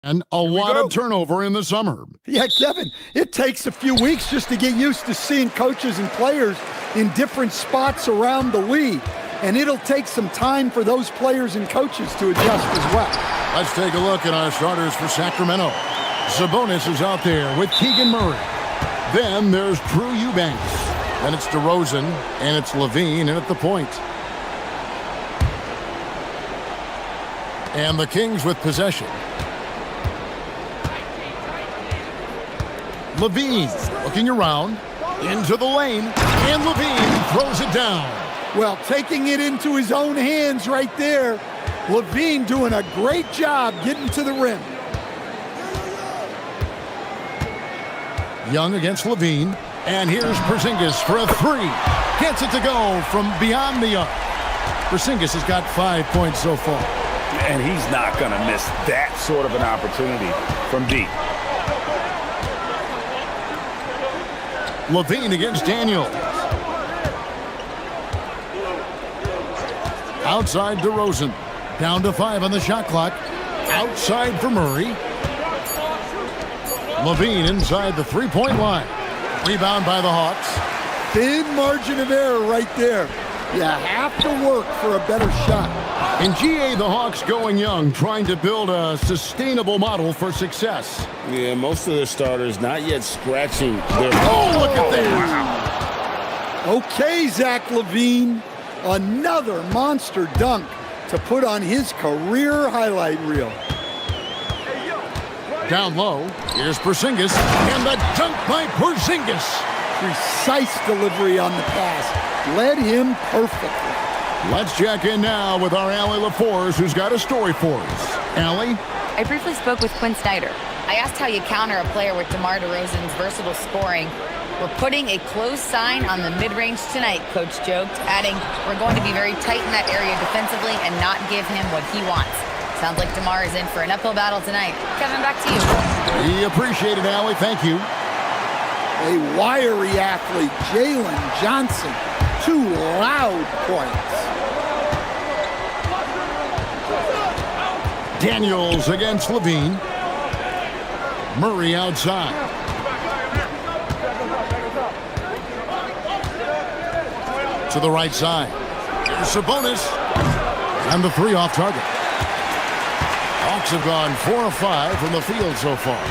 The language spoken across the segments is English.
And a lot of turnover in the summer. Yeah, Kevin, it takes a few weeks just to get used to seeing coaches and players in different spots around the league. And it'll take some time for those players and coaches to adjust as well. Let's take a look at our starters for Sacramento. Sabonis is out there with Keegan Murray. Then there's Drew Eubanks. Then it's DeRozan, and it's Levine in at the point. And the Kings with possession. Levine looking around, into the lane, and Levine throws it down. Well, taking it into his own hands right there. Levine doing a great job getting to the rim. Young against Levine, and here's Porzingis for a three. Gets it to go from beyond the arc. Porzingis has got 5 points so far. And he's not going to miss that sort of an opportunity from deep. Levine against Daniels. Outside DeRozan. Down to 5 on the shot clock. Outside for Murray. Levine inside the three-point line. Rebound by the Hawks. Thin margin of error right there. You have to work for a better shot. In GA, the Hawks going young, trying to build a sustainable model for success. Yeah, most of their starters not yet scratching their... Oh, look at this! Wow. Okay, Zach Levine. Another monster dunk to put on his career highlight reel. Down low, here's Porzingis, and the dunk by Porzingis. Precise delivery on the pass. Led him perfectly. Let's check in now with our Allie LaForce, who's got a story for us. Allie? I briefly spoke with Quinn Snyder. I asked how you counter a player with DeMar DeRozan's versatile scoring. We're putting a close sign on the mid-range tonight, Coach joked, adding, we're going to be very tight in that area defensively and not give him what he wants. Sounds like DeMar is in for an uphill battle tonight. Kevin, back to you. We appreciate it, Allie. Thank you. A wiry athlete, Jalen Johnson. 2 loud points. Daniels against Levine. Murray outside. To the right side. Here's Sabonis. And the three off target. Hawks have gone 4 of 5 from the field so far.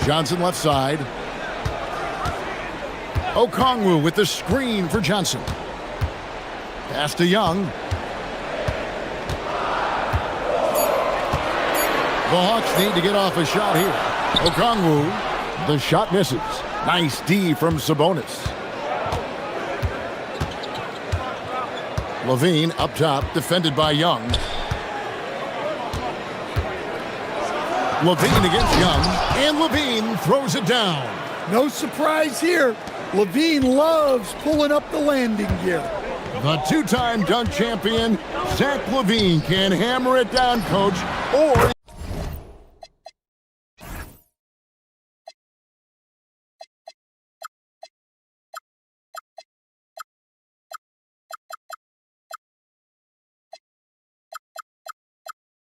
Johnson left side. Okongwu with the screen for Johnson. Pass to Young. The Hawks need to get off a shot here. Okongwu, the shot misses. Nice D from Sabonis. Levine up top, defended by Young. Levine against Young, and Levine throws it down. No surprise here. Levine loves pulling up the landing gear. The two-time dunk champion, Zach Levine, can hammer it down, Coach, or...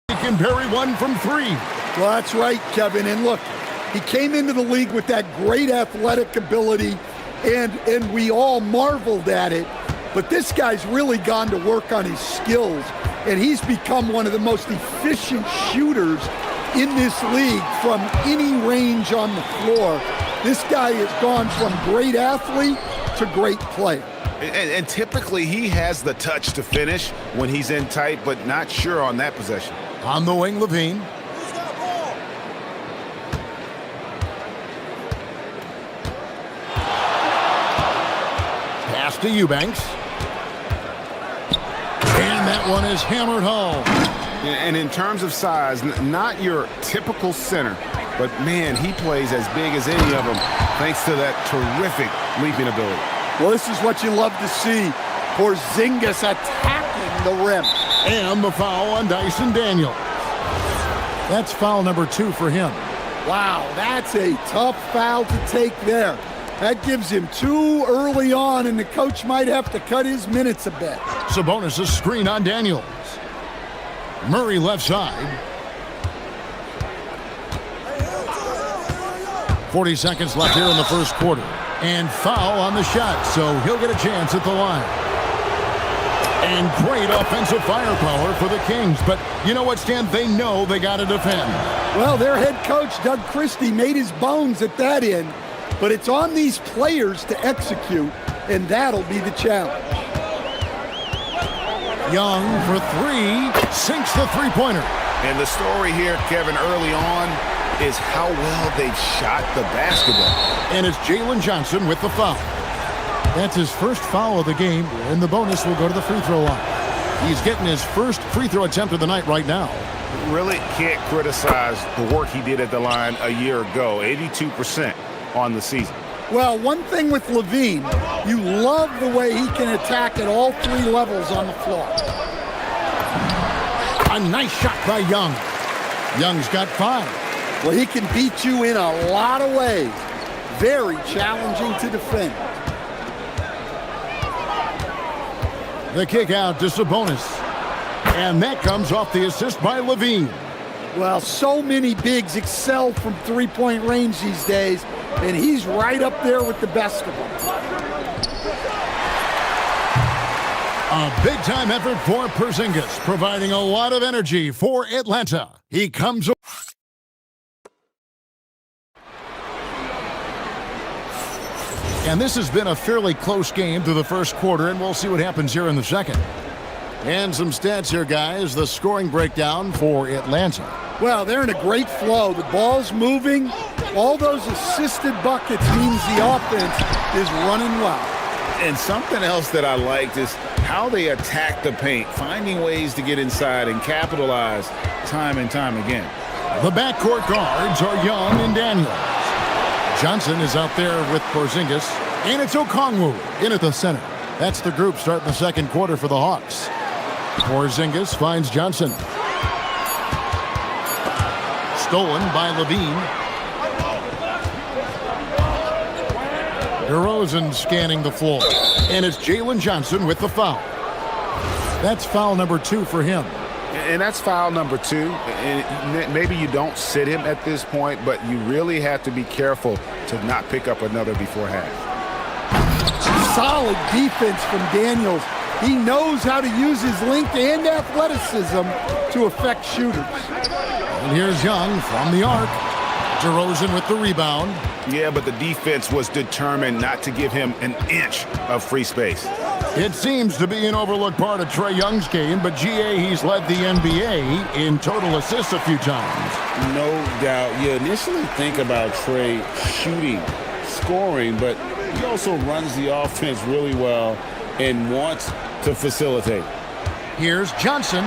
he can bury one from 3. Well, that's right, Kevin. And look, he came into the league with that great athletic ability, and we all marveled at it. But this guy's really gone to work on his skills, and he's become one of the most efficient shooters in this league from any range on the floor. This guy has gone from great athlete to great player. And typically he has the touch to finish when he's in tight, but not sure on that possession. On the wing, Levine. Pass to Eubanks. And that one is hammered home. And in terms of size, not your typical center, but man, he plays as big as any of them thanks to that terrific leaping ability. Well, this is what you love to see. Porzingis attacking the rim. And the foul on Dyson Daniels. That's foul number 2 for him. Wow, that's a tough foul to take there. That gives him 2 early on, and the coach might have to cut his minutes a bit. Sabonis' screen on Daniels. Murray left side. 40 seconds left here in the first quarter. And foul on the shot, so he'll get a chance at the line. And great offensive firepower for the Kings. But you know what, Stan? They know they got to defend. Well, their head coach, Doug Christie, made his bones at that end. But it's on these players to execute, and that'll be the challenge. Young for three, sinks the three-pointer. And the story here, Kevin, early on is how well they've shot the basketball. And it's Jalen Johnson with the foul. That's his first foul of the game, and the bonus will go to the free throw line. He's getting his first free throw attempt of the night right now. Really can't criticize the work he did at the line a year ago. 82% on the season. Well, one thing with Levine, you love the way he can attack at all three levels on the floor. A nice shot by Young. Young's got 5. Well, he can beat you in a lot of ways. Very challenging to defend. The kick out to Sabonis. And that comes off the assist by Levine. Well, so many bigs excel from three-point range these days, and he's right up there with the best of them. A big-time effort for Porzingis, providing a lot of energy for Atlanta. He comes. And this has been a fairly close game through the first quarter, and we'll see what happens here in the second. And some stats here, guys. The scoring breakdown for Atlanta. Well, they're in a great flow. The ball's moving. All those assisted buckets means the offense is running well. And something else that I liked is how they attack the paint, finding ways to get inside and capitalize time and time again. The backcourt guards are Young and Daniels. Johnson is out there with Porzingis, and it's Okongwu in at the center. That's the group starting the second quarter for the Hawks. Porzingis finds Johnson. Stolen by Levine. DeRozan scanning the floor. And it's Jalen Johnson with the foul. That's foul number 2 for him. And that's foul number 2. And maybe you don't sit him at this point, but you really have to be careful to not pick up another before half. Solid defense from Daniels. He knows how to use his length and athleticism to affect shooters. And here's Young from the arc. DeRozan with the rebound. Yeah, but the defense was determined not to give him an inch of free space. It seems to be an overlooked part of Trae Young's game, but GA, he's led the NBA in total assists a few times. No doubt. You initially think about Trae shooting, scoring, but he also runs the offense really well and wants to facilitate. Here's Johnson.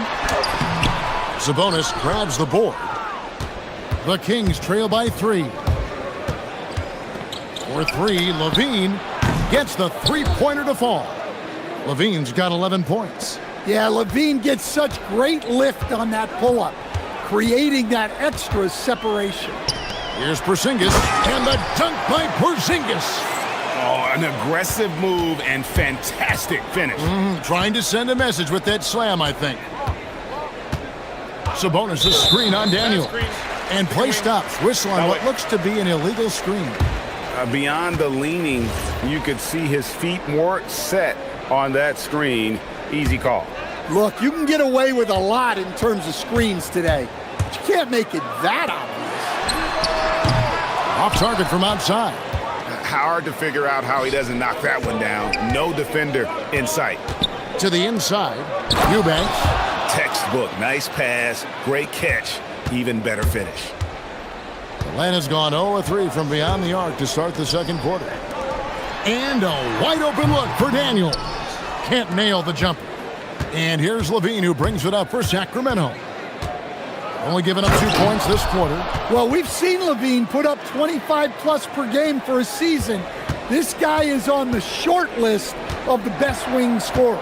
Sabonis grabs the board. The Kings trail by 3. For 3, Levine gets the three-pointer to fall. Levine's got 11 points. Yeah, Levine gets such great lift on that pull-up, creating that extra separation. Here's Porzingis, and the dunk by Porzingis. Oh, an aggressive move and fantastic finish. Trying to send a message with that slam, I think. Sabonis' screen on Daniel. And play stops. Whistle on what looks to be an illegal screen. Beyond the leaning, you could see his feet more set on that screen. Easy call. Look, you can get away with a lot in terms of screens today, but you can't make it that obvious. Off target from outside. Hard to figure out how he doesn't knock that one down. No defender in sight. To the inside, Eubanks. Textbook, nice pass, great catch, even better finish. Atlanta's gone 0-3 from beyond the arc to start the second quarter. And a wide open look for Daniels. Can't nail the jumper. And here's Levine, who brings it up for Sacramento. Only giving up 2 points this quarter. Well, we've seen Levine put up 25-plus per game for a season. This guy is on the short list of the best wing scorers.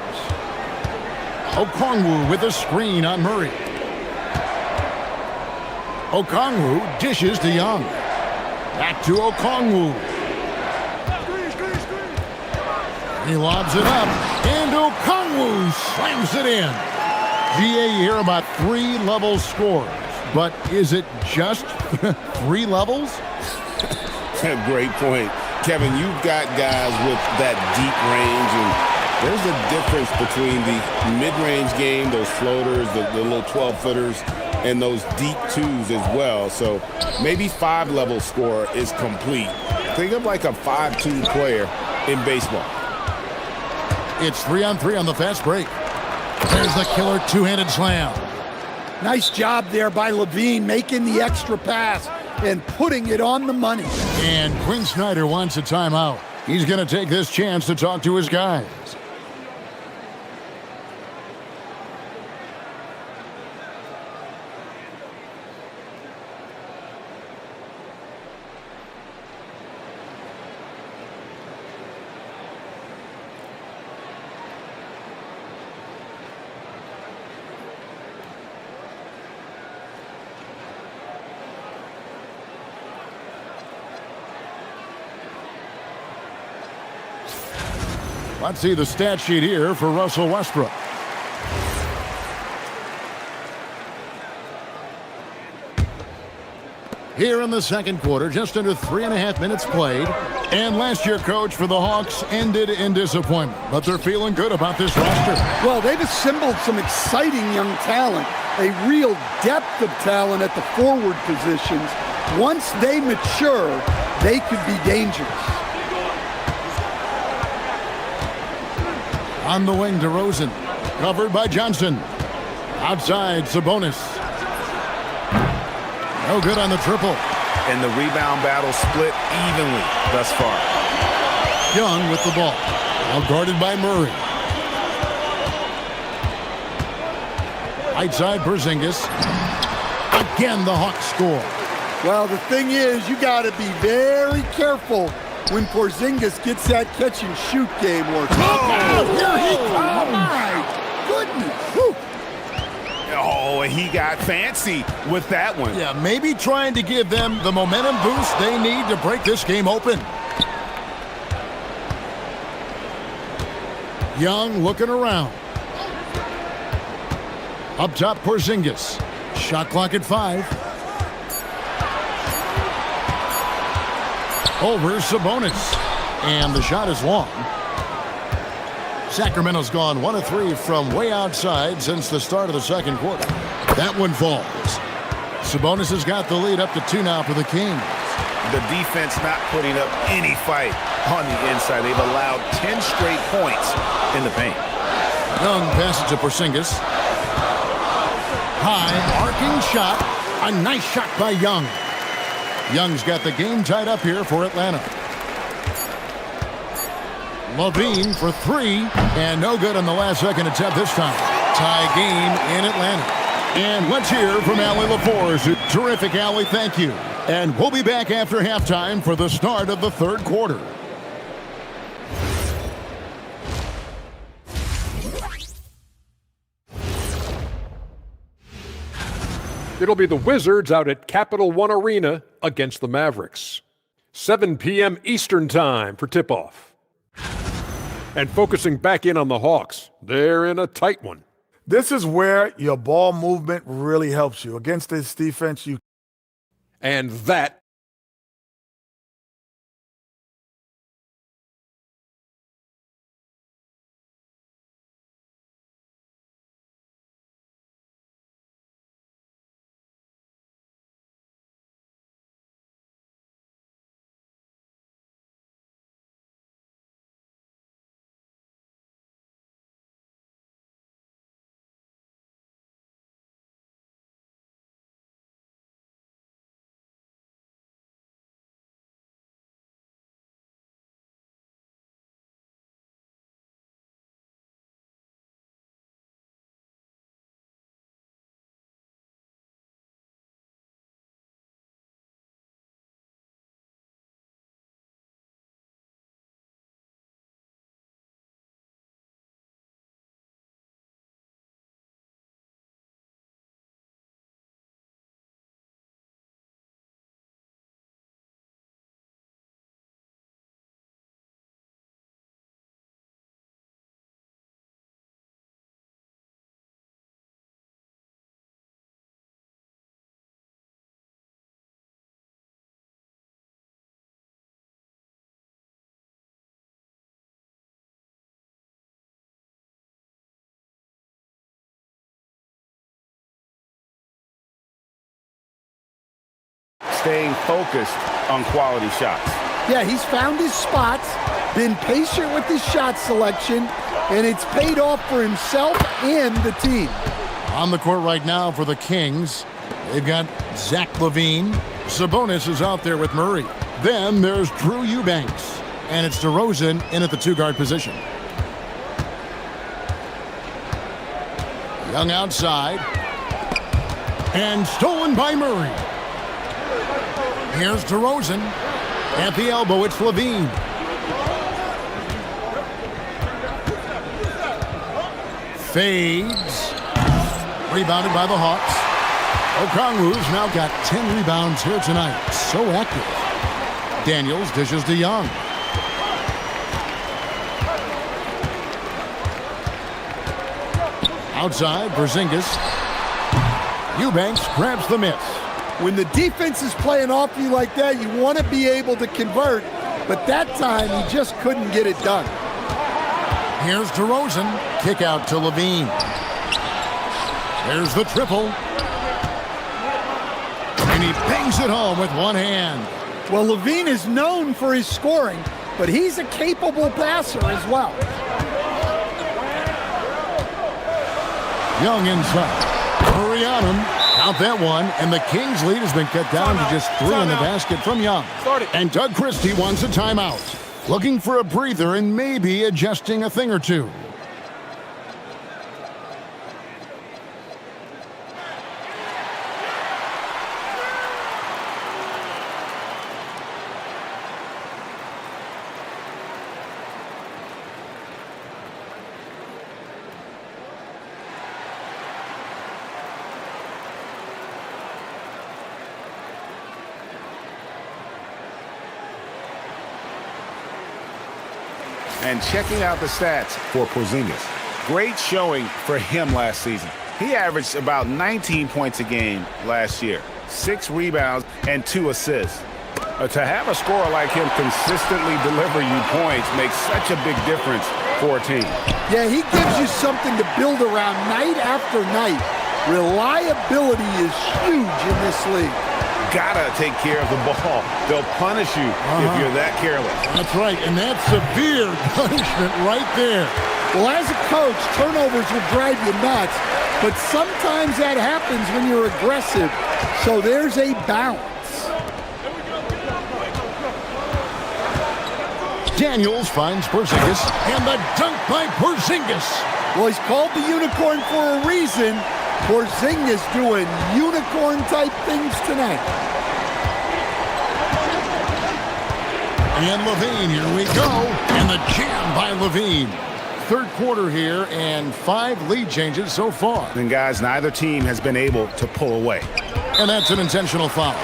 Okongwu with a screen on Murray. Okongwu dishes to Young. Back to Okongwu. He lobs it up, and Okongwu slams it in. GA, you hear about 3 level scores, but is it just 3 levels? Great point. Kevin, you've got guys with that deep range, and there's a difference between the mid-range game, those floaters, the little 12-footers, and those deep twos as well. So maybe 5-level score is complete. Think of like a 5-2 player in baseball. It's 3-on-3 on the fast break. There's the killer two-handed slam. Nice job there by Levine, making the extra pass and putting it on the money. And Quinn Snyder wants a timeout. He's going to take this chance to talk to his guys. Let's see the stat sheet here for Russell Westbrook. Here in the second quarter, just under 3.5 minutes played. And last year, coach, for the Hawks ended in disappointment. But they're feeling good about this roster. Well, they've assembled some exciting young talent, a real depth of talent at the forward positions. Once they mature, they could be dangerous. On the wing, DeRozan. Covered by Johnson. Outside, Sabonis. No good on the triple. And the rebound battle split evenly thus far. Young with the ball. Now guarded by Murray. Outside, Porzingis. Again, the Hawks score. Well, the thing is, you got to be very careful when Porzingis gets that catch-and-shoot game working. Oh, here he Oh, comes! my goodness! Whew. Oh, and he got fancy with that one. Yeah, maybe trying to give them the momentum boost they need to break this game open. Young looking around. Up top, Porzingis. Shot clock at 5. Over Sabonis. And the shot is long. Sacramento's gone 1 of 3 from way outside since the start of the second quarter. That one falls. Sabonis has got the lead up to 2 now for the Kings. The defense not putting up any fight on the inside. They've allowed 10 straight points in the paint. Young passes to Porzingis. High, arcing shot. A nice shot by Young. Young's got the game tied up here for Atlanta. Levine for 3, and no good on the last second attempt this time. Tie game in Atlanta. And let's hear from Allie LaForce. Terrific, Allie, thank you. And we'll be back after halftime for the start of the third quarter. It'll be the Wizards out at Capital One Arena against the Mavericks. 7 p.m. Eastern Time for tip-off. And focusing back in on the Hawks, they're in a tight one. This is where your ball movement really helps you. Against this defense, you And that staying focused on quality shots. Yeah, he's found his spots, been patient with his shot selection, and it's paid off for himself and the team. On the court right now for the Kings, they've got Zach LaVine. Sabonis is out there with Murray. Then there's Drew Eubanks, and it's DeRozan in at the two-guard position. Young outside, and stolen by Murray. Here's DeRozan. At the elbow, it's LaVine. Fades. Rebounded by the Hawks. Okongwu's now got 10 rebounds here tonight. So active. Daniels dishes to Young. Outside, Porzingis. Eubanks grabs the miss. When the defense is playing off you like that, you want to be able to convert, but that time he just couldn't get it done. Here's DeRozan. Kick out to LaVine. There's the triple. And he bangs it home with one hand. Well, LaVine is known for his scoring, but he's a capable passer as well. Young inside. Murray on him. Count that one, and the Kings' lead has been cut down to just 3 in the basket from Young. And Doug Christie wants a timeout. Looking for a breather and maybe adjusting a thing or two. And checking out the stats for Porzingis. Great showing for him last season. He averaged about 19 points a game last year, 6 rebounds and 2 assists. To have a scorer like him consistently deliver you points makes such a big difference for a team. Yeah, he gives you something to build around night after night. Reliability is huge in this league. Gotta take care of the ball. They'll punish you if you're that careless. That's right, and that's severe punishment right there. Well, as a coach, turnovers will drive you nuts, but sometimes that happens when you're aggressive. So there's a balance. Daniels finds Porzingis, and the dunk by Porzingis. Well, he's called the unicorn for a reason. Porzingis doing unicorn-type things tonight. And LaVine, here we go. And the jam by LaVine. Third quarter here, and 5 lead changes so far. And guys, neither team has been able to pull away. And that's an intentional foul.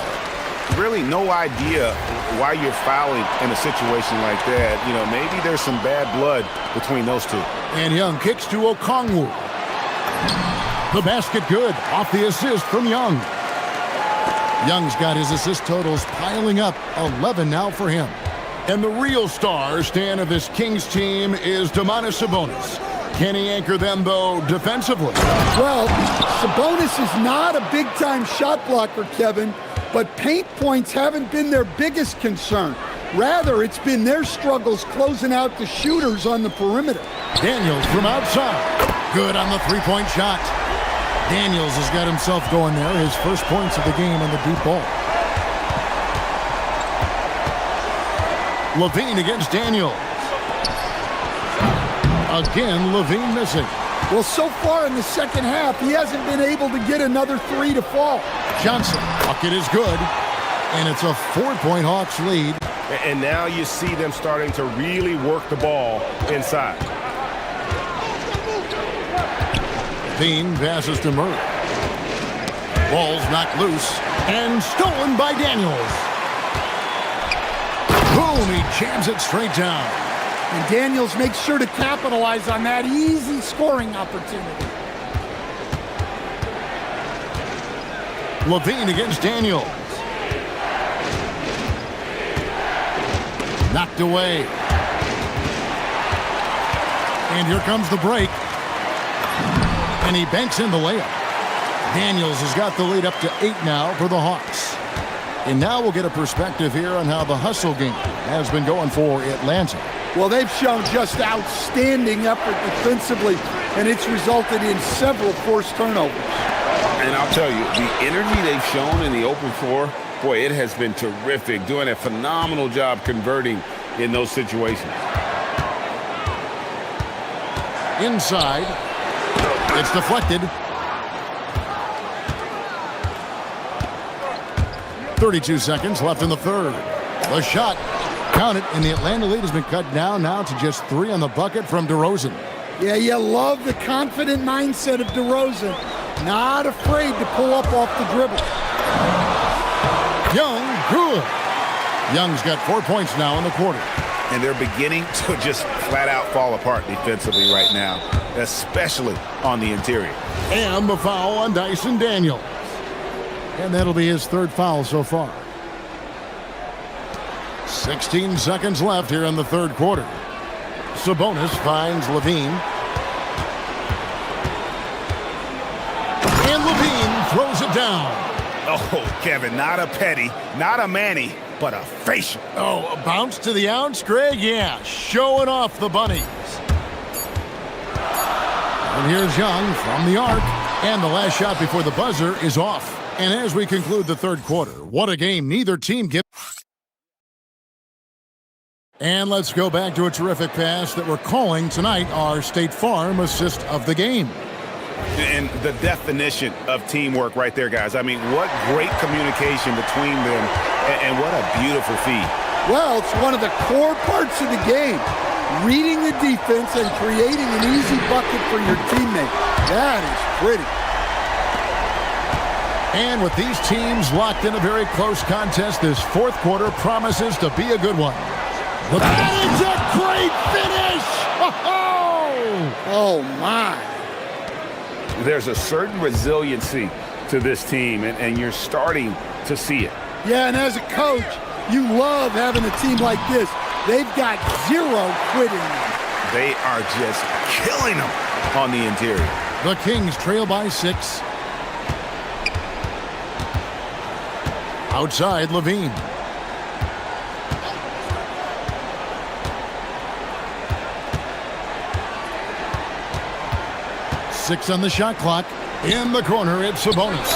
Really no idea why you're fouling in a situation like that. You know, maybe there's some bad blood between those two. And Young kicks to Okongwu. The basket good, off the assist from Young. Young's got his assist totals piling up, 11 now for him. And the real star, Stan, of this Kings team is Domantas Sabonis. Can he anchor them, though, defensively? Well, Sabonis is not a big-time shot blocker, Kevin, but paint points haven't been their biggest concern. Rather, it's been their struggles closing out the shooters on the perimeter. Daniels from outside. Good on the three-point shot. Daniels has got himself going there, his first points of the game on the deep ball. LaVine against Daniels. Again, LaVine missing. Well, so far in the second half, he hasn't been able to get another 3 to fall. Johnson, bucket is good, and it's a 4-point Hawks lead. And now you see them starting to really work the ball inside. LaVine passes to Murray. Ball's knocked loose and stolen by Daniels. Boom, he jams it straight down. And Daniels makes sure to capitalize on that easy scoring opportunity. LaVine against Daniels. Knocked away. And here comes the break. And he banks in the layup. Daniels has got the lead up to 8 now for the Hawks. And now we'll get a perspective here on how the hustle game has been going for Atlanta. Well, they've shown just outstanding effort defensively, and it's resulted in several forced turnovers. And I'll tell you, the energy they've shown in the open floor, boy, it has been terrific, doing a phenomenal job converting in those situations. Inside, it's deflected. 32 seconds left in the third. The shot, count it, and the Atlanta lead has been cut down now to just 3 on the bucket from DeRozan. Yeah, you love the confident mindset of DeRozan. Not afraid to pull up off the dribble. Young, good. Young's got 4 points now in the quarter. And they're beginning to just flat out fall apart defensively right now, especially on the interior. And the foul on Dyson Daniels. And that'll be his 3rd foul so far. 16 seconds left here in the 3rd quarter. Sabonis finds Levine. And Levine throws it down. Oh, Kevin, not a petty, not a Manny, but a facial. Oh, a bounce to the ounce, Greg? Yeah, showing off the bunnies. And here's Young from the arc. And the last shot before the buzzer is off. And as we conclude the 3rd quarter, what a game neither team gives. And let's go back to a terrific pass that we're calling tonight our State Farm assist of the game. And the definition of teamwork right there, guys. I mean, what great communication between them, and what a beautiful feed. Well, it's one of the core parts of the game. Reading the defense and creating an easy bucket for your teammate. That is pretty. And with these teams locked in a very close contest, this 4th quarter promises to be a good one. That is a great finish! Oh, my. There's a certain resiliency to this team, and you're starting to see it. Yeah, and as a coach, you love having a team like this. They've got 0 quitting. They are just killing them on the interior. The Kings trail by 6. Outside, Levine. Six on the shot clock. In the corner, it's Sabonis.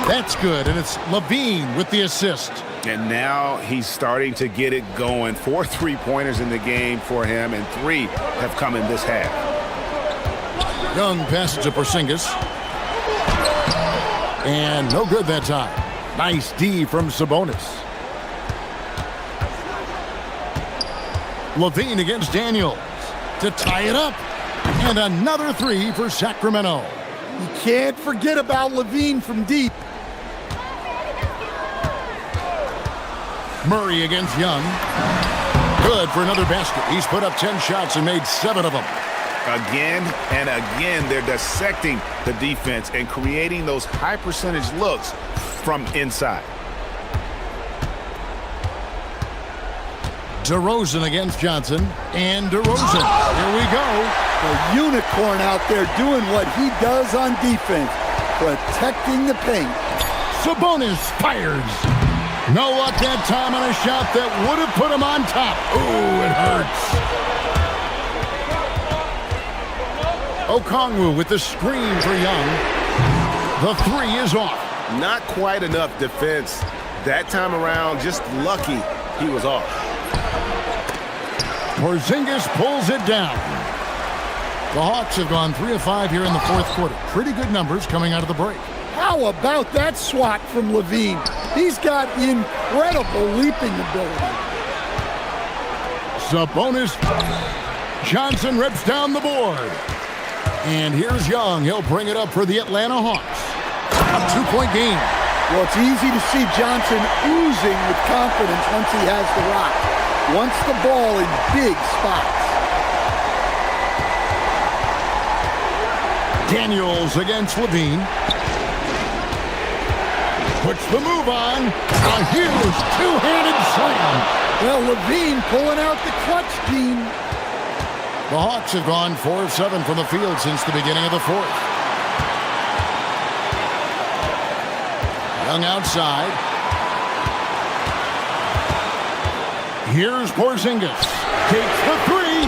That's good, and it's Levine with the assist. And now he's starting to get it going. 4 3-pointers in the game for him, and 3 have come in this half. Young passes to Porzingis. And no good that time. Nice D from Sabonis. Levine against Daniels to tie it up. And another 3 for Sacramento. You can't forget about Levine from deep. Murray against Young. Good for another basket. He's put up 10 shots and made 7 of them. Again and again, they're dissecting the defense and creating those high-percentage looks from inside. DeRozan against Johnson. And DeRozan. Here we go. The unicorn out there doing what he does on defense, protecting the paint. Sabonis fires. No luck that time on a shot that would have put him on top. Ooh, it hurts. Okongwu with the screen for Young. The 3 is off. Not quite enough defense. That time around, just lucky he was off. Porzingis pulls it down. The Hawks have gone 3 of 5 here in the 4th quarter. Pretty good numbers coming out of the break. How about that swat from Levine? He's got incredible leaping ability. Sabonis. Johnson rips down the board. And here's Young. He'll bring it up for the Atlanta Hawks. A 2-point game. Well, it's easy to see Johnson oozing with confidence once he has the rock. Wants the ball in big spots. Daniels against Levine. Puts the move on. A huge two-handed slam. Well, Levine pulling out the clutch gene. The Hawks have gone 4 of 7 from the field since the beginning of the 4th. Young outside. Here's Porzingis. Takes the three.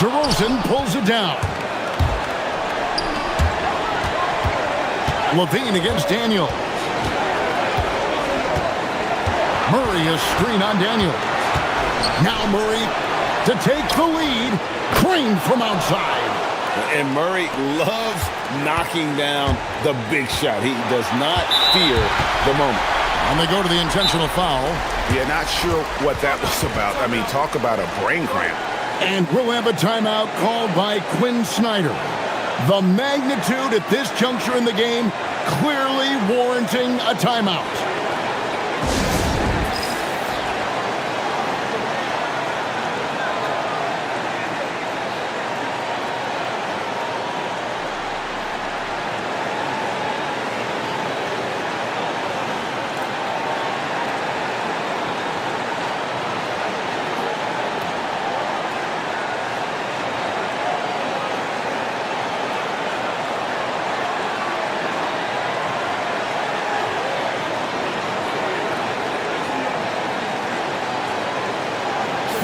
DeRozan pulls it down. Levine against Daniel. Murray is screen on Daniel. Now Murray to take the lead. Crane from outside. And Murray loves knocking down the big shot. He does not fear the moment. And they go to the intentional foul. Yeah, not sure what that was about. I mean, talk about a brain cramp. And we'll have a timeout called by Quinn Snyder. The magnitude at this juncture in the game clearly warranting a timeout.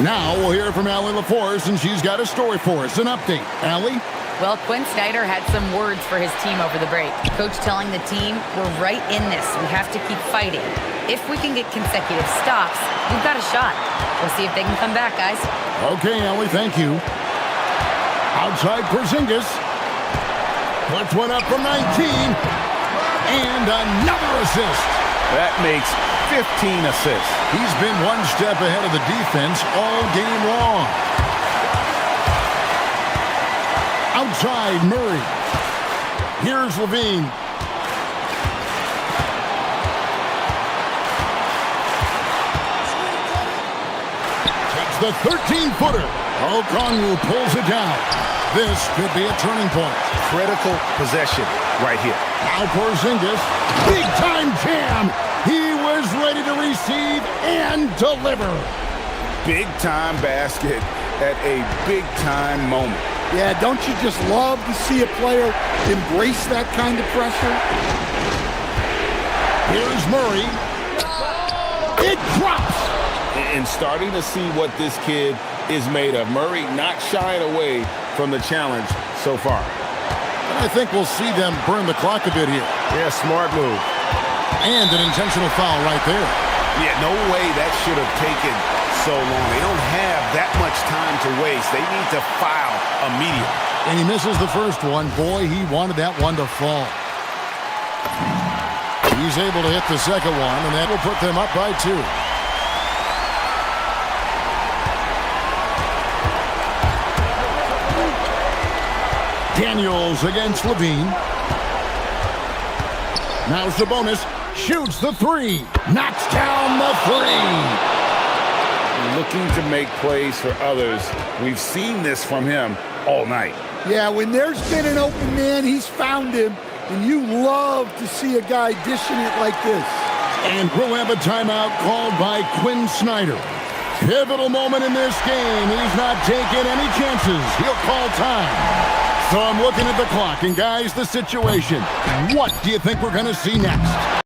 Now we'll hear from Allie LaForce, and she's got a story for us. An update. Allie? Well, Quinn Snyder had some words for his team over the break. Coach telling the team, we're right in this. We have to keep fighting. If we can get consecutive stops, we've got a shot. We'll see if they can come back, guys. Okay, Allie, thank you. Outside Porzingis. Puts one up from 19. And another assist. That makes 15 assists. He's been one step ahead of the defense all game long. Outside Murray. Here's Levine. Takes the 13-footer. Okongwu pulls it down. This could be a turning point. Critical possession right here. Now Porzingis. Big-time jam. He was ready to receive and deliver. Big-time basket at a big-time moment. Yeah, don't you just love to see a player embrace that kind of pressure? Here's Murray. It drops. And starting to see what this kid is made of. Murray not shying away from the challenge so far. And I think we'll see them burn the clock a bit here. Yeah, smart move. And an intentional foul right there. Yeah, no way that should have taken so long. They don't have that much time to waste. They need to foul immediately. And he misses the first one. Boy, he wanted that one to fall. He's able to hit the second one, and that will put them up by 2. Daniels against Levine. Now Sabonis shoots the 3. Knocks down the 3. Looking to make plays for others. We've seen this from him all night. Yeah, when there's been an open man, he's found him, and you love to see a guy dishing it like this. And we'll have a timeout called by Quinn Snyder. Pivotal moment in this game. He's not taking any chances. He'll call time. So I'm looking at the clock, and guys, the situation. What do you think we're going to see next?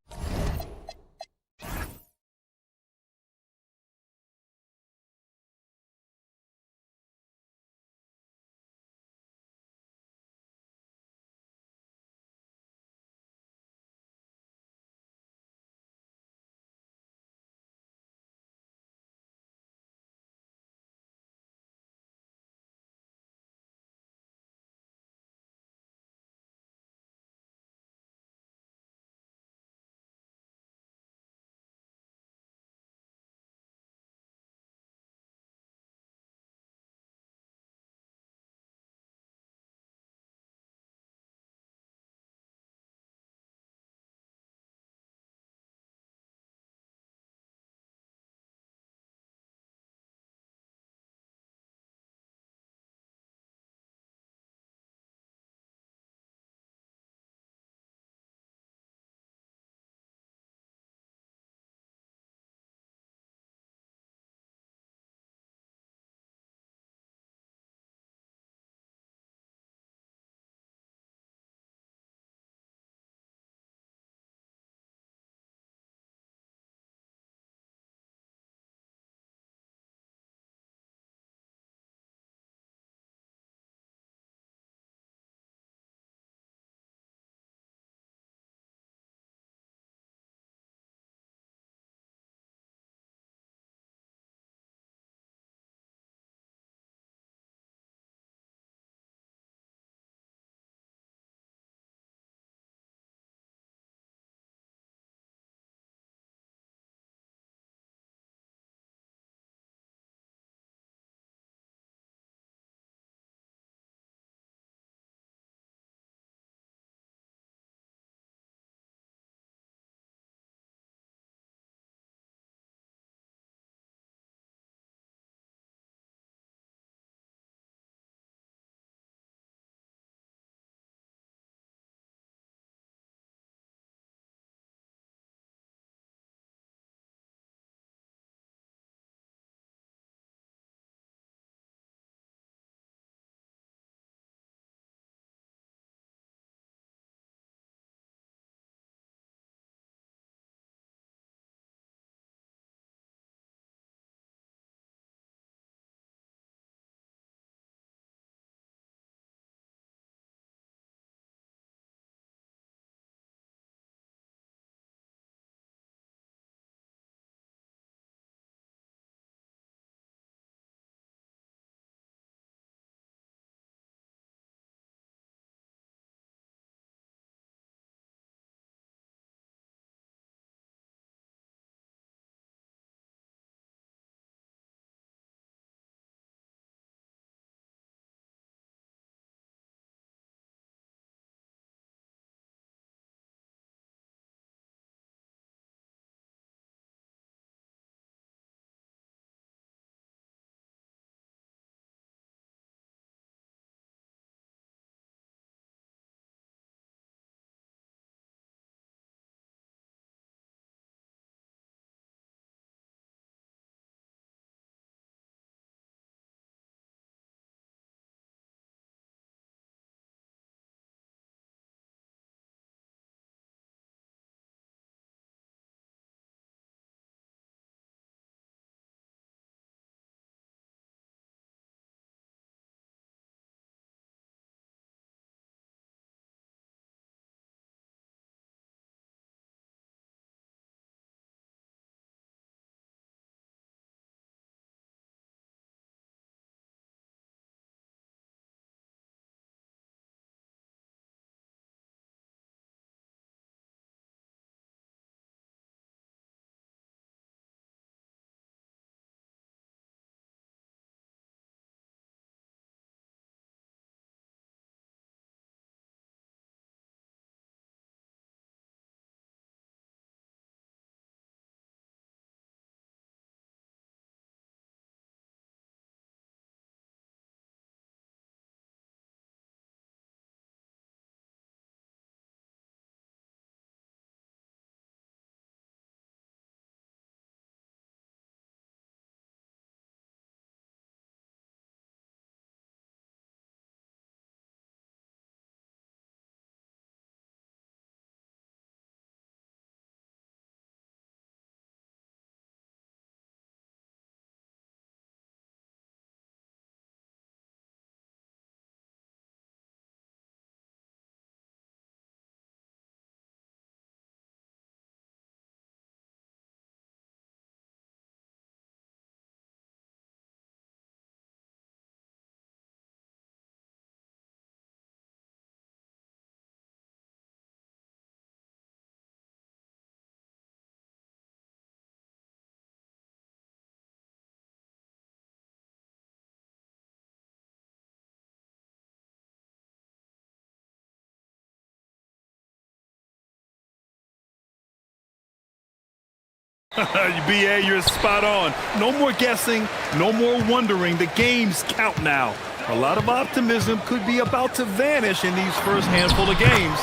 BA, you're spot on. No more guessing, no more wondering. The games count now. A lot of optimism could be about to vanish in these first handful of games.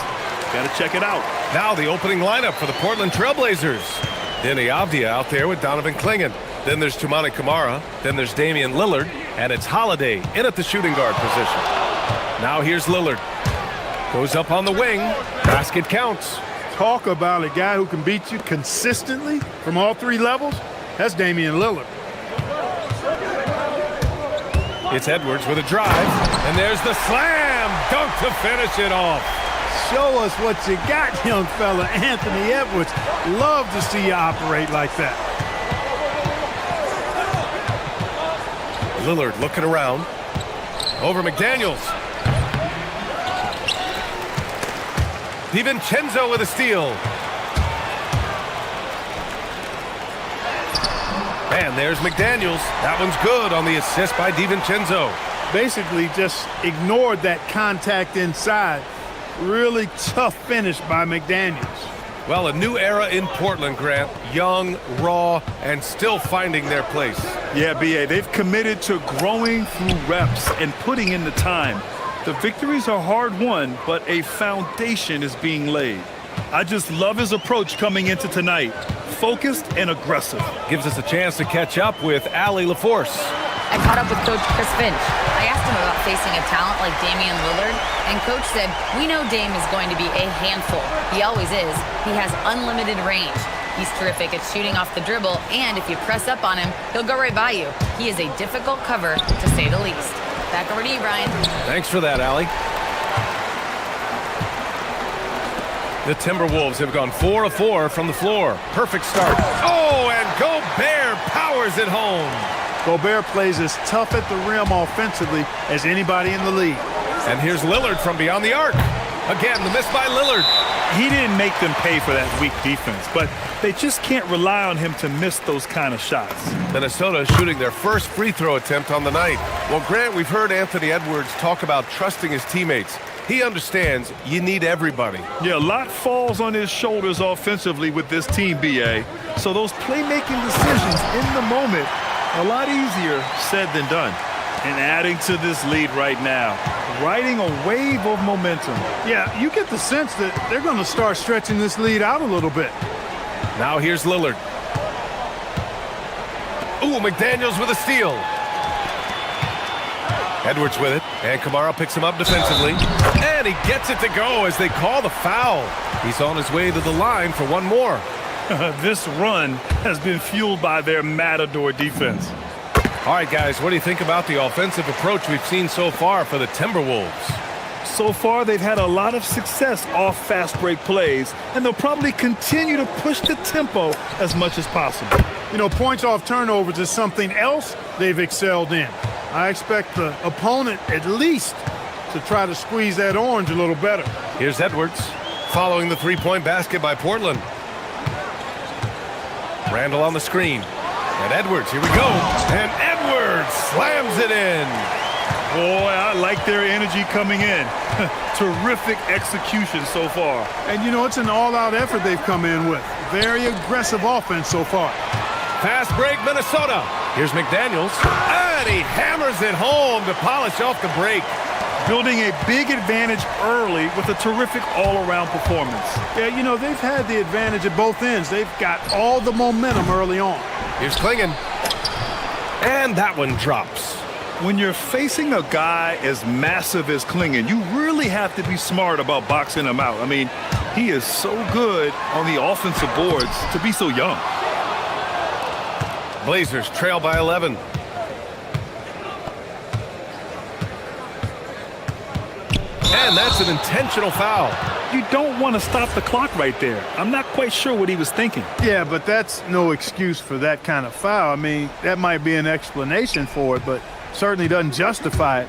Got to check it out. Now the opening lineup for the Portland Trailblazers. Denny Avdia out there with Donovan Clingan. Then there's Tumani Kamara. Then there's Damian Lillard. And it's Holiday in at the shooting guard position. Now here's Lillard. Goes up on the wing. Basket counts. Talk about a guy who can beat you consistently from all three levels. That's Damian Lillard. It's Edwards with a drive. And there's the slam dunk to finish it off. Show us what you got, young fella. Anthony Edwards. Love to see you operate like that. Lillard looking around. Over McDaniels. DiVincenzo with a steal. And there's McDaniels. That one's good on the assist by DiVincenzo. Basically just ignored that contact inside. Really tough finish by McDaniels. Well, a new era in Portland, Grant. Young, raw, and still finding their place. Yeah, BA, they've committed to growing through reps and putting in the time. The victories are hard-won, but a foundation is being laid. I just love his approach coming into tonight. Focused and aggressive. Gives us a chance to catch up with Allie LaForce. I caught up with Coach Chris Finch. I asked him about facing a talent like Damian Lillard, and Coach said, we know Dame is going to be a handful. He always is. He has unlimited range. He's terrific at shooting off the dribble, and if you press up on him, he'll go right by you. He is a difficult cover, to say the least. Back over to you, Brian. Thanks for that, Allie. The Timberwolves have gone 4 of 4 from the floor. Perfect start. Oh, and Gobert powers it home. Gobert plays as tough at the rim offensively as anybody in the league. And here's Lillard from beyond the arc. Again, the miss by Lillard. He didn't make them pay for that weak defense, but they just can't rely on him to miss those kind of shots. Minnesota is shooting their first free throw attempt on the night. Well, Grant, we've heard Anthony Edwards talk about trusting his teammates. He understands you need everybody. Yeah, a lot falls on his shoulders offensively with this team, BA. So those playmaking decisions in the moment, a lot easier said than done. And adding to this lead right now, riding a wave of momentum. Yeah, you get the sense that they're going to start stretching this lead out a little bit. Now here's Lillard. Ooh, McDaniels with a steal. Edwards with it, and Kamara picks him up defensively. And he gets it to go as they call the foul. He's on his way to the line for one more. This run has been fueled by their Matador defense. All right, guys, what do you think about the offensive approach we've seen so far for the Timberwolves? So far, they've had a lot of success off fast break plays, and they'll probably continue to push the tempo as much as possible. You know, points off turnovers is something else they've excelled in. I expect the opponent at least to try to squeeze that orange a little better. Here's Edwards following the three-point basket by Portland. Randall on the screen. And Edwards, here we go. And Edwards slams it in. Boy, I like their energy coming in. Terrific execution so far. And, you know, it's an all-out effort they've come in with. Very aggressive offense so far. Fast break, Minnesota. Here's McDaniels. And he hammers it home to polish off the break. Building a big advantage early with a terrific all-around performance. Yeah, you know, they've had the advantage at both ends. They've got all the momentum early on. Here's Clingan. And that one drops. When you're facing a guy as massive as Clingan, you really have to be smart about boxing him out. I mean, he is so good on the offensive boards to be so young. Blazers trail by 11. And that's an intentional foul. You don't want to stop the clock right there. I'm not quite sure what he was thinking. Yeah, but that's no excuse for that kind of foul. I mean, that might be an explanation for it, but certainly doesn't justify it.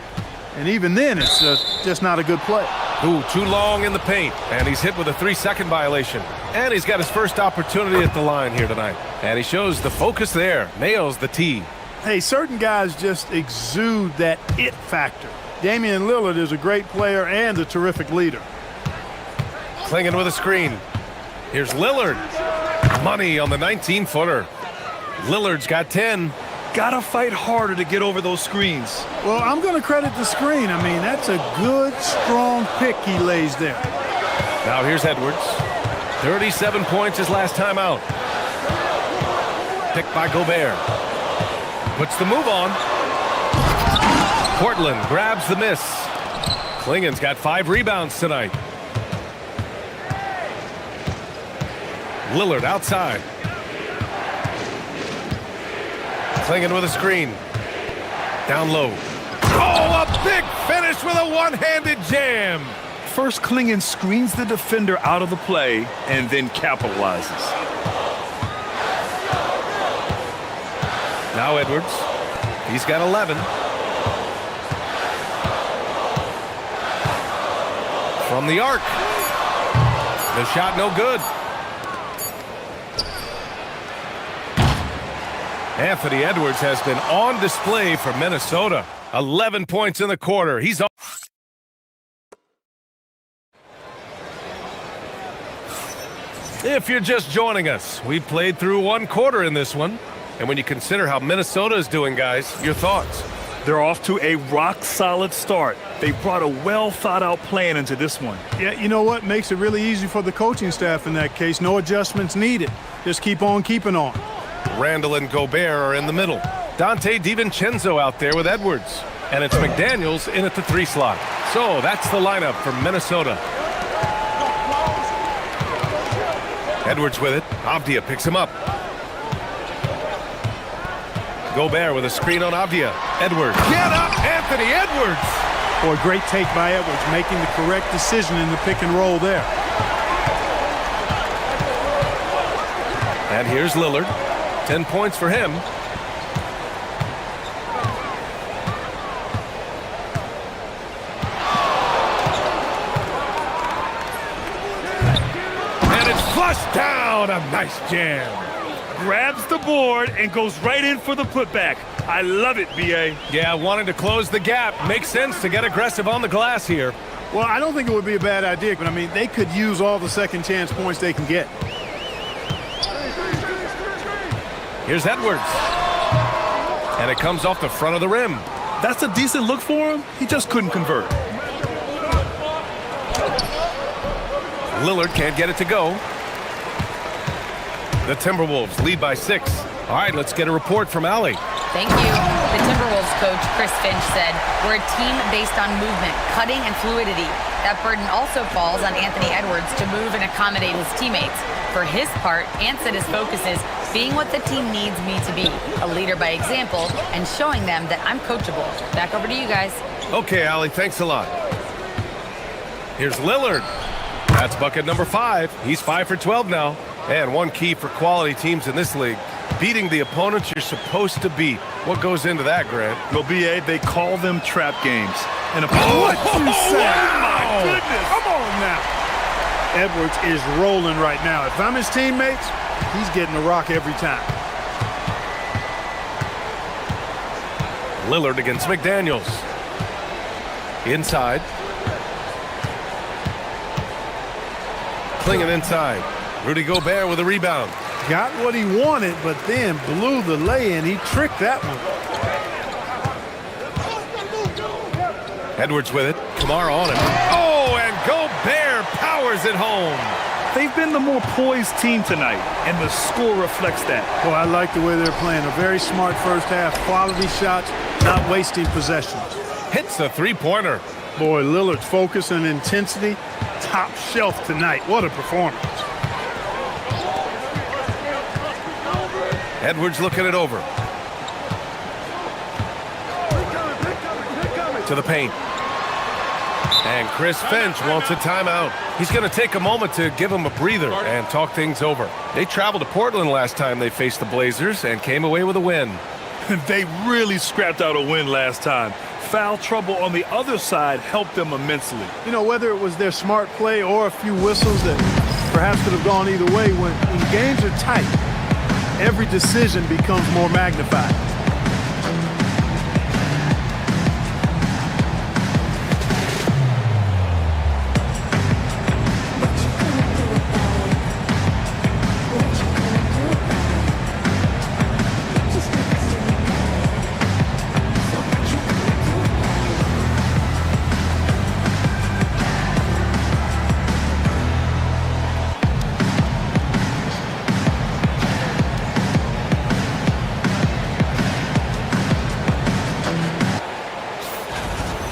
And even then, it's just not a good play. Ooh, too long in the paint. And he's hit with a 3-second violation. And he's got his first opportunity at the line here tonight. And he shows the focus there. Nails the tee. Hey, certain guys just exude that it factor. Damian Lillard is a great player and a terrific leader. Clingan with a screen. Here's Lillard. Money on the 19-footer. Lillard's got 10. Gotta fight harder to get over those screens. Well, I'm going to credit the screen. I mean, that's a good, strong pick he lays there. Now here's Edwards. 37 points his last time out. Picked by Gobert. Puts the move on. Portland grabs the miss. Klingen's got 5 rebounds tonight. Lillard outside. Klingen with a screen. Down low. Oh, a big finish with a one-handed jam. First, Klingen screens the defender out of the play and then capitalizes. Now Edwards. He's got 11. From the arc. The shot no good. Anthony Edwards has been on display for Minnesota. 11 points in the quarter. He's on. If you're just joining us, we played through 1 quarter in this one. And when you consider how Minnesota is doing, guys, your thoughts? They're off to a rock-solid start. They brought a well-thought-out plan into this one. Yeah, you know what? Makes it really easy for the coaching staff in that case. No adjustments needed. Just keep on keeping on. Randall and Gobert are in the middle. Dante DiVincenzo out there with Edwards. And it's McDaniels in at the 3 slot. So that's the lineup for Minnesota. Edwards with it. Avdia picks him up. Gobert with a screen on Avdia. Edwards. Get up, Anthony Edwards! Boy, great take by Edwards, making the correct decision in the pick and roll there. And here's Lillard. 10 points for him. And it's flushed down. A nice jam. Grabs the board and goes right in for the putback. I love it, B.A. Yeah, wanting to close the gap. Makes sense to get aggressive on the glass here. Well, I don't think it would be a bad idea, but I mean, they could use all the second chance points they can get. Here's Edwards. And it comes off the front of the rim. That's a decent look for him. He just couldn't convert. Lillard can't get it to go. The Timberwolves lead by 6. All right, let's get a report from Allie. Thank you. The Timberwolves coach, Chris Finch, said, "We're a team based on movement, cutting, and fluidity. That burden also falls on Anthony Edwards to move and accommodate his teammates. For his part, Ant said his focus is being what the team needs me to be, a leader by example, and showing them that I'm coachable." Back over to you guys. Okay, Allie, thanks a lot. Here's Lillard. That's bucket number 5. He's 5 for 12 now. And one key for quality teams in this league, beating the opponents you're supposed to beat. What goes into that, Grant? Well, B.A., they call them trap games. And what you say? My goodness. Come on now. Edwards is rolling right now. If I'm his teammates, he's getting a rock every time. Lillard against McDaniels. Inside. Klingen inside. Rudy Gobert with a rebound. Got what he wanted, but then blew the lay-in. He tricked that one. Edwards with it. Kamara on him. Oh, and Gobert powers it home. They've been the more poised team tonight, and the score reflects that. Well, I like the way they're playing. A very smart first half. Quality shots, not wasting possessions. Hits the 3-pointer. Boy, Lillard's focus and intensity, top shelf tonight. What a performance. Edwards looking it over. To the paint. And Chris Finch wants a timeout. He's going to take a moment to give him a breather and talk things over. They traveled to Portland last time they faced the Blazers and came away with a win. They really scrapped out a win last time. Foul trouble on the other side helped them immensely. You know, whether it was their smart play or a few whistles that perhaps could have gone either way, when games are tight, every decision becomes more magnified.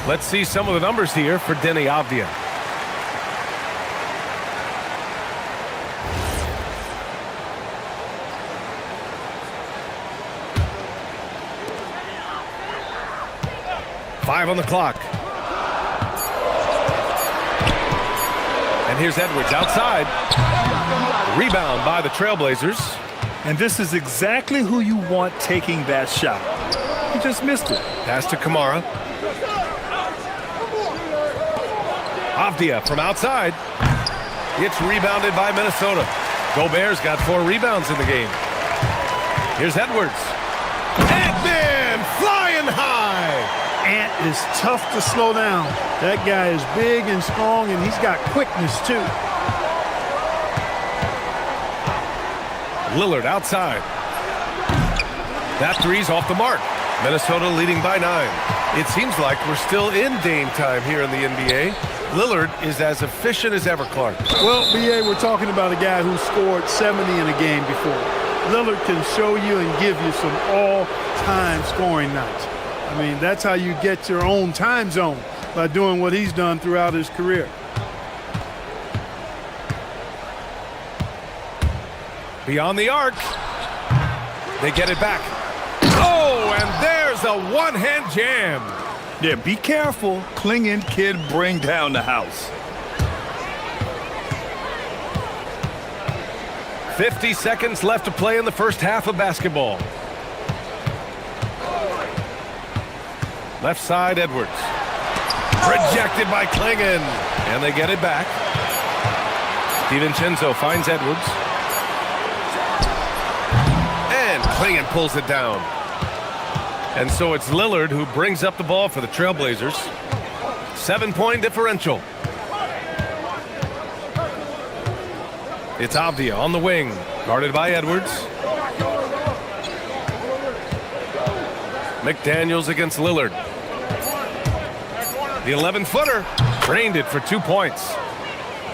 Let's see some of the numbers here for Denny Avdia. Five on the clock. And here's Edwards outside. Rebound by the Trailblazers. And this is exactly who you want taking that shot. He just missed it. Pass to Kamara. Avdia from outside. It's rebounded by Minnesota. Gobert's got 4 rebounds in the game. Here's Edwards. And then flying high. Ant is tough to slow down. That guy is big and strong, and he's got quickness too. Lillard outside. That three's off the mark. Minnesota leading by 9. It seems like we're still in Dame time here in the NBA. Lillard is as efficient as ever, Clark. Well, BA, we're talking about a guy who scored 70 in a game before. Lillard can show you and give you some all-time scoring nights. I mean, that's how you get your own time zone, by doing what he's done throughout his career. Beyond the arc. They get it back. Oh, and there's a one-hand jam. Yeah, be careful. Klingon kid bring down the house. 50 seconds left to play in the first half of basketball. Left side, Edwards. Rejected by Klingon. And they get it back. DiVincenzo finds Edwards. And Klingon pulls it down. And so it's Lillard who brings up the ball for the Trailblazers. 7-point differential. It's Avdia on the wing, guarded by Edwards. McDaniels against Lillard. The 11-footer drained it for 2 points.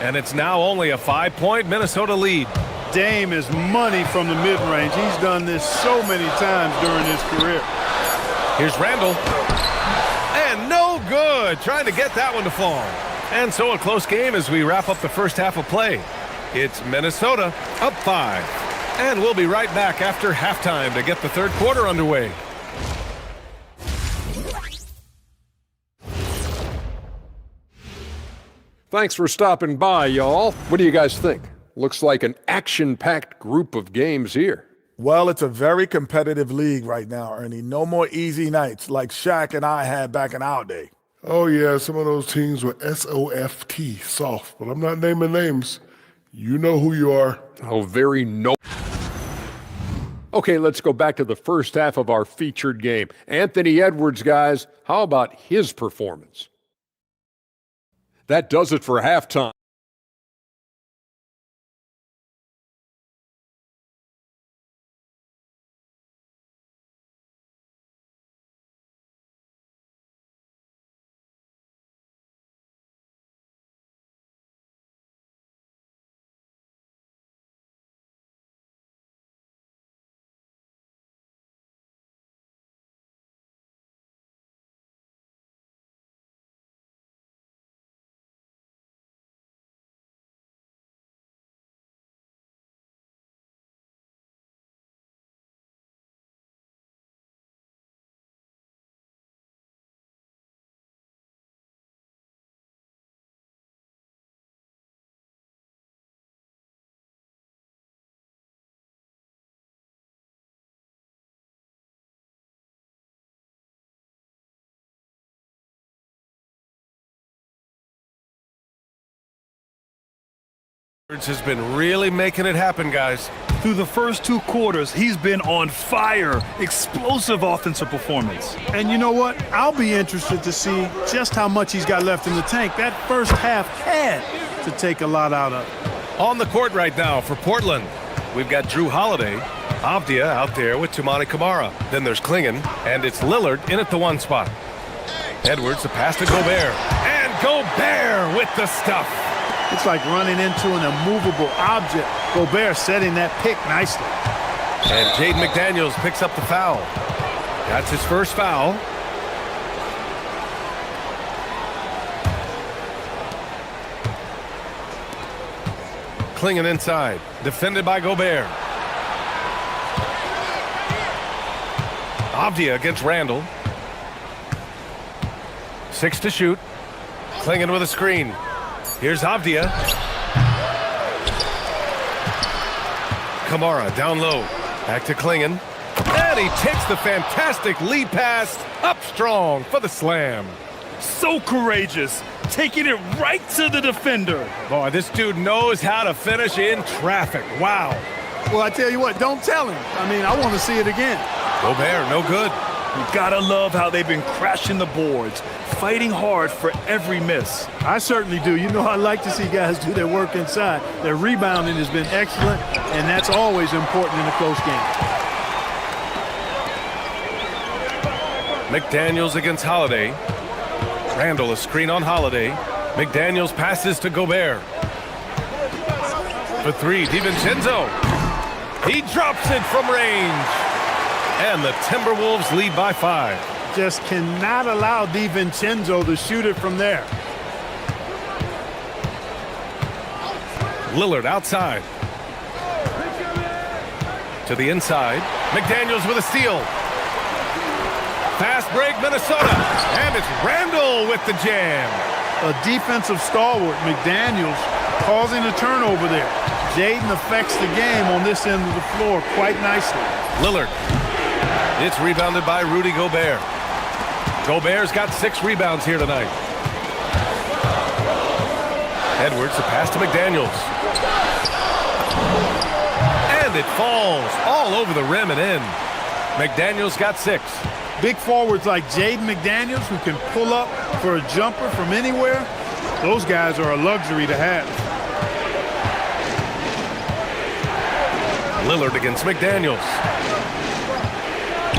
And it's now only a 5-point Minnesota lead. Dame is money from the mid-range. He's done this so many times during his career. Here's Randall. And no good. Trying to get that one to fall. And so a close game as we wrap up the first half of play. It's Minnesota up 5. And we'll be right back after halftime to get the third quarter underway. Thanks for stopping by, y'all. What do you guys think? Looks like an action-packed group of games here. Well, it's a very competitive league right now, Ernie. No more easy nights like Shaq and I had back in our day. Oh, yeah, some of those teams were S-O-F-T, soft, but I'm not naming names. You know who you are. Oh, very no. Okay, let's go back to the first half of our featured game. Anthony Edwards, guys, how about his performance? That does it for halftime. Has been really making it happen, guys. Through the first 2 quarters, he's been on fire. Explosive offensive performance. And you know what? I'll be interested to see just how much he's got left in the tank. That first half had to take a lot out of. On the court right now for Portland, we've got Drew Holiday. Avdia out there with Toumani Camara. Then there's Klingon, and it's Lillard in at the 1 spot. Edwards, the pass to Gobert. And Gobert with the stuff. It's like running into an immovable object. Gobert setting that pick nicely. And Jaden McDaniels picks up the foul. That's his first foul. Klingon inside. Defended by Gobert. Avdia against Randall. 6 to shoot. Klingon with a screen. Here's Avdia. Kamara down low. Back to Klingon. And he takes the fantastic lead pass up strong for the slam. So courageous, taking it right to the defender. Boy, this dude knows how to finish in traffic. Wow. Well, I tell you what, don't tell him. I mean, I want to see it again. Gobert, no good. You gotta love how they've been crashing the boards, fighting hard for every miss. I certainly do. You know, I like to see guys do their work inside. Their rebounding has been excellent, and that's always important in a close game. McDaniels against Holiday. Randall, a screen on Holiday. McDaniels passes to Gobert. For 3, DiVincenzo. He drops it from range. And the Timberwolves lead by 5. Just cannot allow DiVincenzo to shoot it from there. Lillard outside. To the inside. McDaniels with a steal. Fast break, Minnesota. And it's Randall with the jam. A defensive stalwart, McDaniels, causing a turnover there. Jaden affects the game on this end of the floor quite nicely. Lillard. It's rebounded by Rudy Gobert. Gobert's got 6 rebounds here tonight. Edwards, a pass to McDaniels. And it falls all over the rim and in. McDaniels got 6. Big forwards like Jaden McDaniels, who can pull up for a jumper from anywhere, those guys are a luxury to have. Lillard against McDaniels.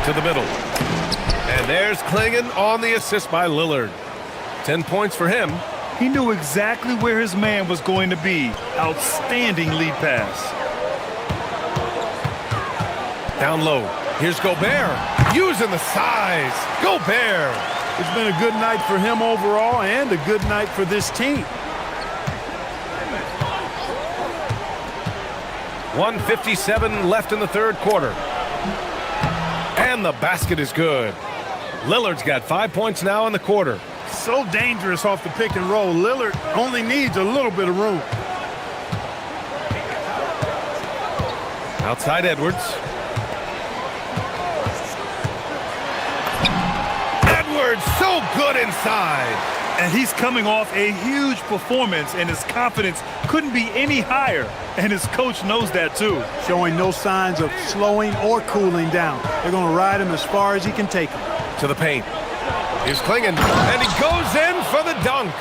To the middle. And there's Klingon on the assist by Lillard. 10 points for him. He knew exactly where his man was going to be. Outstanding lead pass. Down low. Here's Gobert. Using the size. Gobert. It's been a good night for him overall and a good night for this team. 1:57 left in the third quarter. And the basket is good. Lillard's got 5 points now in the quarter. So dangerous off the pick and roll. Lillard only needs a little bit of room. Outside Edwards. Edwards so good inside. And he's coming off a huge performance, and his confidence couldn't be any higher. And his coach knows that too. Showing no signs of slowing or cooling down. They're going to ride him as far as he can take him. To the paint. Here's Klingon, and he goes in for the dunk.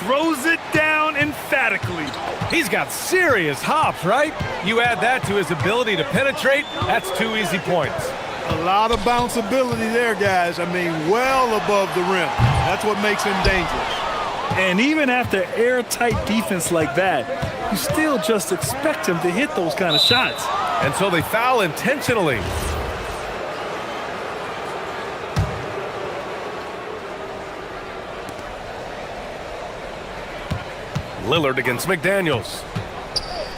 Throws it down emphatically. He's got serious hops, right? You add that to his ability to penetrate, that's 2 easy points. A lot of bounceability there, guys. I mean, well above the rim. That's what makes him dangerous. And even after airtight defense like that, you still just expect him to hit those kind of shots. And so they foul intentionally. Lillard against McDaniels.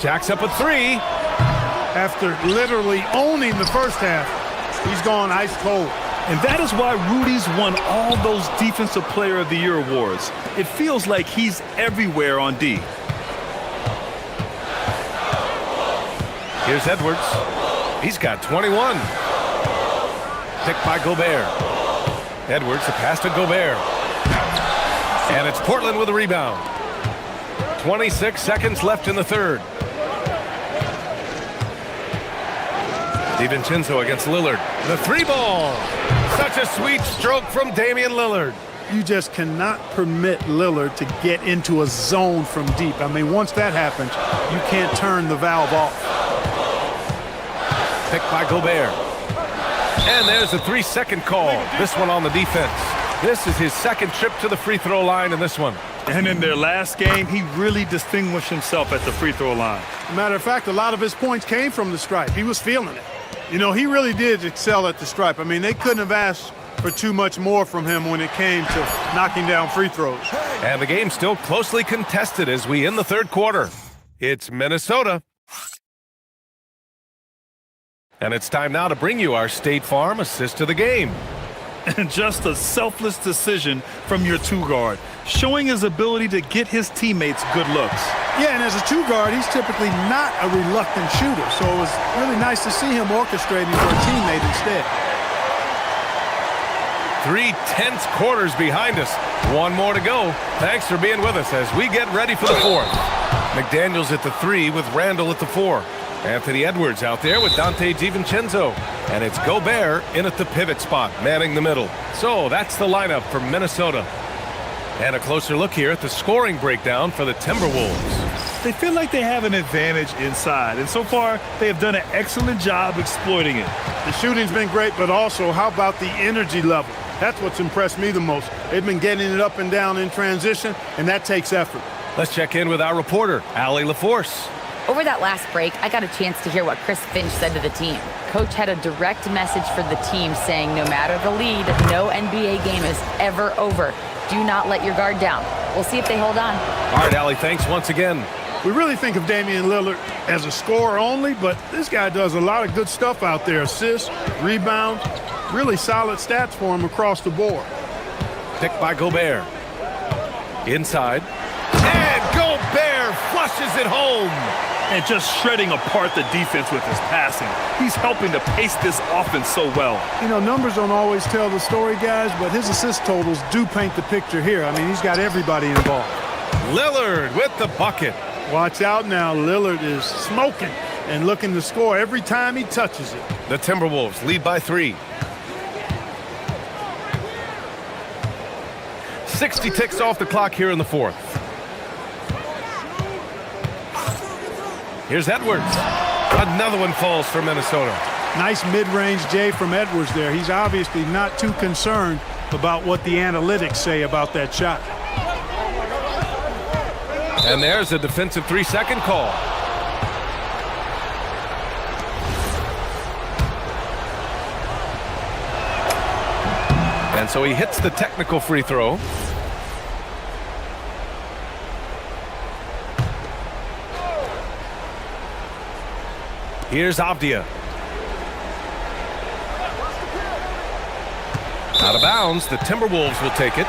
Jacks up a 3. After literally owning the first half, he's gone ice cold. And that is why Rudy's won all those Defensive Player of the Year awards. It feels like he's everywhere on D. Here's Edwards. He's got 21. Picked by Gobert. Edwards, the pass to Gobert. And it's Portland with a rebound. 26 seconds left in the third. DiVincenzo against Lillard. The 3-ball. Such a sweet stroke from Damian Lillard. You just cannot permit Lillard to get into a zone from deep. I mean, once that happens, you can't turn the valve off. Picked by Gobert. And there's a 3-second call. This one on the defense. This is his second trip to the free throw line in this one. And in their last game, he really distinguished himself at the free throw line. Matter of fact, a lot of his points came from the stripe. He was feeling it. You know, he really did excel at the stripe. I mean, they couldn't have asked for too much more from him when it came to knocking down free throws. And the game's still closely contested as we end the third quarter. It's Minnesota. And it's time now to bring you our State Farm assist to the game. And just a selfless decision from your two-guard, showing his ability to get his teammates good looks. Yeah, and as a two-guard, he's typically not a reluctant shooter, so it was really nice to see him orchestrating for a teammate instead. 3 tense quarters behind us. One more to go. Thanks for being with us as we get ready for the fourth. McDaniels at the 3 with Randall at the 4. Anthony Edwards out there with Dante DiVincenzo. And it's Gobert in at the pivot spot, manning the middle. So that's the lineup for Minnesota. And a closer look here at the scoring breakdown for the Timberwolves. They feel like they have an advantage inside, and so far they have done an excellent job exploiting it. The shooting's been great, but also how about the energy level? That's what's impressed me the most. They've been getting it up and down in transition, and that takes effort. Let's check in with our reporter, Allie LaForce. Over that last break, I got a chance to hear what Chris Finch said to the team. Coach had a direct message for the team saying no matter the lead, no NBA game is ever over. Do not let your guard down. We'll see if they hold on. All right, Allie, thanks once again. We really think of Damian Lillard as a scorer only, but this guy does a lot of good stuff out there. Assists, rebounds, really solid stats for him across the board. Picked by Gobert. Inside. And Gobert flushes it home. And just shredding apart the defense with his passing. He's helping to pace this offense so well. You know, numbers don't always tell the story, guys, but his assist totals do paint the picture here. I mean, he's got everybody involved. Lillard with the bucket. Watch out now. Lillard is smoking and looking to score every time he touches it. The Timberwolves lead by 3. 60 ticks off the clock here in the fourth. Here's Edwards. Another one falls for Minnesota. Nice mid-range J from Edwards there. He's obviously not too concerned about what the analytics say about that shot. And there's a defensive 3-second call. And so he hits the technical free throw. Here's Avdia. Out of bounds, the Timberwolves will take it.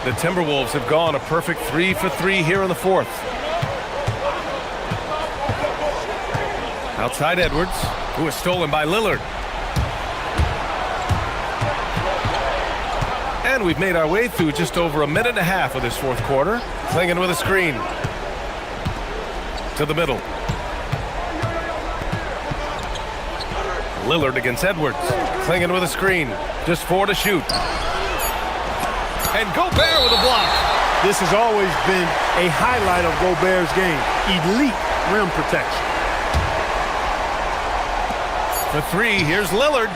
The Timberwolves have gone a perfect 3 for 3 here in the fourth. Outside Edwards, who is stolen by Lillard. And we've made our way through just over a minute and a half of this fourth quarter. Clingan with a screen. To the middle. Lillard against Edwards. Clingan with a screen. Just 4 to shoot. And Gobert with a block. This has always been a highlight of Gobert's game. Elite rim protection. For 3, here's Lillard.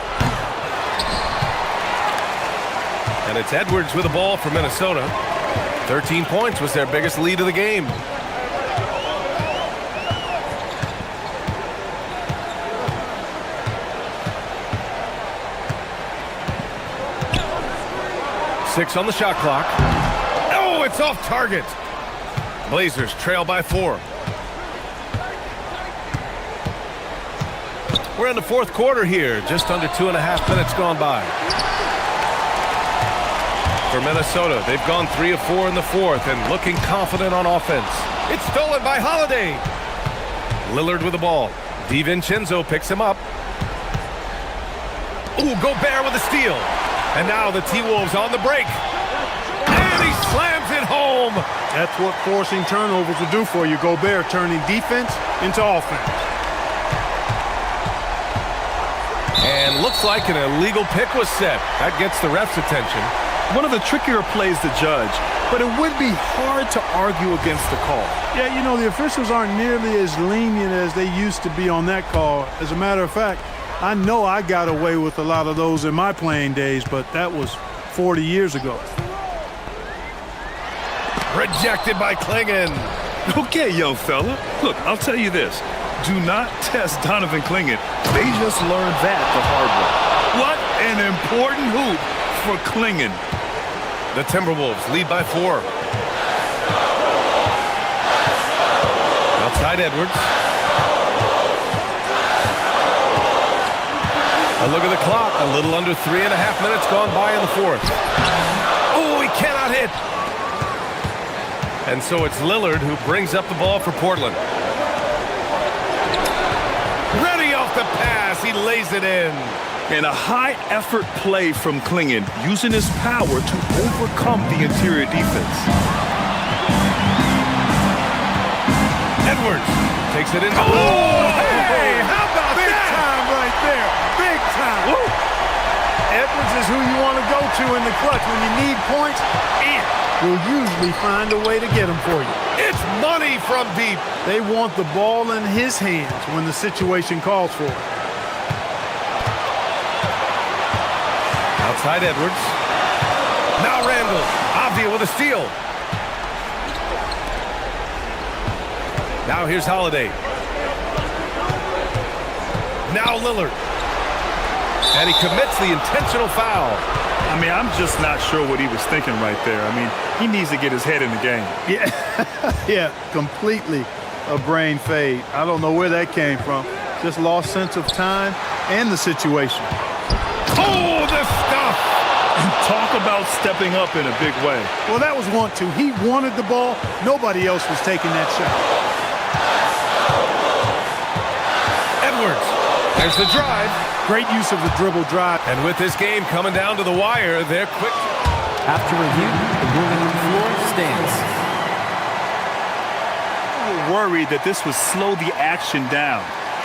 And it's Edwards with the ball for Minnesota. 13 points was their biggest lead of the game. Six on the shot clock. Oh, it's off target. Blazers trail by 4. We're in the fourth quarter here. Just under 2.5 minutes gone by. For Minnesota, they've gone 3 of 4 in the fourth and looking confident on offense. It's stolen by Holiday. Lillard with the ball. DiVincenzo picks him up. Ooh, Gobert with a steal. And now the T-Wolves on the break. And he slams it home. That's what forcing turnovers will do for you. Gobert turning defense into offense. And looks like an illegal pick was set. That gets the ref's attention. One of the trickier plays to judge, but it would be hard to argue against the call. Yeah, you know, the officials aren't nearly as lenient as they used to be on that call. As a matter of fact, I know I got away with a lot of those in my playing days, but that was 40 years ago. Rejected by Clingan. Okay, young fella. Look, I'll tell you this. Do not test Donovan Clingan. They just learned that the hard way. What An important hoop for Klingen. The Timberwolves lead by 4. Outside Edwards. A look at the clock. A little under 3.5 minutes gone by in the fourth. Oh, he cannot hit. And so it's Lillard who brings up the ball for Portland. Ready off the pass. He lays it in. And a high-effort play from Klingen, using his power to overcome the interior defense. Edwards takes it in. Oh, hey, how about big that? Big time right there. Big time. Woo. Edwards is who you want to go to in the clutch. When you need points, and will usually find a way to get them for you. It's money from deep. They want the ball in his hands when the situation calls for it. Outside Edwards. Now Randall. Avdia with a steal. Now here's Holiday. Now Lillard. And he commits the intentional foul. I mean, I'm just not sure what he was thinking right there. I mean, he needs to get his head in the game. Yeah, yeah, completely a brain fade. I don't know where that came from. Just lost sense of time and the situation. Oh, the stuff! And talk about stepping up in a big way. Well, that was want to. He wanted the ball. Nobody else was taking that shot. Edwards. There's the drive. Great use of the dribble drive. And with this game coming down to the wire, they're quick. After review, the ruling on the floor stands. We were worried that this would slow the action down.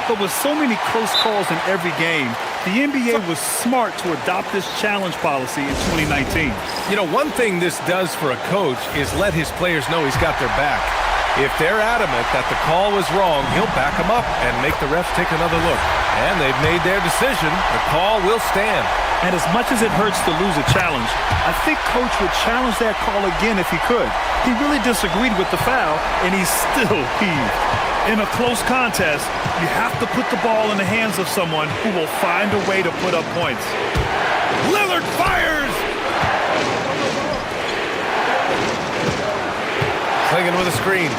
But with so many close calls in every game, the NBA was smart to adopt this challenge policy in 2019. You know, one thing this does for a coach is let his players know he's got their back. If they're adamant that the call was wrong, he'll back them up and make the refs take another look. And they've made their decision. The call will stand. And as much as it hurts to lose a challenge, I think Coach would challenge that call again if he could. He really disagreed with the foul, and he's still peeved. In a close contest, you have to put the ball in the hands of someone who will find a way to put up points. Lillard fires! Klingen with a screen.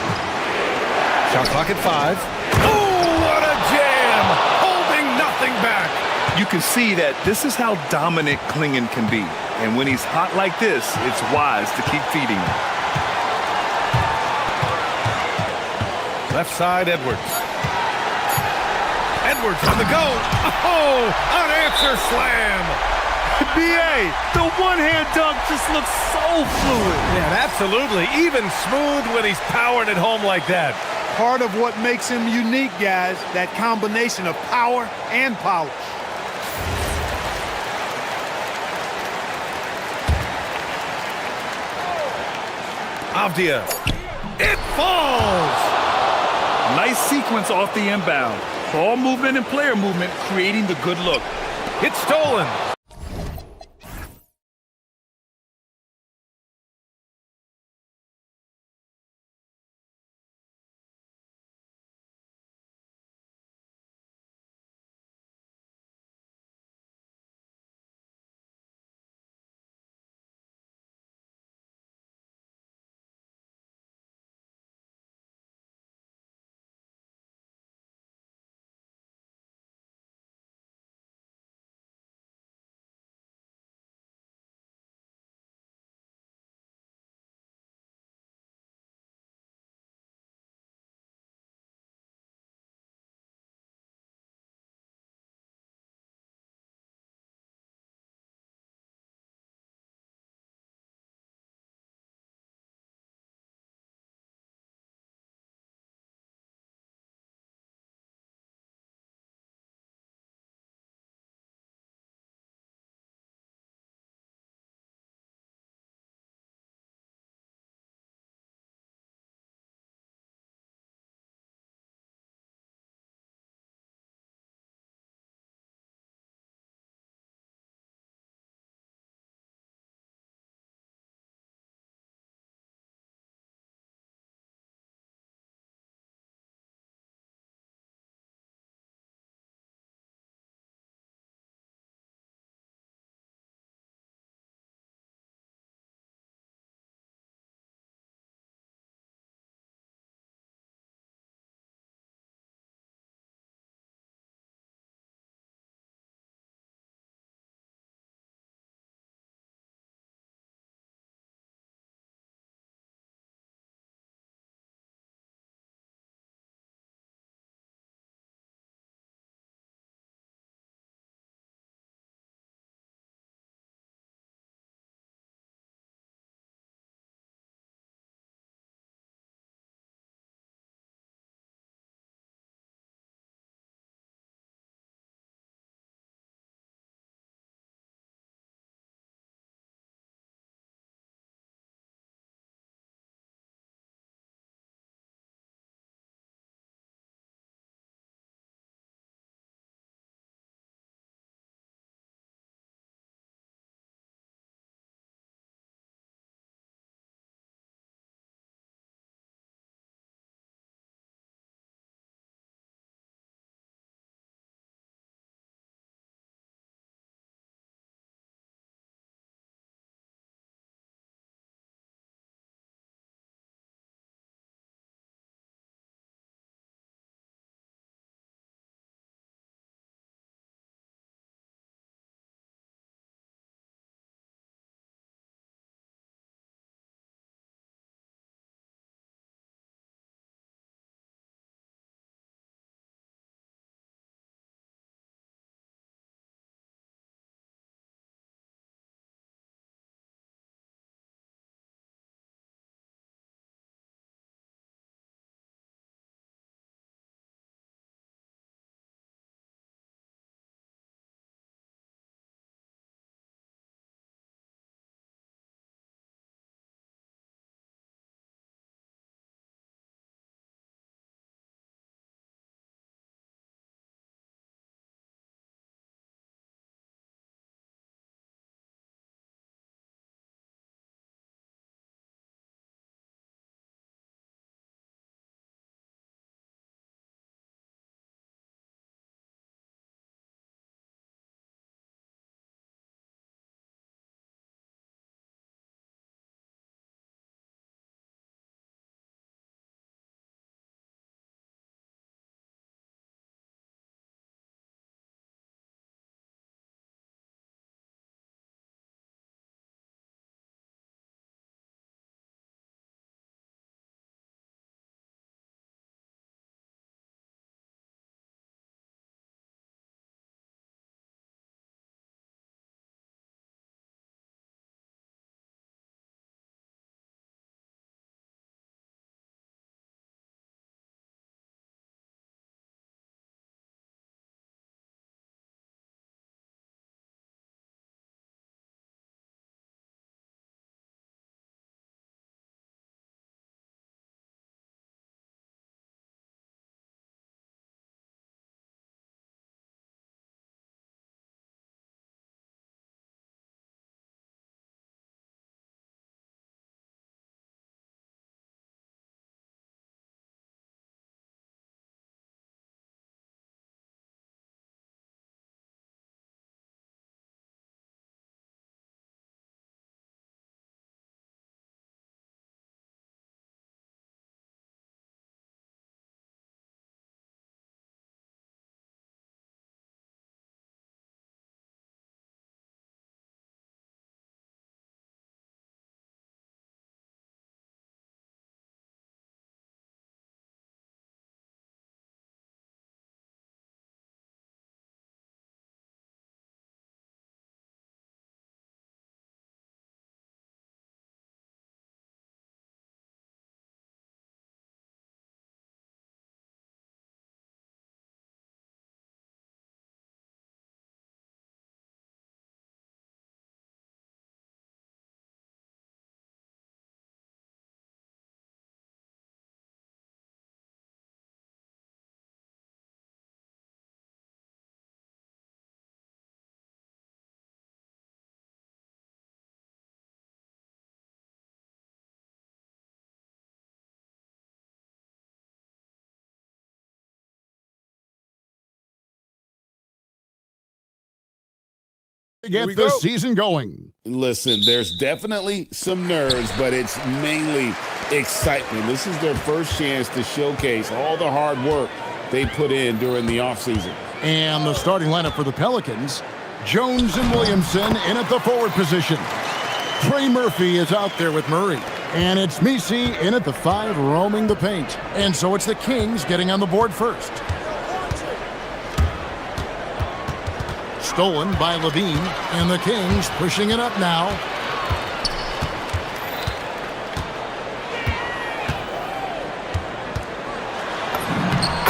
Shot clock at 5. Oh, what a jam! Holding nothing back. You can see that this is how dominant Klingen can be. And when he's hot like this, it's wise to keep feeding him. Left side, Edwards. Edwards on the go. Oh, unanswered slam. B.A., the one-hand dunk just looks so fluid. Yeah, absolutely. Even smooth when he's powering it home like that. Part of what makes him unique, guys, that combination of power and polish. Avdia. It falls. Nice sequence off the inbound. Ball movement and player movement creating the good look. It's stolen. Get the season going. Listen, there's definitely some nerves, but it's mainly excitement. This is their first chance to showcase all the hard work they put in during the offseason. And the starting lineup for the Pelicans, Jones and Williamson in at the forward position. Trey Murphy is out there with Murray. And it's Misi in at the 5, roaming the paint. And so it's the Kings getting on the board first. Stolen by Levine, and the Kings pushing it up now.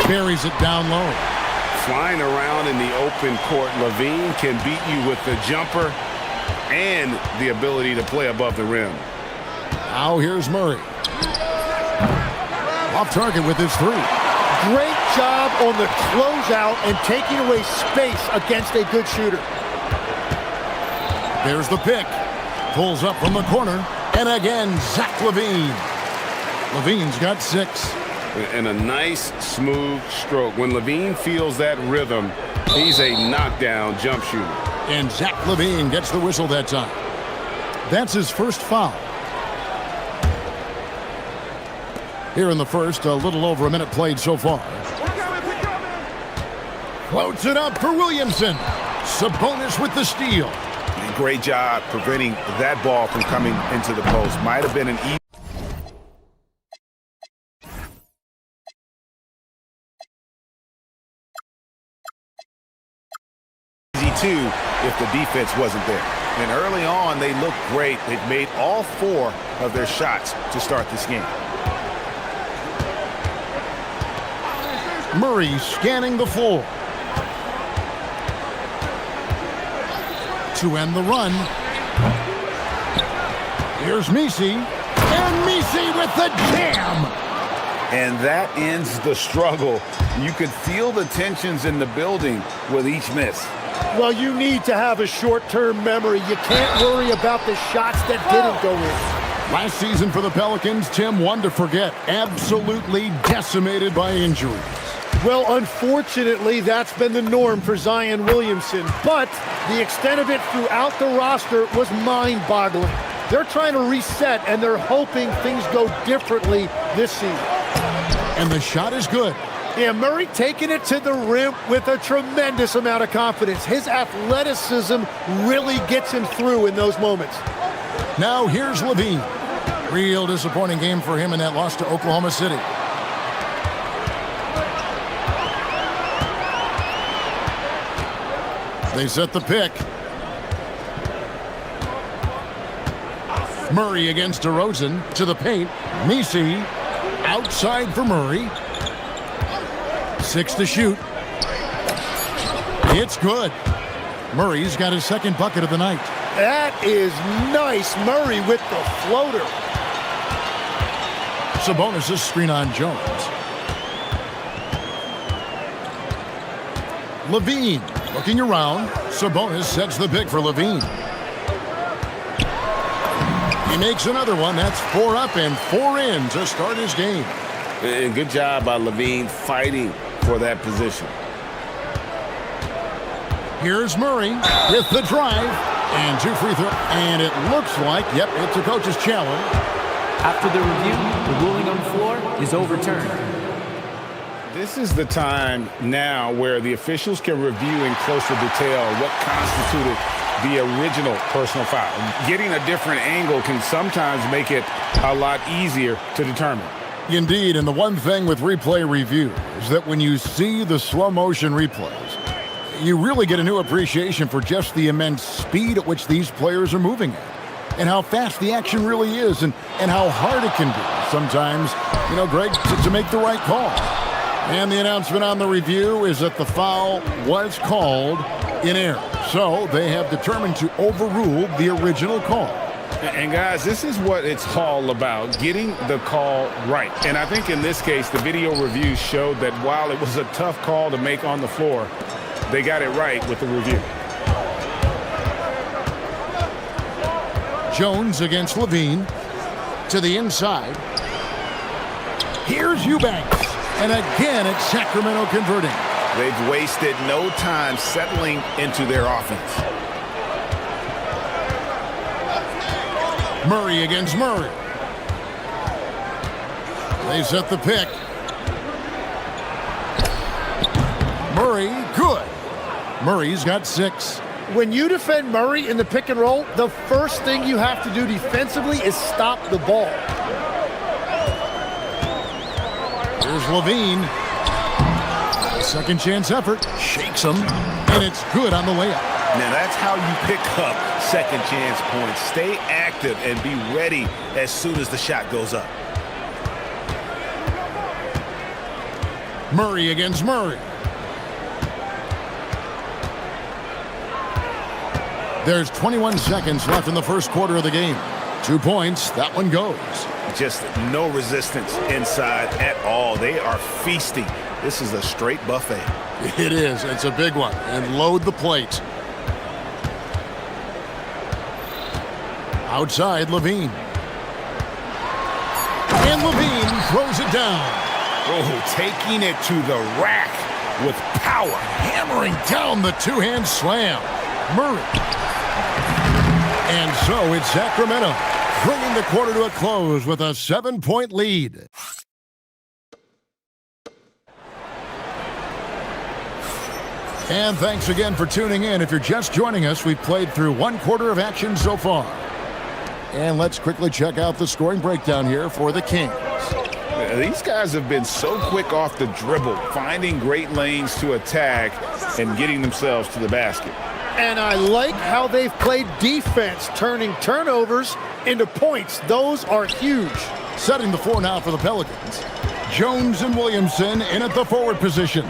Carries it down low. Flying around in the open court, Levine can beat you with the jumper and the ability to play above the rim. Now here's Murray. Off target with his 3. Great job on the closeout and taking away space against a good shooter. There's the pick. Pulls up from the corner. And again, Zach Levine. Levine's got 6. And a nice, smooth stroke. When Levine feels that rhythm, he's a knockdown jump shooter. And Zach Levine gets the whistle that time. That's his first foul. Here in the first, a little over a minute played so far. Floats it up for Williamson. Sabonis with the steal. Great job preventing that ball from coming into the post. Might have been an easy 2 if the defense wasn't there. And early on, they looked great. They've made all 4 of their shots to start this game. Murray scanning the floor. To end the run. Here's Misi. And Misi with the jam. And that ends the struggle. You could feel the tensions in the building with each miss. Well, you need to have a short-term memory. You can't worry about the shots that didn't go in. Last season for the Pelicans, Tim, one to forget. Absolutely decimated by injuries. Well, unfortunately, that's been the norm for Zion Williamson, but the extent of it throughout the roster was mind-boggling. They're trying to reset, and they're hoping things go differently this season. And the shot is good. Yeah, Murray taking it to the rim with a tremendous amount of confidence. His athleticism really gets him through in those moments. Now here's Levine. Real disappointing game for him in that loss to Oklahoma City. They set the pick. Murray against DeRozan to the paint. Misi outside for Murray. 6 to shoot. It's good. Murray's got his second bucket of the night. That is nice. Murray with the floater. Sabonis' screen on Jones. Levine looking around. Sabonis sets the pick for Levine. He makes another one. That's 4 up and 4 in to start his game. And good job by Levine fighting for that position. Here's Murray with the drive and 2 free throws. And it looks like, yep, it's a coach's challenge. After the review, the ruling on the floor is overturned. This is the time now where the officials can review in closer detail what constituted the original personal foul. Getting a different angle can sometimes make it a lot easier to determine. Indeed, and the one thing with replay review is that when you see the slow motion replays, you really get a new appreciation for just the immense speed at which these players are moving at, and how fast the action really is, and how hard it can be sometimes, you know, Greg, to make the right call. And the announcement on the review is that the foul was called in error. So they have determined to overrule the original call. And guys, this is what it's all about, getting the call right. And I think in this case, the video review showed that while it was a tough call to make on the floor, they got it right with the review. Jones against Levine to the inside. Here's Eubanks. And again, it's Sacramento converting. They've wasted no time settling into their offense. Murray against Murray. They set the pick. Murray, good. Murray's got 6. When you defend Murray in the pick and roll, the first thing you have to do defensively is stop the ball. Here's Levine. Second chance effort. Shakes him. And it's good on the layup. Now that's how you pick up second chance points. Stay active and be ready as soon as the shot goes up. Murray against Murray. There's 21 seconds left in the first quarter of the game. 2 points. That one goes. Just no resistance inside at all. They are feasting. This is a straight buffet. It is. It's a big one. And load the plate. Outside, Levine. And Levine throws it down. Oh, taking it to the rack with power. Hammering down the two-hand slam. Murray. And so it's Sacramento, bringing the quarter to a close with a 7-point lead. And thanks again for tuning in. If you're just joining us, we've played through 1 quarter of action so far. And let's quickly check out the scoring breakdown here for the Kings. These guys have been so quick off the dribble, finding great lanes to attack and getting themselves to the basket. And I like how they've played defense, turning turnovers into points. Those are huge. Setting the floor now for the Pelicans. Jones and Williamson in at the forward positions.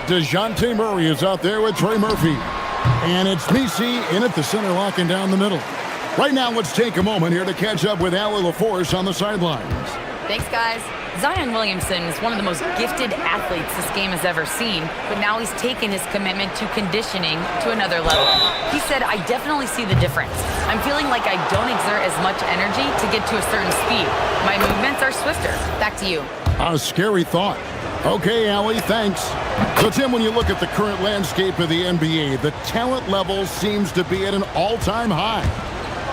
DeJounte Murray is out there with Trey Murphy. And it's Misi in at the center, locking down the middle. Right now, let's take a moment here to catch up with Allie LaForce on the sidelines. Thanks, guys. Zion Williamson is one of the most gifted athletes this game has ever seen, but now he's taken his commitment to conditioning to another level. He said, I definitely see the difference. I'm feeling like I don't exert as much energy to get to a certain speed. My movements are swifter. Back to you. A scary thought. Okay, Allie, thanks. So, Tim, when you look at the current landscape of the NBA, the talent level seems to be at an all-time high.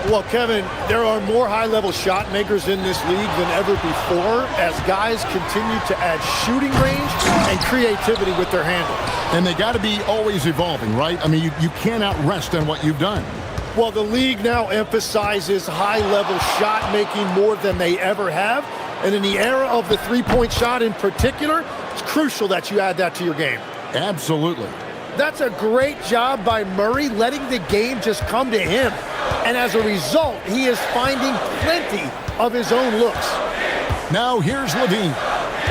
Well, Kevin, there are more high-level shot makers in this league than ever before as guys continue to add shooting range and creativity with their handle. And they got to be always evolving, right? I mean, you cannot rest on what you've done. Well, the league now emphasizes high-level shot making more than they ever have. And in the era of the three-point shot in particular, it's crucial that you add that to your game. Absolutely. That's a great job by Murray, letting the game just come to him. And as a result, he is finding plenty of his own looks. Now here's Levine.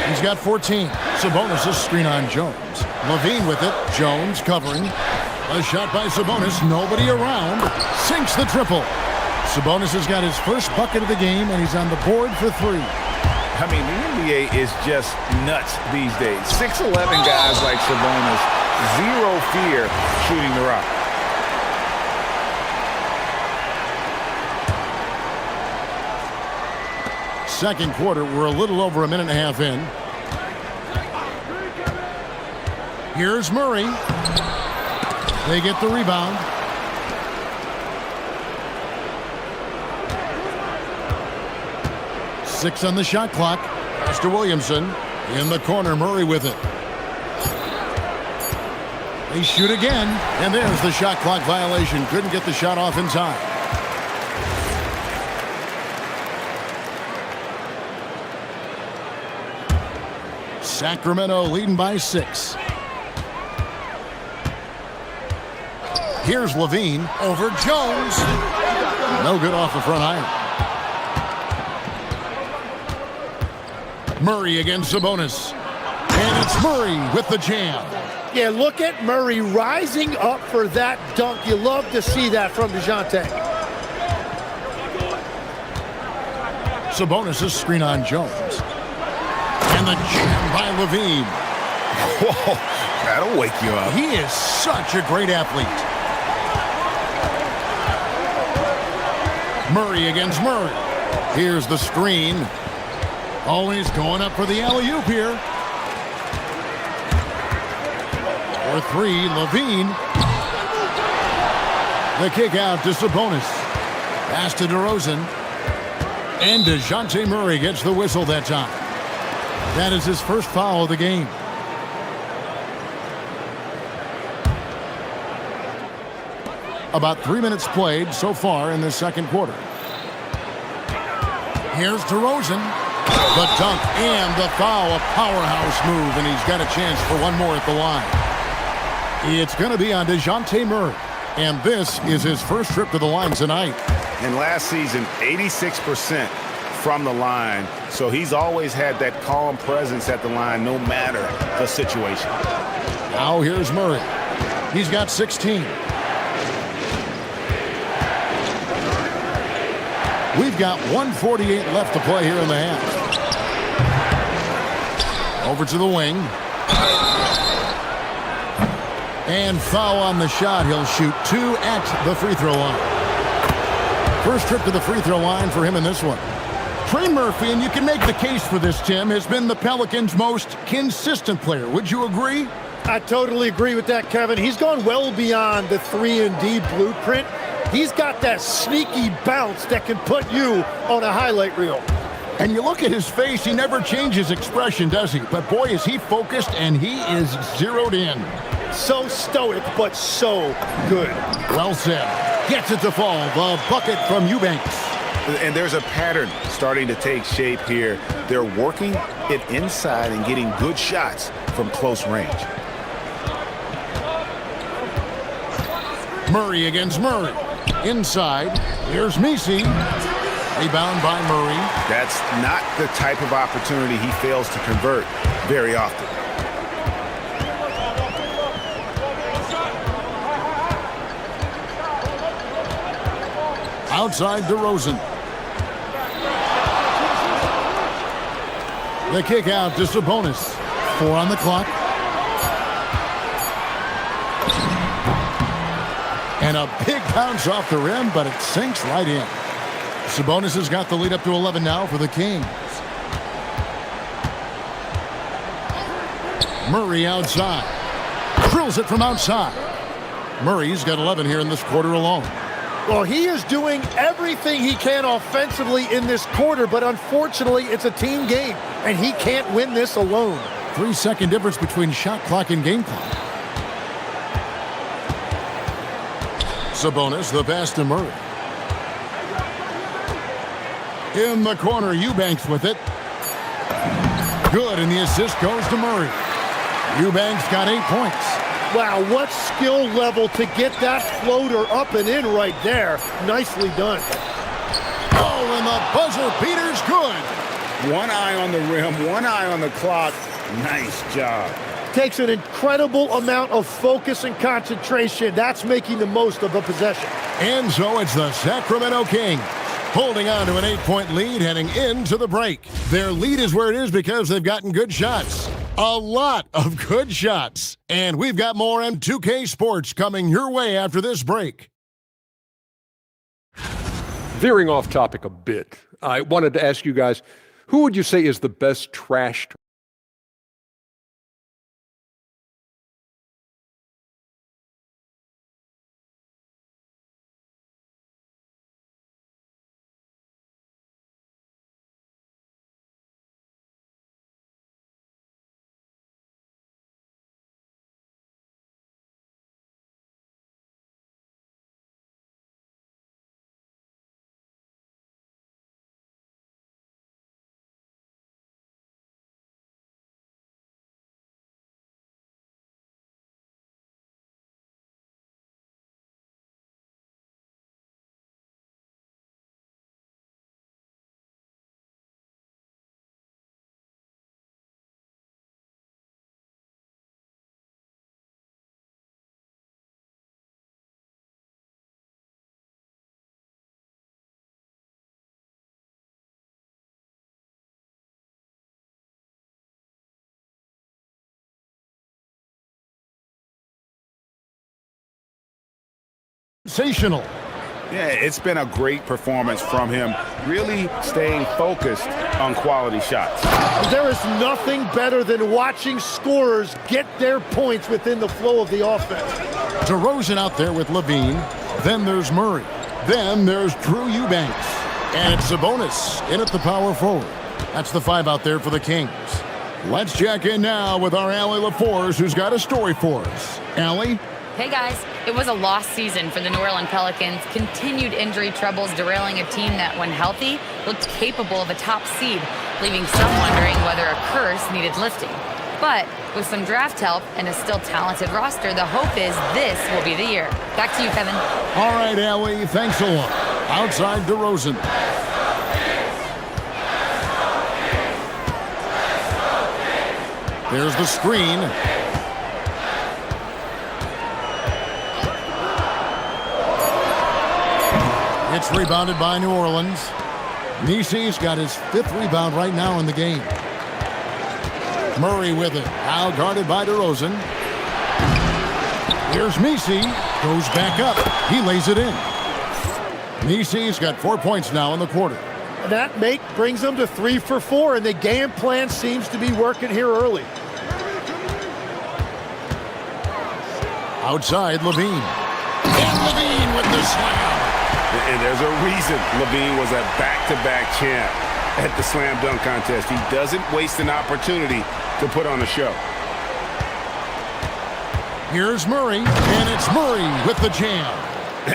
He's got 14. Sabonis' screen on Jones. Levine with it. Jones covering. A shot by Sabonis. Nobody around. Sinks the triple. Sabonis has got his first bucket of the game, and he's on the board for 3. I mean, the NBA is just nuts these days. 6'11 guys like Sabonis, zero fear shooting the rock. Second quarter, we're a little over a minute and a half in. Here's Murray. They get the rebound. Six on the shot clock. Mr. Williamson in the corner. Murray with it. They shoot again, and there's the shot clock violation. Couldn't get the shot off in time. Sacramento leading by 6. Here's Levine over Jones. No good off the front iron. Murray against Sabonis. And it's Murray with the jam. Yeah, look at Murray rising up for that dunk. You love to see that from DeJounte. Sabonis' screen on Jones. And the jam by Levine. Whoa, that'll wake you up. He is such a great athlete. Murray against Murray. Here's the screen. Always going up for the alley-oop here. For 3, Levine. The kick out to Sabonis. Pass to DeRozan. And DeJounte Murray gets the whistle that time. That is his first foul of the game. About 3 minutes played so far in the second quarter. Here's DeRozan. The dunk and the foul, a powerhouse move, and he's got a chance for one more at the line. It's going to be on DeJounte Murray, and this is his first trip to the line tonight. And last season, 86% from the line, so he's always had that calm presence at the line no matter the situation. Now here's Murray. He's got 16. We've got 1:48 left to play here in the half. Over to the wing. And foul on the shot. He'll shoot 2 at the free throw line. First trip to the free throw line for him in this one. Trey Murphy, and you can make the case for this, Tim, has been the Pelicans' most consistent player. Would you agree? I totally agree with that, Kevin. He's gone well beyond the 3-and-D blueprint. He's got that sneaky bounce that can put you on a highlight reel. And you look at his face, he never changes expression, does he? But boy, is he focused, and he is zeroed in. So stoic, but so good. Well said. Gets it to fall. The bucket from Eubanks. And there's a pattern starting to take shape here. They're working it inside and getting good shots from close range. Murray against Murray. Inside, here's Messi. Rebound by Murray. That's not the type of opportunity he fails to convert very often. Outside DeRozan. The kick out to Sabonis. 4 on the clock. And a big bounce off the rim, but it sinks right in. Sabonis has got the lead up to 11 now for the Kings. Murray outside. Drills it from outside. Murray's got 11 here in this quarter alone. Well, he is doing everything he can offensively in this quarter, but unfortunately, it's a team game, and he can't win this alone. 3-second difference between shot clock and game clock. Sabonis, the pass to Murray. In the corner, Eubanks with it. Good, and the assist goes to Murray. Eubanks got 8 points. Wow, what skill level to get that floater up and in right there. Nicely done. Oh, and the buzzer beater's good. One eye on the rim, one eye on the clock. Nice job. Takes an incredible amount of focus and concentration. That's making the most of a possession. And so it's the Sacramento Kings holding on to an 8-point lead heading into the break. Their lead is where it is because they've gotten good shots. A lot of good shots. And we've got more M2K Sports coming your way after this break. Veering off topic a bit, I wanted to ask you guys, who would you say is the best trash Sensational. Yeah, it's been a great performance from him, really staying focused on quality shots. There is nothing better than watching scorers get their points within the flow of the offense. DeRozan out there with Levine. Then there's Murray. Then there's Drew Eubanks. And it's Sabonis in at the power forward. That's the 5 out there for the Kings. Let's check in now with our Allie LaForce, who's got a story for us. Allie? Hey guys, it was a lost season for the New Orleans Pelicans. Continued injury troubles derailing a team that, when healthy, looked capable of a top seed, leaving some wondering whether a curse needed lifting. But with some draft help and a still talented roster, the hope is this will be the year. Back to you, Kevin. All right, Allie, thanks a lot. Outside DeRozan. There's the screen. It's rebounded by New Orleans. Misi's got his 5th rebound right now in the game. Murray with it. Now guarded by DeRozan. Here's Misi. Goes back up. He lays it in. Misi's got 4 points now in the quarter. That make brings them to 3 for 4, and the game plan seems to be working here early. Outside, Levine. And Levine with the slam. And there's a reason Levine was a back-to-back champ at the slam dunk contest. He doesn't waste an opportunity to put on a show. Here's Murray, and it's Murray with the jam.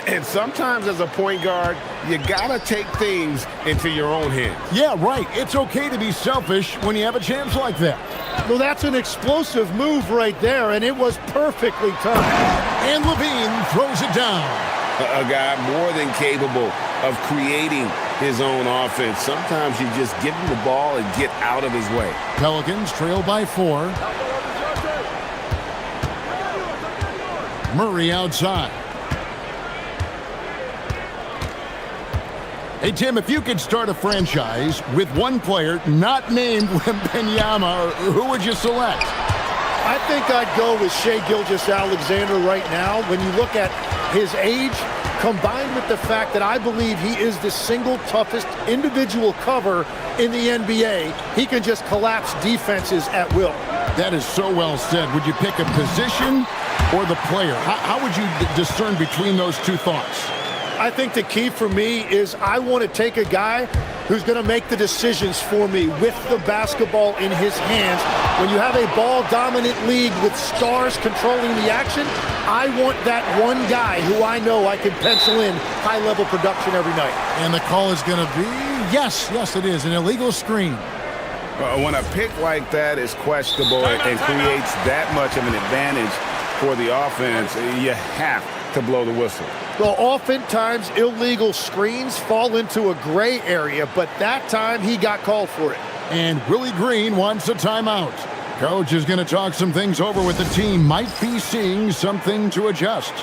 And sometimes as a point guard, you gotta take things into your own hands. Yeah, right. It's okay to be selfish when you have a chance like that. Well, that's an explosive move right there, and it was perfectly timed. And Levine throws it down. A guy more than capable of creating his own offense. Sometimes you just give him the ball and get out of his way. Pelicans trail by 4. Murray outside. Hey, Tim, if you could start a franchise with one player not named Wembanyama, who would you select? I think I'd go with Shai Gilgeous-Alexander right now. When you look at his age, combined with the fact that I believe he is the single toughest individual cover in the NBA, he can just collapse defenses at will. That is so well said. Would you pick a position or the player? How would you discern between those two thoughts? I think the key for me is I want to take a guy who's going to make the decisions for me with the basketball in his hands. When you have a ball-dominant league with stars controlling the action, I want that one guy who I know I can pencil in high-level production every night. And the call is going to be, yes, it is, an illegal screen. When a pick like that is questionable and creates that much of an advantage for the offense, you have to blow the whistle. Well, oftentimes illegal screens fall into a gray area, but that time he got called for it. And Willie Green wants a timeout. Coach is going to talk some things over with the team. Might be seeing something to adjust.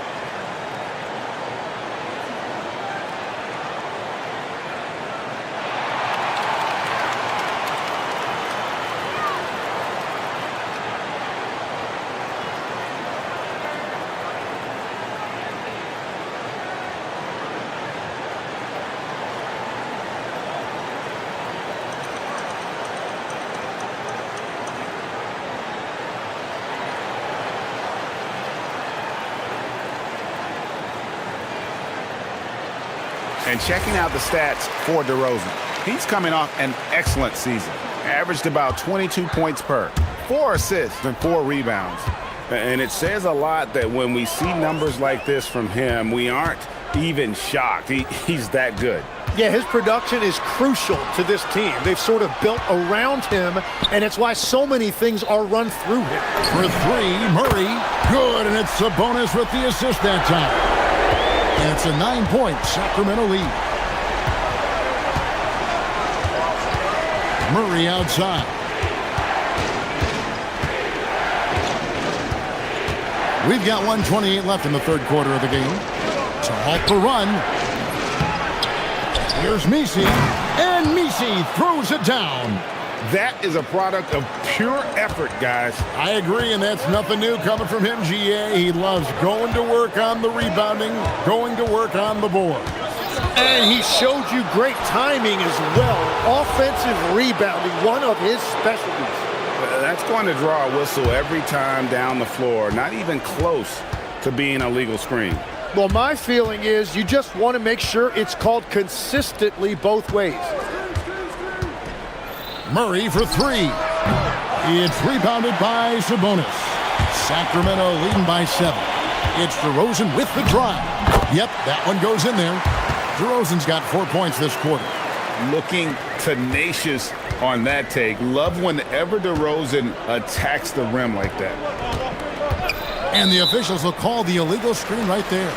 And checking out the stats for DeRozan. He's coming off an excellent season. Averaged about 22 points per, 4 assists and 4 rebounds. And it says a lot that when we see numbers like this from him, we aren't even shocked. He's that good. Yeah, his production is crucial to this team. They've sort of built around him, and it's why so many things are run through him. For 3, Murray, good, and it's Sabonis with the assist that time. And it's a 9-point Sacramento lead. Murray outside. We've got 1:28 left in the third quarter of the game. To halt the run. Here's Misi, and Misi throws it down. That is a product of pure effort, guys. I agree, and that's nothing new coming from him, GA. He loves going to work on the rebounding, going to work on the board. And he showed you great timing as well. Offensive rebounding, one of his specialties. That's going to draw a whistle every time down the floor. Not even close to being a legal screen. Well, my feeling is you just want to make sure it's called consistently both ways. Murray for three. It's rebounded by Sabonis. Sacramento leading by 7. It's DeRozan with the drive. Yep, that one goes in there. DeRozan's got 4 points this quarter. Looking tenacious on that take. Love whenever DeRozan attacks the rim like that. And the officials will call the illegal screen right there.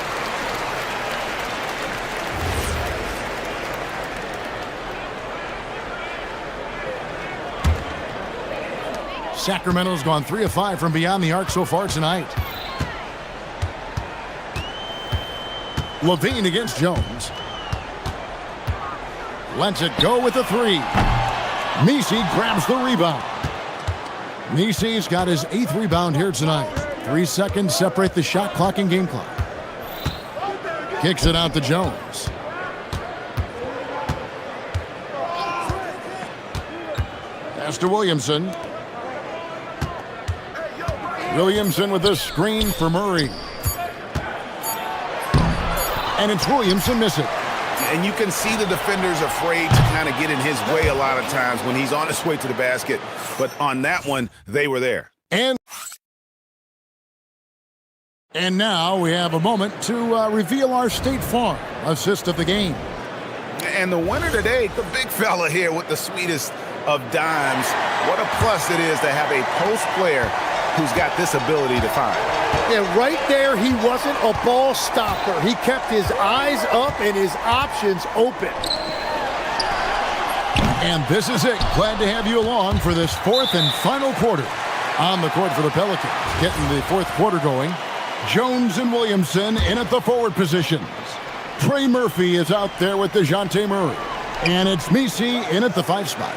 Sacramento's gone 3 of 5 from beyond the arc so far tonight. Levine against Jones. Lets it go with the 3. Messi grabs the rebound. Messi's got his 8th rebound here tonight. 3 seconds separate the shot clock and game clock. Kicks it out to Jones. Pass to Williamson. Williamson with this screen for Murray. And it's Williamson missing. And you can see the defenders afraid to kind of get in his way a lot of times when he's on his way to the basket. But on that one, they were there. And now we have a moment to reveal our State Farm assist of the game. And the winner today, the big fella here with the sweetest of dimes. What a plus it is to have a post player who's got this ability to find. Yeah, right there, he wasn't a ball stopper. He kept his eyes up and his options open. And this is it. Glad to have you along for this 4th and final quarter. On the court for the Pelicans, getting the 4th quarter going. Jones and Williamson in at the forward positions. Trey Murphy is out there with DeJounte Murray. And it's Messi in at the 5 spot.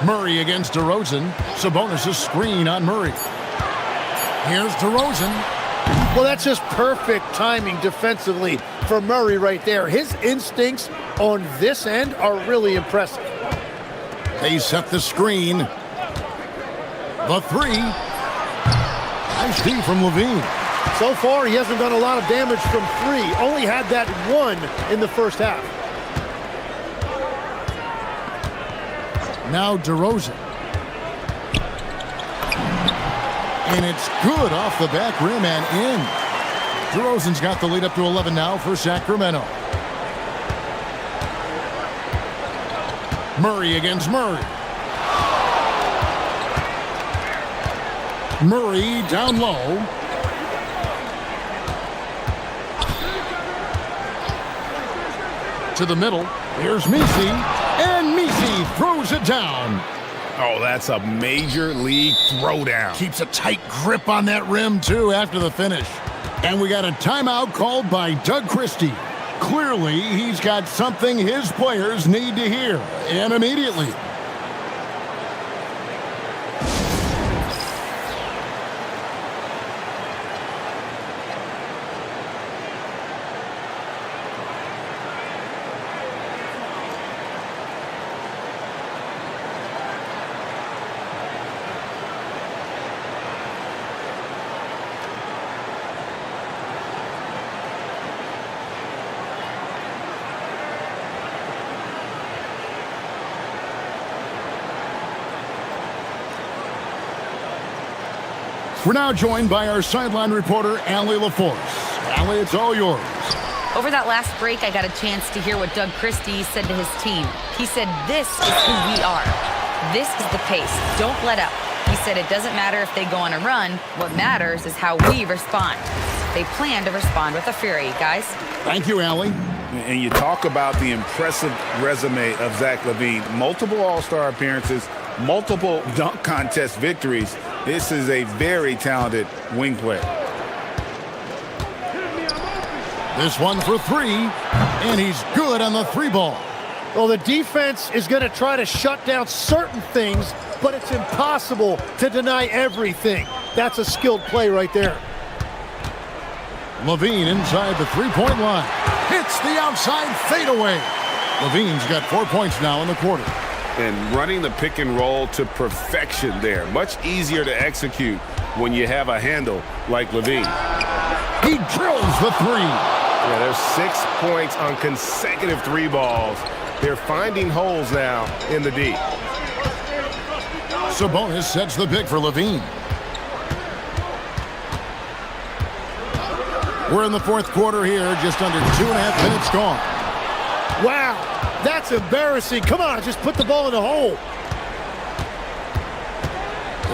Murray against DeRozan. Sabonis' screen on Murray. Here's DeRozan. Well, that's just perfect timing defensively for Murray right there. His instincts on this end are really impressive. They set the screen. The 3. Nice D from Levine. So far, he hasn't done a lot of damage from 3. Only had that 1 in the first half. Now DeRozan. And it's good off the back rim and in. DeRozan's got the lead up to 11 now for Sacramento. Murray against Murray. Murray down low. To the middle. Here's Messi. And Messi throws it down. Oh, that's a major league throwdown. Keeps a tight grip on that rim, too, after the finish. And we got a timeout called by Doug Christie. Clearly, he's got something his players need to hear, and immediately. We're now joined by our sideline reporter, Allie LaForce. Allie, it's all yours. Over that last break, I got a chance to hear what Doug Christie said to his team. He said, this is who we are. This is the pace. Don't let up. He said it doesn't matter if they go on a run. What matters is how we respond. They plan to respond with a fury, guys. Thank you, Allie. And you talk about the impressive resume of Zach LaVine. Multiple All-Star appearances, multiple dunk contest victories. This is a very talented wing player. This one for 3, and he's good on the 3 ball. Well, the defense is going to try to shut down certain things, but it's impossible to deny everything. That's a skilled play right there. Levine inside the 3-point line. Hits the outside fadeaway. Levine's got 4 points now in the quarter. And running the pick and roll to perfection there. Much easier to execute when you have a handle like Levine. He drills the three. Yeah, there's 6 points on consecutive 3 balls. They're finding holes now in the D. Sabonis sets the pick for Levine. We're in the fourth quarter here, just under 2.5 minutes gone. Wow, that's embarrassing. Come on, just put the ball in the hole.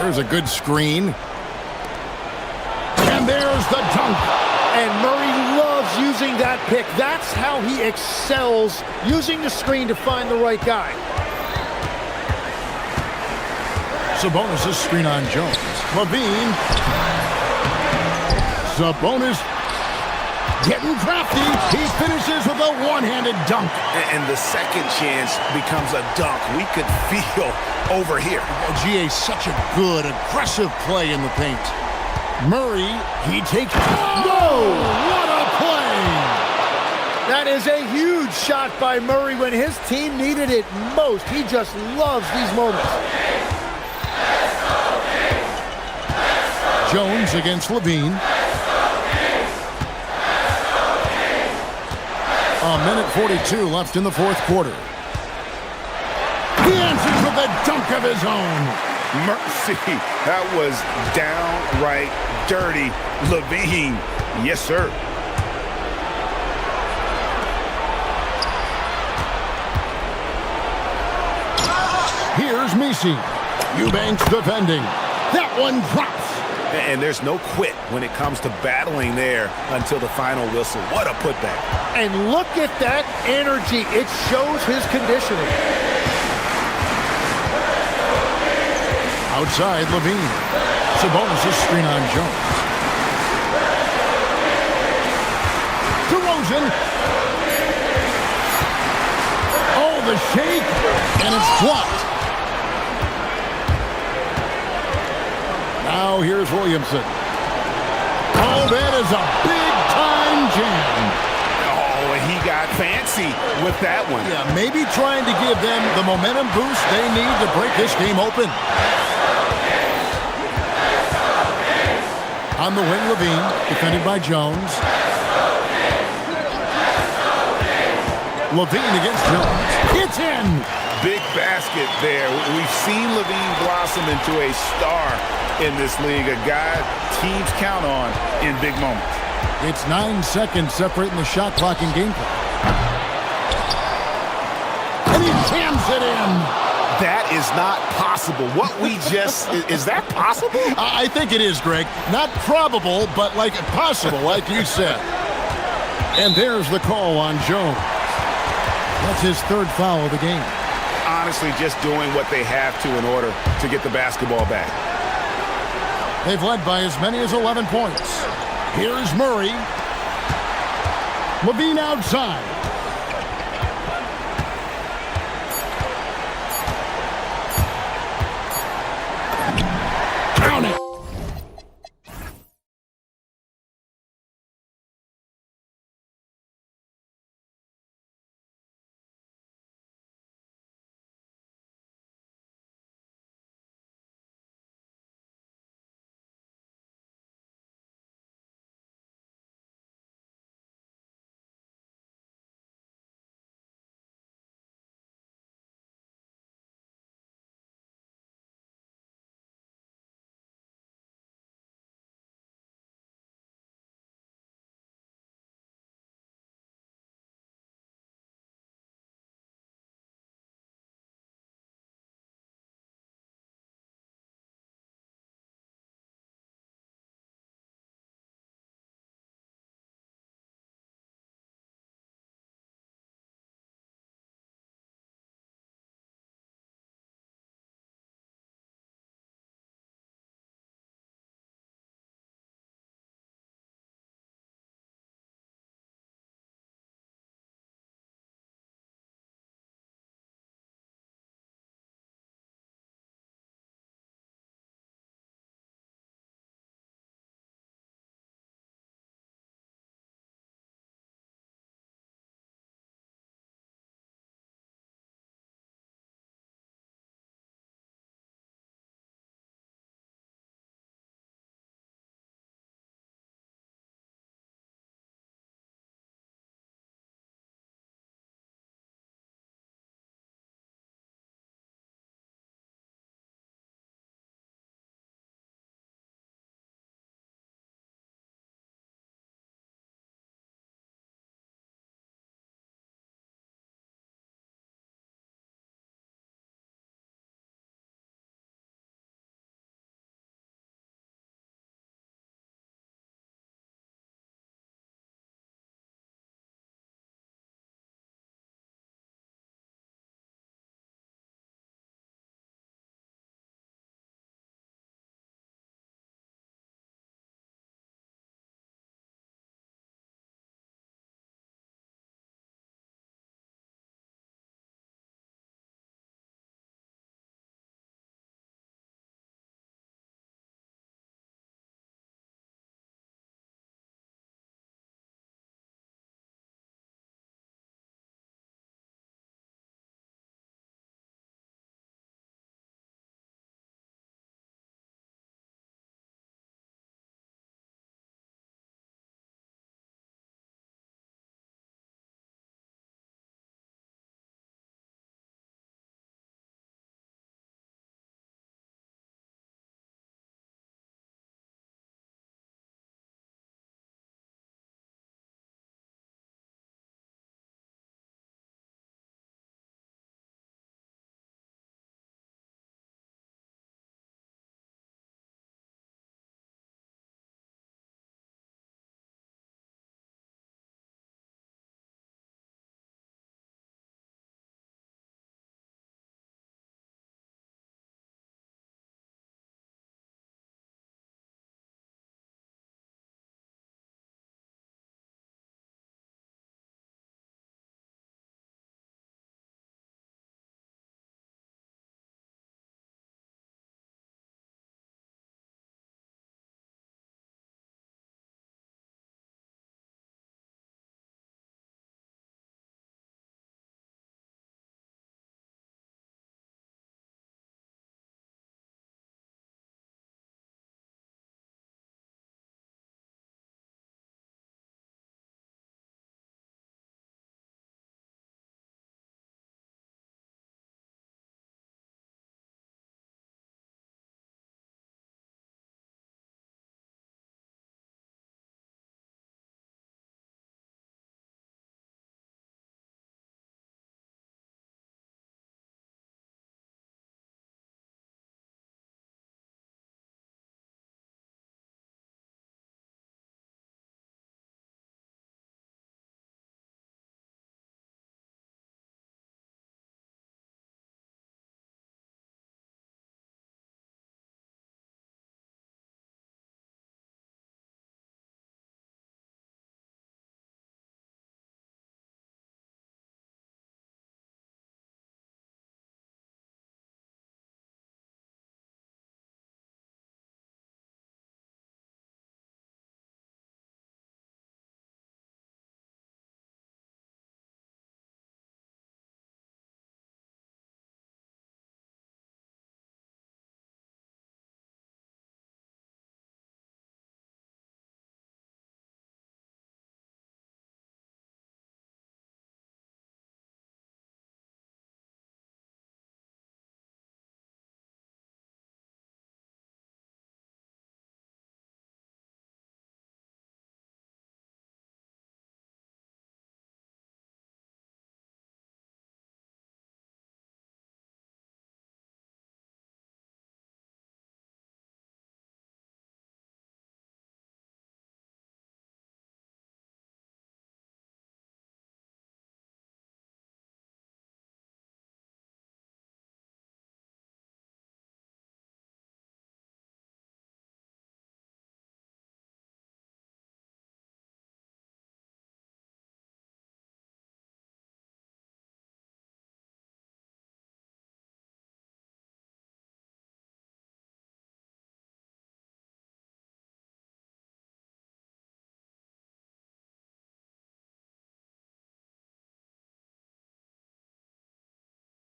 There's a good screen. And there's the dunk. And Murray loves using that pick. That's how he excels, using the screen to find the right guy. Sabonis' screen on Jones. Levine. Sabonis getting crafty. He finishes with a one-handed dunk. And the second chance becomes a dunk. We could feel over here. GA, such a good, aggressive play in the paint. Murray, he takes... Whoa! What a play! That is a huge shot by Murray when his team needed it most. He just loves these moments. Jones against Levine. A minute 42 left in the fourth quarter. He answers with a dunk of his own. Mercy, that was downright dirty. Levine, yes, sir. Here's Misi. Eubanks defending. That one drops. And there's no quit when it comes to battling there until the final whistle. What a putback. And look at that energy. It shows his conditioning. Outside, Levine. Sabonis' screen on Jones. DeRozan. Oh, the shake. And it's blocked. Now here's Williamson. Oh, that is a big-time jam. Oh, and he got fancy with that one. Yeah, maybe trying to give them the momentum boost they need to break this game open. On the wing, Levine, defended by Jones. Levine against Jones. It's in! Big basket there. We've seen Levine blossom into a star in this league, a guy teams count on in big moments. It's 9 seconds separating the shot clock and game clock. And he jams it in. That is not possible. What we just, is that possible? I think it is, Greg. Not probable, but like possible, like you said. And there's the call on Jones. That's his third foul of the game. Honestly, just doing what they have to in order to get the basketball back. They've led by as many as 11 points. Here's Murray. Levine outside.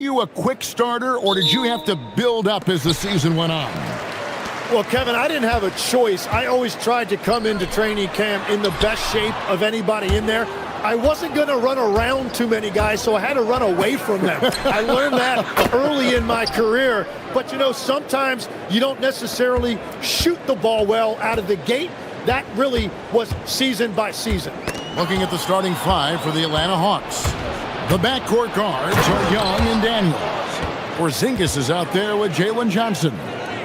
You a quick starter, or did you have to build up as the season went on? Well, Kevin, I didn't have a choice. I always tried to come into training camp in the best shape of anybody in there. I wasn't going to run around too many guys, so I had to run away from them. I learned that early in my career. But, you know, sometimes you don't necessarily shoot the ball well out of the gate. That really was season by season. Looking at the starting five for the Atlanta Hawks. The backcourt guards are Young and Daniels. Porzingis is out there with Jalen Johnson.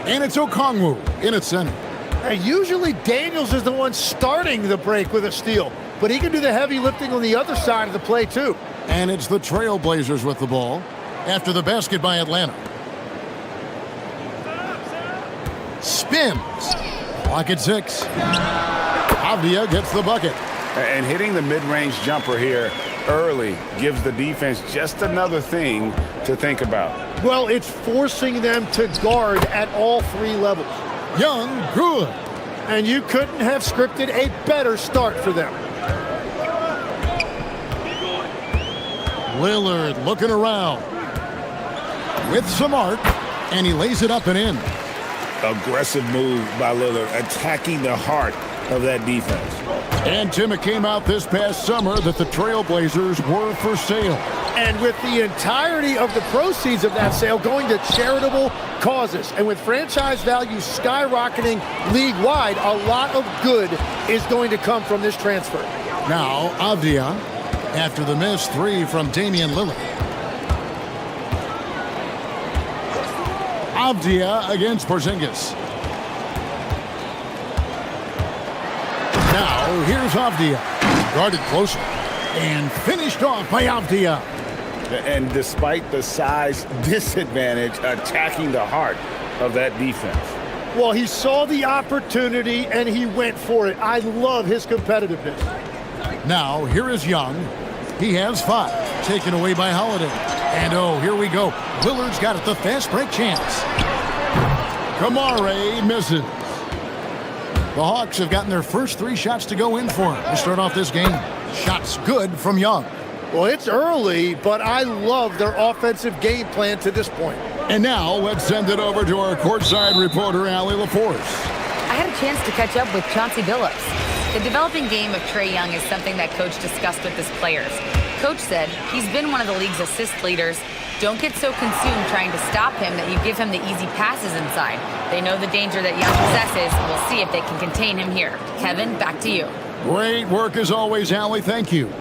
And it's Okongwu in at center. And usually Daniels is the one starting the break with a steal, but he can do the heavy lifting on the other side of the play too. And it's the Trailblazers with the ball after the basket by Atlanta. Spins. Clock at 6. Avdia gets the bucket. And hitting the mid-range jumper here early gives the defense just another thing to think about. Well, it's forcing them to guard at all three levels. Young, good. And you couldn't have scripted a better start for them. Lillard looking around with some arc, and he lays it up and in. Aggressive move by Lillard, attacking the heart of that defense. And Tim, it came out this past summer that the Trailblazers were for sale. And with the entirety of the proceeds of that sale going to charitable causes, and with franchise value skyrocketing league-wide, a lot of good is going to come from this transfer. Now, Avdia, after the missed three from Damian Lillard. Avdia against Porzingis. Now, here's Avdia. Guarded closer and finished off by Avdia. And despite the size disadvantage, attacking the heart of that defense. Well, he saw the opportunity and he went for it. I love his competitiveness. Now, here is Young. He has 5, taken away by Holiday. And oh, here we go. Lillard's got it, the fast break chance. Kamare misses. The Hawks have gotten their first 3 shots to go in for him to start off this game. Shots good from Young. Well, it's early, but I love their offensive game plan to this point. And now, let's send it over to our courtside reporter, Allie LaForce. I had a chance to catch up with Chauncey Billups. The developing game of Trae Young is something that Coach discussed with his players. Coach said he's been one of the league's assist leaders. Don't get so consumed trying to stop him that you give him the easy passes inside. They know the danger that Young possesses. We'll see if they can contain him here. Kevin, back to you. Great work as always, Allie. Thank you.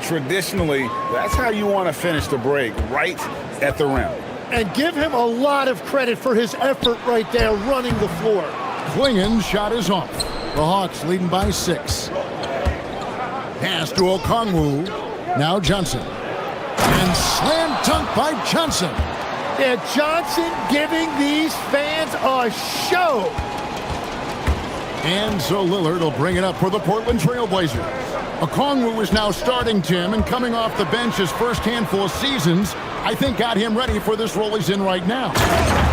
Traditionally, that's how you want to finish the break, right at the rim. And give him a lot of credit for his effort right there running the floor. Klingen's shot is off. The Hawks leading by 6. Pass to Okongwu. Now Johnson. And slam dunk by Johnson. Yeah, Johnson giving these fans a show. And so Lillard will bring it up for the Portland Trailblazers. Okongwu is now starting, Tim, and coming off the bench his first handful of seasons, I think got him ready for this role he's in right now.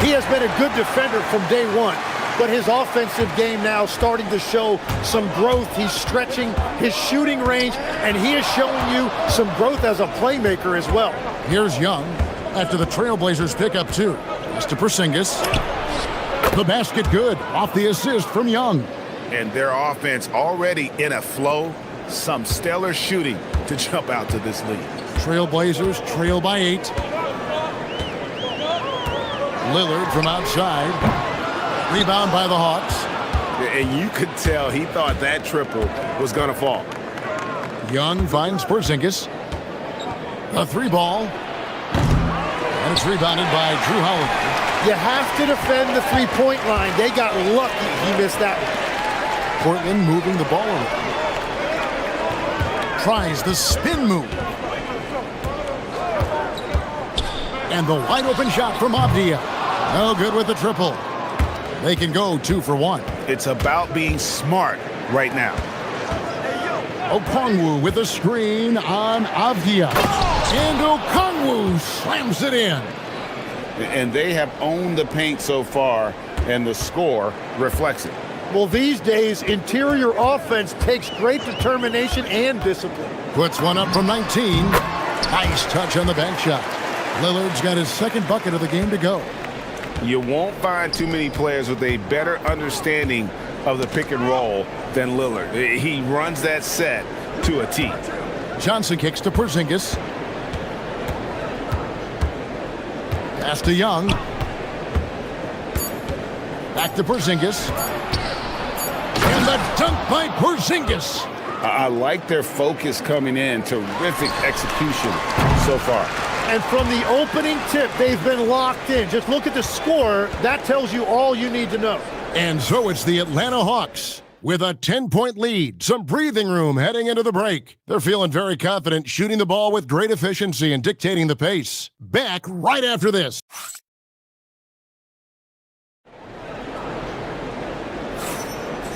He has been a good defender from day one, but his offensive game now starting to show some growth. He's stretching his shooting range, and he is showing you some growth as a playmaker as well. Here's Young after the Trailblazers pick up 2. It's to Porzingis. The basket good off the assist from Young. And their offense already in a flow. Some stellar shooting to jump out to this lead. Trailblazers trail by 8. Lillard from outside. Rebound by the Hawks. And you could tell he thought that triple was going to fall. Young finds Porzingis. A 3-ball. And it's rebounded by Drew Holiday. You have to defend the three-point line. They got lucky he missed that one. Portland moving the ball around. Tries the spin move. And the wide open shot from Avdia. No good with the triple. They can go 2 for 1. It's about being smart right now. Okongwu with a screen on Avdia. And Okongwu slams it in. And they have owned the paint so far, and the score reflects it. Well, these days, interior offense takes great determination and discipline. Puts one up from 19. Nice touch on the bank shot. Lillard's got his second bucket of the game to go. You won't find too many players with a better understanding of the pick and roll than Lillard. He runs that set to a T. Johnson kicks to Porzingis. Pass to Young. Back to Porzingis. And the dunk by Porzingis. I like their focus coming in. Terrific execution so far. And from the opening tip, they've been locked in. Just look at the score. That tells you all you need to know. And so it's the Atlanta Hawks with a 10-point lead. Some breathing room heading into the break. They're feeling very confident, shooting the ball with great efficiency and dictating the pace. Back right after this.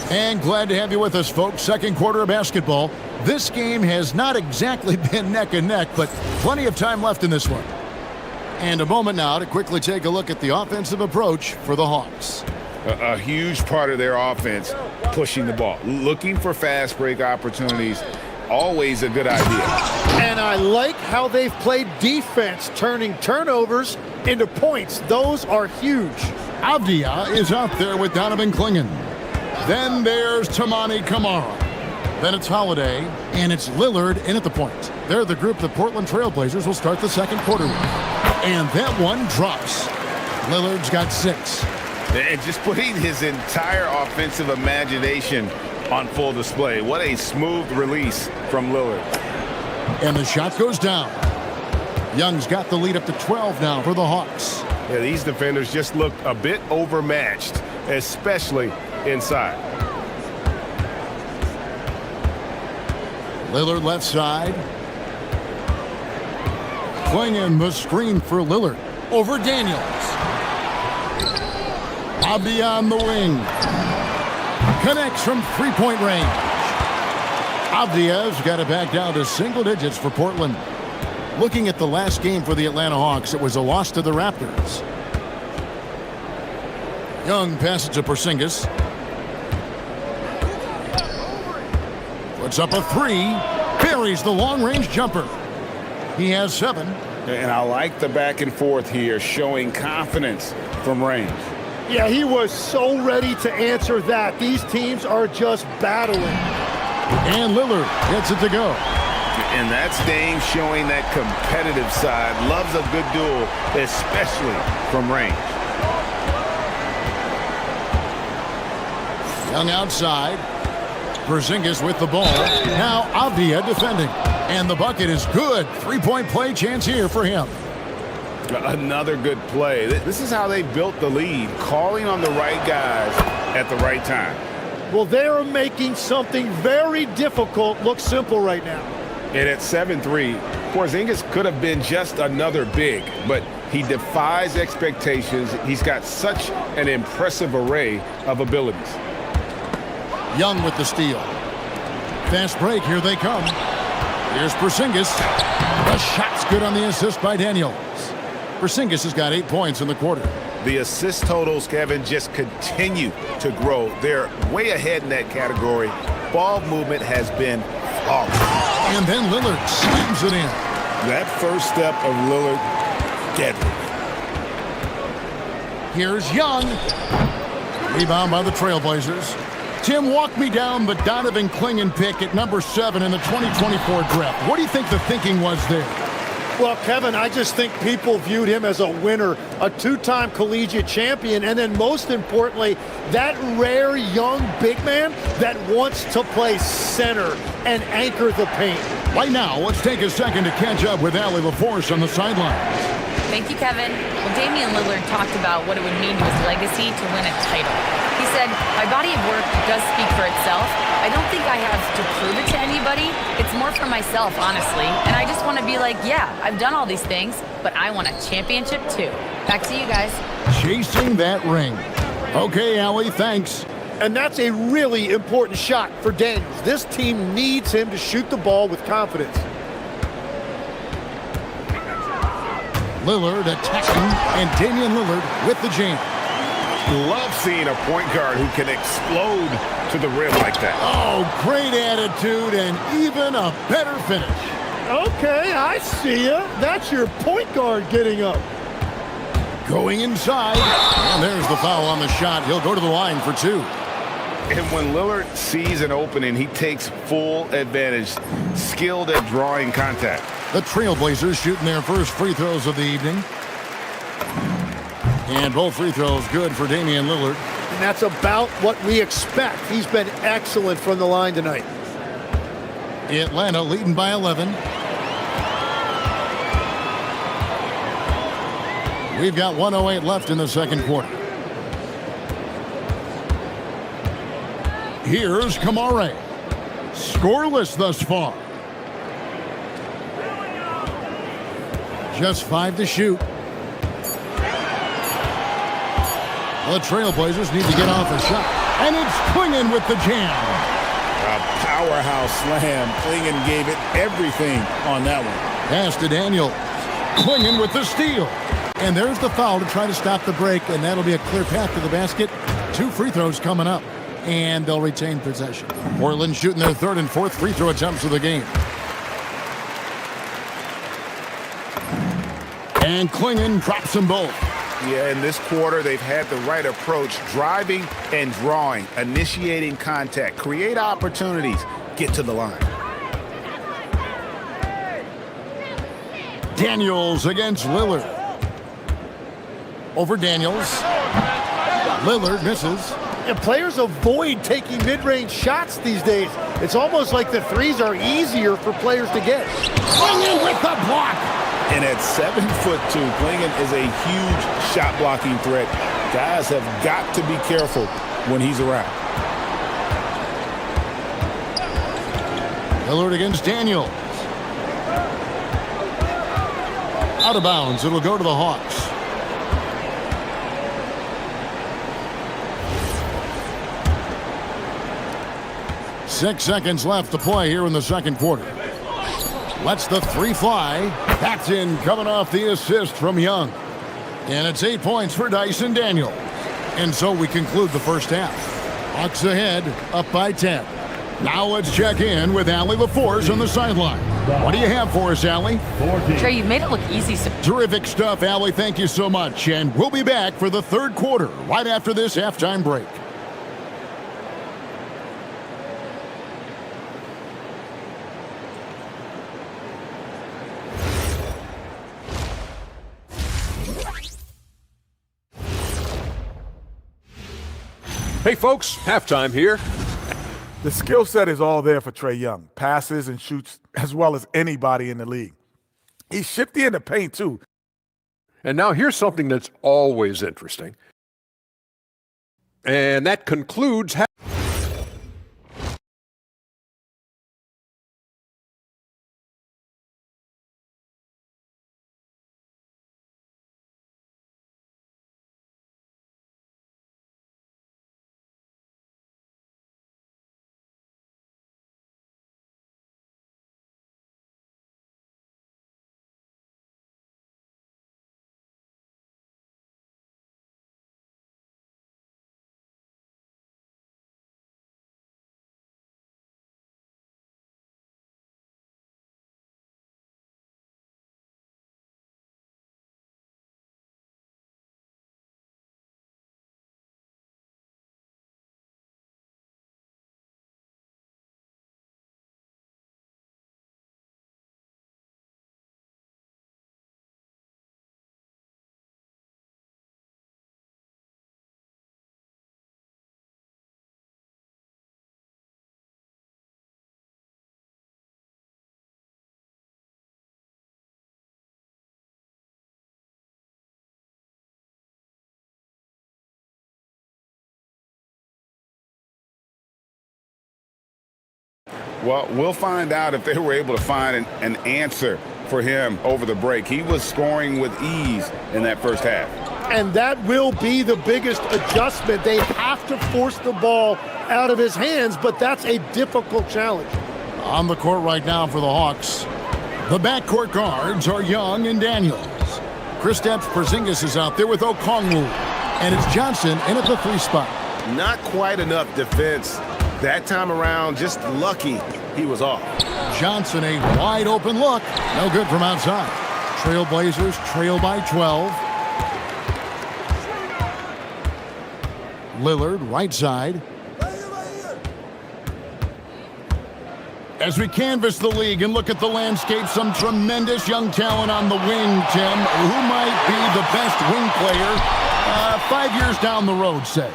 And glad to have you with us, folks. Second quarter of basketball. This game has not exactly been neck and neck, but plenty of time left in this one. And a moment now to quickly take a look at the offensive approach for the Hawks. A huge part of their offense, pushing the ball, looking for fast break opportunities. Always a good idea. And I like how they've played defense, turning turnovers into points. Those are huge. Avdia is out there with Donovan Clingan. Then there's Tamani Kamara. Then it's Holiday, and it's Lillard in at the point. They're the group the Portland Trailblazers will start the second quarter with. And that one drops. Lillard's got 6. And just putting his entire offensive imagination on full display. What a smooth release from Lillard. And the shot goes down. Young's got the lead up to 12 now for the Hawks. Yeah, these defenders just looked a bit overmatched, especially inside. Lillard left side. Clingan the screen for Lillard. Over Daniels. Avdia on the wing. Connects from three-point range. Avdia's got it back down to single digits for Portland. Looking at the last game for the Atlanta Hawks, it was a loss to the Raptors. Young passes to Porzingis. Puts up a 3. Buries the long-range jumper. He has 7. And I like the back and forth here, showing confidence from range. Yeah, he was so ready to answer that. These teams are just battling. And Lillard gets it to go. And that's Dame showing that competitive side. Loves a good duel, especially from range. Young outside. Porzingis with the ball. Now Avdia defending. And the bucket is good. 3-point play chance here for him. Another good play. This is how they built the lead, calling on the right guys at the right time. Well, they're making something very difficult look simple right now. And at 7-3, Porzingis could have been just another big, but he defies expectations. He's got such an impressive array of abilities. Young with the steal. Fast break, here they come. Here's Porzingis. The shot's good on the assist by Daniels. Porzingis has got 8 points in the quarter. The assist totals, Kevin, just continue to grow. They're way ahead in that category. Ball movement has been flawless. And then Lillard slams it in. That first step of Lillard, deadly. Here's Young. Rebound by the Trailblazers. Tim, walk me down the Donovan Clingan pick at number 7 in the 2024 draft. What do you think the thinking was there? Well, Kevin, I just think people viewed him as a winner, a 2-time collegiate champion, and then most importantly, that rare young big man that wants to play center and anchor the paint. Right now, let's take a second to catch up with Allie LaForce on the sidelines. Thank you, Kevin. Well, Damian Lillard talked about what it would mean to his legacy to win a title. He said, my body of work does speak for itself. I don't think I have to prove it to anybody. It's more for myself, honestly. And I just want to be like, yeah, I've done all these things, but I want a championship too. Back to you guys. Chasing that ring. Okay, Allie, thanks. And that's a really important shot for Daniels. This team needs him to shoot the ball with confidence. Lillard attacking, and Damian Lillard with the jam. Love seeing a point guard who can explode to the rim like that. Oh, great attitude and even a better finish. Okay, I see ya. That's your point guard getting up. Going inside. And there's the foul on the shot. He'll go to the line for two. And when Lillard sees an opening, he takes full advantage. Skilled at drawing contact. The Trailblazers shooting their first free throws of the evening. And both free throws good for Damian Lillard. And that's about what we expect. He's been excellent from the line tonight. Atlanta leading by 11. We've got 1:08 left in the second quarter. Here's Kamare. Scoreless thus far. Just 5 to shoot. The Trailblazers need to get off a shot. And it's Klingon with the jam. A powerhouse slam. Klingon gave it everything on that one. Pass to Daniel. Klingon with the steal. And there's the foul to try to stop the break, and that'll be a clear path to the basket. 2 free throws coming up, and they'll retain possession. Portland shooting their third and fourth free throw attempts of the game. And Klingon drops them both. Yeah, in this quarter, they've had the right approach, driving and drawing, initiating contact, create opportunities, get to the line. Daniels against Lillard. Over Daniels. Lillard misses. And players avoid taking mid-range shots these days. It's almost like the threes are easier for players to get. Klingon with the block. And at 7'2", Klingon is a huge shot blocking threat. Guys have got to be careful when he's around. Lillard against Daniels. Out of bounds. It'll go to the Hawks. Six seconds left to play here in the second quarter. Lets the three fly. That's in, coming off the assist from Young. And it's 8 points for Dyson Daniels. And so we conclude the first half. Hawks ahead, up by 10. Now let's check in with Allie LaForce on the sideline. What do you have for us, Allie? Trey, you've made it look easy. Terrific stuff, Allie. Thank you so much. And we'll be back for the third quarter right after this halftime break. Hey folks, halftime here. The skill set is all there for Trae Young. Passes and shoots as well as anybody in the league. He's shifty in the paint too. And now here's something that's always interesting. And that concludes Well, we'll find out if they were able to find an answer for him over the break. He was scoring with ease in that first half. And that will be the biggest adjustment. They have to force the ball out of his hands, but that's a difficult challenge. On the court right now for the Hawks, the backcourt guards are Young and Daniels. Kristaps Porzingis is out there with Okongwu. And it's Johnson in at the 3 spot. Not quite enough defense that time around, just lucky he was off. Johnson, a wide open look. No good from outside. Trailblazers trail by 12. Lillard, right side. As we canvass the league and look at the landscape, some tremendous young talent on the wing, Tim. Who might be the best wing player 5 years down the road, say?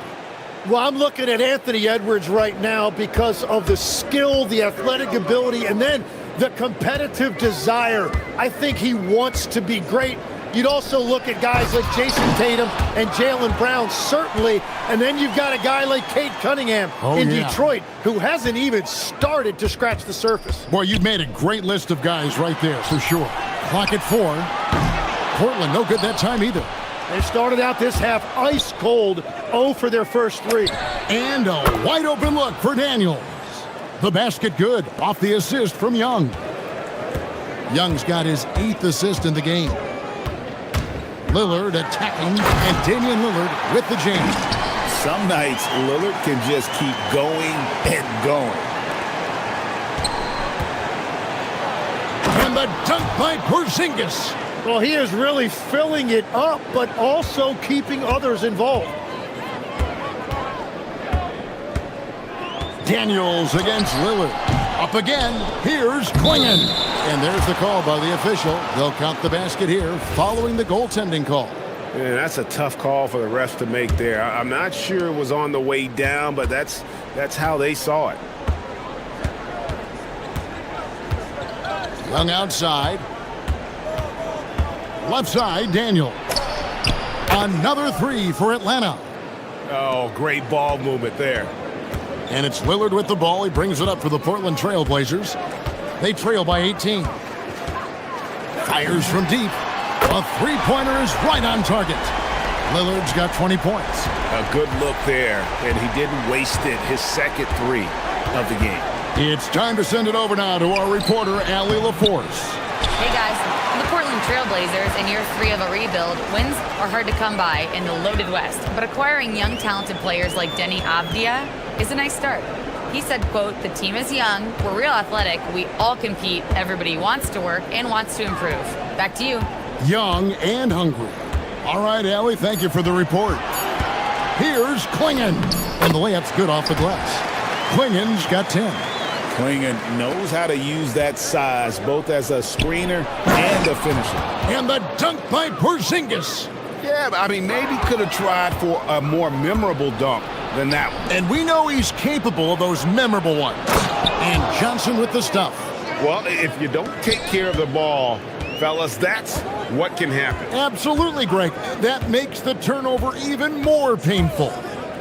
Well, I'm looking at Anthony Edwards right now because of the skill, the athletic ability, and then the competitive desire. I think he wants to be great. You'd also look at guys like Jason Tatum and Jaylen Brown, certainly. And then you've got a guy like Cade Cunningham in Detroit, who hasn't even started to scratch the surface. Boy, you've made a great list of guys right there, for sure. Clock at 4. Portland, no good that time either. They started out this half ice cold, 0 for their first 3. And a wide open look for Daniels. The basket good, off the assist from Young. Young's got his 8th assist in the game. Lillard attacking, and Damian Lillard with the jam. Some nights, Lillard can just keep going and going. And the dunk by Porzingis. Well, he is really filling it up, but also keeping others involved. Daniels against Lillard. Up again, here's Klingon. And there's the call by the official. They'll count the basket here following the goaltending call. Man, that's a tough call for the refs to make there. I'm not sure it was on the way down, but that's how they saw it. Young outside. Left side, Daniel. Another 3 for Atlanta. Oh, great ball movement there. And it's Lillard with the ball. He brings it up for the Portland Trailblazers. They trail by 18. Fires from deep. A three-pointer is right on target. Lillard's got 20 points. A good look there, and he didn't waste it. His second 3 of the game. It's time to send it over now to our reporter, Allie LaForce. Hey guys, the Portland Trailblazers in year 3 of a rebuild, wins are hard to come by in the loaded West, but acquiring young talented players like Denny Avdia is a nice start. He said, quote, "The team is young, we're real athletic, we all compete, everybody wants to work and wants to improve." Back to you. Young and hungry. All right, Allie, thank you for the report. Here's Klingon. And the layup's good off the glass. Klingon's got 10. Klingon knows how to use that size, both as a screener and a finisher. And the dunk by Porzingis. Yeah, I mean, maybe could have tried for a more memorable dunk than that one. And we know he's capable of those memorable ones. And Johnson with the stuff. Well, if you don't take care of the ball, fellas, that's what can happen. Absolutely, Greg. That makes the turnover even more painful.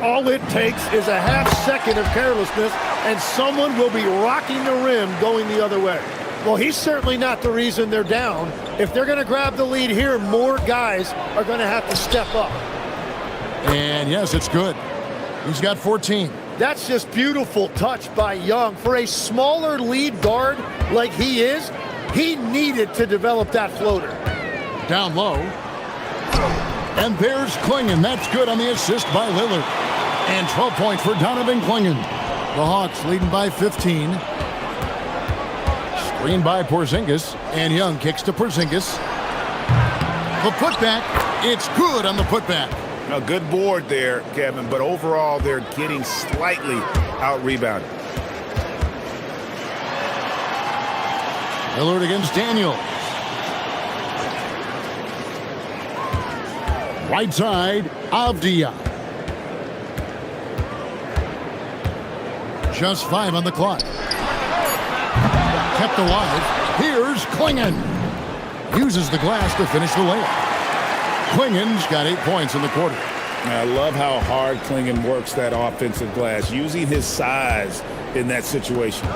All it takes is a half second of carelessness, and someone will be rocking the rim going the other way. Well, he's certainly not the reason they're down. If they're going to grab the lead here, more guys are going to have to step up. And yes, it's good. He's got 14. That's just beautiful touch by Young. For a smaller lead guard like he is, he needed to develop that floater. Down low. And there's Klingon. That's good on the assist by Lillard. And 12 points for Donovan Klingon. The Hawks leading by 15. Screen by Porzingis. And Young kicks to Porzingis. The putback. It's good on the putback. A good board there, Kevin, but overall they're getting slightly out-rebounded. Lillard against Daniels. Right side, Avdia. Just 5 on the clock. Kept alive. Here's Klingon. Uses the glass to finish the layup. Klingon's got 8 points in the quarter. I love how hard Klingon works that offensive glass, using his size in that situation.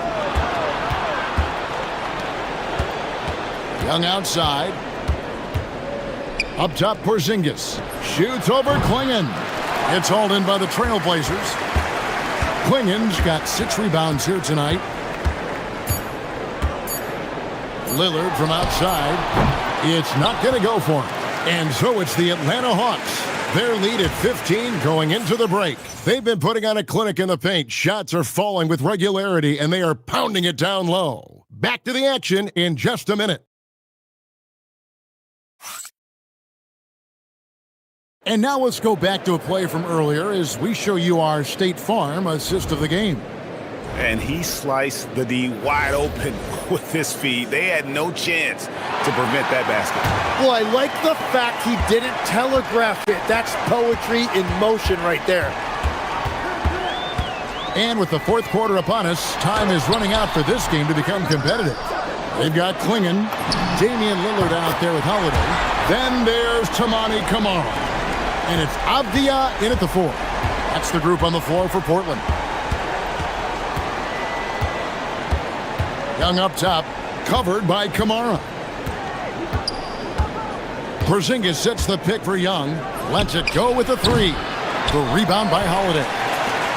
Young outside. Up top, Porzingis. Shoots over Klingon. It's hauled in by the Trailblazers. Klingon's got 6 rebounds here tonight. Lillard from outside. It's not going to go for him. And so it's the Atlanta Hawks Their lead at 15 going into the break. They've been putting on a clinic in the paint. Shots are falling with regularity, and they are pounding it down low. Back to the action in just a minute. And now let's go back to a play from earlier as we show you our State Farm assist of the game. And he sliced the D wide open with his feet. They had no chance to prevent that basket. Well, I like the fact he didn't telegraph it. That's poetry in motion right there. And with the fourth quarter upon us, time is running out for this game to become competitive. They've got Klingon, Damian Lillard out there with Holiday. Then there's Tamani Kamara. And it's Avdia in at the 4. That's the group on the floor for Portland. Young up top, covered by Kamara. Porzingis sets the pick for Young. Lets it go with the 3. The rebound by Holiday.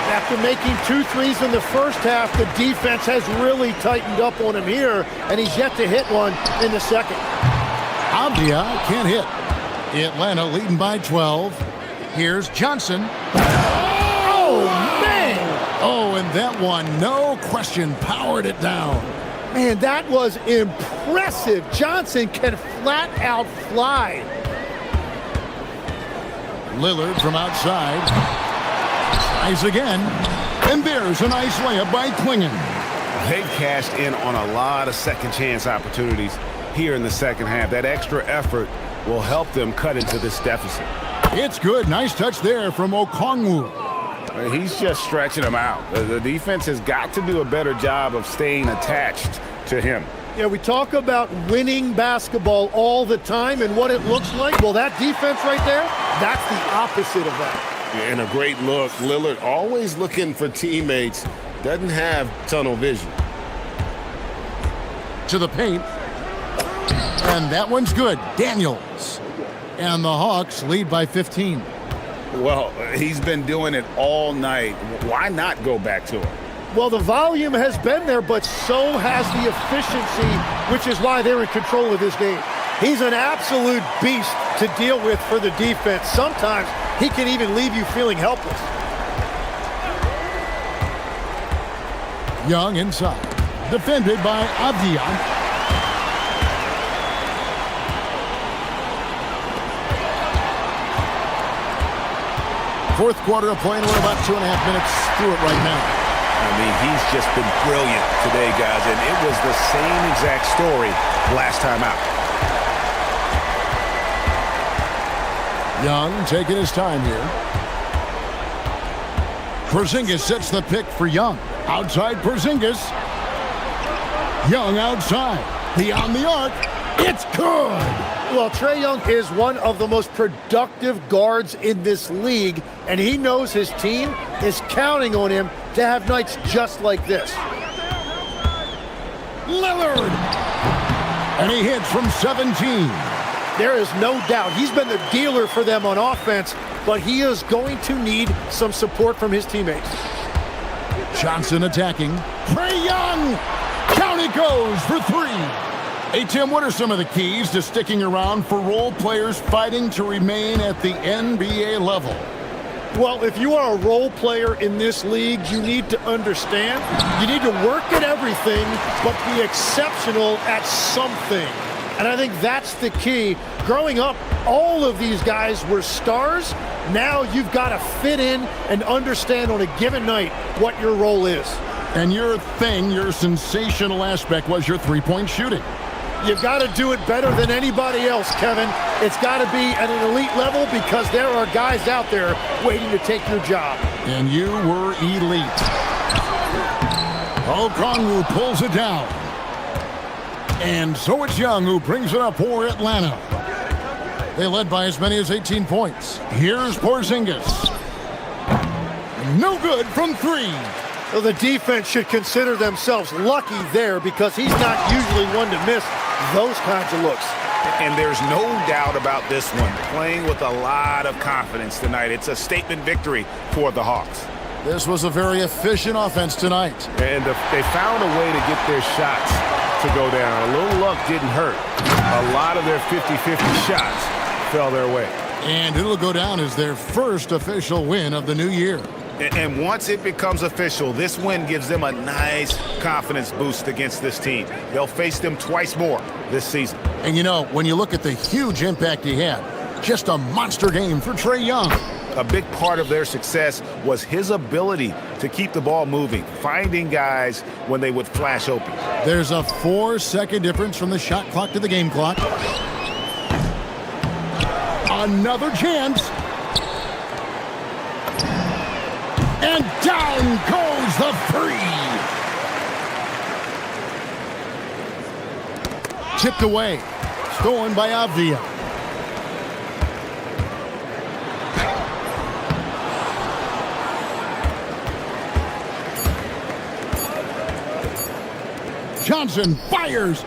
After making 2 threes in the first half, the defense has really tightened up on him here, and he's yet to hit one in the second. Avdia can't hit. Atlanta leading by 12. Here's Johnson. Oh, man! Oh, and that one, no question, powered it down. Man, that was impressive. Johnson can flat out fly. Lillard from outside. Tries again. And there's a nice layup by Klingon. They've cashed in on a lot of second chance opportunities here in the second half. That extra effort will help them cut into this deficit. It's good. Nice touch there from Okongwu. He's just stretching them out. The defense has got to do a better job of staying attached to him. Yeah, we talk about winning basketball all the time and what it looks like. Well, that defense right there, that's the opposite of that. Yeah, and a great look. Lillard always looking for teammates. Doesn't have tunnel vision. To the paint. And that one's good. Daniels. And the Hawks lead by 15. Well, he's been doing it all night. Why not go back to him? Well, the volume has been there, but so has the efficiency, which is why they're in control of this game. He's an absolute beast to deal with for the defense. Sometimes he can even leave you feeling helpless. Young inside. Defended by Avdia. Fourth quarter of play, and we're about 2.5 minutes through it right now. I mean, he's just been brilliant today, guys, and it was the same exact story last time out. Young taking his time here. Porzingis sets the pick for Young. Outside Porzingis. Young outside. Beyond the arc. It's good! Well, Trae Young is one of the most productive guards in this league, and he knows his team is counting on him to have nights just like this. Lillard! And he hits from 17. There is no doubt he's been the dealer for them on offense, but he is going to need some support from his teammates. Johnson attacking. Trae Young! Down he goes for 3. Hey, Tim, what are some of the keys to sticking around for role players fighting to remain at the NBA level? Well, if you are a role player in this league, you need to understand, you need to work at everything, but be exceptional at something. And I think that's the key. Growing up, all of these guys were stars. Now you've got to fit in and understand on a given night what your role is. And your thing, your sensational aspect was your three-point shooting. You've got to do it better than anybody else, Kevin. It's got to be at an elite level because there are guys out there waiting to take your job. And you were elite. Okongwu pulls it down. And so it's Young who brings it up for Atlanta. They led by as many as 18 points. Here's Porzingis. No good from 3. Well, the defense should consider themselves lucky there because he's not usually one to miss those kinds of looks. And there's no doubt about this one. Playing with a lot of confidence tonight. It's a statement victory for the Hawks. This was a very efficient offense tonight. And they found a way to get their shots to go down. A little luck didn't hurt. A lot of their 50-50 shots fell their way. And it'll go down as their first official win of the new year. And once it becomes official, this win gives them a nice confidence boost against this team. They'll face them twice more this season. And you know, when you look at the huge impact he had, just a monster game for Trae Young. A big part of their success was his ability to keep the ball moving, finding guys when they would flash open. There's a 4-second difference from the shot clock to the game clock. Another chance. And down goes the three. Tipped away. Stolen by Avdia. Johnson fires.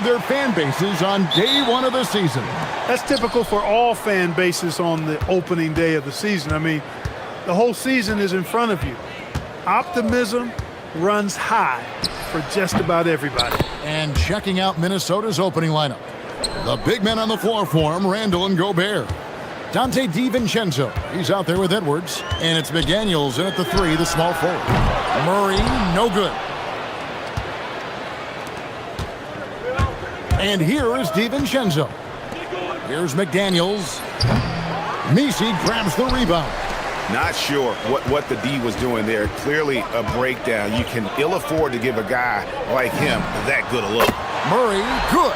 their fan bases on day one of the season. That's typical for all fan bases on the opening day of the season. I mean, the whole season is in front of you. Optimism runs high for just about everybody. And checking out Minnesota's opening lineup. The big men on the floor for him, Randall and Gobert. Dante DiVincenzo, he's out there with Edwards. And it's McDaniels in at the 3, the small forward. Murray, no good. And here is DiVincenzo. Here's McDaniels. Messi grabs the rebound. Not sure what the D was doing there. Clearly a breakdown. You can ill afford to give a guy like him that good a look. Murray, good.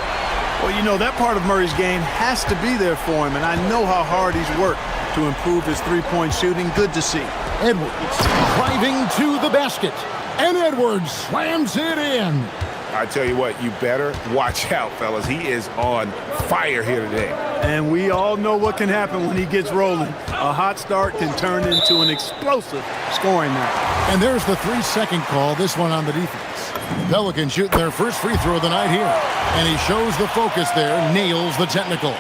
Well, you know, that part of Murray's game has to be there for him, and I know how hard he's worked to improve his three-point shooting. Good to see. Edwards driving to the basket. And Edwards slams it in. I tell you what, you better watch out, fellas. He is on fire here today. And we all know what can happen when he gets rolling. A hot start can turn into an explosive scoring night. And there's the 3-second call, this one on the defense. Pelicans shooting their first free throw of the night here. And he shows the focus there, nails the technical.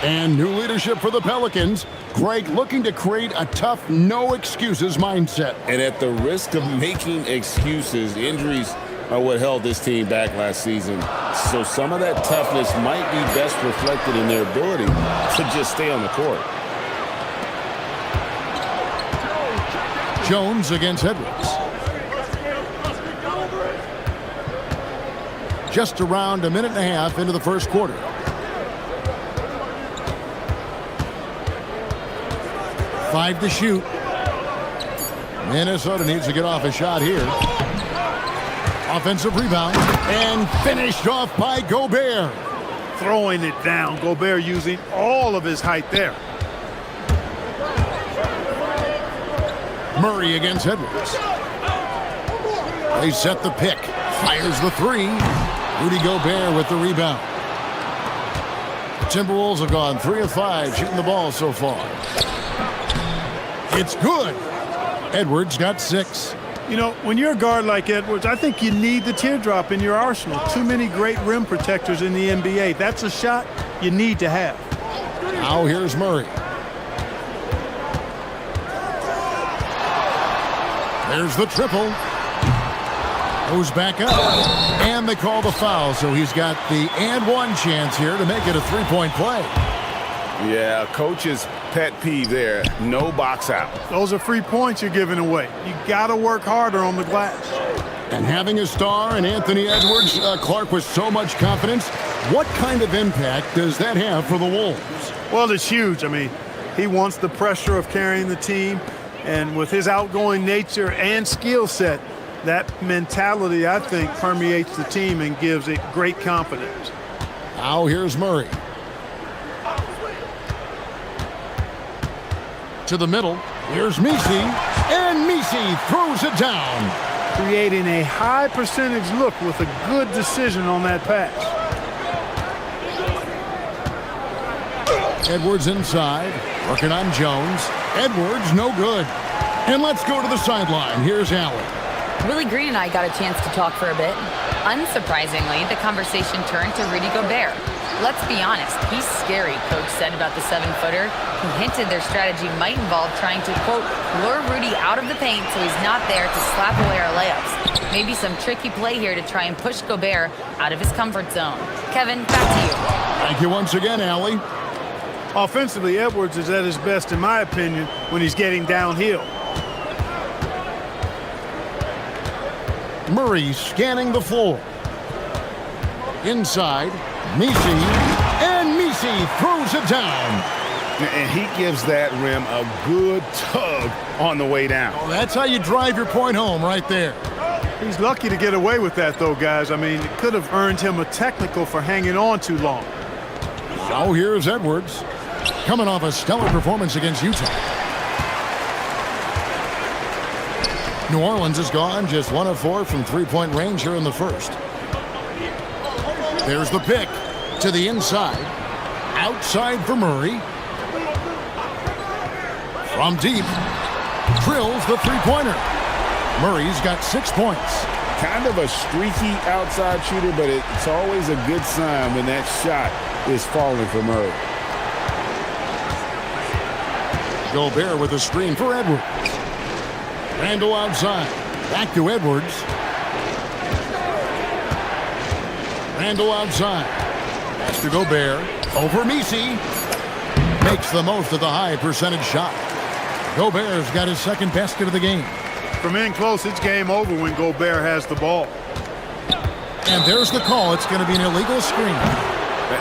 And new leadership for the Pelicans. Greg looking to create a tough, no-excuses mindset. And at the risk of making excuses, injuries are what held this team back last season. So some of that toughness might be best reflected in their ability to just stay on the court. Jones against Edwards. Just around a minute and a half into the first quarter. Five to shoot. Minnesota needs to get off a shot here. Offensive rebound and finished off by Gobert. Throwing it down. Gobert using all of his height there. Murray against Edwards. They set the pick. Fires the 3. Rudy Gobert with the rebound. The Timberwolves have gone 3 of 5 shooting the ball so far. It's good. Edwards got 6. You know, when you're a guard like Edwards, I think you need the teardrop in your arsenal. Too many great rim protectors in the NBA. That's a shot you need to have. Now here's Murray. There's the triple. Goes back up. And they call the foul, so he's got the and one chance here to make it a three-point play. Yeah, coach's pet peeve there. No box out. Those are free points you're giving away. You got to work harder on the glass. And having a star in Anthony Edwards, Clark, with so much confidence, what kind of impact does that have for the Wolves? Well, it's huge. I mean, he wants the pressure of carrying the team, and with his outgoing nature and skill set, that mentality, I think, permeates the team and gives it great confidence. Now here's Murray. To the middle. Here's Messi. And Messi throws it down. Creating a high percentage look with a good decision on that pass. Edwards inside. Working on Jones. Edwards, no good. And let's go to the sideline. Here's Allen. Willie Green and I got a chance to talk for a bit. Unsurprisingly, the conversation turned to Rudy Gobert. Let's be honest, he's scary, Coach said about the 7-footer. He hinted their strategy might involve trying to, quote, lure Rudy out of the paint so he's not there to slap away our layups. Maybe some tricky play here to try and push Gobert out of his comfort zone. Kevin, back to you. Thank you once again, Allie. Offensively, Edwards is at his best, in my opinion, when he's getting downhill. Murray scanning the floor. Inside, Messi, and Messi throws it down. And he gives that rim a good tug on the way down. Well, that's how you drive your point home right there. He's lucky to get away with that, though, guys. I mean, it could have earned him a technical for hanging on too long. So here's Edwards, coming off a stellar performance against Utah. New Orleans has gone just 1 of 4 from three-point range here in the first. There's the pick to the inside. Outside for Murray. From deep. Drills the three-pointer. Murray's got 6 points. Kind of a streaky outside shooter, but it's always a good sign when that shot is falling for Murray. Gobert with a screen for Edwards. Randall outside. Back to Edwards. Randall outside. Pass to Gobert. Over Misi. Makes the most of the high percentage shot. Gobert's got his second basket of the game. From in close, it's game over when Gobert has the ball. And there's the call. It's going to be an illegal screen.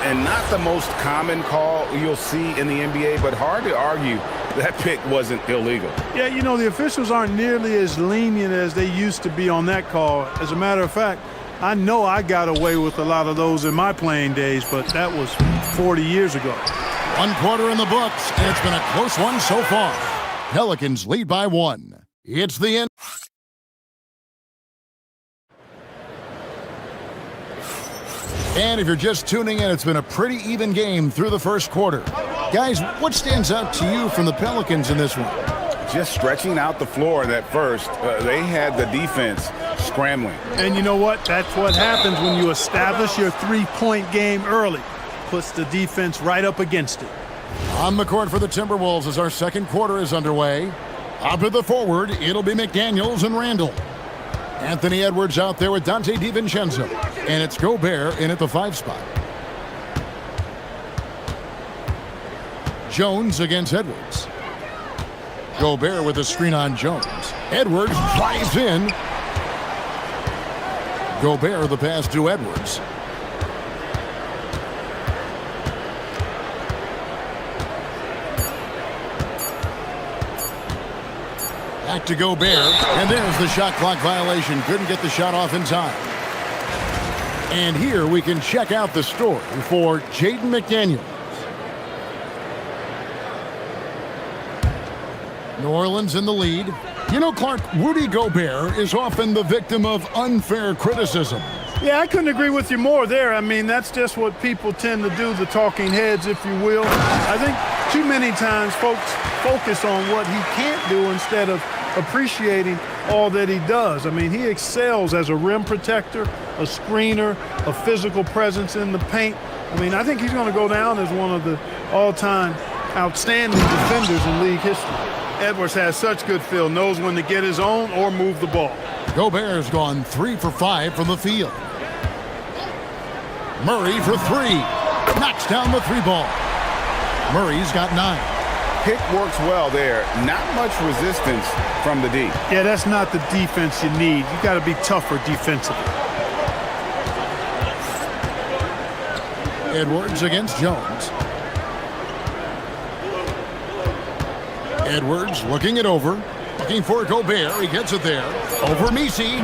And not the most common call you'll see in the NBA, but hard to argue that pick wasn't illegal. Yeah, you know, the officials aren't nearly as lenient as they used to be on that call. As a matter of fact, I know I got away with a lot of those in my playing days, but that was 40 years ago. 1 quarter in the books, and it's been a close one so far. Pelicans lead by 1. It's the end. And if you're just tuning in, it's been a pretty even game through the first quarter. Guys, what stands out to you from the Pelicans in this one? Just stretching out the floor in that first. They had the defense scrambling. And you know what? That's what happens when you establish your three-point game early. Puts the defense right up against it. On the court for the Timberwolves as our second quarter is underway. Up to the forward, it'll be McDaniels and Randall. Anthony Edwards out there with Dante DiVincenzo. And it's Gobert in at the 5 spot. Jones against Edwards. Gobert with a screen on Jones. Edwards drives in. Gobert the pass to Edwards. Back to Gobert, and there's the shot clock violation. Couldn't get the shot off in time. And here we can check out the story for Jaden McDaniels. New Orleans in the lead. You know, Clark, Rudy Gobert is often the victim of unfair criticism. Yeah, I couldn't agree with you more there. I mean, that's just what people tend to do, the talking heads, if you will. I think too many times folks focus on what he can't do instead of appreciating all that he does. I mean, he excels as a rim protector, a screener, a physical presence in the paint. I mean, I think he's going to go down as one of the all-time outstanding defenders in league history. Edwards has such good feel, knows when to get his own or move the ball. Gobert's gone 3 for 5 from the field. Murray for 3. Knocks down the 3 ball. Murray's got 9. Pick works well there. Not much resistance from the D. Yeah, that's not the defense you need. You got to be tougher defensively. Edwards against Jones. Edwards looking it over. Looking for Gobert. He gets it there. Over Misi.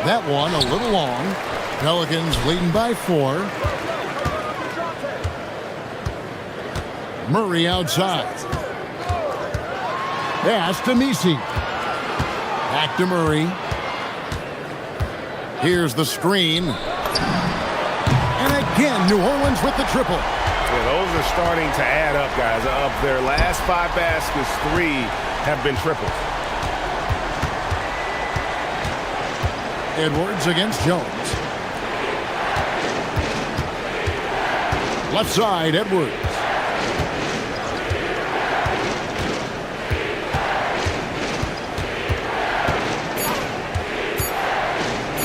That one a little long. Pelicans leading by 4. Murray outside. Pass to Misi. Back to Murray. Here's the screen. And again, New Orleans with the triple. Yeah, those are starting to add up, guys. Of their last 5 baskets, 3 have been triples. Edwards against Jones. Left side, Edwards.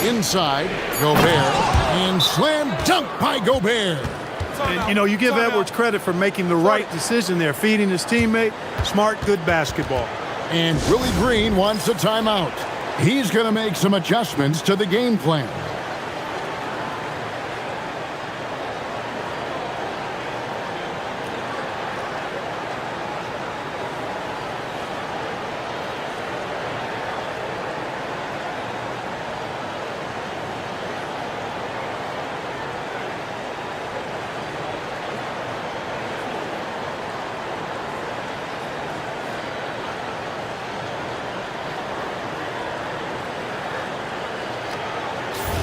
Inside, Gobert, and slam dunk by Gobert. And, you know, you give Edwards credit for making the right decision there, feeding his teammate. Smart, good basketball. And Willie Green wants a timeout. He's going to make some adjustments to the game plan.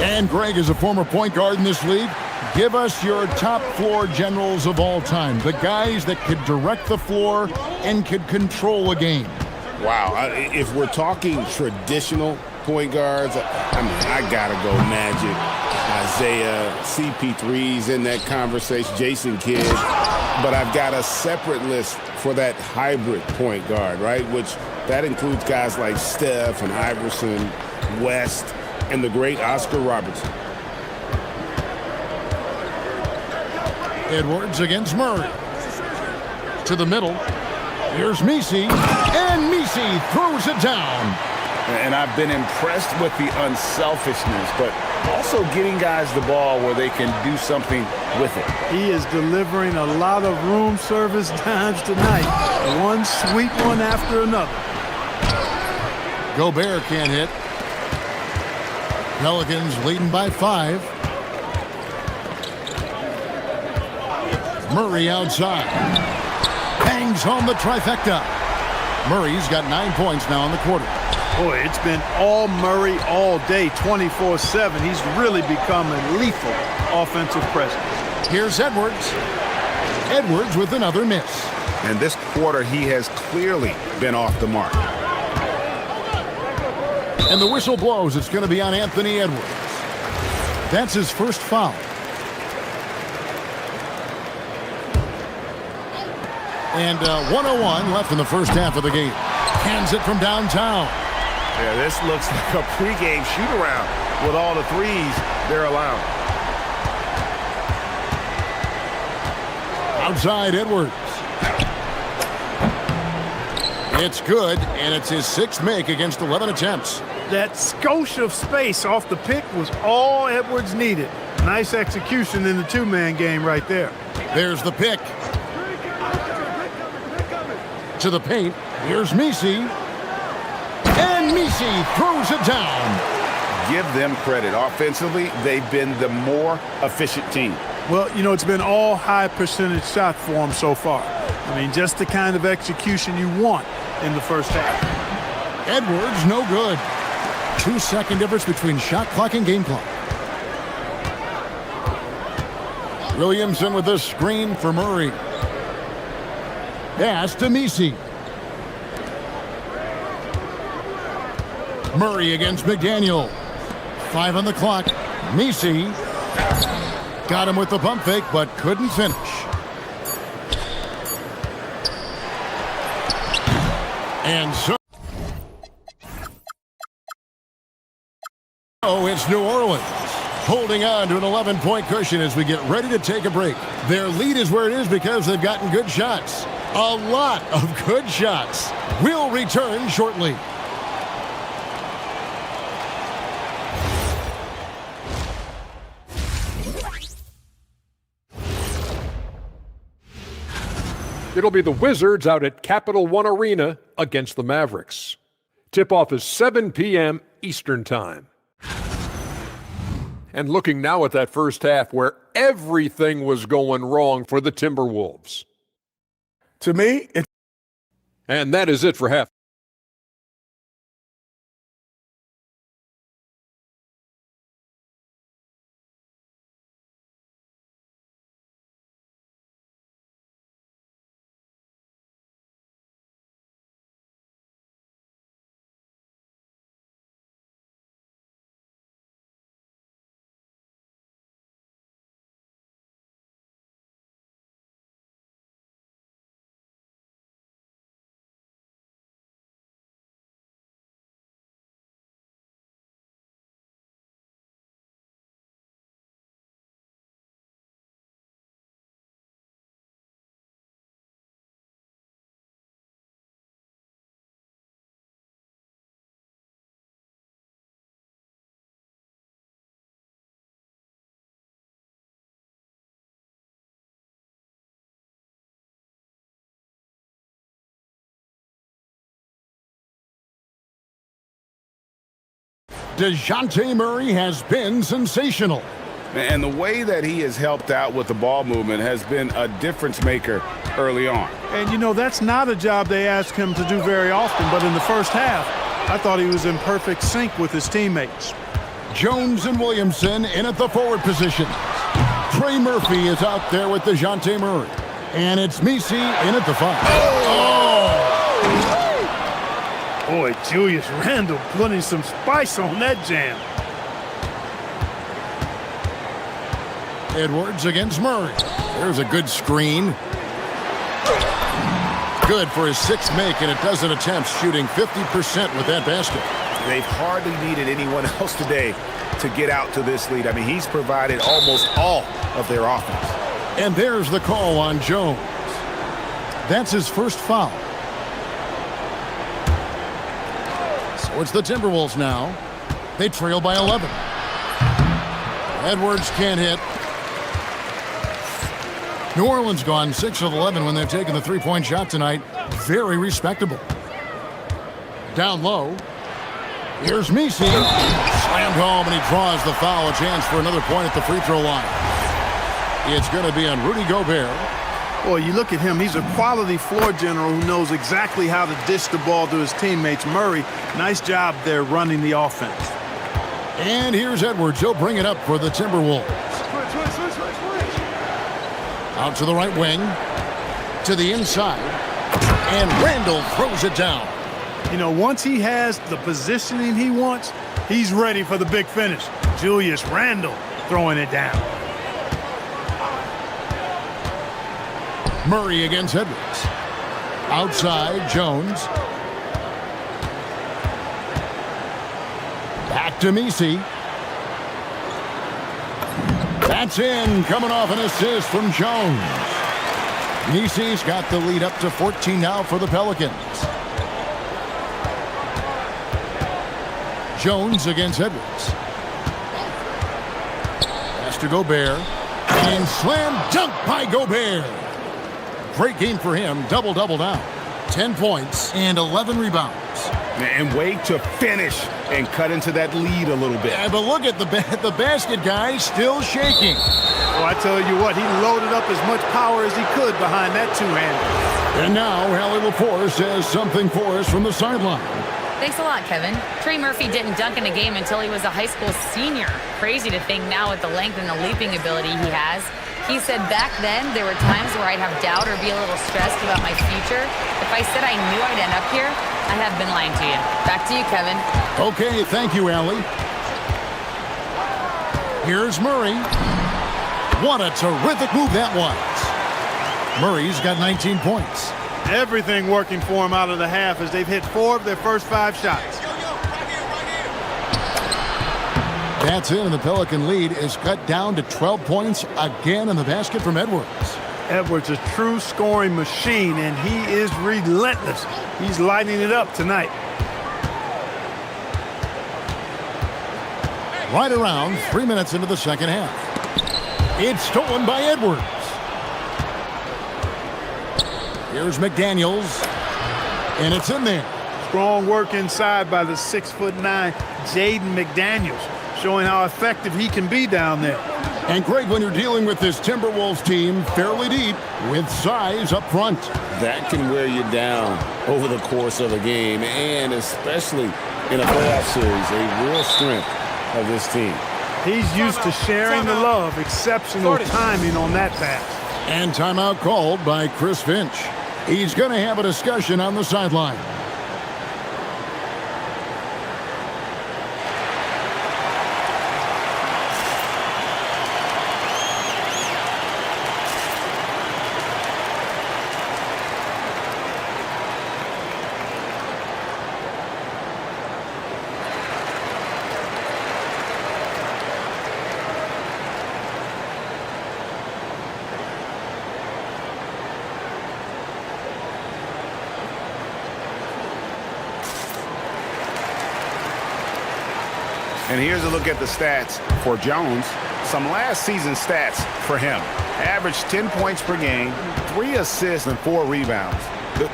And Greg is a former point guard in this league. Give us your top floor generals of all time. The guys that could direct the floor and could control a game. Wow. If we're talking traditional point guards, I mean, I got to go Magic, Isaiah, CP3's in that conversation, Jason Kidd. But I've got a separate list for that hybrid point guard, right? Which that includes guys like Steph and Iverson, West, and the great Oscar Robertson. Edwards against Murray. To the middle. Here's Messi, and Messi throws it down. And I've been impressed with the unselfishness, but also getting guys the ball where they can do something with it. He is delivering a lot of room service times tonight. One sweet one after another. Gobert can't hit. Pelicans leading by 5. Murray outside. Bangs home the trifecta. Murray's got 9 points now in the quarter. Boy, it's been all Murray all day, 24/7. He's really become a lethal offensive presence. Here's Edwards. Edwards with another miss. And this quarter, he has clearly been off the mark. And the whistle blows. It's going to be on Anthony Edwards. That's his first foul. And 1:01 left in the first half of the game. Hands it from downtown. Yeah, this looks like a pregame shoot-around with all the threes they're allowing. Outside Edwards. It's good, and it's his 6th make against 11 attempts. That skosh of space off the pick was all Edwards needed. Nice execution in the two-man game right there. There's the pick. To the paint. Here's Messi. And Messi throws it down. Give them credit. Offensively, they've been the more efficient team. Well, you know, it's been all high percentage shot for them so far. I mean, just the kind of execution you want in the first half. Edwards, no good. 2-second difference between shot clock and game clock. Williamson with the screen for Murray. Pass to Messi. Murray against McDaniel. 5 on the clock. Messi got him with the pump fake, but couldn't finish. And so it's New Orleans holding on to an 11-point cushion as we get ready to take a break. Their lead is where it is because they've gotten good shots. A lot of good shots. We'll return shortly. It'll be the Wizards out at Capital One Arena against the Mavericks. Tip-off is 7 p.m. Eastern Time. And looking now at that first half where everything was going wrong for the Timberwolves. To me, it's... And that is it for half. DeJounte Murray has been sensational. And the way that he has helped out with the ball movement has been a difference maker early on. And, you know, that's not a job they ask him to do very often, but in the first half, I thought he was in perfect sync with his teammates. Jones and Williamson in at the forward position. Trey Murphy is out there with DeJounte Murray. And it's Messi in at the 5. Boy, Julius Randle putting some spice on that jam. Edwards against Murray. There's a good screen. Good for his sixth make, and a dozen attempts, shooting 50% with that basket. They've hardly needed anyone else today to get out to this lead. I mean, he's provided almost all of their offense. And there's the call on Jones. That's his first foul. So it's the Timberwolves now. They trail by 11. Edwards can't hit. New Orleans gone 6 of 11 when they've taken the three-point shot tonight. Very respectable. Down low. Here's Messi. Slammed home, and he draws the foul. A chance for another point at the free throw line. It's going to be on Rudy Gobert. Boy, you look at him. He's a quality floor general who knows exactly how to dish the ball to his teammates. Murray, nice job there running the offense. And here's Edwards. He'll bring it up for the Timberwolves. Out to the right wing. To the inside. And Randle throws it down. You know, once he has the positioning he wants, he's ready for the big finish. Julius Randle throwing it down. Murray against Edwards. Outside, Jones. Back to Messi. That's in, coming off an assist from Jones. Messi's got the lead up to 14 now for the Pelicans. Jones against Edwards. Pass to Gobert. And slam dunk by Gobert. Great game for him. Double-double now. 10 points and 11 rebounds. And way to finish and cut into that lead a little bit. Yeah, but look at the basket guy still shaking. Oh, I tell you what, he loaded up as much power as he could behind that two-hander. And now Hallie Laporte says something for us from the sideline. Thanks a lot, Kevin. Trey Murphy didn't dunk in a game until he was a high school senior. Crazy to think now with the length and the leaping ability he has. He said back then there were times where I'd have doubt or be a little stressed about my future. If I said I knew I'd end up here, I have been lying to you. Back to you, Kevin. Okay, thank you, Allie. Here's Murray. What a terrific move that was. Murray's got 19 points. Everything working for him out of the half as they've hit 4 of their first 5 shots. That's it, and the Pelican lead is cut down to 12 points again in the basket from Edwards. Edwards, a true scoring machine, and he is relentless. He's lighting it up tonight. Right around 3 minutes into the second half. It's stolen by Edwards. Here's McDaniels, and it's in there. Strong work inside by the 6'9" Jaden McDaniels, showing how effective he can be down there. And Greg, when you're dealing with this Timberwolves team fairly deep with size up front, that can wear you down over the course of a game, and especially in a playoff series, a real strength of this team. He's used to sharing the love. Exceptional timing on that pass. And timeout called by Chris Finch. He's going to have a discussion on the sideline. And here's a look at the stats for Jones. Some last season stats for him. Averaged 10 points per game, 3 assists, and 4 rebounds.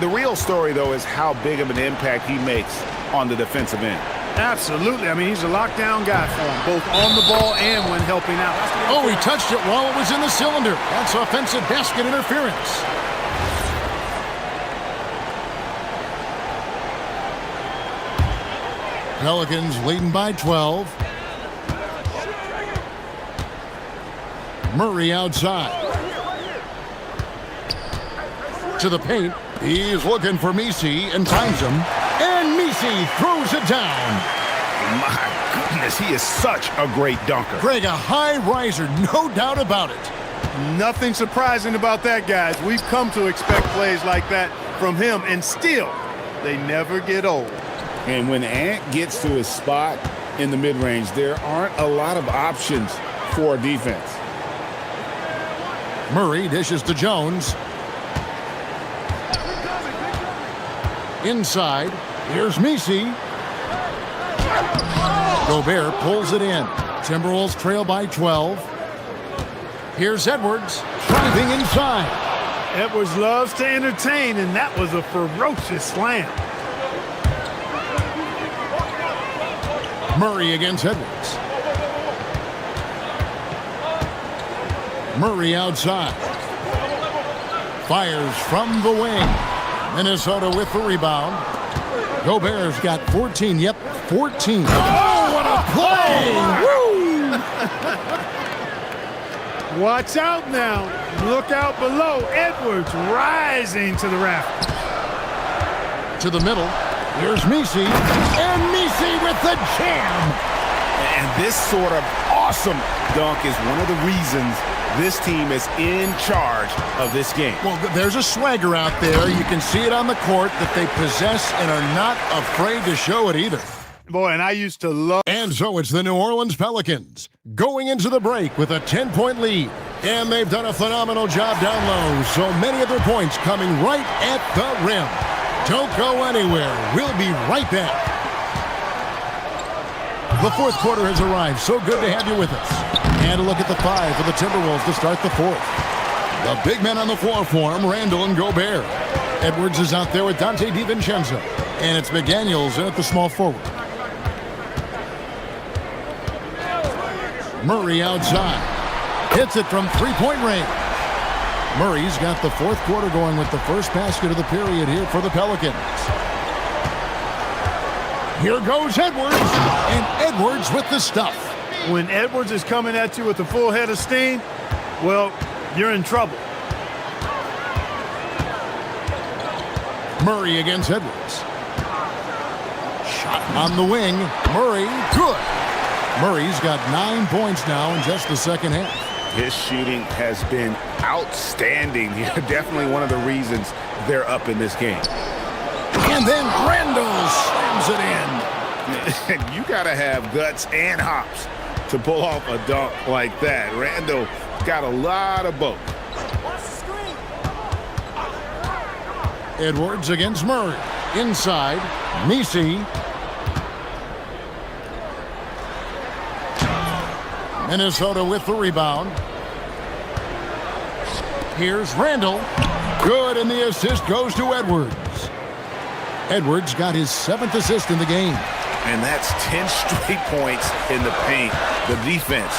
The real story, though, is how big of an impact he makes on the defensive end. Absolutely. I mean, he's a lockdown guy for him, both on the ball and when helping out. Oh, he touched it while it was in the cylinder. That's offensive basket interference. Pelicans leading by 12. Murray outside. To the paint. He's looking for Messi and times him. And And Misi throws it down. My goodness, he is such a great dunker. Greg, a high riser, no doubt about it. Nothing surprising about that, guys. We've come to expect plays like that from him, and still, they never get old. And when Ant gets to his spot in the mid-range, there aren't a lot of options for defense. Murray dishes to Jones. Inside, here's Misi. Gobert pulls it in. Timberwolves trail by 12. Here's Edwards, driving inside. Edwards loves to entertain, and that was a ferocious slam. Murray against Edwards. Murray outside. Fires from the wing. Minnesota with the rebound. Gobert's got 14. Yep, 14. Oh, what a play! Watch out now. Look out below. Edwards rising to the raft. To the middle. Here's Misi. And Misi with the jam. And this sort of awesome dunk is one of the reasons this team is in charge of this game. Well, there's a swagger out there. You can see it on the court that they possess and are not afraid to show it either. Boy, and I used to love... And so it's the New Orleans Pelicans going into the break with a 10-point lead. And they've done a phenomenal job down low. So many of their points coming right at the rim. Don't go anywhere. We'll be right back. The fourth quarter has arrived. So good to have you with us. And a look at the five for the Timberwolves to start the fourth. The big men on the floor for him, Randall and Gobert. Edwards is out there with Dante DiVincenzo. And it's McDaniels in at the small forward. Murray outside. Hits it from three-point range. Murray's got the fourth quarter going with the first basket of the period here for the Pelicans. Here goes Edwards. And Edwards with the stuff. When Edwards is coming at you with a full head of steam, well, you're in trouble. Murray against Edwards. Shot on the wing. Murray, good. Murray's got 9 points now in just the second half. His shooting has been outstanding. Definitely one of the reasons they're up in this game. And then Randall slams it in. You got to have guts and hops to pull off a dunk like that. Randall got a lot of both. Edwards against Murray. Inside, Misi. Minnesota with the rebound. Here's Randall. Good, and the assist goes to Edwards. Edwards got his 7th assist in the game. And that's 10 straight points in the paint. The defense,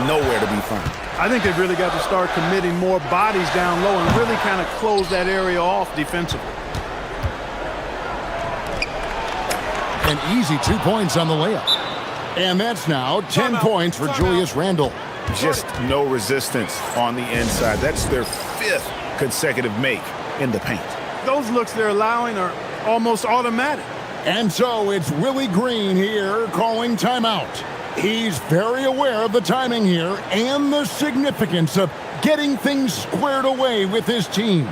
nowhere to be found. I think they've really got to start committing more bodies down low and really kind of close that area off defensively. An easy 2 points on the layup. And that's now 10 points for Julius Randle. Just no resistance on the inside. That's their 5th consecutive make in the paint. Those looks they're allowing are almost automatic. And so it's Willie Green here calling timeout. He's very aware of the timing here and the significance of getting things squared away with his team.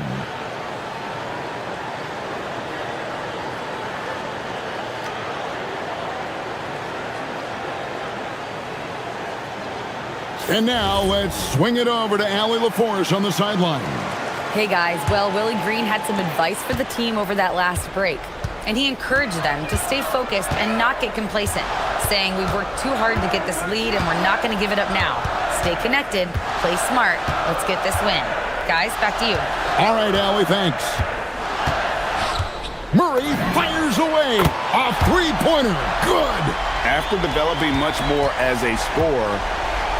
And now let's swing it over to Allie LaForce on the sideline. Hey guys, well, Willie Green had some advice for the team over that last break. And he encouraged them to stay focused and not get complacent, saying we've worked too hard to get this lead and we're not going to give it up now. Stay connected, play smart, let's get this win. Guys, back to you. All right, Allie, thanks. Murray fires away. A three-pointer. Good. After developing much more as a scorer,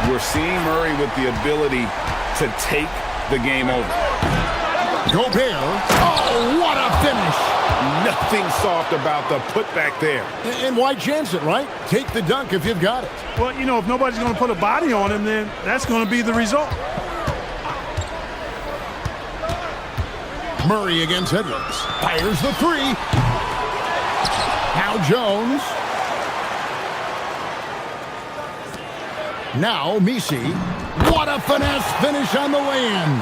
we're seeing Murray with the ability to take the game over. Gobert. Oh, what a finish. Nothing soft about the putback there. And why chance it, right? Take the dunk if you've got it. Well, you know, if nobody's going to put a body on him, then that's going to be the result. Murray against Edwards. Fires the three. Now Jones. Now Misi. What a finesse finish on the way-in.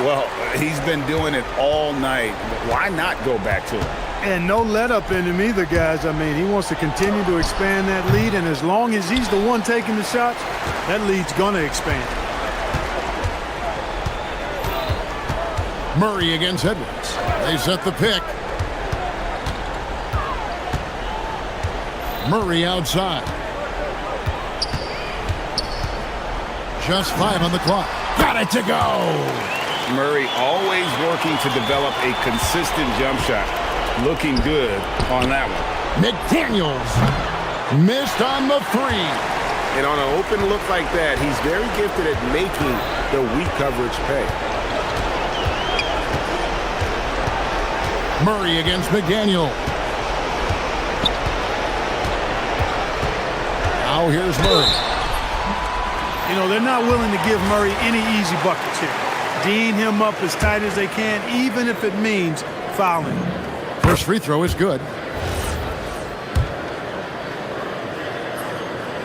Well, he's been doing it all night. Why not go back to it? And no let-up in him either, guys. I mean, he wants to continue to expand that lead, and as long as he's the one taking the shots, that lead's going to expand. Murray against Edwards. They set the pick. Murray outside. Just 5 on the clock. Got it to go! Murray always working to develop a consistent jump shot. Looking good on that one. McDaniels missed on the 3. And on an open look like that, he's very gifted at making the weak coverage pay. Murray against McDaniel. Now here's Murray. You know, they're not willing to give Murray any easy buckets here. D'ing him up as tight as they can, even if it means fouling him. First free throw is good.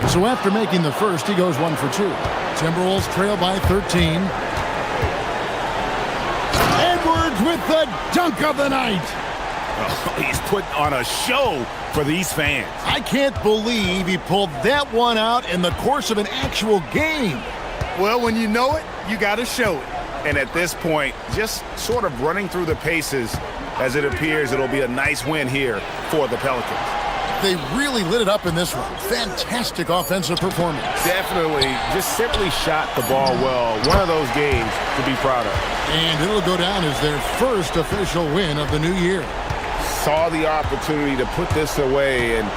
So after making the first, he goes 1 for 2. Timberwolves trail by 13. Edwards with the dunk of the night. Oh, he's put on a show for these fans. I can't believe he pulled that one out in the course of an actual game. Well, when you know it, you got to show it. And at this point, just sort of running through the paces as it appears it'll be a nice win here for the Pelicans. They really lit it up in this one. Fantastic offensive performance. Definitely just simply shot the ball well. One of those games to be proud of. And it'll go down as their first official win of the new year. Saw the opportunity to put this away and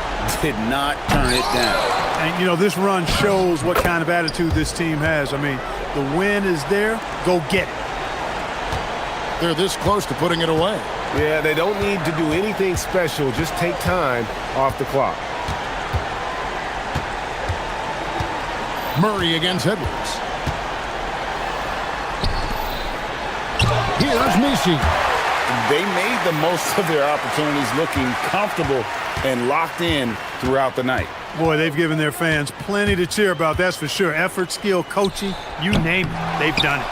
did not turn it down. And, you know, this run shows what kind of attitude this team has. I mean, the win is there. Go get it. They're this close to putting it away. Yeah, they don't need to do anything special. Just take time off the clock. Murray against Edwards. Here's Misi. They made the most of their opportunities, looking comfortable and locked in throughout the night. Boy, they've given their fans plenty to cheer about, that's for sure. Effort, skill, coaching, you name it, they've done it.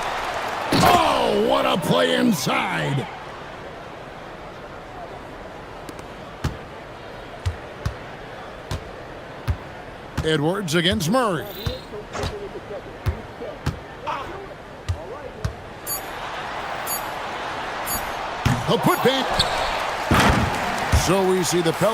Oh, what a play inside. Edwards against Murray. A putback. So we see the Pelicans.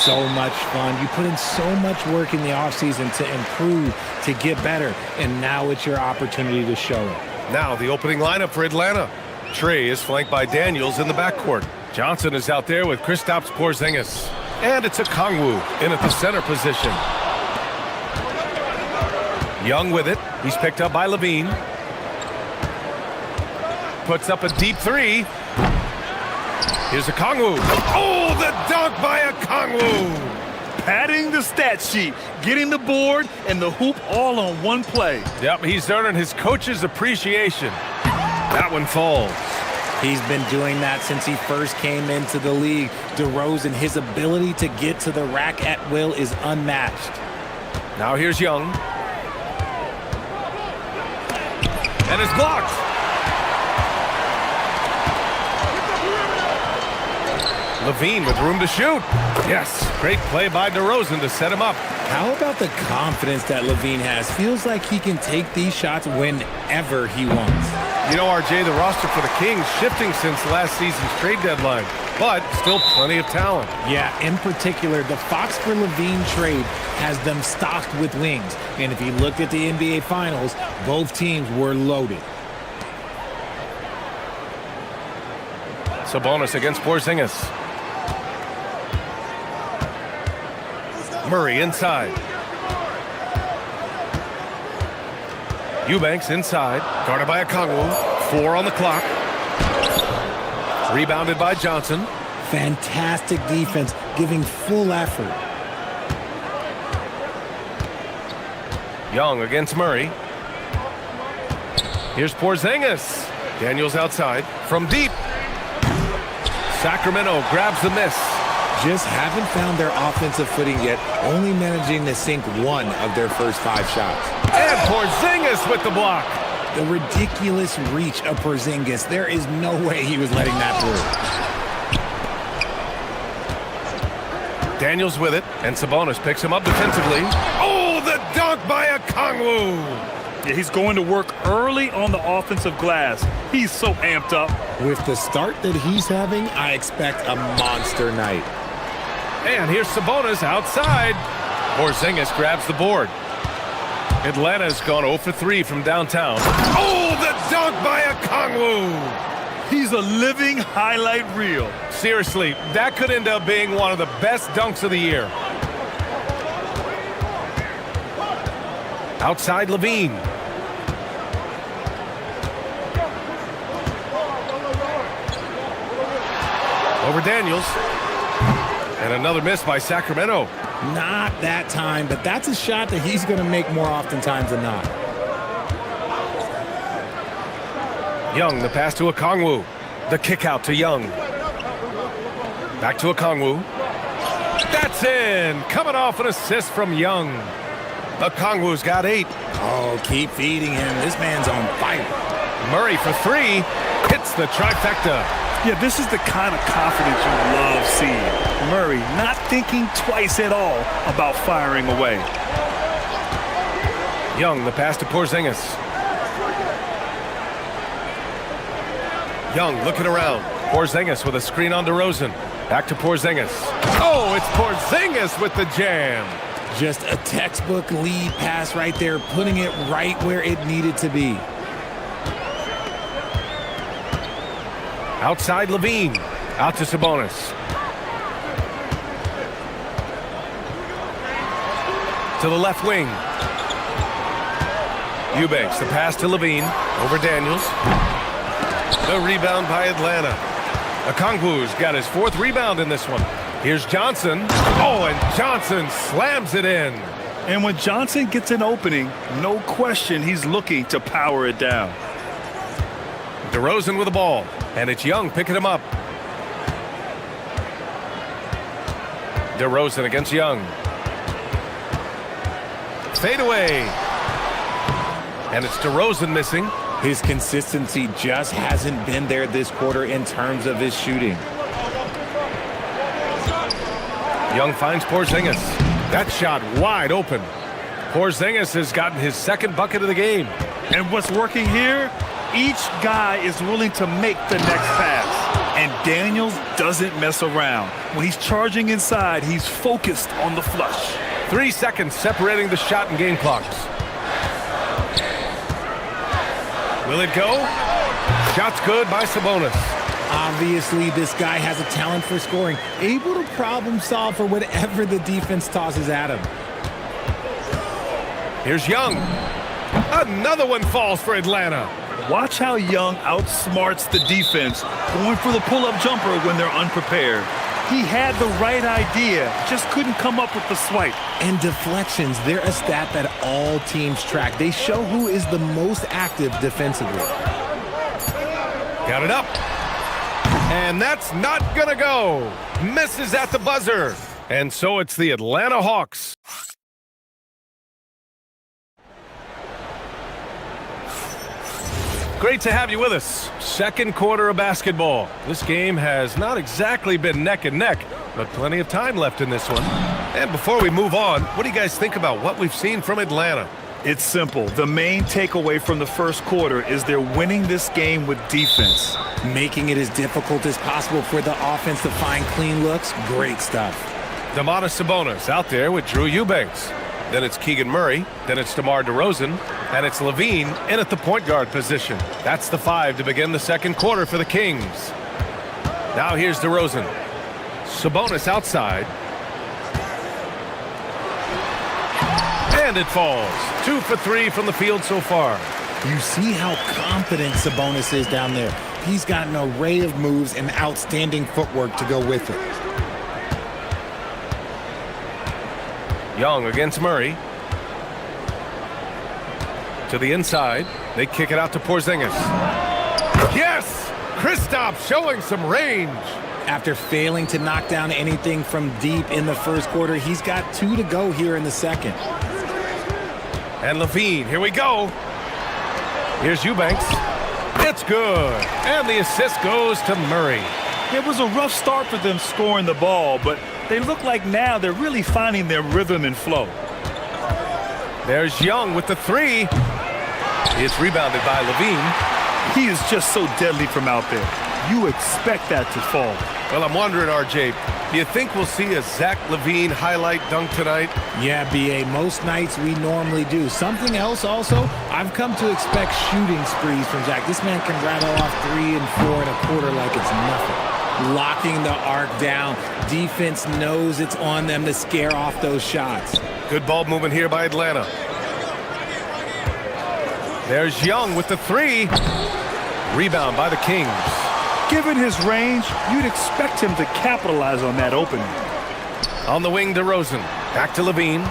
so much fun. You put in so much work in the offseason to improve, to get better, and now it's your opportunity to show it. Now the opening lineup for Atlanta. Trey is flanked by Daniels in the backcourt. Johnson is out there with Kristaps Porzingis. And it's a Kongwu in at the center position. Young with it. He's picked up by Levine. Puts up a deep three. Here's a Kongwu. Oh, the dunk by a Kongwu. Padding the stat sheet, getting the board and the hoop all on one play. Yep, he's earning his coach's appreciation. That one falls. He's been doing that since he first came into the league. DeRozan, his ability to get to the rack at will is unmatched. Now here's Young. And it's blocked. Levine with room to shoot. Yes, great play by DeRozan to set him up. How about the confidence that Levine has? Feels like he can take these shots whenever he wants. You know, RJ, the roster for the Kings shifting since last season's trade deadline, but still plenty of talent. Yeah, in particular, the Fox for Levine trade has them stocked with wings. And if you looked at the NBA Finals, both teams were loaded. Sabonis against Porzingis. Murray inside. Eubanks inside, guarded by Okongwu. 4 on the clock. Rebounded by Johnson. Fantastic defense, giving full effort. Young against Murray. Here's Porzingis. Daniels outside. From deep. Sacramento grabs the miss. Just haven't found their offensive footing yet, only managing to sink 1 of their first 5 shots. And Porzingis with the block. The ridiculous reach of Porzingis. There is no way he was letting that through. Daniels with it, and Sabonis picks him up defensively. Oh, the dunk by Okongwu. Yeah, he's going to work early on the offensive glass. He's so amped up. With the start that he's having, I expect a monster night. And here's Sabonis outside. Porzingis grabs the board. Atlanta's gone 0 for 3 from downtown. Oh, the dunk by Okongwu. He's a living highlight reel. Seriously, that could end up being one of the best dunks of the year. Outside Levine. Over Daniels. And another miss by Sacramento. Not that time, but that's a shot that he's going to make more oftentimes than not. Young, the pass to Okongwu. The kick out to Young. Back to Okongwu. That's in. Coming off an assist from Young. Okongwu's got 8. Oh, keep feeding him. This man's on fire. Murray for 3. Hits the trifecta. Yeah, this is the kind of confidence you love seeing. Murray not thinking twice at all about firing away. Young, the pass to Porzingis. Young looking around. Porzingis with a screen on DeRozan. Back to Porzingis. Oh, it's Porzingis with the jam. Just a textbook lead pass right there, putting it right where it needed to be. Outside Levine. Out to Sabonis. To the left wing. Eubanks, the pass to Levine. Over Daniels. The rebound by Atlanta. Okongwu's got his 4th rebound in this one. Here's Johnson. Oh, and Johnson slams it in. And when Johnson gets an opening, no question he's looking to power it down. DeRozan with the ball. And it's Young picking him up. DeRozan against Young. Fade away. And it's DeRozan missing. His consistency just hasn't been there this quarter in terms of his shooting. Young finds Porzingis. That shot wide open. Porzingis has gotten his 2nd bucket of the game. And what's working here? Each guy is willing to make the next pass. And And Daniels doesn't mess around. When he's charging inside, he's focused on the flush. 3 seconds separating the shot and game clocks. Will it go? Shot's good by Sabonis. Obviously, this guy has a talent for scoring, able to problem solve for whatever the defense tosses at him. Here's Young. Another one falls for Atlanta. Watch how Young outsmarts the defense, going for the pull-up jumper when they're unprepared. He had the right idea, just couldn't come up with the swipe. And deflections, they're a stat that all teams track. They show who is the most active defensively. Got it up. And that's not gonna go. Misses at the buzzer. And so it's the Atlanta Hawks. Great to have you with us. Second quarter of basketball. This game has not exactly been neck and neck, but plenty of time left in this one. And before we move on, what do you guys think about what we've seen from Atlanta? It's simple. The main takeaway from the first quarter is they're winning this game with defense. Making it as difficult as possible for the offense to find clean looks. Great stuff. Domantas Sabonis out there with Drew Eubanks. Then it's Keegan Murray. Then it's DeMar DeRozan. And it's Levine in at the point guard position. That's the 5 to begin the second quarter for the Kings. Now here's DeRozan. Sabonis outside. And it falls. 2 for 3 from the field so far. You see how confident Sabonis is down there. He's got an array of moves and outstanding footwork to go with it. Young against Murray. To the inside. They kick it out to Porzingis. Yes! Kristaps showing some range. After failing to knock down anything from deep in the first quarter, he's got 2 to go here in the second. And Levine, here we go. Here's Eubanks. It's good. And the assist goes to Murray. It was a rough start for them scoring the ball, but they look like now they're really finding their rhythm and flow. There's Young with the 3. It's rebounded by Levine. He is just so deadly from out there. You expect that to fall. Well, I'm wondering, RJ, do you think we'll see a Zach LaVine highlight dunk tonight? Yeah, BA, most nights we normally do. Something else also, I've come to expect shooting sprees from Zach. This man can rattle off 3 and 4 and a quarter like it's nothing. Locking the arc down. Defense knows it's on them to scare off those shots. Good ball movement here by Atlanta. There's Young with the 3. Rebound by the Kings. Given his range, you'd expect him to capitalize on that opening. On the wing, DeRozan. Back to Levine.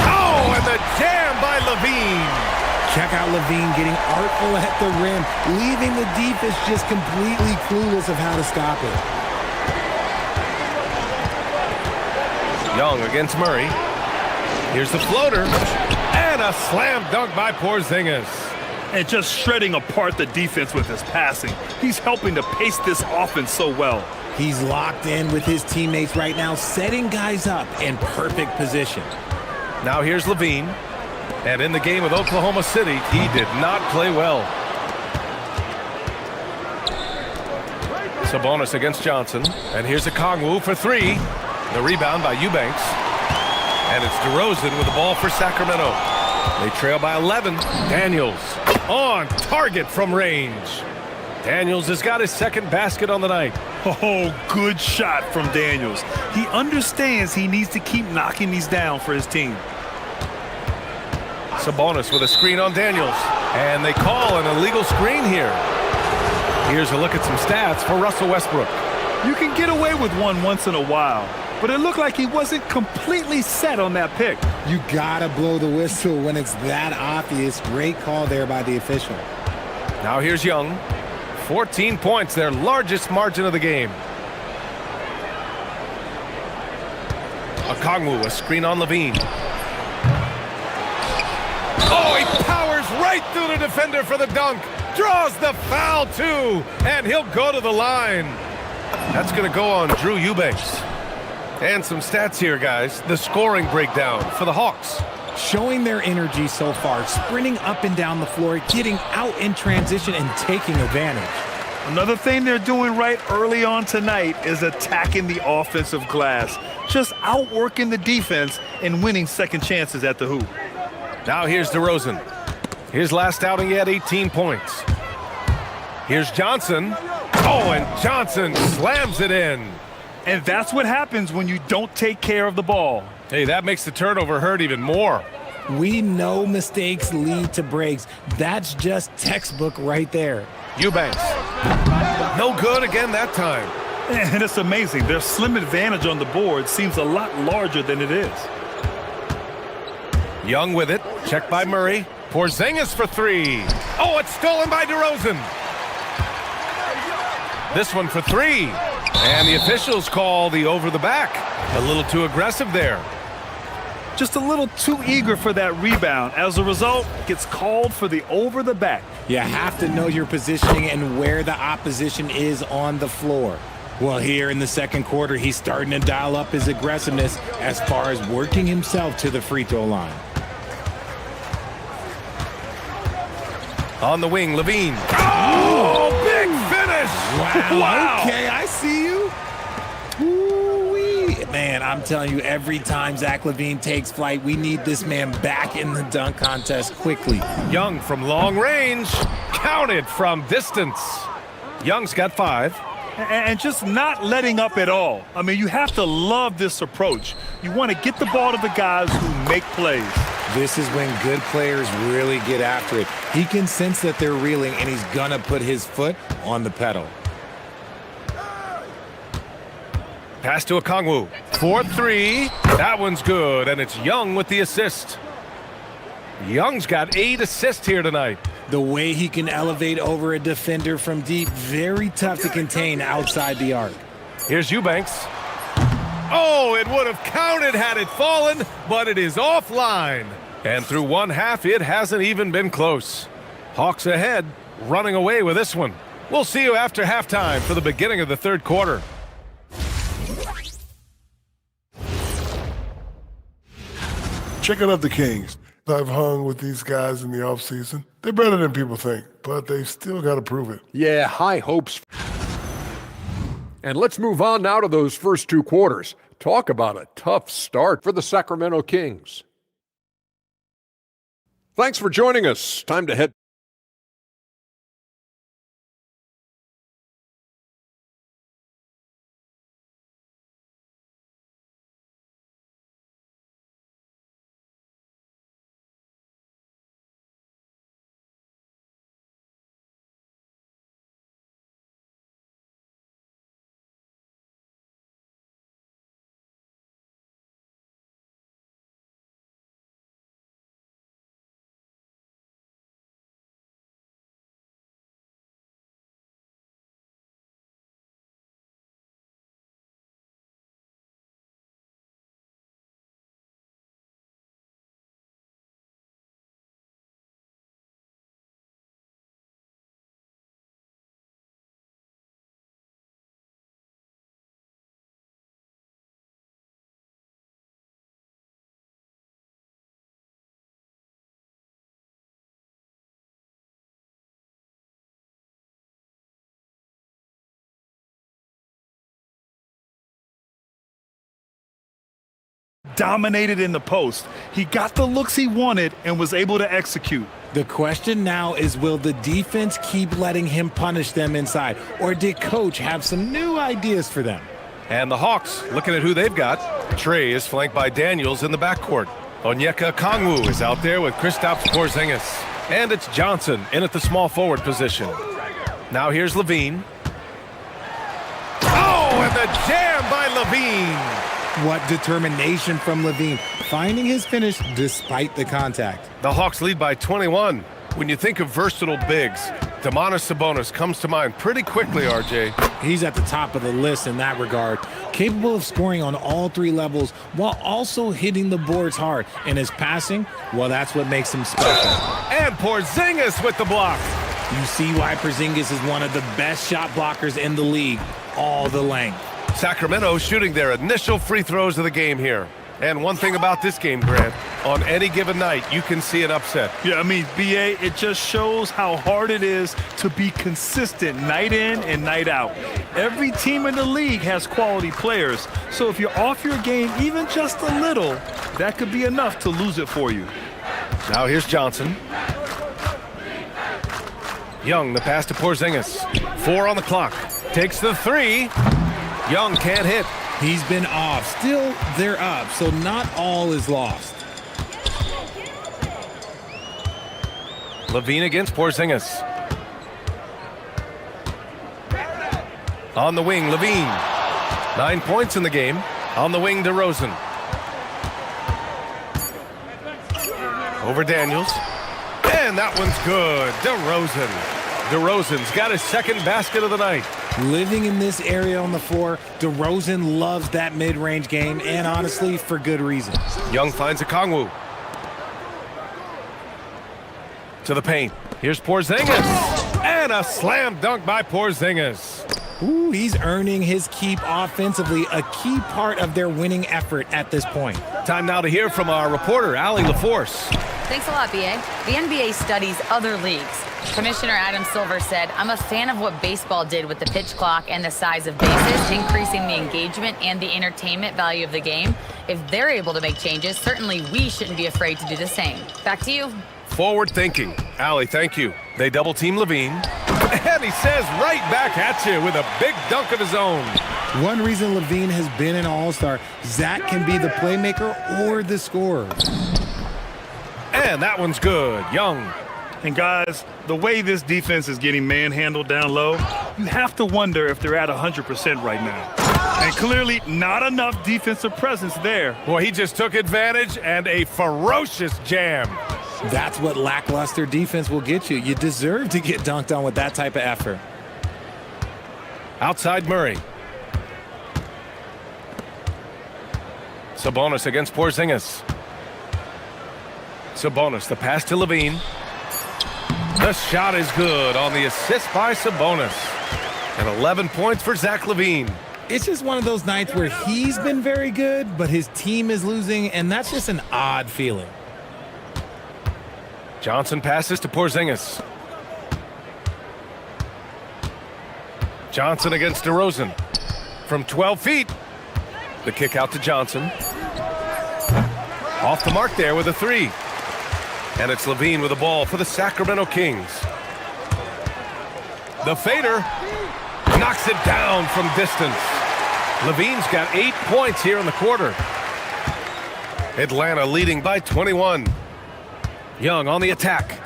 Oh, and the jam by Levine. Check out Levine getting artful at the rim, leaving the defense just completely clueless of how to stop it. Young against Murray. Here's the floater. And a slam dunk by Porzingis. And just shredding apart the defense with his passing. He's helping to pace this offense so well. He's locked in with his teammates right now, setting guys up in perfect position. Now here's Levine. And in the game with Oklahoma City, he did not play well. Sabonis against Johnson. And here's a Kongwu for 3. The rebound by Eubanks. And it's DeRozan with the ball for Sacramento. They trail by 11. Daniels on target from range. Daniels has got his second basket on the night. Oh, good shot from Daniels. He understands he needs to keep knocking these down for his team. Sabonis with a screen on Daniels. And they call an illegal screen here. Here's a look at some stats for Russell Westbrook. You can get away with one once in a while, but it looked like he wasn't completely set on that pick. You gotta blow the whistle when it's that obvious. Great call there by the official. Now here's Young. 14 points, their largest margin of the game. Okongwu, a screen on Levine. Oh, he powers right through the defender for the dunk. Draws the foul, too. And he'll go to the line. That's going to go on Drew Eubanks. And some stats here, guys. The scoring breakdown for the Hawks. showing their energy so far, sprinting up and down the floor, getting out in transition and taking advantage. Another thing they're doing right early on tonight is attacking the offensive glass, just outworking the defense and winning second chances at the hoop. Now here's DeRozan. His last outing, he had 18 points. Here's Johnson. Oh, and Johnson slams it in. And that's what happens when you don't take care of the ball. Hey, that makes the turnover hurt even more. We know mistakes lead to breaks. That's just textbook right there. Eubanks. No good again that time. And it's amazing. Their slim advantage on the board seems a lot larger than it is. Young with it. Checked by Murray. Porzingis for three. Oh, it's stolen by DeRozan. This one for three. And the officials call the over the back. A little too aggressive there. Just a little too eager for that rebound. As a result, gets called for the over the back. You have to know your positioning and where the opposition is on the floor. Well, here in the second quarter, he's starting to dial up his aggressiveness as far as working himself to the free throw line. On the wing, Levine. Oh, big finish! Wow. Okay, I see you. Ooh-wee. Man, I'm telling you, every time Zach LaVine takes flight, we need this man back in the dunk contest quickly. Young from long range. Counted from distance. Young's got 5. And just not letting up at all. I mean, you have to love this approach. You want to get the ball to the guys who make plays. This is when good players really get after it. He can sense that they're reeling, and he's going to put his foot on the pedal. Pass to Okongwu. 4-3. That one's good, and it's Young with the assist. Young's got 8 assists here tonight. The way he can elevate over a defender from deep, very tough to contain outside the arc. Here's Eubanks. Oh, it would have counted had it fallen, but it is offline. And through one half, it hasn't even been close. Hawks ahead, running away with this one. We'll see you after halftime for the beginning of the third quarter. Checking out the Kings. I've hung with these guys in the offseason. They're better than people think, but they still got to prove it. Yeah, high hopes. And let's move on now to those first 2 quarters. Talk about a tough start for the Sacramento Kings. Thanks for joining us. Time to head Dominated in the post. He got the looks he wanted and was able to execute. The question now is, will the defense keep letting him punish them inside, or did coach have some new ideas for them? And the Hawks, looking at who they've got. Trey is flanked by Daniels in the backcourt. Onyeka Okongwu is out there with Kristaps Porzingis. And it's Johnson in at the small forward position. Now here's Levine. Oh, and the jam by Levine. What determination from Levine, finding his finish despite the contact. The Hawks lead by 21. When you think of versatile bigs, Domantas Sabonis comes to mind pretty quickly, RJ. He's at the top of the list in that regard. Capable of scoring on all 3 levels while also hitting the boards hard. And his passing, well, that's what makes him special. And Porzingis with the block. You see why Porzingis is one of the best shot blockers in the league, all the length. Sacramento shooting their initial free throws of the game here. And one thing about this game, Grant, On any given night, you can see an upset. Yeah, I mean, BA, it just shows how hard it is to be consistent night in and night out. Every team in the league has quality players, so if you're off your game even just a little, that could be enough to lose it for you. Now here's Johnson. Young, the pass to Porzingis. 4 on the clock. Takes the 3. Young can't hit. He's been off. Still, they're up, so not all is lost. Levine against Porzingis. On the wing, Levine. 9 points in the game. On the wing, DeRozan. Over Daniels. And that one's good. DeRozan. DeRozan's got his second basket of the night. Living in this area on the floor, DeRozan loves that mid-range game, and honestly, for good reason. Young finds a Kongwu. To the paint. Here's Porzingis. And a slam dunk by Porzingis. Ooh, he's earning his keep offensively, a key part of their winning effort at this point. Time now to hear from our reporter, Allie LaForce. Thanks a lot, BA. The NBA studies other leagues. Commissioner Adam Silver said, I'm a fan of what baseball did with the pitch clock and the size of bases, increasing the engagement and the entertainment value of the game. If they're able to make changes, certainly we shouldn't be afraid to do the same. Back to you. Forward thinking. Allie, thank you. They double team Levine. And he says right back at you with a big dunk of his own. One reason Levine has been an all-star, Zach can be the playmaker or the scorer. And that one's good. Young. And guys, the way this defense is getting manhandled down low, you have to wonder if they're at 100% right now. And clearly not enough defensive presence there. Well, he just took advantage and a ferocious jam. That's what lackluster defense will get you. You deserve to get dunked on with that type of effort. Outside Murray. Sabonis against Porzingis. Sabonis, the pass to Levine. The shot is good on the assist by Sabonis. And 11 points for Zach Levine. It's just one of those nights where he's been very good, but his team is losing, and that's just an odd feeling. Johnson passes to Porzingis. Johnson against DeRozan. From 12 feet. The kick out to Johnson. Off the mark there with a 3. And it's Levine with the ball for the Sacramento Kings. The fader knocks it down from distance. Levine's got 8 points here in the quarter. Atlanta leading by 21. Young on the attack.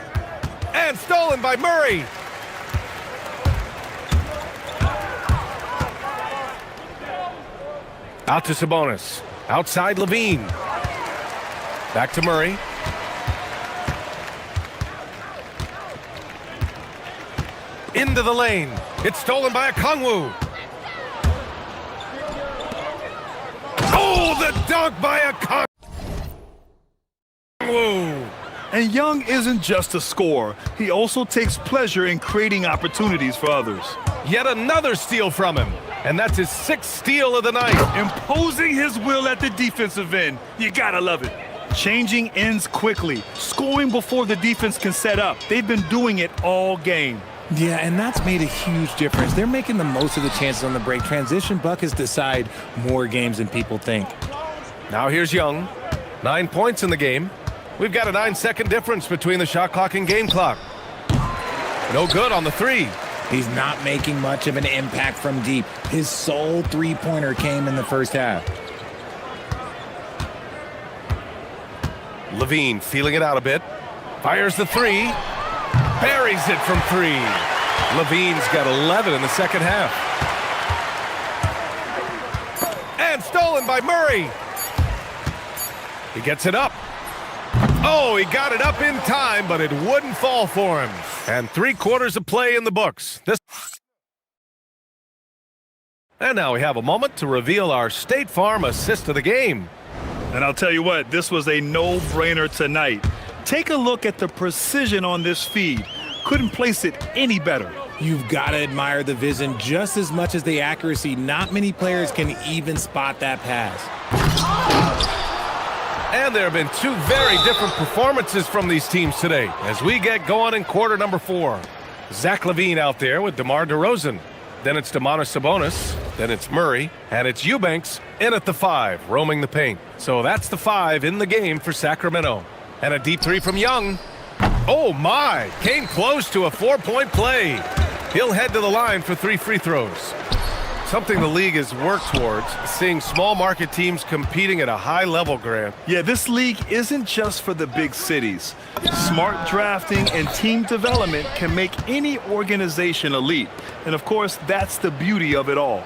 And stolen by Murray. Out to Sabonis. Outside Levine. Back to Murray. Into the lane. It's stolen by a Kongwu. Oh, the dunk by a Kongwu. And Young isn't just a scorer. He also takes pleasure in creating opportunities for others. Yet another steal from him. And that's his 6th steal of the night. Imposing his will at the defensive end. You gotta love it. Changing ends quickly. Scoring before the defense can set up. They've been doing it all game. Yeah, and that's made a huge difference. They're making the most of the chances on the break. Transition buckets decide more games than people think. Now here's Young. 9 points in the game. We've got a 9-second difference between the shot clock and game clock. No good on the 3. He's not making much of an impact from deep. His sole three-pointer came in the first half. Levine feeling it out a bit. Fires the 3. Buries it from 3. Levine's got 11 in the second half. And stolen by Murray. He gets it up. Oh, he got it up in time, but it wouldn't fall for him. And 3/4 of play in the books. And now we have a moment to reveal our State Farm assist of the game. And I'll tell you what, this was a no-brainer tonight. Take a look at the precision on this feed. Couldn't place it any better. You've got to admire the vision just as much as the accuracy. Not many players can even spot that pass. And there have been two very different performances from these teams today as we get going in quarter number 4. Zach LaVine out there with DeMar DeRozan. Then it's Domantas Sabonis. Then it's Murray. And it's Eubanks in at the 5, roaming the paint. So that's the 5 in the game for Sacramento. And a deep 3 from Young. Oh my! Came close to a 4-point play. He'll head to the line for 3 free throws. Something the league has worked towards, seeing small market teams competing at a high level, Grant. Yeah, this league isn't just for the big cities. Smart drafting and team development can make any organization elite. And of course, that's the beauty of it all.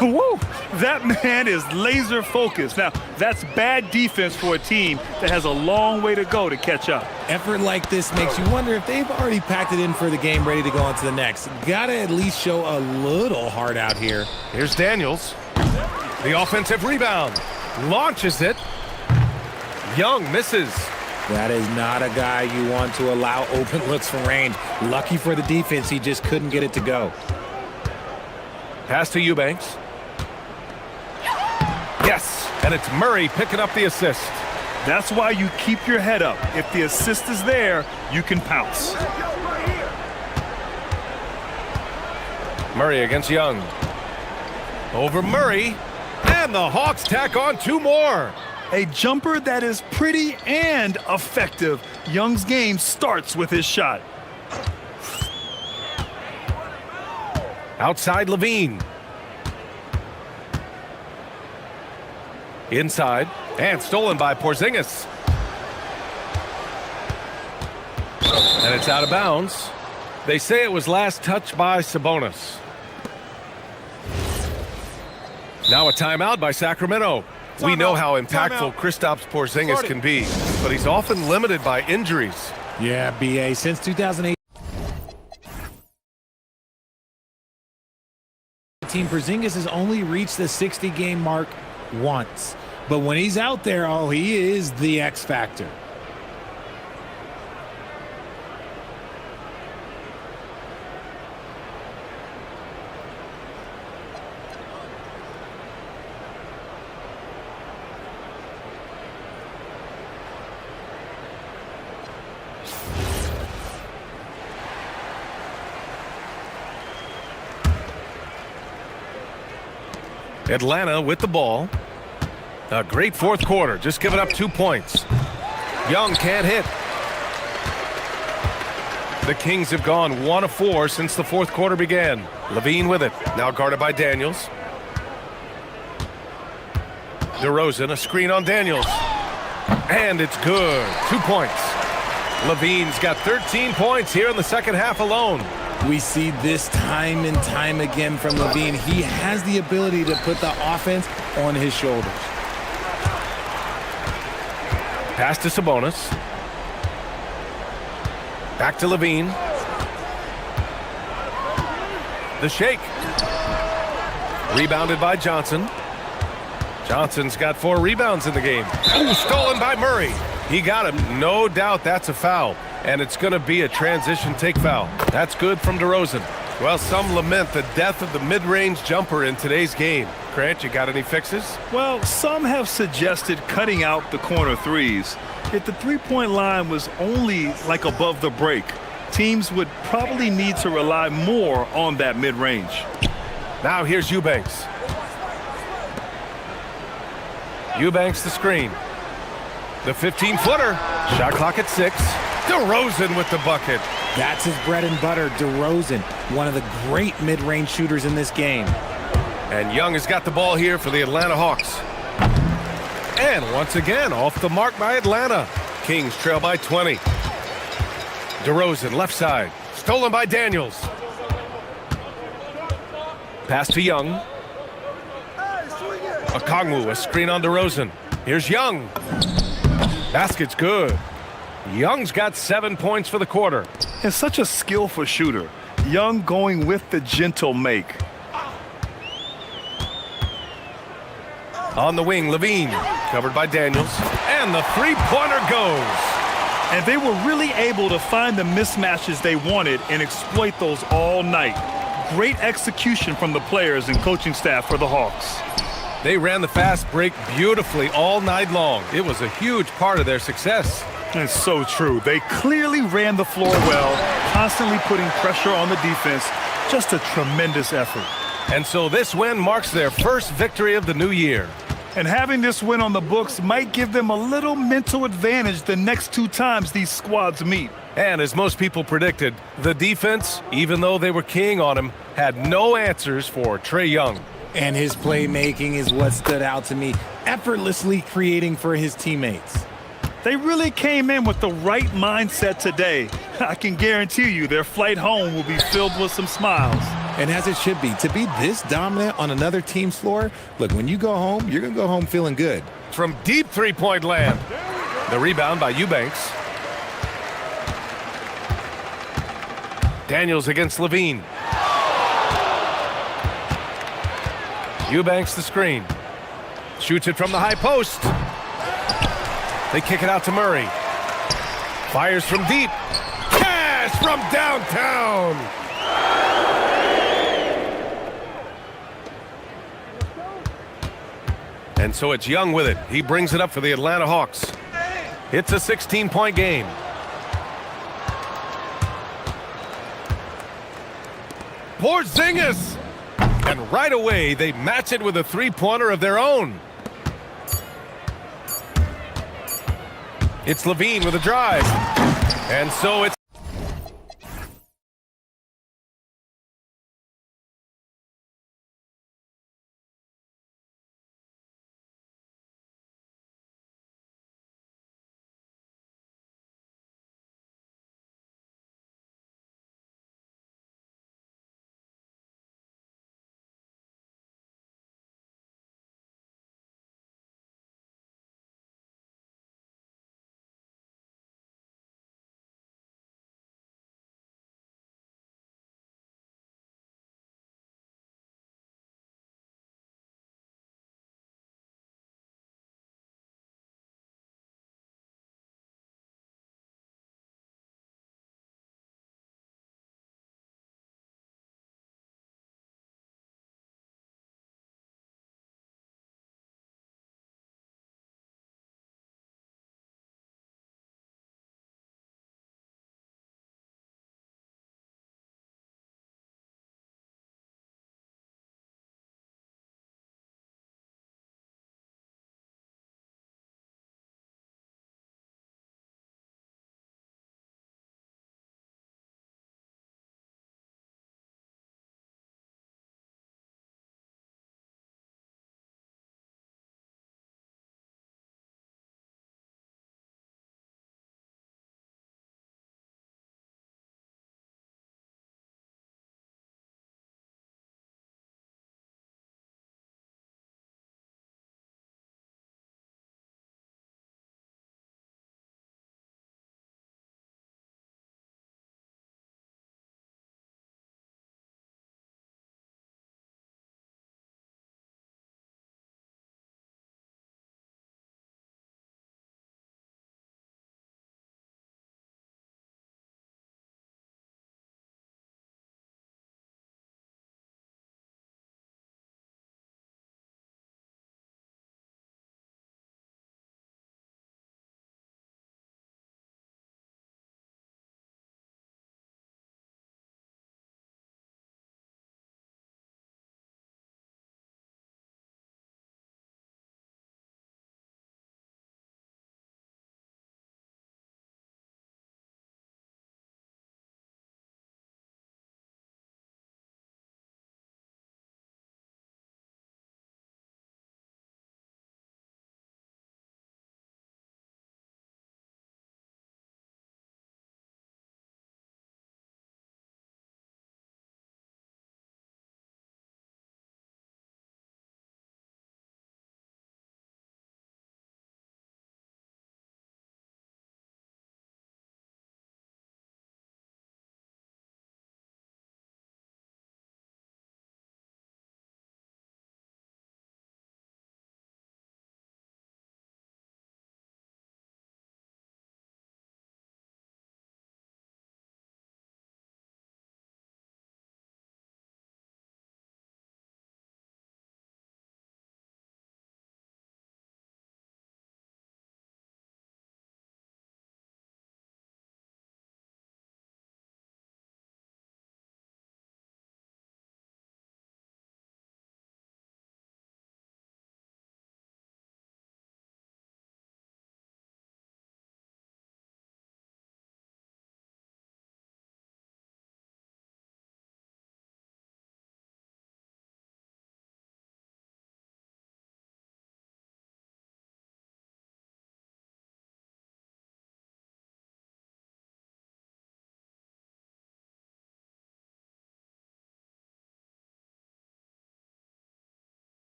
Woo! That man is laser focused. Now, that's bad defense for a team that has a long way to go to catch up. Effort like this makes you wonder if they've already packed it in for the game, ready to go on to the next. Gotta at least show a little heart out here. Here's Daniels. The offensive rebound. Launches it. Young misses. That is not a guy you want to allow open looks from range. Lucky for the defense, he just couldn't get it to go. Pass to Eubanks. Yes, and it's Murray picking up the assist. That's why you keep your head up. If the assist is there, you can pounce. Murray against Young. Over Murray, and the Hawks tack on 2 more. A jumper that is pretty and effective. Young's game starts with his shot. Outside LaVine. Inside, and stolen by Porzingis. And it's out of bounds. They say it was last touched by Sabonis. Now a timeout by Sacramento. We know how impactful Kristaps Porzingis can be, but he's often limited by injuries. Yeah, BA, since 2008. Porzingis has only reached the 60-game mark once. But when he's out there, oh, he is the X factor. Atlanta with the ball. A great fourth quarter, just giving up 2 points. Young can't hit. The Kings have gone 1 of 4 since the fourth quarter began. LaVine with it, now guarded by Daniels. DeRozan, a screen on Daniels. And it's good, 2 points. LaVine's got 13 points here in the second half alone. We see this time and time again from LaVine. He has the ability to put the offense on his shoulders. Pass to Sabonis. Back to LaVine. The shake. Rebounded by Johnson. Johnson's got 4 rebounds in the game. Ooh, stolen by Murray. He got him. No doubt that's a foul. And it's going to be a transition take foul. That's good from DeRozan. Well, some lament the death of the mid-range jumper in today's game. Grant, you got any fixes? Well, some have suggested cutting out the corner threes. If the three-point line was only like above the break, teams would probably need to rely more on that mid-range. Now here's Eubanks. Eubanks the screen. The 15-footer. Shot clock at 6. DeRozan with the bucket. That's his bread and butter, DeRozan, one of the great mid-range shooters in this game. And Young has got the ball here for the Atlanta Hawks. And once again, off the mark by Atlanta. Kings trail by 20. DeRozan, left side. Stolen by Daniels. Pass to Young. Okongwu, a screen on DeRozan. Here's Young. Basket's good. Young's got 7 points for the quarter. And such a skillful shooter. Young going with the gentle make. On the wing, LaVine, covered by Daniels. And the three-pointer goes. And they were really able to find the mismatches they wanted and exploit those all night. Great execution from the players and coaching staff for the Hawks. They ran the fast break beautifully all night long. It was a huge part of their success. It's so true. They clearly ran the floor well, constantly putting pressure on the defense. Just a tremendous effort. And so this win marks their first victory of the new year. And having this win on the books might give them a little mental advantage the next 2 times these squads meet. And as most people predicted, the defense, even though they were keying on him, had no answers for Trae Young. And his playmaking is what stood out to me, effortlessly creating for his teammates. They really came in with the right mindset today. I can guarantee you their flight home will be filled with some smiles. And as it should be, to be this dominant on another team's floor, look, when you go home, you're going to go home feeling good. From deep three-point land. The rebound by Eubanks. Daniels against Levine. Eubanks the screen. Shoots it from the high post. They kick it out to Murray. Fires from deep. Cash from downtown. And so it's Young with it. He brings it up for the Atlanta Hawks. It's a 16-point game. Porzingis! And right away, they match it with a three-pointer of their own. It's Levine with a drive. And so it's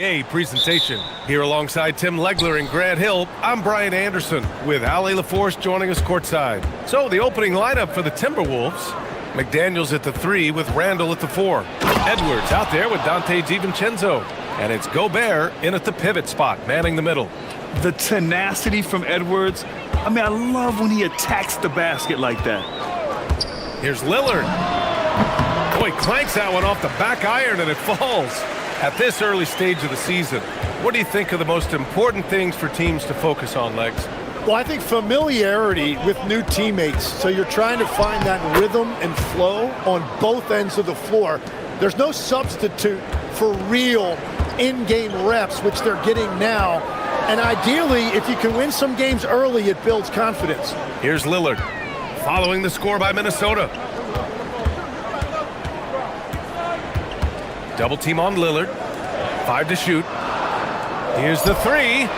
A presentation. Here alongside Tim Legler and Grant Hill, I'm Brian Anderson with Ali LaForce joining us courtside. So the opening lineup for the Timberwolves: McDaniels at the 3 with Randall at the 4. Edwards out there with Dante DiVincenzo. And it's Gobert in at the pivot spot, manning the middle. The tenacity from Edwards. I mean, I love when he attacks the basket like that. Here's Lillard. Boy, clanks that one off the back iron and it falls. At this early stage of the season, what do you think are the most important things for teams to focus on, Legs? Well, I think familiarity with new teammates. So you're trying to find that rhythm and flow on both ends of the floor. There's no substitute for real in-game reps, which they're getting now. And ideally, if you can win some games early, it builds confidence. Here's Lillard, following the score by Minnesota. Double team on Lillard. 5 to shoot. Here's the 3.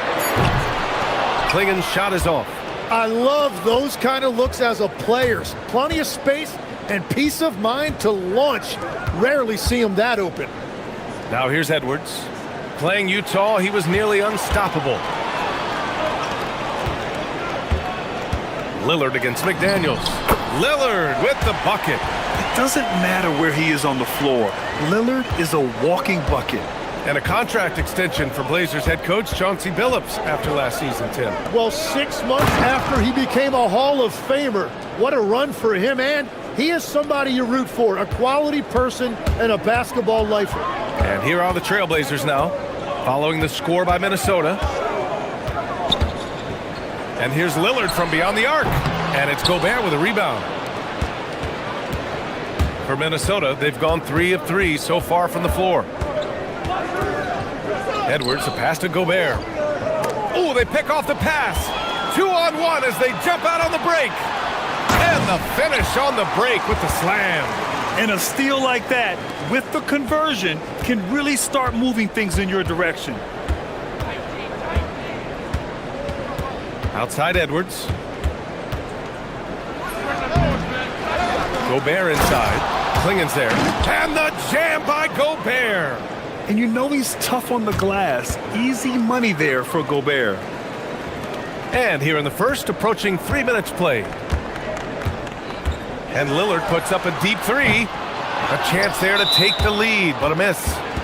Klingen's shot is off. I love those kind of looks as a player. Plenty of space and peace of mind to launch. Rarely see him that open. Now here's Edwards. Playing Utah, he was nearly unstoppable. Lillard against McDaniels. Lillard with the bucket. It doesn't matter where he is on the floor. Lillard is a walking bucket. And a contract extension for Blazers head coach Chauncey Billups after last season, Tim. Well, 6 months after he became a Hall of Famer. What a run for him, and he is somebody you root for, a quality person and a basketball lifer. And here are the Trailblazers now, following the score by Minnesota. And here's Lillard from beyond the arc. And it's Gobert with a rebound. For Minnesota, they've gone 3 of 3 so far from the floor. Edwards, a pass to Gobert. Oh, they pick off the pass. 2-on-1 as they jump out on the break. And the finish on the break with the slam. And a steal like that, with the conversion, can really start moving things in your direction. Outside Edwards. Gobert inside. Klingen's there. And the jam by Gobert. And you know he's tough on the glass. Easy money there for Gobert. And here in the first, approaching 3 minutes played. And Lillard puts up a deep 3. A chance there to take the lead, but a miss.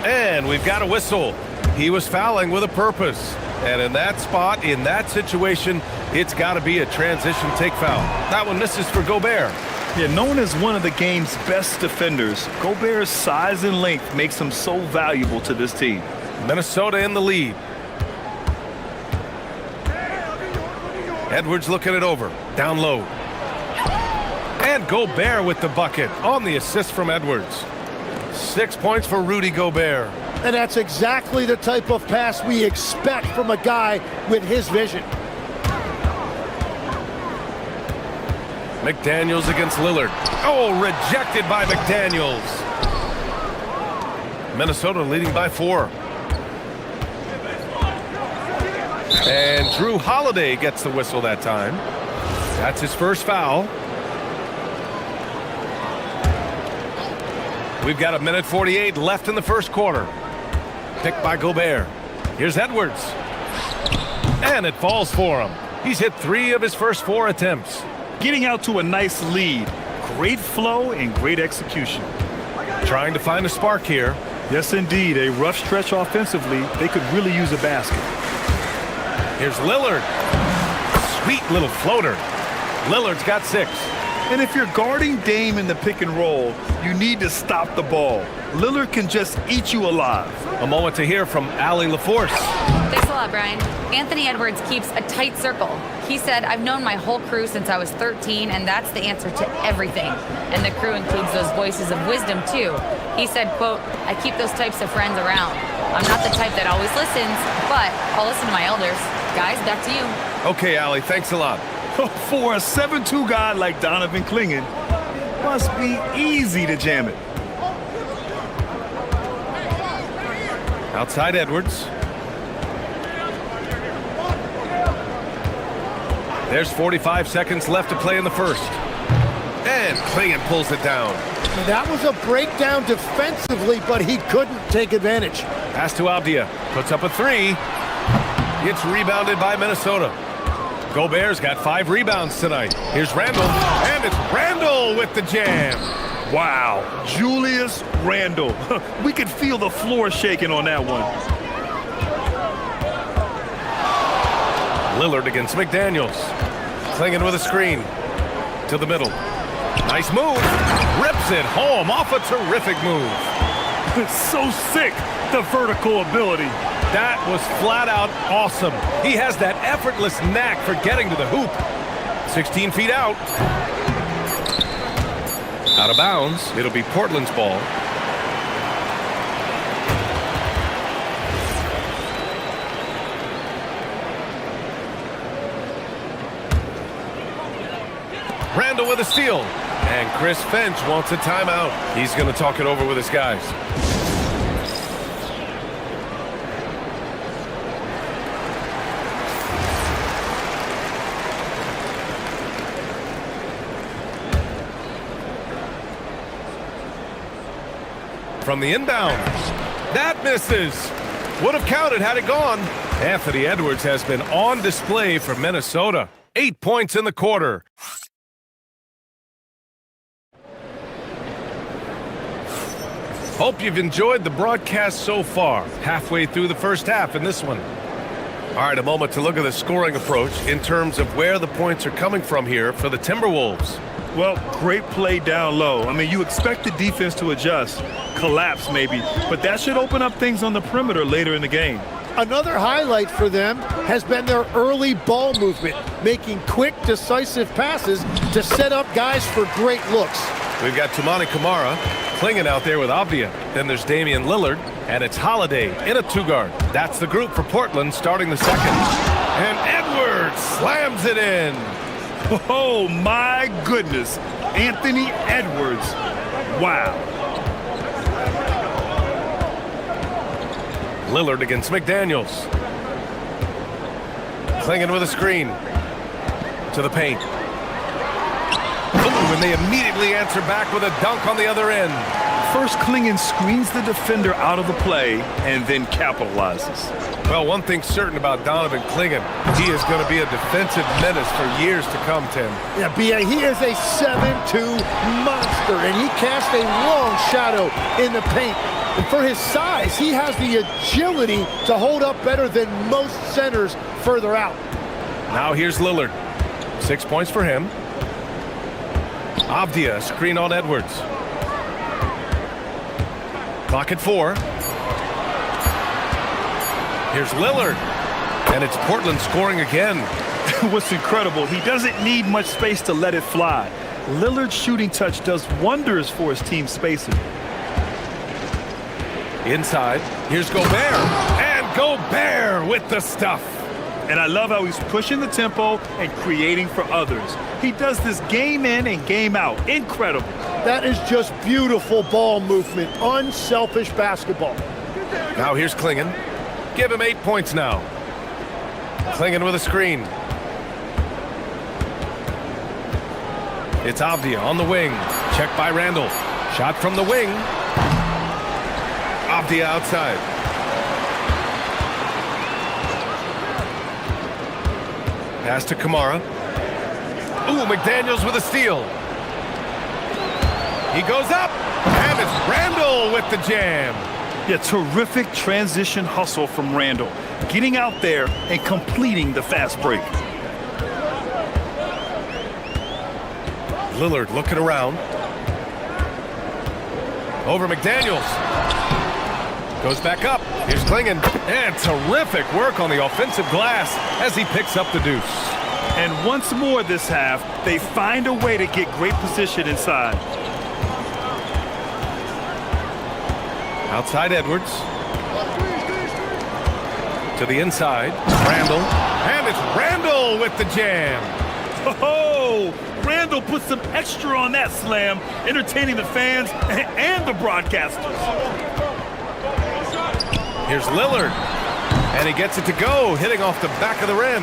And we've got a whistle. He was fouling with a purpose. And in that spot, in that situation, it's got to be a transition take foul. That one misses for Gobert. Yeah, known as one of the game's best defenders, Gobert's size and length makes him so valuable to this team. Minnesota in the lead. Edwards looking it over. Down low. And Gobert with the bucket on the assist from Edwards. 6 points for Rudy Gobert. And that's exactly the type of pass we expect from a guy with his vision. McDaniels against Lillard. Oh, rejected by McDaniels. Minnesota leading by 4. And Drew Holiday gets the whistle that time. That's his first foul. We've got 1:48 left in the first quarter. Picked by Gobert. Here's Edwards. And it falls for him. He's hit 3 of his first 4 attempts. Getting out to a nice lead. Great flow and great execution. Trying to find a spark here. Yes, indeed. A rough stretch offensively. They could really use a basket. Here's Lillard. Sweet little floater. Lillard's got 6. And if you're guarding Dame in the pick and roll, you need to stop the ball. Lillard can just eat you alive. A moment to hear from Ali LaForce. Thanks a lot, Brian. Anthony Edwards keeps a tight circle. He said, I've known my whole crew since I was 13, and that's the answer to everything. And the crew includes those voices of wisdom, too. He said, quote, I keep those types of friends around. I'm not the type that always listens, but I'll listen to my elders. Guys, back to you. Okay, Ali, thanks a lot. For a 7'2" guy like Donovan Klingen, must be easy to jam it. Outside Edwards. There's 45 seconds left to play in the first. And Klingen pulls it down. That was a breakdown defensively, but he couldn't take advantage. Pass to Avdia. Puts up a three. It's rebounded by Minnesota. Gobert's got 5 rebounds tonight. Here's Randall. And it's Randall with the jam. Wow, Julius Randle. We could feel the floor shaking on that one. Lillard against McDaniels. Clinging with a screen. To the middle. Nice move. Rips it home off a terrific move. It's so sick, the vertical ability. That was flat out awesome. He has that effortless knack for getting to the hoop. 16 feet out. Out of bounds. It'll be Portland's ball. Randall with a steal. And Chris Finch wants a timeout. He's going to talk it over with his guys. From the inbound. That misses. Would have counted had it gone. Anthony Edwards has been on display for Minnesota. 8 points in the quarter. Hope you've enjoyed the broadcast so far. Halfway through the first half in this one. All right, a moment to look at the scoring approach in terms of where the points are coming from here for the Timberwolves. Well, great play down low. I mean, you expect the defense to adjust, collapse maybe, but that should open up things on the perimeter later in the game. Another highlight for them has been their early ball movement, making quick, decisive passes to set up guys for great looks. We've got Toumani Camara clinging out there with Avdia. Then there's Damian Lillard, and it's Holiday in a 2-guard. That's the group for Portland starting the second. And Edwards slams it in. Oh, my goodness. Anthony Edwards. Wow. Lillard against McDaniels. Clinging with a screen. To the paint. Ooh, and they immediately answer back with a dunk on the other end. First, Clingan screens the defender out of the play and then capitalizes. Well, one thing's certain about Donovan Clingan. He is going to be a defensive menace for years to come, Tim. Yeah, B.A., he is a 7'2" monster, and he casts a long shadow in the paint. And for his size, he has the agility to hold up better than most centers further out. Now here's Lillard. 6 points for him. Avdia, screen on Edwards. Clock at 4. Here's Lillard. And it's Portland scoring again. What's incredible, he doesn't need much space to let it fly. Lillard's shooting touch does wonders for his team spacing. Inside, here's Gobert. And Gobert with the stuff. And I love how he's pushing the tempo and creating for others. He does this game in and game out. Incredible. That is just beautiful ball movement, unselfish basketball. Now here's Clingan. Give him 8 points now. Clingan with a screen. It's Avdia on the wing. Check by Randall. Shot from the wing. Avdia outside. Pass to Camara. Ooh, McDaniels with a steal. He goes up, and it's Randall with the jam. Yeah, terrific transition hustle from Randall. Getting out there and completing the fast break. Lillard looking around. Over McDaniels. Goes back up. Here's Clingan. And terrific work on the offensive glass as he picks up the deuce. And once more this half, they find a way to get great position inside. Outside Edwards. To the inside. Randall. And it's Randall with the jam. Oh, Randall put some extra on that slam, entertaining the fans and the broadcasters. Here's Lillard. And he gets it to go, hitting off the back of the rim.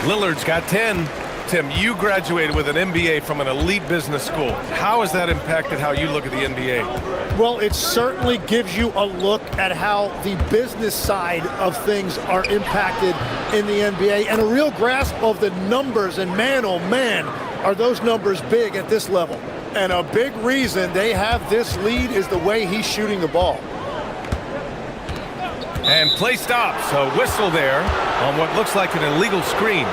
Lillard's got 10. Tim, you graduated with an MBA from an elite business school. How has that impacted how you look at the NBA? Well, it certainly gives you a look at how the business side of things are impacted in the NBA and a real grasp of the numbers. And man, oh man, are those numbers big at this level. And a big reason they have this lead is the way he's shooting the ball. And play stops. A whistle there on what looks like an illegal screen.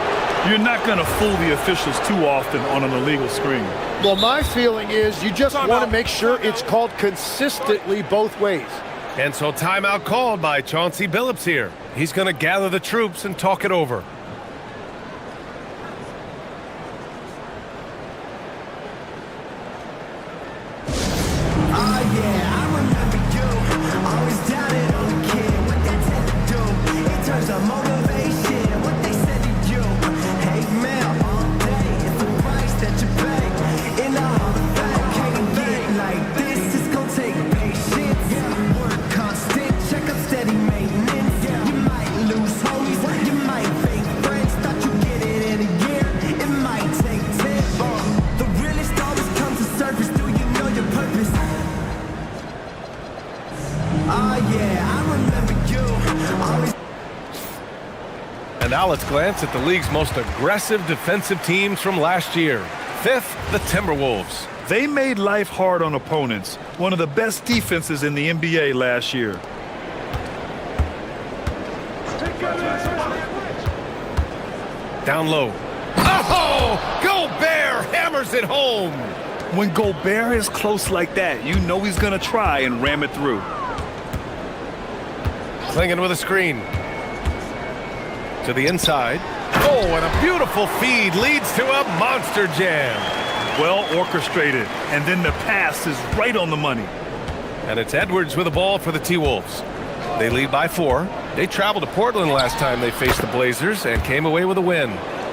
You're not going to fool the officials too often on an illegal screen. Well, my feeling is you just want to make sure it's called consistently both ways. And so timeout called by Chauncey Billups here. He's going to gather the troops and talk it over. And now let's glance at the league's most aggressive defensive teams from last year. Fifth, the Timberwolves. They made life hard on opponents. One of the best defenses in the NBA last year. Down low. Oh! Gobert hammers it home! When Gobert is close like that, you know he's going to try and ram it through. Clingan with a screen. To the inside. Oh, and a beautiful feed leads to a monster jam. Well orchestrated, and then the pass is right on the money. And it's Edwards with the ball for the T-Wolves. They lead by 4. They traveled to Portland last time they faced the Blazers and came away with a win.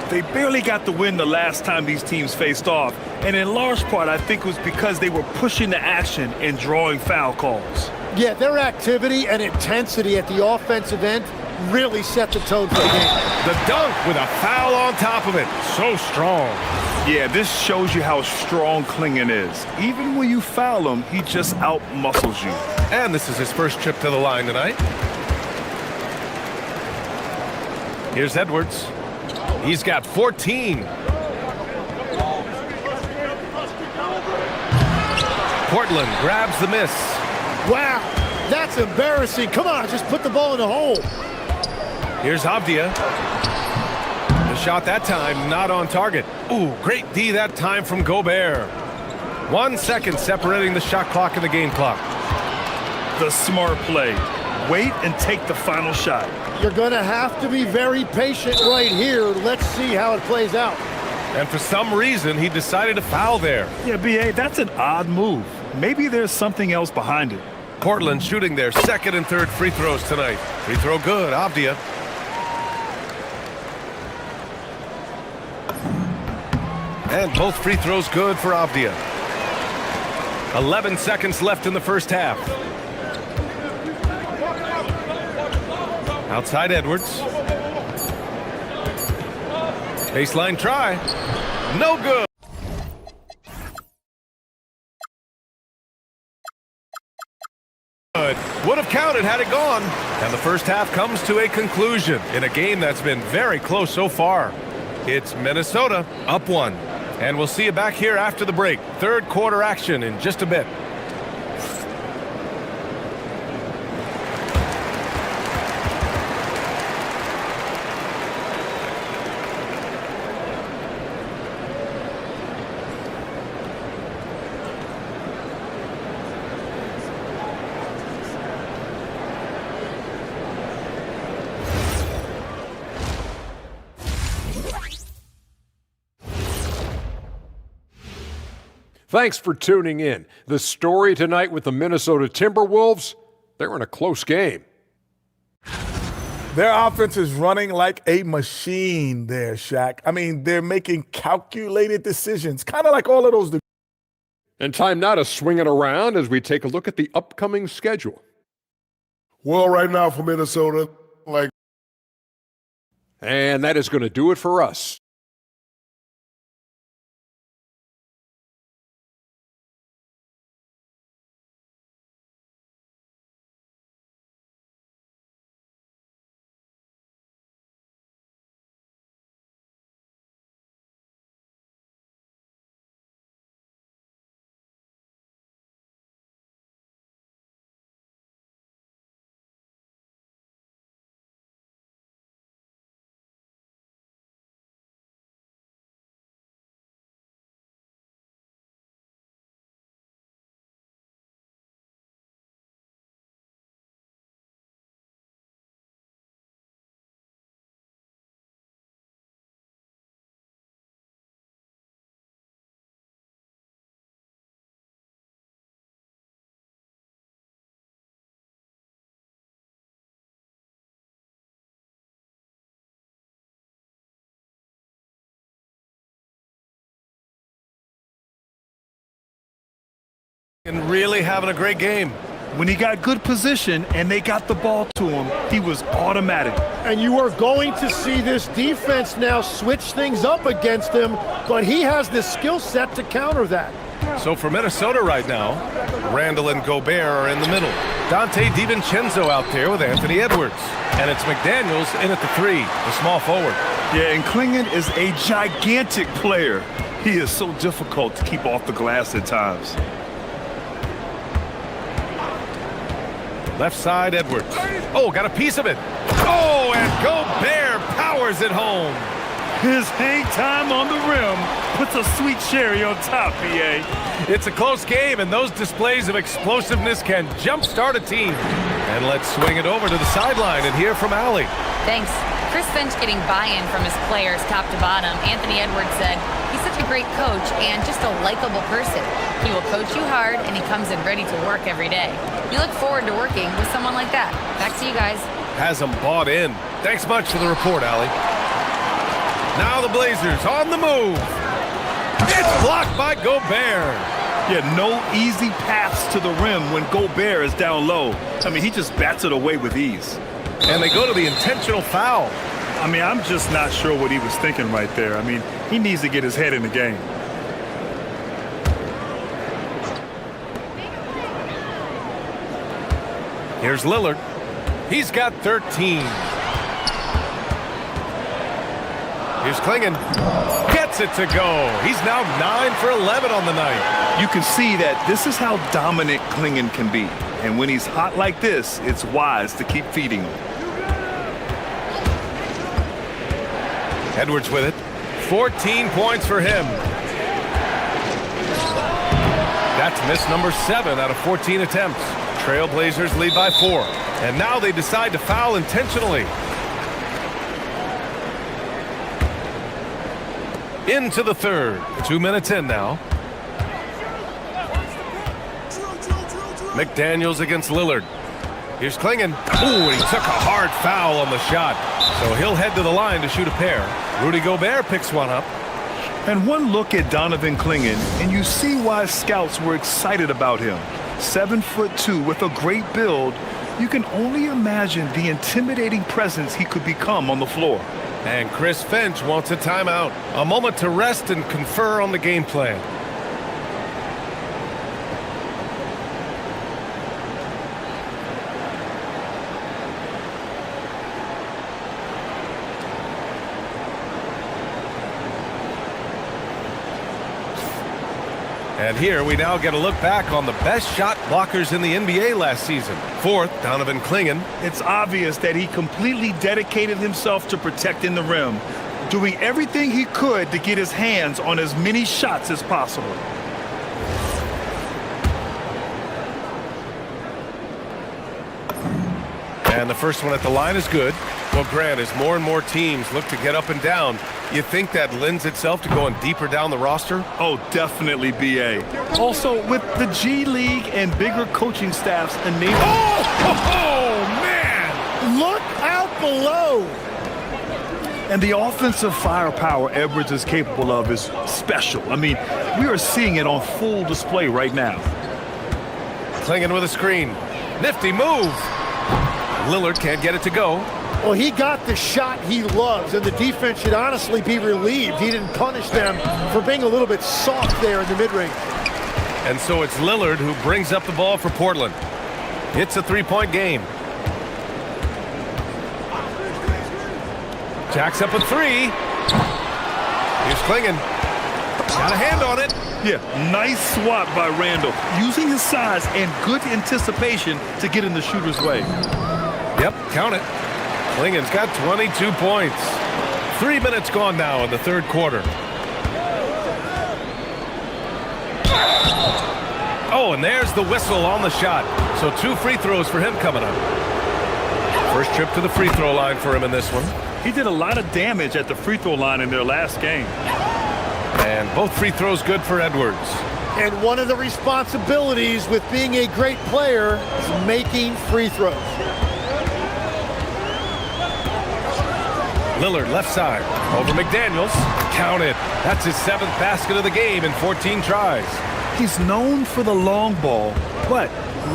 They barely got the win the last time these teams faced off, and in large part I think it was because they were pushing the action and drawing foul calls. Yeah, their activity and intensity at the offensive end really set the tone for the game. The dunk with a foul on top of it. So strong. Yeah, this shows you how strong Clingan is. Even when you foul him, he just out-muscles you. And this is his first trip to the line tonight. Here's Edwards. He's got 14. Portland grabs the miss. Wow, that's embarrassing. Come on, just put the ball in the hole. Here's Avdia. The shot that time not on target. Ooh, great D that time from Gobert. 1 second separating the shot clock and the game clock. The smart play. Wait and take the final shot. You're going to have to be very patient right here. Let's see how it plays out. And for some reason, he decided to foul there. Yeah, B.A., that's an odd move. Maybe there's something else behind it. Portland shooting their second and third free throws tonight. Free throw good, Avdia. And both free throws good for Avdia. 11 seconds left in the first half. Outside Edwards. Baseline try. No good. Would have counted had it gone. And the first half comes to a conclusion in a game that's been very close so far. It's Minnesota up 1. And we'll see you back here after the break. Third quarter action in just a bit. Thanks for tuning in. The story tonight with the Minnesota Timberwolves, they're in a close game. Their offense is running like a machine there, Shaq. I mean, they're making calculated decisions, kind of like all of those. And time now to swing it around as we take a look at the upcoming schedule. Well, right now for Minnesota, and that is going to do it for us. And really having a great game. When he got good position and they got the ball to him, he was automatic. And you are going to see this defense now switch things up against him, but he has the skill set to counter that. So for Minnesota right now, Randall and Gobert are in the middle. Dante DiVincenzo out there with Anthony Edwards. And it's McDaniels in at the 3, the small forward. Yeah, and Klingon is a gigantic player. He is so difficult to keep off the glass at times. Left side, Edwards. Oh, got a piece of it. Oh, and Gobert powers it home. His hang time on the rim puts a sweet cherry on top, BA. It's a close game, and those displays of explosiveness can jumpstart a team. And let's swing it over to the sideline and hear from Allie. Thanks. Chris Finch getting buy-in from his players top to bottom. Anthony Edwards said he's such a great coach and just a likable person. He will coach you hard, and he comes in ready to work every day. You look forward to working with someone like that. Back to you guys. Has them bought in. Thanks much for the report, Allie. Now the Blazers on the move. It's blocked by Gobert. Yeah, no easy paths to the rim when Gobert is down low. I mean, he just bats it away with ease. And they go to the intentional foul. I mean, I'm just not sure what he was thinking right there. I mean, he needs to get his head in the game. Here's Lillard. He's got 13. Here's Klingon. Gets it to go. He's now 9 for 11 on the night. You can see that this is how dominant Klingon can be. And when he's hot like this, it's wise to keep feeding him. Edwards with it. 14 points for him. That's miss number 7 out of 14 attempts. Trailblazers lead by 4. And now they decide to foul intentionally. Into the third. 2 minutes in now. McDaniels against Lillard. Here's Klingon. Ooh, he took a hard foul on the shot. So he'll head to the line to shoot a pair. Rudy Gobert picks one up. And one look at Donovan Klingon, and you see why scouts were excited about him. 7'2" with a great build. You can only imagine the intimidating presence he could become on the floor. And Chris Finch wants a timeout. A moment to rest and confer on the game plan. And here we now get a look back on the best shot blockers in the NBA last season. 4th, Donovan Klingon. It's obvious that he completely dedicated himself to protecting the rim, doing everything he could to get his hands on as many shots as possible. And the first one at the line is good. Well, Grant, as more and more teams look to get up and down, you think that lends itself to going deeper down the roster? Oh, definitely, BA. Also, with the G League and bigger coaching staffs enabling... Oh, man! Look out below! And the offensive firepower Edwards is capable of is special. I mean, we are seeing it on full display right now. Klingon with a screen. Nifty move! Lillard can't get it to go. Well, he got the shot he loves, and the defense should honestly be relieved. He didn't punish them for being a little bit soft there in the mid-range. And so it's Lillard who brings up the ball for Portland. It's a 3-point game. Jacks up a 3. Here's Klingon. Got a hand on it. Yeah, nice swat by Randall, using his size and good anticipation to get in the shooter's way. Yep, count it. Klingon's got 22 points. 3 minutes gone now in the third quarter. Oh, and there's the whistle on the shot. So 2 free throws for him coming up. First trip to the free throw line for him in this one. He did a lot of damage at the free throw line in their last game. And both free throws good for Edwards. And one of the responsibilities with being a great player is making free throws. Lillard left side over McDaniels. Count it. That's his 7th basket of the game in 14 tries. He's known for the long ball, but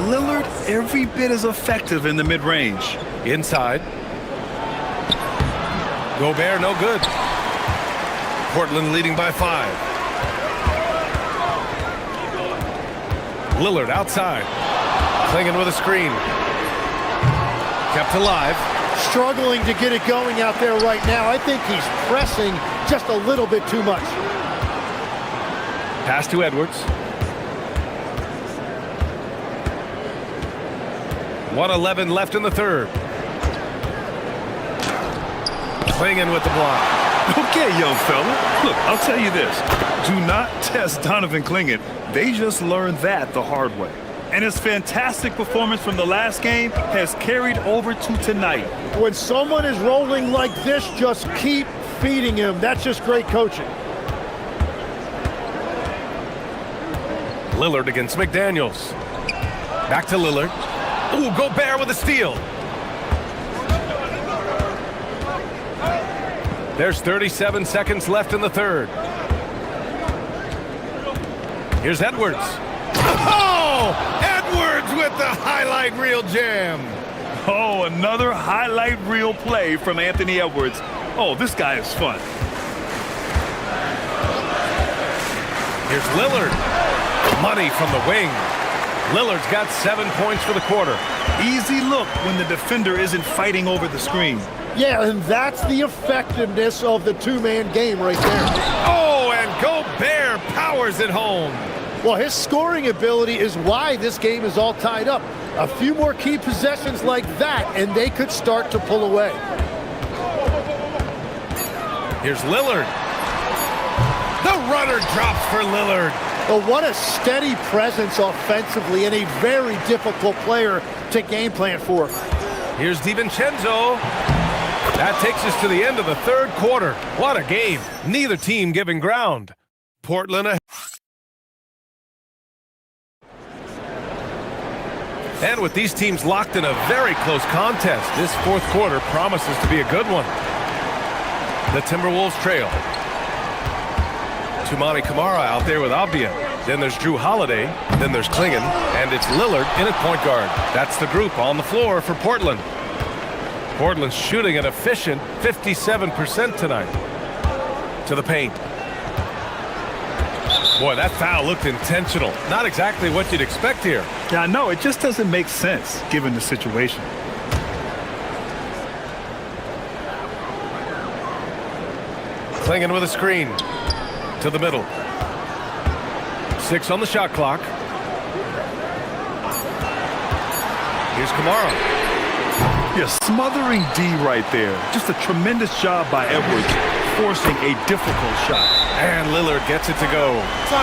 Lillard every bit as effective in the mid-range. Inside. Gobert, no good. Portland leading by 5. Lillard outside. Clinging with a screen. Kept alive. Struggling to get it going out there right now. I think he's pressing just a little bit too much. Pass to Edwards. 1:11 left in the third. Clinging with the block. Okay, young fella. Look, I'll tell you this. Do not test Donovan Clingan. They just learned that the hard way. And his fantastic performance from the last game has carried over to tonight. When someone is rolling like this, just keep feeding him. That's just great coaching. Lillard against McDaniels. Back to Lillard. Ooh, Gobert with a steal. There's 37 seconds left in the third. Here's Edwards. Oh! Edwards with the highlight reel jam. Oh, another highlight reel play from Anthony Edwards. Oh, this guy is fun. Here's Lillard. Money from the wing. Lillard's got 7 points for the quarter. Easy look when the defender isn't fighting over the screen. Yeah, and that's the effectiveness of the two-man game right there. Oh, and Gobert powers it home. Well, his scoring ability is why this game is all tied up. A few more key possessions like that, and they could start to pull away. Here's Lillard. The runner drops for Lillard. Well, what a steady presence offensively and a very difficult player to game plan for. Here's DiVincenzo. That takes us to the end of the third quarter. What a game. Neither team giving ground. Portland ahead. And with these teams locked in a very close contest, this fourth quarter promises to be a good one. The Timberwolves trail. Toumani Camara out there with Avdia. Then there's Drew Holiday. Then there's Clingan. And it's Lillard in at point guard. That's the group on the floor for Portland. Portland's shooting an efficient 57% tonight. To the paint. Boy, that foul looked intentional. Not exactly what you'd expect here. Yeah, I know. It just doesn't make sense given the situation. Clingan with a screen. To the middle. 6 on the shot clock. Here's Camara. Yeah, smothering D right there. Just a tremendous job by Edwards, forcing a difficult shot. And Lillard gets it to go.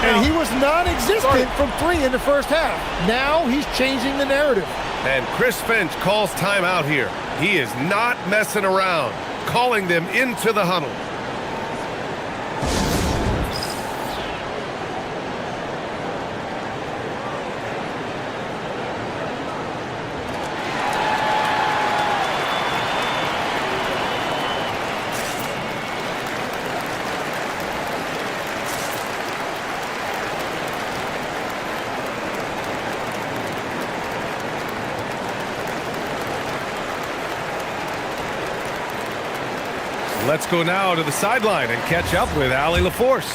And he was non-existent from 3 in the first half. Now he's changing the narrative. And Chris Finch calls timeout here. He is not messing around, calling them into the huddle. Let's go now to the sideline and catch up with Allie LaForce.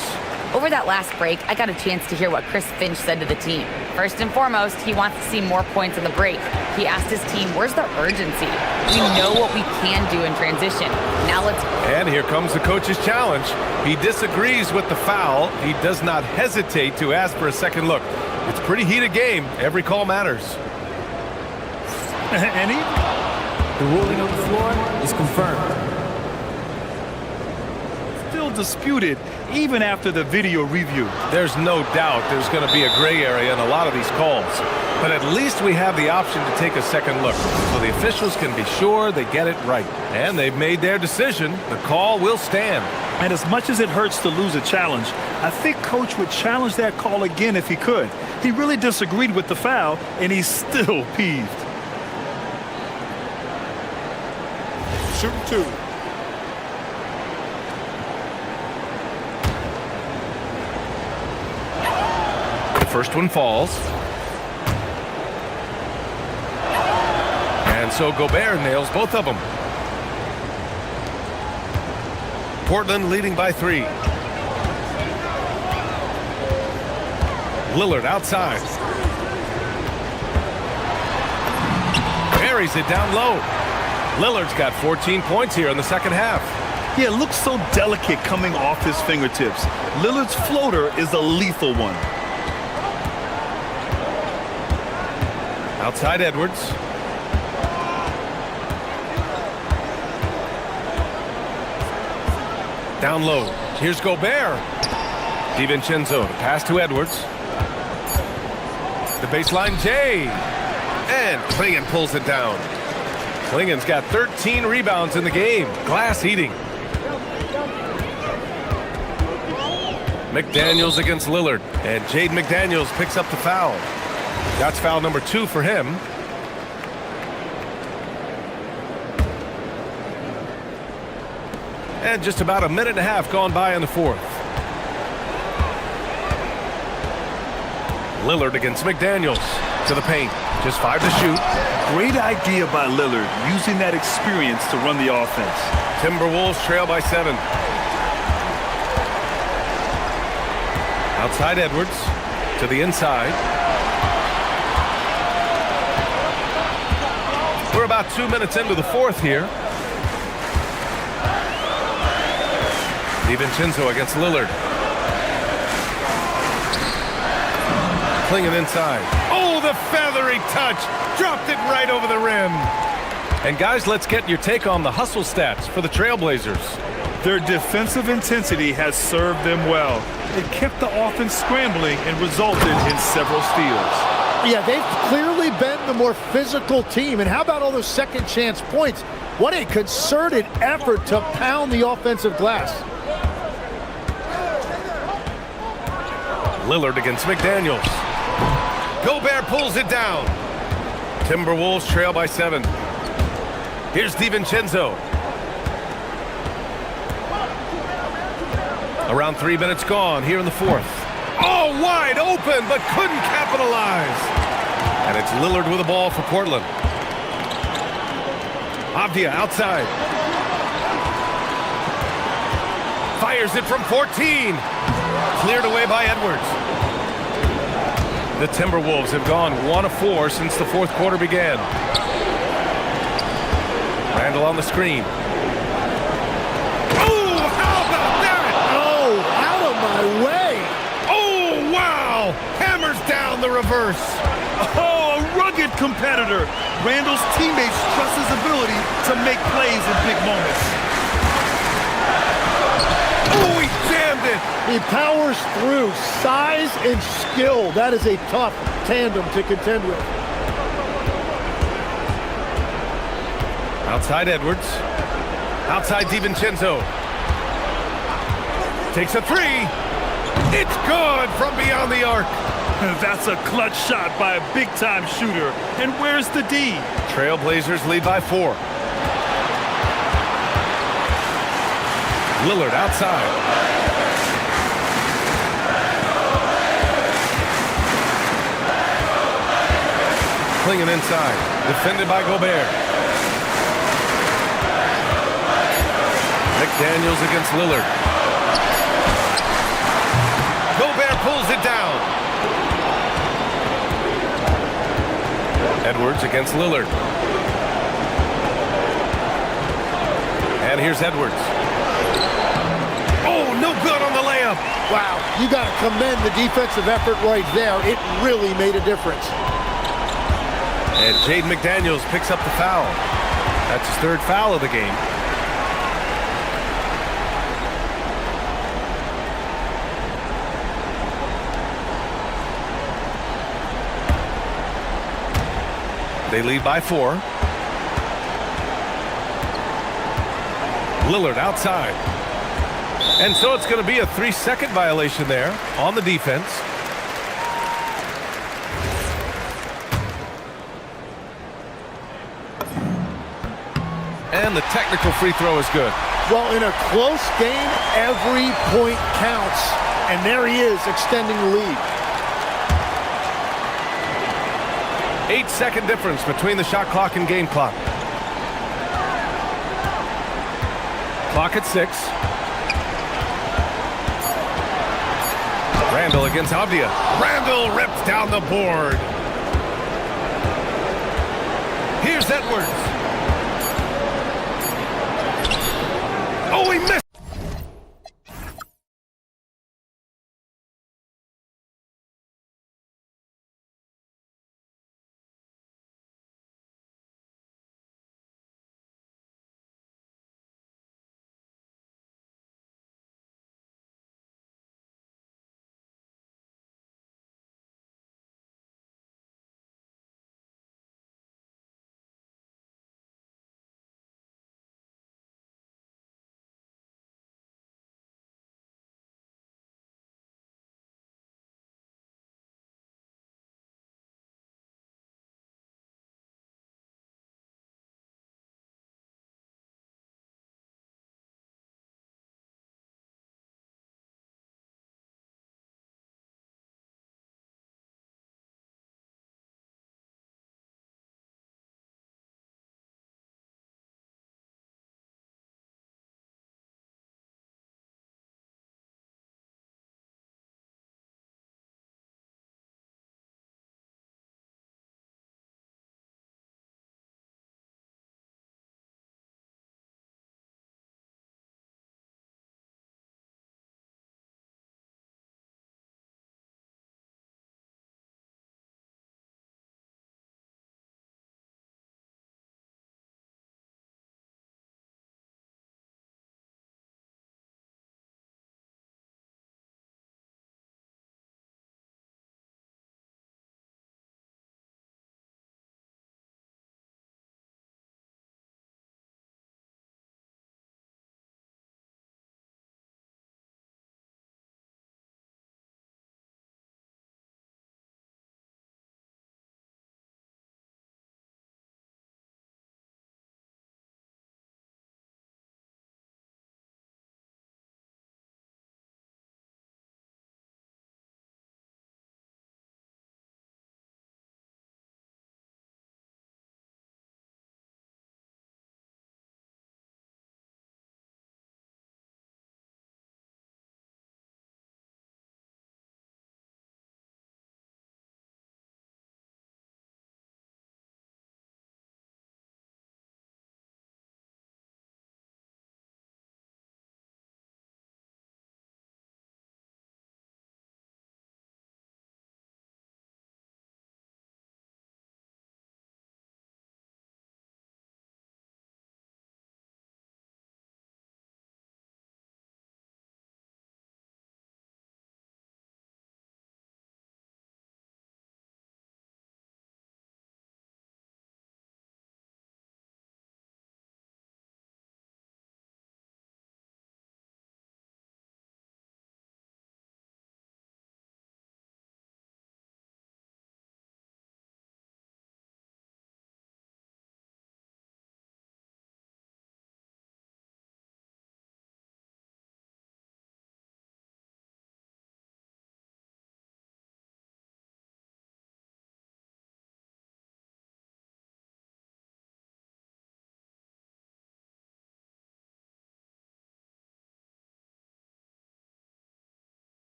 Over that last break, I got a chance to hear what Chris Finch said to the team. First and foremost, he wants to see more points on the break. He asked his team, where's the urgency? We know what we can do in transition. Now let's... And here comes the coach's challenge. He disagrees with the foul. He does not hesitate to ask for a second look. It's a pretty heated game. Every call matters. Any? The ruling on the floor is confirmed. Still disputed even after the video review. There's no doubt there's going to be a gray area in a lot of these calls. But at least we have the option to take a second look, so the officials can be sure they get it right. And they've made their decision. The call will stand. And as much as it hurts to lose a challenge, I think Coach would challenge that call again if he could. He really disagreed with the foul, and he's still peeved. Shooting 2. First one falls. And so Gobert nails both of them. Portland leading by 3. Lillard outside. Buries it down low. Lillard's got 14 points here in the second half. Yeah, it looks so delicate coming off his fingertips. Lillard's floater is a lethal one. Outside Edwards. Down low. Here's Gobert. DiVincenzo to pass to Edwards. The baseline Jay. And Klingon pulls it down. Klingon's got 13 rebounds in the game. Glass eating. McDaniels against Lillard. And Jaden McDaniels picks up the foul. That's foul number 2 for him. And just about a minute and a half gone by in the fourth. Lillard against McDaniels to the paint. Just 5 to shoot. Great idea by Lillard, using that experience to run the offense. Timberwolves trail by 7. Outside Edwards to the inside. We're about 2 minutes into the fourth here. DiVincenzo against Lillard. Klingon inside. Oh, the feathery touch. Dropped it right over the rim. And guys, let's get your take on the hustle stats for the Trailblazers. Their defensive intensity has served them well. It kept the offense scrambling and resulted in several steals. Yeah, they've clearly been the more physical team. And how about all those second chance points? What a concerted effort to pound the offensive glass. Lillard against McDaniels. Gobert pulls it down. Timberwolves trail by 7. Here's DiVincenzo. Around 3 minutes gone here in the fourth. Oh, wide open, but couldn't capitalize. And it's Lillard with the ball for Portland. Avdia outside. Fires it from 14. Cleared away by Edwards. The Timberwolves have gone 1 of 4 since the fourth quarter began. Randall on the screen. Oh, how about that? Oh, out of my way. Oh, wow. Hammers down the reverse. Oh, a rugged competitor. Randall's teammates trust his ability to make plays in big moments. Oh, he jammed it. He powers through. Size and skill. That is a tough tandem to contend with. Outside Edwards. Outside DiVincenzo. Takes a 3. It's good from beyond the arc. That's a clutch shot by a big-time shooter. And where's the D? Trailblazers lead by 4. Lillard outside. Klingon inside. Defended by Gobert. McDaniels against Lillard. Gobert pulls it down. Edwards against Lillard. And here's Edwards. Oh, no good on the layup. Wow, you got to commend the defensive effort right there. It really made a difference. And Jaden McDaniels picks up the foul. That's his 3rd foul of the game. They lead by 4. Lillard outside. And so it's going to be a 3-second violation there on the defense. And the technical free throw is good. Well, in a close game, every point counts. And there he is, extending the lead. 8-second difference between the shot clock and game clock. Clock at 6. Randall against Avdia. Randall rips down the board. Here's Edwards. Oh, he missed.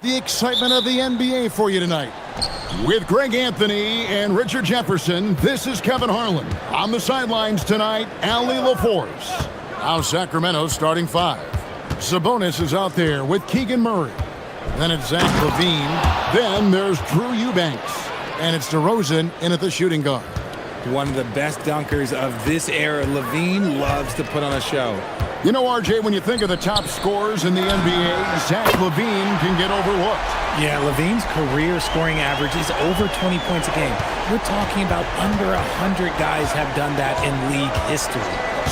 The excitement of the NBA for you tonight. With Greg Anthony and Richard Jefferson, this is Kevin Harlan. On the sidelines tonight, Ali LaForce. Now Sacramento starting 5. Sabonis is out there with Keegan Murray. Then it's Zach LaVine. Then there's Drew Eubanks. And it's DeRozan in at the shooting guard. One of the best dunkers of this era. LaVine loves to put on a show. You know, RJ, when you think of the top scorers in the NBA, Zach LaVine can get overlooked. Yeah, LaVine's career scoring average is over 20 points a game. We're talking about under 100 guys have done that in league history.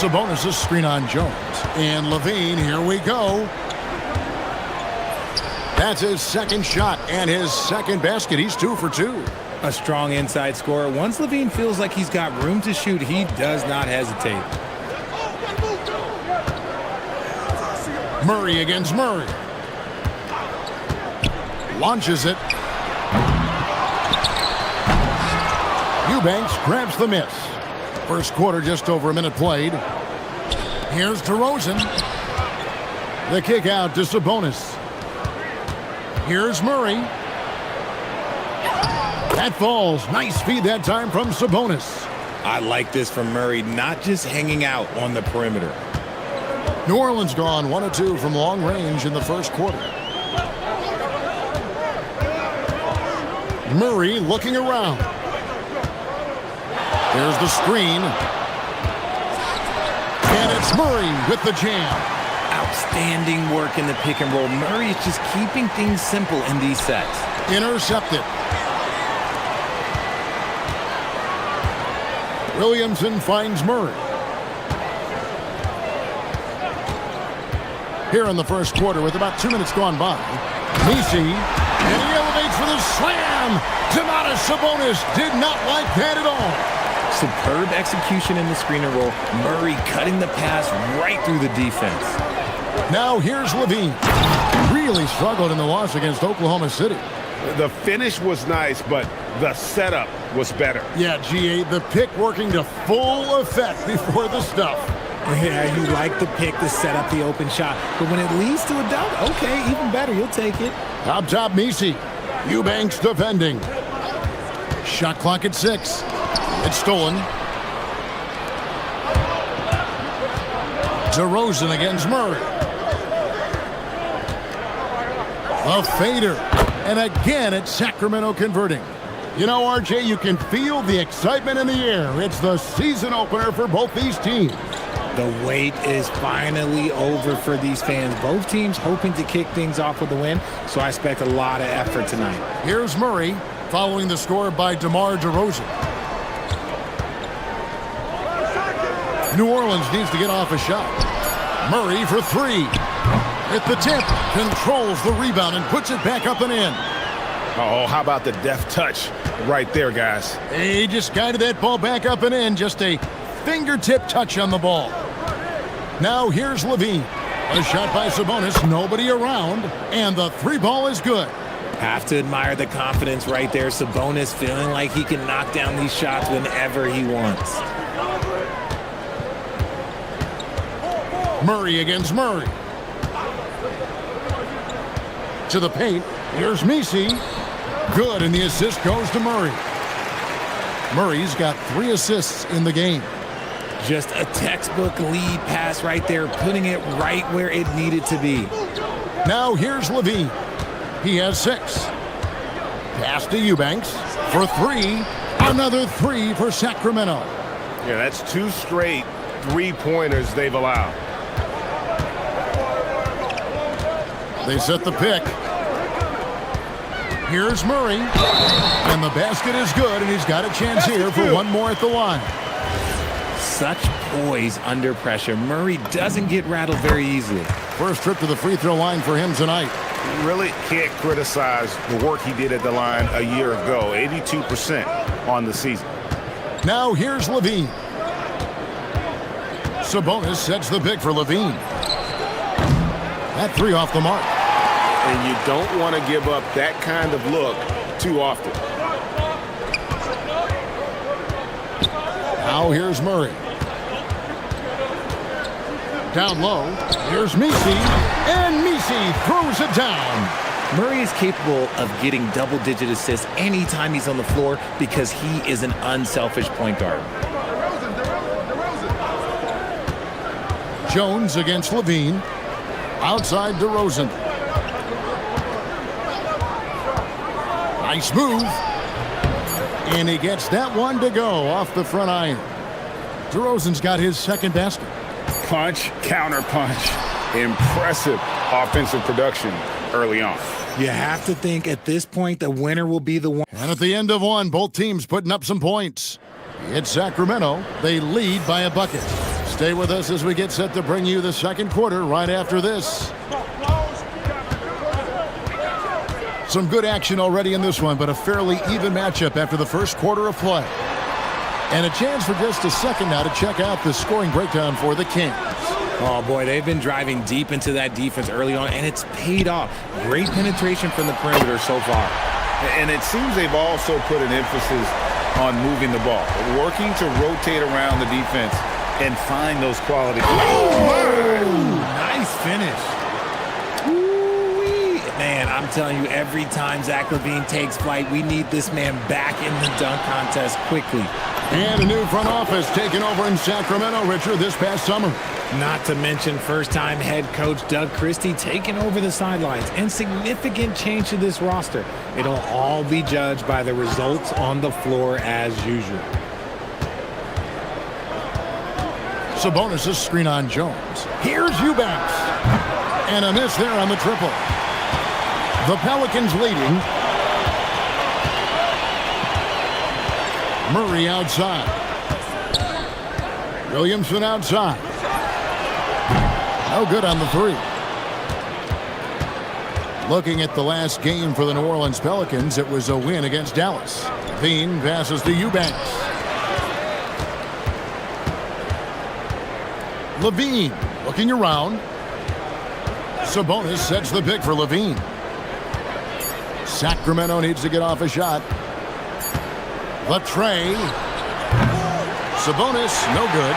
Sabonis' screen on Jones. And LaVine, here we go. That's his second shot and his second basket. He's 2 for 2. A strong inside scorer. Once Levine feels like he's got room to shoot, he does not hesitate. Murray against Murray. Launches it. Eubanks grabs the miss. First quarter, just over a minute played. Here's DeRozan. The kick out to Sabonis. Here's Murray. That falls. Nice feed that time from Sabonis. I like this from Murray, not just hanging out on the perimeter. New Orleans gone 1 of 2 from long range in the first quarter. Murray looking around. There's the screen. And it's Murray with the jam. Outstanding work in the pick and roll. Murray is just keeping things simple in these sets. Intercepted. Williamson finds Murray. Here in the first quarter with about 2 minutes gone by. Messi, and he elevates for the slam. Domantas Sabonis did not like that at all. Superb execution in the screen and roll. Murray cutting the pass right through the defense. Now here's Levine. Really struggled in the loss against Oklahoma City. The finish was nice, but the setup was better. Yeah, GA, the pick working to full effect before the stuff. Yeah, you like the pick to set up the open shot, but when it leads to a dunk, okay, even better, you'll take it. Up top, Messi. Eubanks defending. Shot clock at 6. It's stolen. DeRozan against Murray. A fader. And again, it's Sacramento converting. You know, RJ, you can feel the excitement in the air. It's the season opener for both these teams. The wait is finally over for these fans. Both teams hoping to kick things off with a win, so I expect a lot of effort tonight. Here's Murray, following the score by DeMar DeRozan. New Orleans needs to get off a shot. Murray for 3. At the tip, controls the rebound and puts it back up and in. Oh, how about the deft touch right there, guys? He just guided that ball back up and in. Just a fingertip touch on the ball. Now here's Levine. A shot by Sabonis, nobody around, and the 3 ball is good. Have to admire the confidence right there. Sabonis feeling like he can knock down these shots whenever he wants. Murray against Murray. To the paint. Here's Messi. Good, and the assist goes to Murray. Murray's got 3 assists in the game. Just a textbook lead pass right there, putting it right where it needed to be. Now here's Levine. He has 6. Pass to Eubanks for 3. Another 3 for Sacramento. Yeah, that's 2 straight 3-pointers they've allowed. They set the pick. Here's Murray. And the basket is good, and he's got a chance here for 1 more at the line. Such poise under pressure. Murray doesn't get rattled very easily. First trip to the free throw line for him tonight. Really can't criticize the work he did at the line a year ago. 82% on the season. Now here's Levine. Sabonis sets the pick for Levine. That 3 off the mark. And you don't want to give up that kind of look too often. Now here's Murray. Down low, here's Messi, and Messi throws it down. Murray is capable of getting double-digit assists anytime he's on the floor because he is an unselfish point guard. Jones against Levine. Outside DeRozan. Nice move. And he gets that one to go off the front iron. DeRozan's got his 2nd basket. Punch, counter punch. Impressive offensive production early on. You have to think at this point the winner will be the one. And at the end of 1, both teams putting up some points. It's Sacramento. They lead by a bucket. Stay with us as we get set to bring you the 2nd quarter right after this. Some good action already in this one, but a fairly even matchup after the first quarter of play. And a chance for just a second now to check out the scoring breakdown for the Kings. Oh, boy, they've been driving deep into that defense early on, and it's paid off. Great penetration from the perimeter so far. And it seems they've also put an emphasis on moving the ball, working to rotate around the defense and find those quality. Oh, nice finish. Ooh-wee. Man, I'm telling you, every time Zach LaVine takes flight, we need this man back in the dunk contest quickly. And a new front office taken over in Sacramento, Richard, this past summer. Not to mention first-time head coach Doug Christie taking over the sidelines, and significant change to this roster. It'll all be judged by the results on the floor as usual. Sabonis' screen on Jones. Here's Eubanks. And a miss there on the triple. The Pelicans leading. Murray outside. Williamson outside. No good on the three. Looking at the last game for the New Orleans Pelicans, it was a win against Dallas. Bean passes to Eubanks. LaVine looking around. Sabonis sets the pick for LaVine. Sacramento needs to get off a shot. The tray. Sabonis, no good.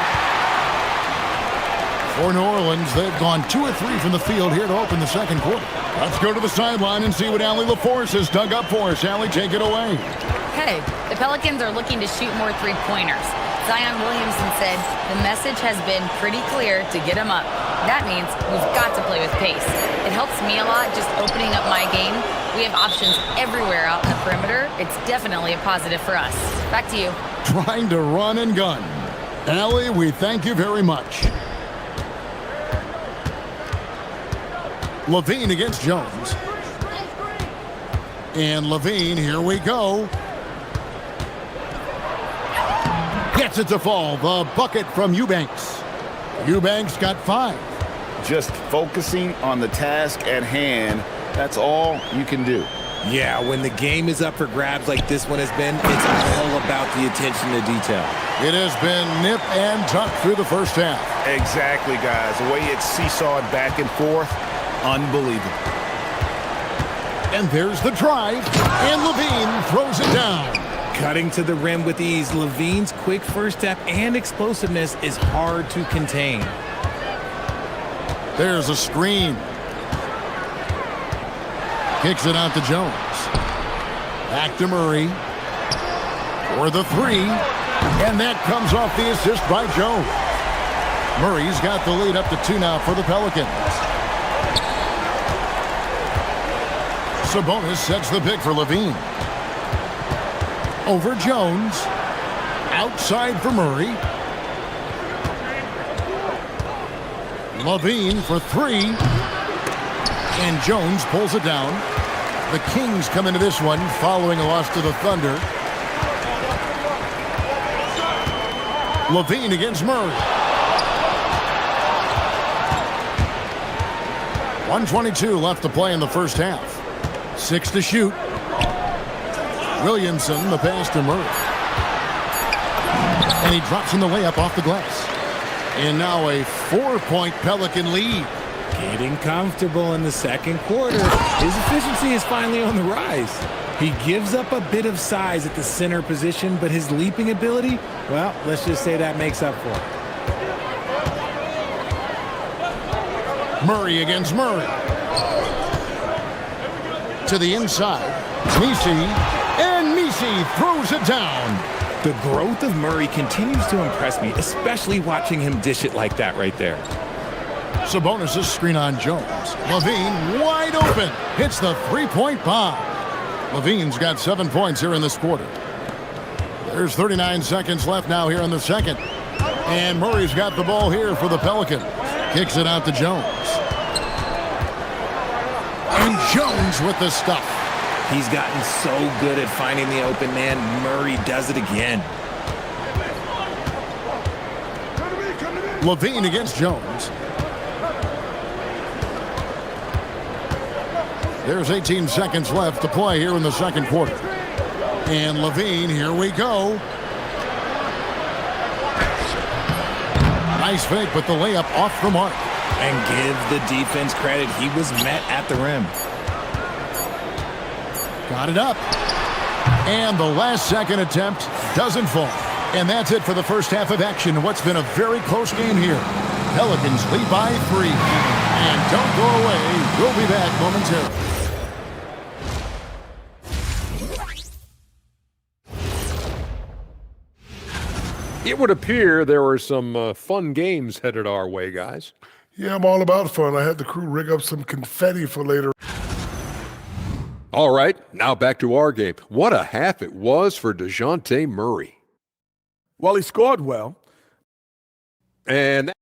For New Orleans, they've gone 2 of 3 from the field here to open the second quarter. Let's go to the sideline and see what Allie LaForce has dug up for us. Allie, take it away. Hey, the Pelicans are looking to shoot more three-pointers. Zion Williamson said the message has been pretty clear to get him up. That means we've got to play with pace. It helps me a lot just opening up my game. We have options everywhere out in the perimeter. It's definitely a positive for us. Back to you. Trying to run and gun. Allie, we thank you very much. LaVine against Jones. And LaVine, here we go. Gets it to fall. The bucket from Eubanks. Eubanks got 5. Just focusing on the task at hand, that's all you can do. Yeah, when the game is up for grabs like this one has been, it's all about the attention to detail. It has been nip and tuck through the first half. Exactly, guys. The way it's seesawed back and forth, unbelievable. And there's the drive, and LaVine throws it down. Cutting to the rim with ease, LaVine's quick first step and explosiveness is hard to contain. There's a screen. Kicks it out to Jones. Back to Murray. For the 3. And that comes off the assist by Jones. Murray's got the lead up to 2 now for the Pelicans. Sabonis sets the pick for LaVine. Over Jones. Outside for Murray. LaVine for 3. And Jones pulls it down. The Kings come into this one following a loss to the Thunder. LaVine against Murray. 1:22 left to play in the first half. 6 to shoot. Williamson, the pass to Murray. And he drops in the layup off the glass. And now a 4-point Pelican lead. Getting comfortable in the second quarter. His efficiency is finally on the rise. He gives up a bit of size at the center position, but his leaping ability, well, let's just say that makes up for it. Murray against Murray. To the inside. Misi. And Misi throws it down. The growth of Murray continues to impress me, especially watching him dish it like that right there. Sabonis' screen on Jones. LaVine wide open. Hits the 3-point bomb. LaVine's got 7 points here in this quarter. There's 39 seconds left now here in the second. And Murray's got the ball here for the Pelicans. Kicks it out to Jones. And Jones with the stuff. He's gotten so good at finding the open man. Murray does it again. LaVine against Jones. There's 18 seconds left to play here in the second quarter. And Levine, here we go. Nice fake, but the layup off the mark. And give the defense credit. He was met at the rim. Got it up. And the last second attempt doesn't fall. And that's it for the first half of action. What's been a very close game here. Pelicans lead by 3. And don't go away. We'll be back momentarily. It would appear there were some fun games headed our way, guys. Yeah, I'm all about fun. I had the crew rig up some confetti for later. All right, now back to our game. What a half it was for DeJounte Murray. Well, he scored well. And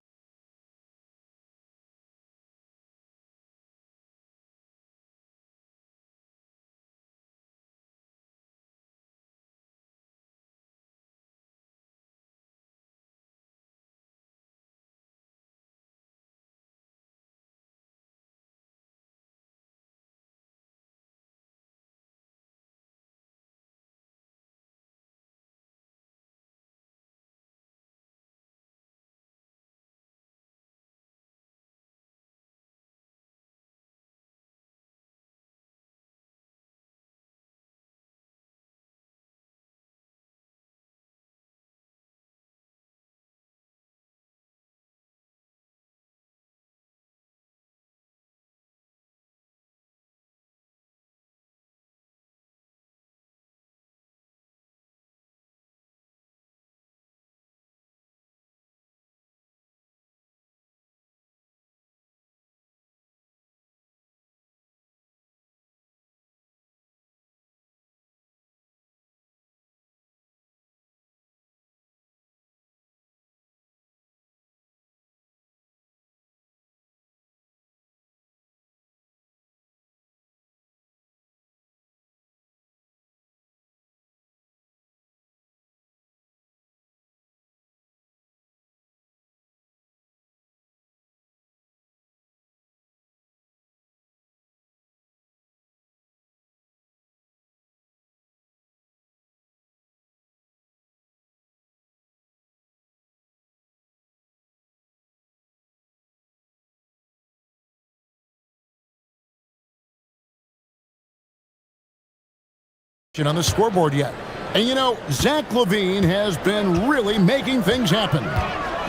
on the scoreboard yet. And you know, Zach LaVine has been really making things happen.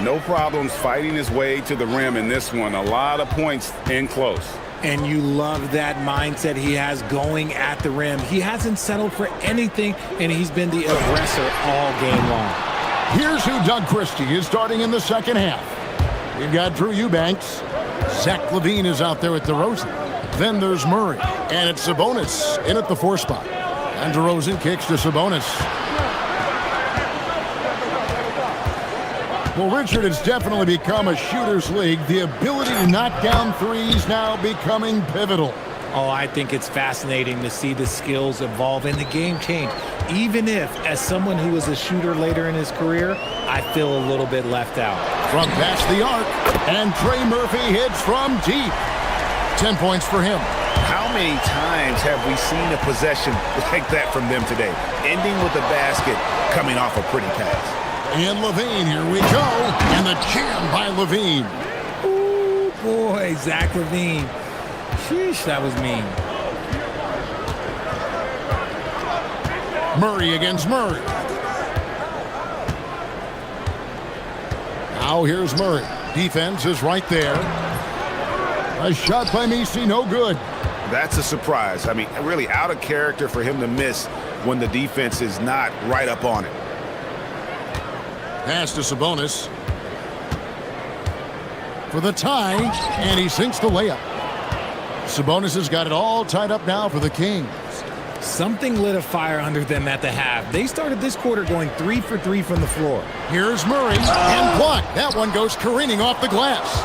No problems fighting his way to the rim in this one. A lot of points in close. And you love that mindset he has going at the rim. He hasn't settled for anything, and he's been the aggressor all game long. Here's who Doug Christie is starting in the second half. We've got Drew Eubanks. Zach LaVine is out there with DeRozan. Then there's Murray. And it's Sabonis in at the 4 spot. And DeRozan kicks to Sabonis. Well, Richard, it's definitely become a shooter's league. The ability to knock down threes now becoming pivotal. Oh, I think it's fascinating to see the skills evolve and the game change. Even if, as someone who was a shooter later in his career, I feel a little bit left out. From past the arc, and Trey Murphy hits from deep. 10 points for him. How many times have we seen a possession like that from them today? Ending with a basket, coming off a pretty pass. And LaVine, here we go. And the jam by LaVine. Ooh, boy, Zach LaVine. Sheesh, that was mean. Murray against Murray. Now here's Murray. Defense is right there. A shot by Messi, no good. That's a surprise. I mean, really out of character for him to miss when the defense is not right up on it. Pass to Sabonis. For the tie, and he sinks the layup. Sabonis has got it all tied up now for the Kings. Something lit a fire under them at the half. They started this quarter going 3 for 3 from the floor. Here's Murray, and blocked. That one goes careening off the glass.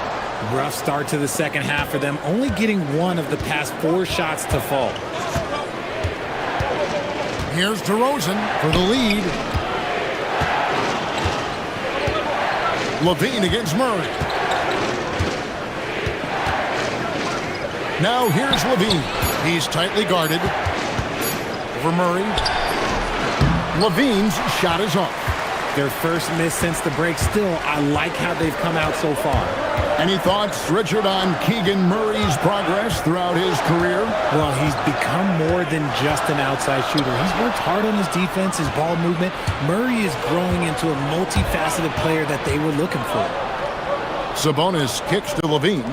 Rough start to the second half for them, only getting 1 of the past 4 shots to fall. Here's DeRozan for the lead. LaVine against Murray. Now here's LaVine. He's tightly guarded. Over Murray. Levine's shot is off. Their first miss since the break. Still, I like how they've come out so far. Any thoughts, Richard, on Keegan Murray's progress throughout his career? Well, he's become more than just an outside shooter. He's worked hard on his defense, his ball movement. Murray is growing into a multifaceted player that they were looking for. Sabonis kicks to Levine.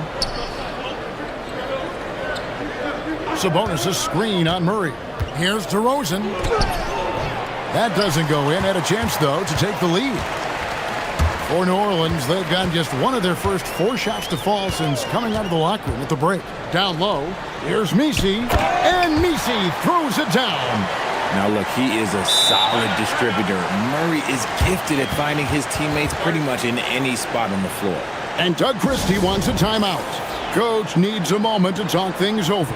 Sabonis' screen on Murray. Here's DeRozan. That doesn't go in. Had a chance, though, to take the lead. For New Orleans, they've gotten just one of their first 4 shots to fall since coming out of the locker room at the break. Down low, here's Misi, and Misi throws it down. Now look, he is a solid distributor. Murray is gifted at finding his teammates pretty much in any spot on the floor. And Doug Christie wants a timeout. Coach needs a moment to talk things over.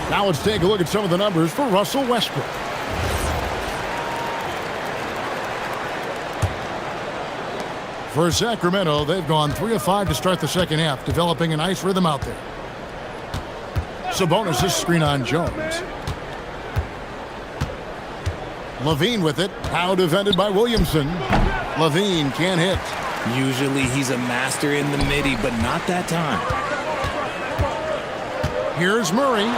Now let's take a look at some of the numbers for Russell Westbrook. For Sacramento, they've gone 3 of 5 to start the second half, developing a nice rhythm out there. Sabonis' screen on Jones. Levine with it, now defended by Williamson. Levine can't hit. Usually he's a master in the midi, but not that time. Here's Murray.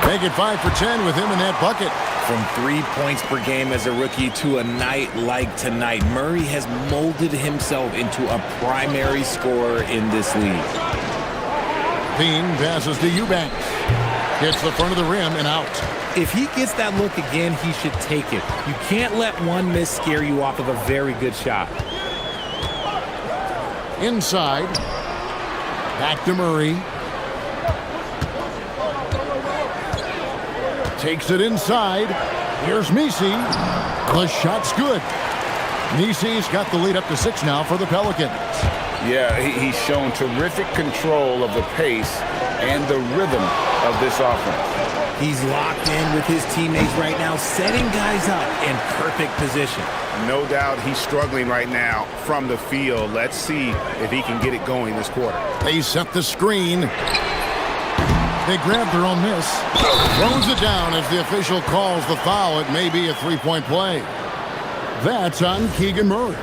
Make it 5 for 10 with him in that bucket. From 3 points per game as a rookie to a night like tonight, Murray has molded himself into a primary scorer in this league. Bean passes to Eubanks. Hits the front of the rim and out. If he gets that look again, he should take it. You can't let one miss scare you off of a very good shot. Inside. Back to Murray. Takes it inside. Here's Misi. The shot's good. Misi's got the lead up to 6 now for the Pelicans. Yeah, he's shown terrific control of the pace and the rhythm of this offense. He's locked in with his teammates right now, setting guys up in perfect position. No doubt he's struggling right now from the field. Let's see if he can get it going this quarter. They set the screen. They grab their own miss. Throws it down as the official calls the foul. It may be a 3-point play. That's on Keegan Murray.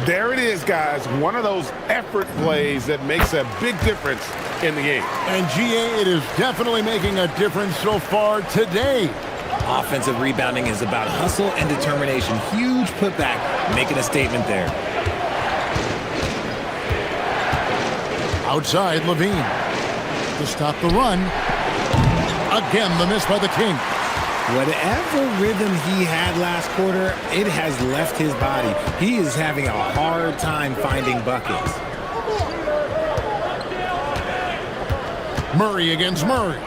There it is, guys. One of those effort plays that makes a big difference in the game. And GA, it is definitely making a difference so far today. Offensive rebounding is about hustle and determination. Huge putback, making a statement there. Outside, Levine. To stop the run. Again, the miss by the King. Whatever rhythm he had last quarter, it has left his body. He is having a hard time finding buckets. Murray against Murray.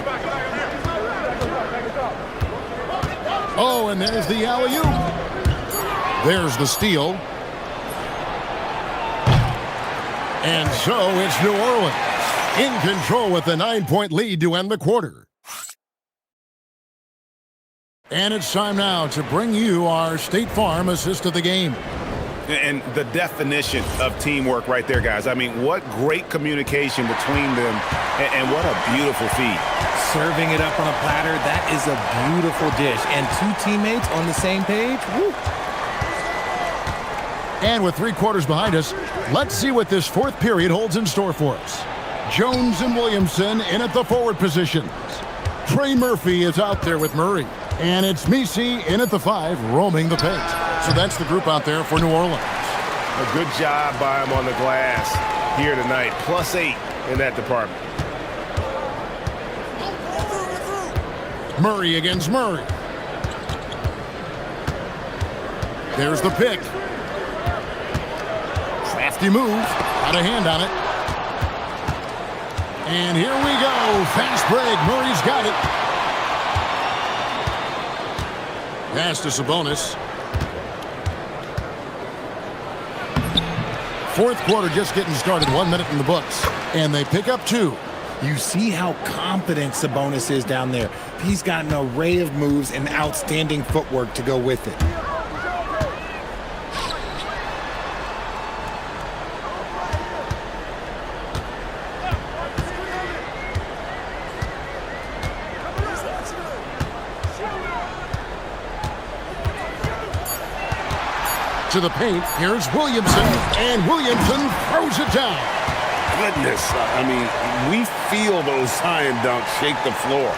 Oh, and there's the alley-oop. There's the steal. And so it's New Orleans in control with a 9-point lead to end the quarter. And it's time now to bring you our State Farm assist of the game. And the definition of teamwork right there, guys. I mean, what great communication between them, and what a beautiful feed. Serving it up on a platter, that is a beautiful dish. And 2 teammates on the same page, woo. And with 3 quarters behind us, let's see what this 4th period holds in store for us. Jones and Williamson in at the forward positions. Trey Murphy is out there with Murray. And it's Misi in at the 5, roaming the paint. So that's the group out there for New Orleans. A good job by him on the glass here tonight. +8 in that department. Murray against Murray. There's the pick. Crafty move. Got a hand on it. And here we go. Fast break. Murray's got it. Pass to Sabonis. Fourth quarter just getting started. 1 minute in the books. And they pick up 2. You see how confident Sabonis is down there. He's got an array of moves and outstanding footwork to go with it. To the paint, here's Williamson, and Williamson throws it down. Goodness, I mean, we feel those science dunks shake the floor.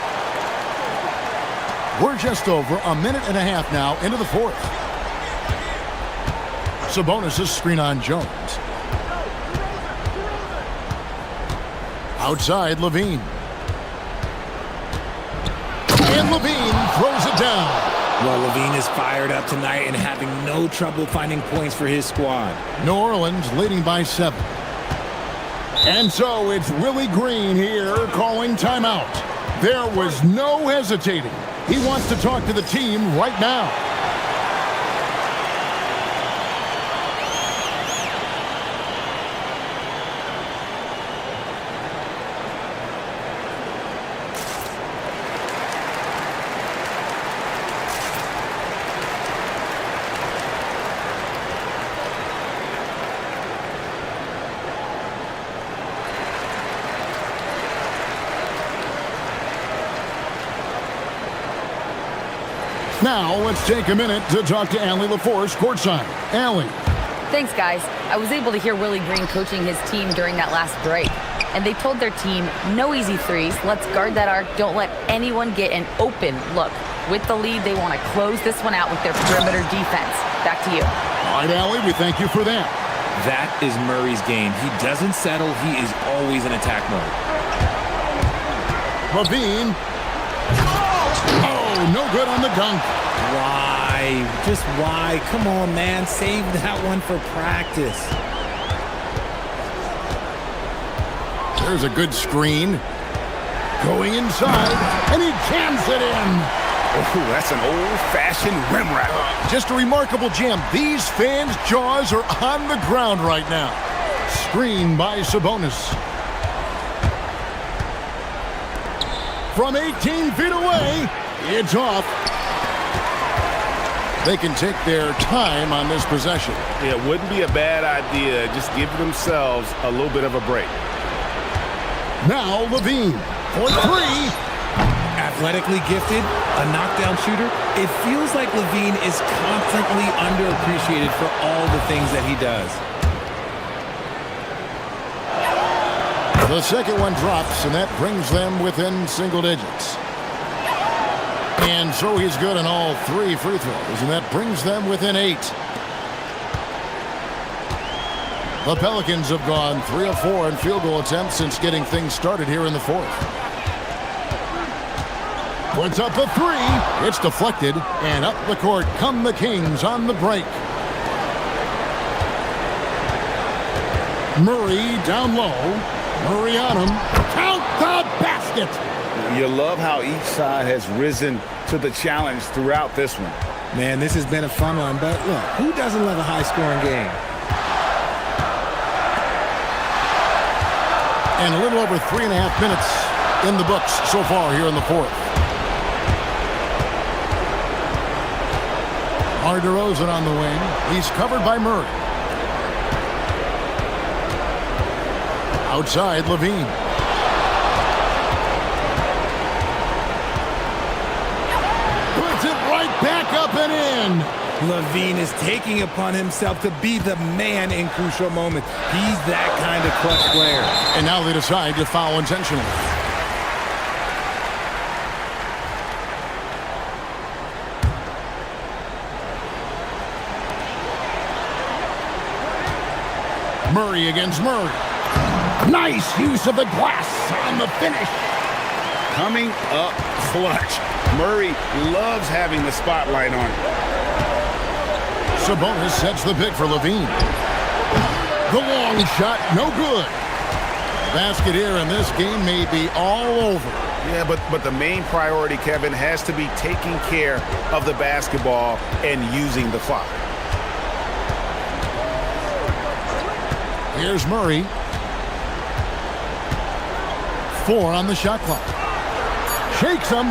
We're just over a minute and a half now into the fourth. Sabonis' screen on Jones. Outside, Levine. And Levine throws it down. Well, Levine is fired up tonight and having no trouble finding points for his squad. New Orleans leading by 7. And so it's Willie Green here calling timeout. There was no hesitating. He wants to talk to the team right now. Now, let's take a minute to talk to Allie LaForce courtside. Allie. Thanks, guys. I was able to hear Willie Green coaching his team during that last break. And they told their team, no easy threes. Let's guard that arc. Don't let anyone get an open look. With the lead, they want to close this one out with their perimeter defense. Back to you. All right, Allie, we thank you for that. That is Murray's game. He doesn't settle. He is always in attack mode. Levine. Oh, no good on the dunk. Why? Just why? Come on, man. Save that one for practice. There's a good screen. Going inside, and he jams it in. Oh, that's an old-fashioned rim wrap. Just a remarkable jam. These fans' jaws are on the ground right now. Screen by Sabonis. From 18 feet away, it's off. They can take their time on this possession. It wouldn't be a bad idea. Just give themselves a little bit of a break. Now Levine for 3. Athletically gifted, a knockdown shooter. It feels like Levine is constantly underappreciated for all the things that he does. The second one drops, and that brings them within single digits. And so he's good on all 3 free throws, and that brings them within 8. The Pelicans have gone 3 of 4 in field goal attempts since getting things started here in the fourth. Puts up a 3. It's deflected, and up the court come the Kings on the break. Murray down low. Murray on him. Count the basket. You love how each side has risen to the challenge throughout this one. Man, this has been a fun one, but look, who doesn't love a high-scoring game? And a little over 3.5 minutes in the books so far here in the fourth. DeRozan on the wing. He's covered by Murray. Outside, Levine. Puts it right back up and in. Levine is taking upon himself to be the man in crucial moments. He's that kind of clutch player. And now they decide to foul intentionally. Murray against Murray. Nice use of the glass on the finish. Coming up clutch. Murray loves having the spotlight on him. Sabonis sets the pick for Levine. The long shot, no good. Basket here, and this game may be all over. Yeah, but the main priority, Kevin, has to be taking care of the basketball and using the clock. Here's Murray. 4 on the shot clock. Shakes him.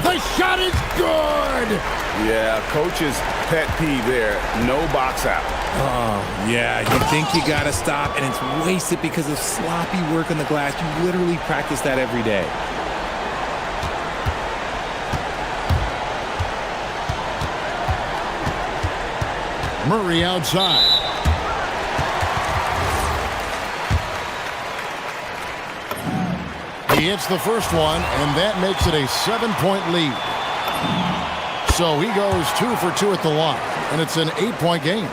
The shot is good! Yeah, coach's pet peeve there. No box out. Oh, yeah, you think you got to stop, and it's wasted because of sloppy work on the glass. You literally practice that every day. Murray outside. He hits the first one, and that makes it a 7-point lead. So he goes 2 for 2 at the line, and it's an 8-point game.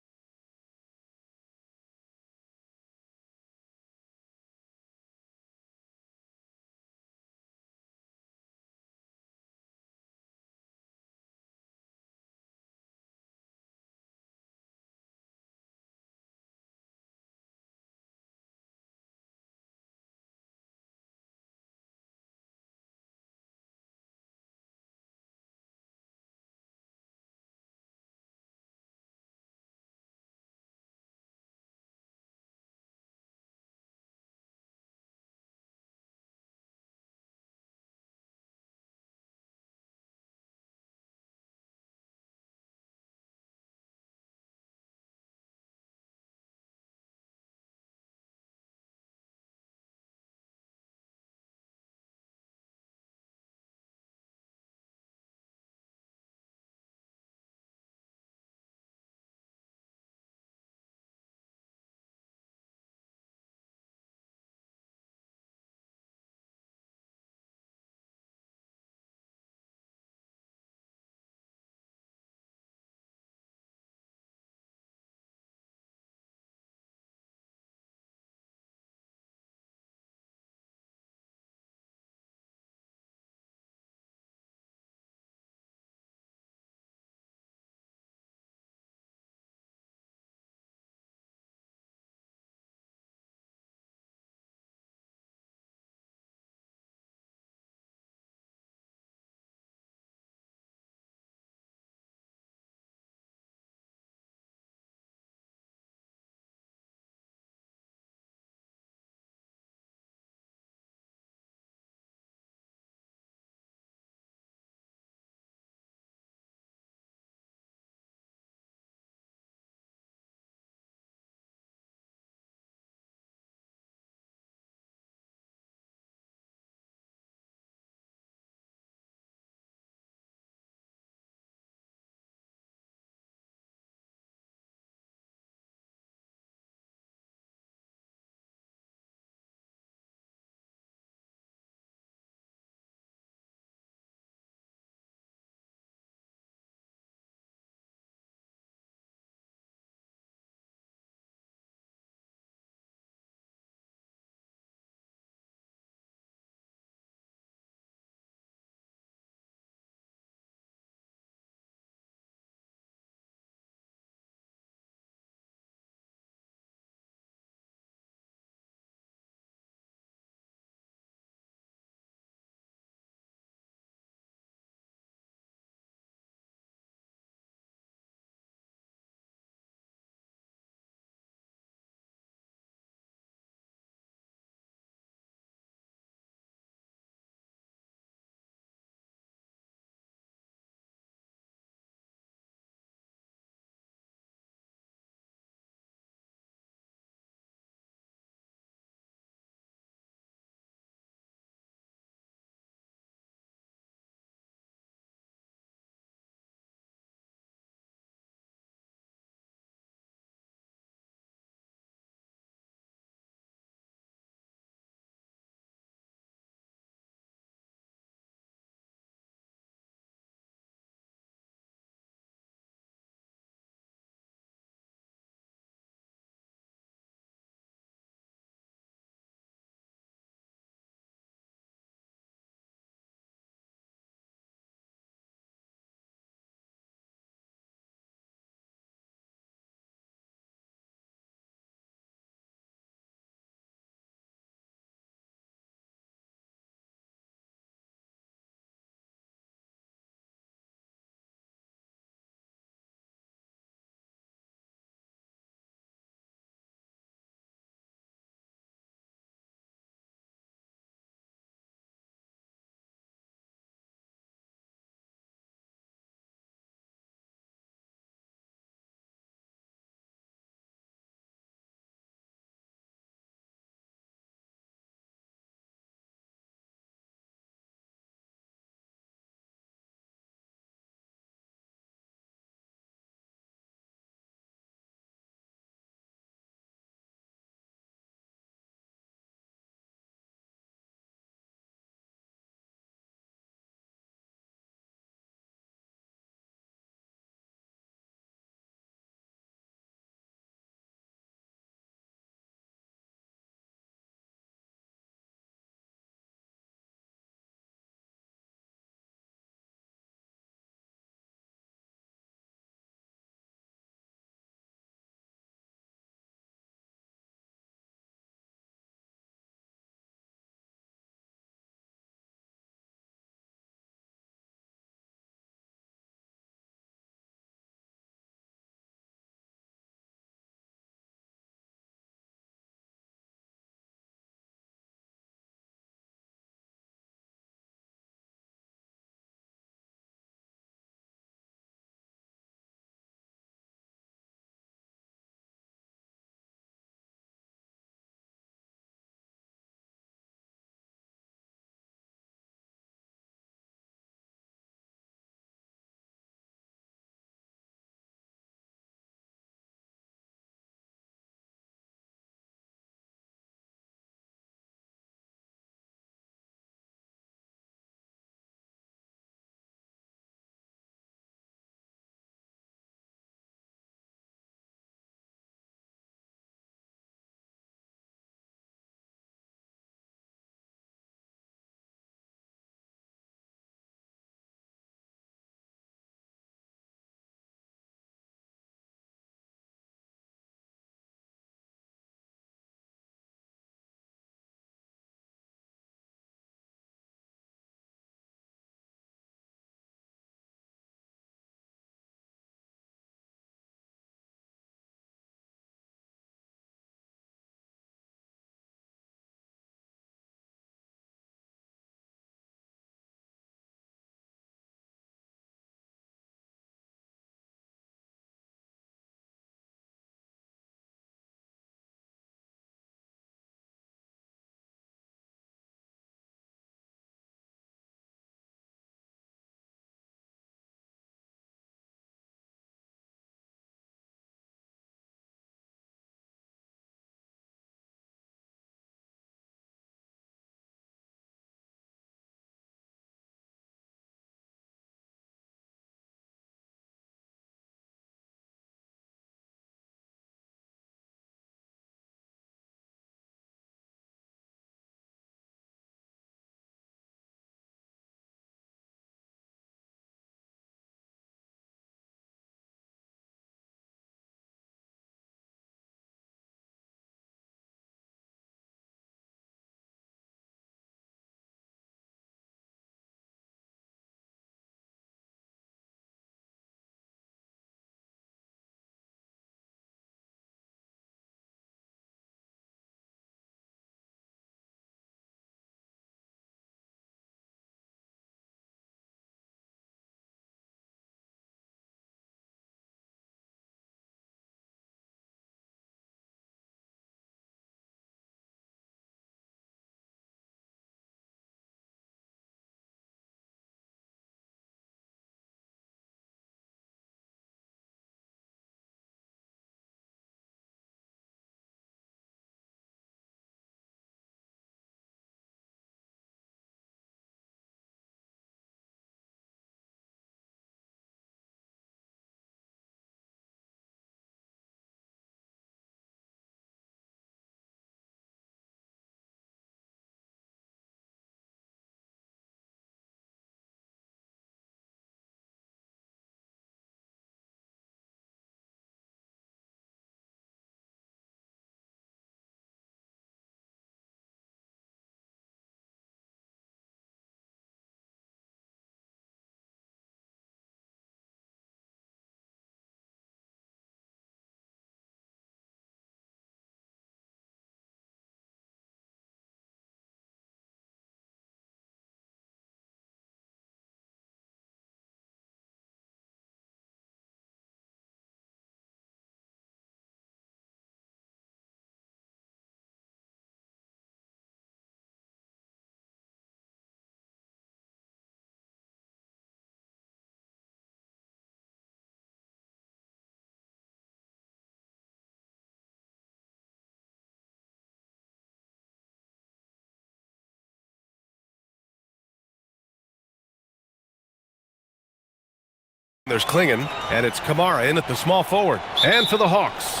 There's Klingen, and it's Kamara in at the small forward. And for the Hawks,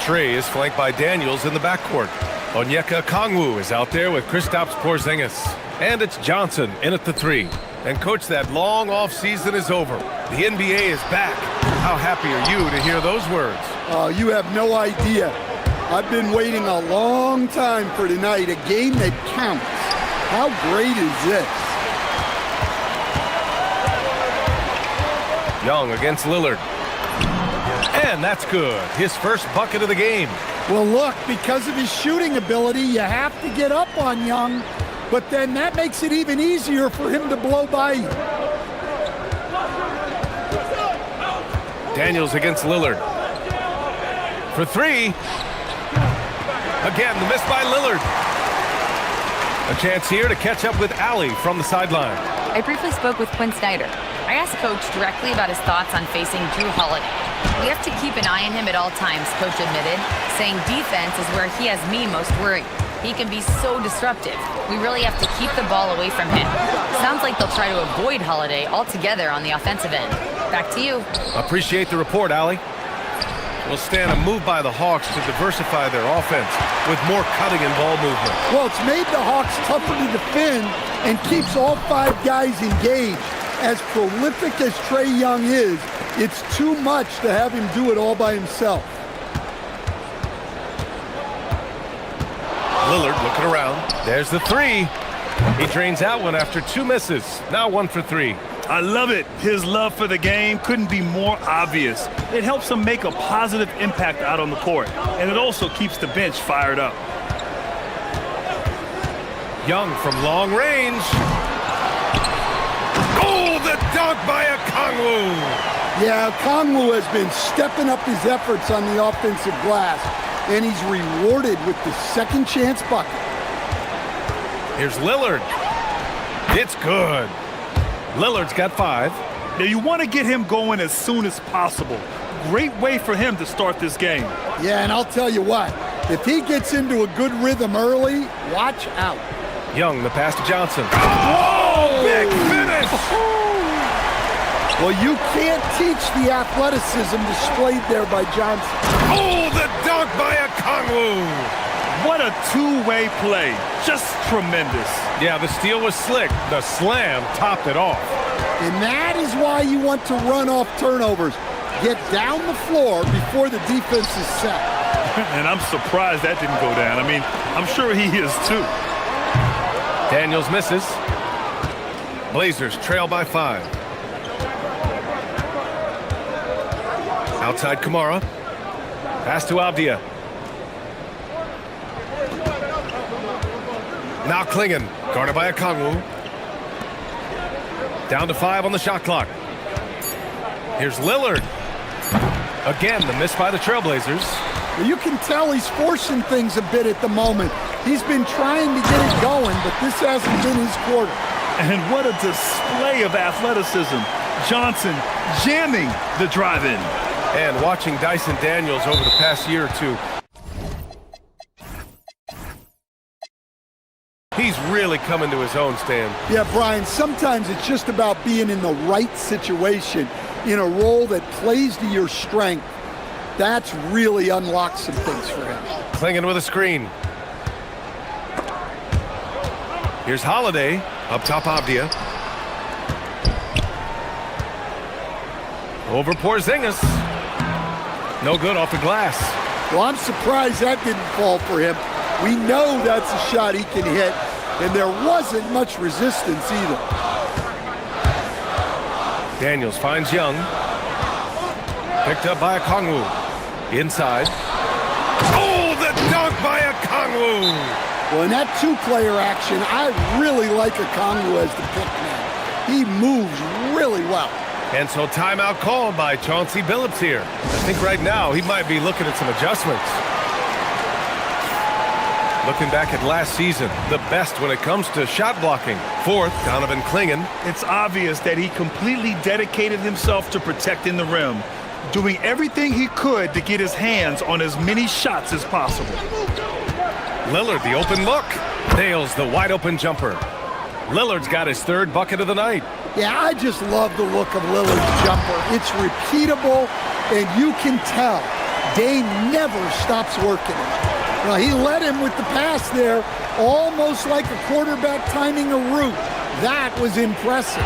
Trey is flanked by Daniels in the backcourt. Onyeka Kongwu is out there with Kristaps Porzingis. And it's Johnson in at the 3. And coach, that long off season is over. The NBA is back. How happy are you to hear those words? You have no idea. I've been waiting a long time for tonight, a game that counts. How great is this? Young against Lillard. And that's good. His first bucket of the game. Well, look, because of his shooting ability, you have to get up on Young, but then that makes it even easier for him to blow by you. Daniels against Lillard. For 3. Again, the miss by Lillard. A chance here to catch up with Allie from the sideline. I briefly spoke with Quinn Snyder. I asked Coach directly about his thoughts on facing Drew Holiday. We have to keep an eye on him at all times, Coach admitted, saying defense is where he has me most worried. He can be so disruptive. We really have to keep the ball away from him. Sounds like they'll try to avoid Holiday altogether on the offensive end. Back to you. Appreciate the report, Allie. Will stand a move by the Hawks to diversify their offense with more cutting and ball movement. Well, it's made the Hawks tougher to defend and keeps all 5 guys engaged. As prolific as Trae Young is, it's too much to have him do it all by himself. Lillard looking around. There's the 3. He drains out one after 2 misses. Now 1 for 3. I love it. His love for the game couldn't be more obvious. It helps him make a positive impact out on the court, and it also keeps the bench fired up. Young from long range. Oh, the dunk by Okongwu. Yeah, Kongwu has been stepping up his efforts on the offensive glass, and he's rewarded with the second chance bucket. Here's Lillard. It's good. Lillard's got 5. Now you want to get him going as soon as possible. Great way for him to start this game. Yeah, and I'll tell you what, if he gets into a good rhythm early, watch out. Young, the pass to Johnson. Oh, big finish! Well, you can't teach the athleticism displayed there by Johnson. Oh, the dunk by Okongwu! What a two-way play. Just tremendous. Yeah, the steal was slick. The slam topped it off. And that is why you want to run off turnovers. Get down the floor before the defense is set. And I'm surprised that didn't go down. I mean, I'm sure he is too. Daniels misses. Blazers trail by 5. Outside Kamara. Pass to Avdia. Now Klingen, guarded by Okongwu. Down to 5 on the shot clock. Here's Lillard. Again, the miss by the Trailblazers. You can tell he's forcing things a bit at the moment. He's been trying to get it going, but this hasn't been his quarter. And what a display of athleticism. Johnson jamming the drive-in. And watching Dyson Daniels over the past year or 2. He's really coming to his own, Stan. Yeah, Brian, sometimes it's just about being in the right situation, in a role that plays to your strength. That's really unlocked some things for him. Klingen with a screen. Here's Holiday, up top Avdia. Over Porzingis. No good off the glass. Well, I'm surprised that didn't fall for him. We know that's a shot he can hit, and there wasn't much resistance either. Daniels finds Young. Picked up by Okongwu. Inside. Oh, the dunk by Okongwu! Well, in that two-player action, I really like Okongwu as the pick man. He moves really well. And so timeout called by Chauncey Billups here. I think right now he might be looking at some adjustments. Looking back at last season, the best when it comes to shot blocking. 4th, Donovan Klingen. It's obvious that he completely dedicated himself to protecting the rim, doing everything he could to get his hands on as many shots as possible. Lillard, the open look. Nails the wide open jumper. Lillard's got his 3rd bucket of the night. Yeah, I just love the look of Lillard's jumper. It's repeatable, and you can tell Dame never stops working it. Well, he led him with the pass there, almost like a quarterback timing a route. That was impressive.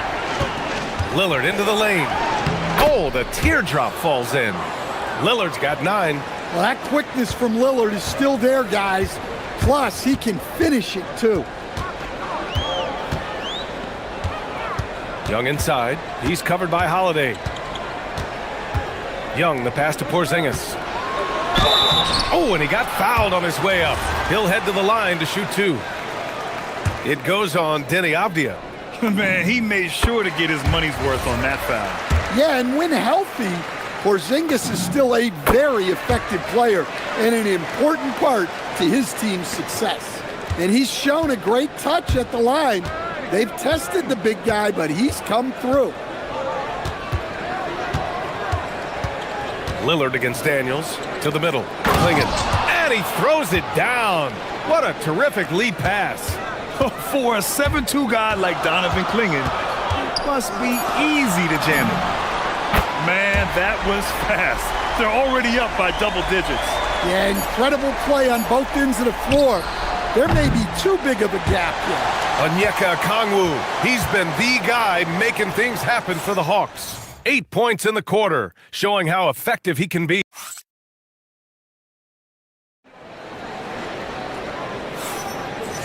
Lillard into the lane. Oh, the teardrop falls in. Lillard's got 9. Well, that quickness from Lillard is still there, guys. Plus, he can finish it, too. Young inside. He's covered by Holiday. Young, the pass to Porzingis. Oh, and he got fouled on his way up. He'll head to the line to shoot 2. It goes on Denny Avdia. Man, he made sure to get his money's worth on that foul. Yeah, and when healthy, Porzingis is still a very effective player and an important part to his team's success. And he's shown a great touch at the line. They've tested the big guy, but he's come through. Lillard against Daniels to the middle. Clingan. And he throws it down. What a terrific lead pass. For a 7'2" guy like Donovan Clingan, it must be easy to jam it. Man, that was fast. They're already up by double digits. Yeah, incredible play on both ends of the floor. There may be too big of a gap here. Onyeka Okongwu, he's been the guy making things happen for the Hawks. 8 points in the quarter, showing how effective he can be.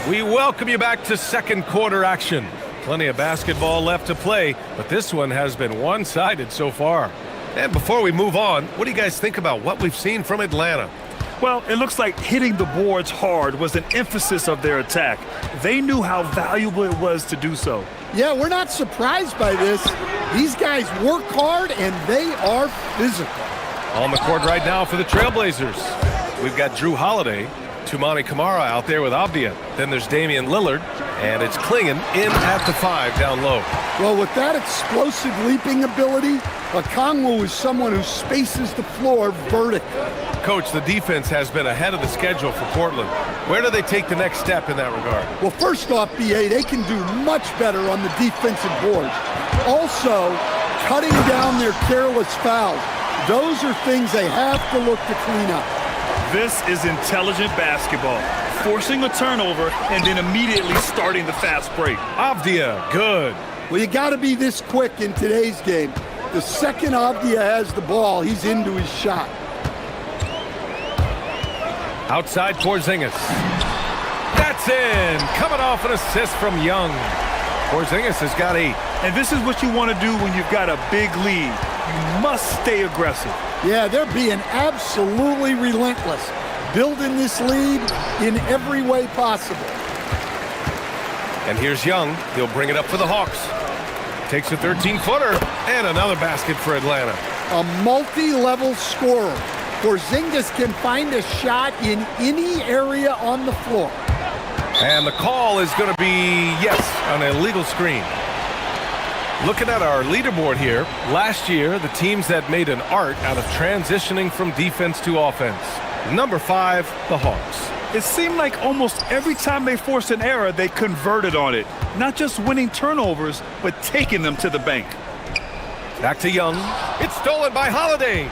We welcome you back to second quarter action. Plenty of basketball left to play, but this one has been one-sided so far. And before we move on, what do you guys think about what we've seen from Atlanta? Well, it looks like hitting the boards hard was an emphasis of their attack. They knew how valuable it was to do so. Yeah, we're not surprised by this. These guys work hard, and they are physical. On the court right now for the Trailblazers, we've got Drew Holiday, Toumani Camara out there with Avdia. Then there's Damian Lillard, and it's Clingan in at the 5 down low. Well, with that explosive leaping ability, Okongwu is someone who spaces the floor vertically. Coach, the defense has been ahead of the schedule for Portland. Where do they take the next step in that regard? Well, first off, BA, they can do much better on the defensive boards. Also, cutting down their careless fouls. Those are things they have to look to clean up. This is intelligent basketball. Forcing a turnover and then immediately starting the fast break. Avdia, good. Well, you got to be this quick in today's game. The second Avdia has the ball, he's into his shot. Outside Porzingis. That's in. Coming off an assist from Young. Porzingis has got 8. And this is what you want to do when you've got a big lead. You must stay aggressive. Yeah, they're being absolutely relentless, building this lead in every way possible. And here's Young. He'll bring it up for the Hawks. Takes a 13-footer and another basket for Atlanta. A multi-level scorer. Porzingis can find a shot in any area on the floor. And the call is going to be, yes, an illegal screen. Looking at our leaderboard here, last year, the teams that made an art out of transitioning from defense to offense. Number 5, the Hawks. It seemed like almost every time they forced an error, they converted on it. Not just winning turnovers, but taking them to the bank. Back to Young. It's stolen by Holiday.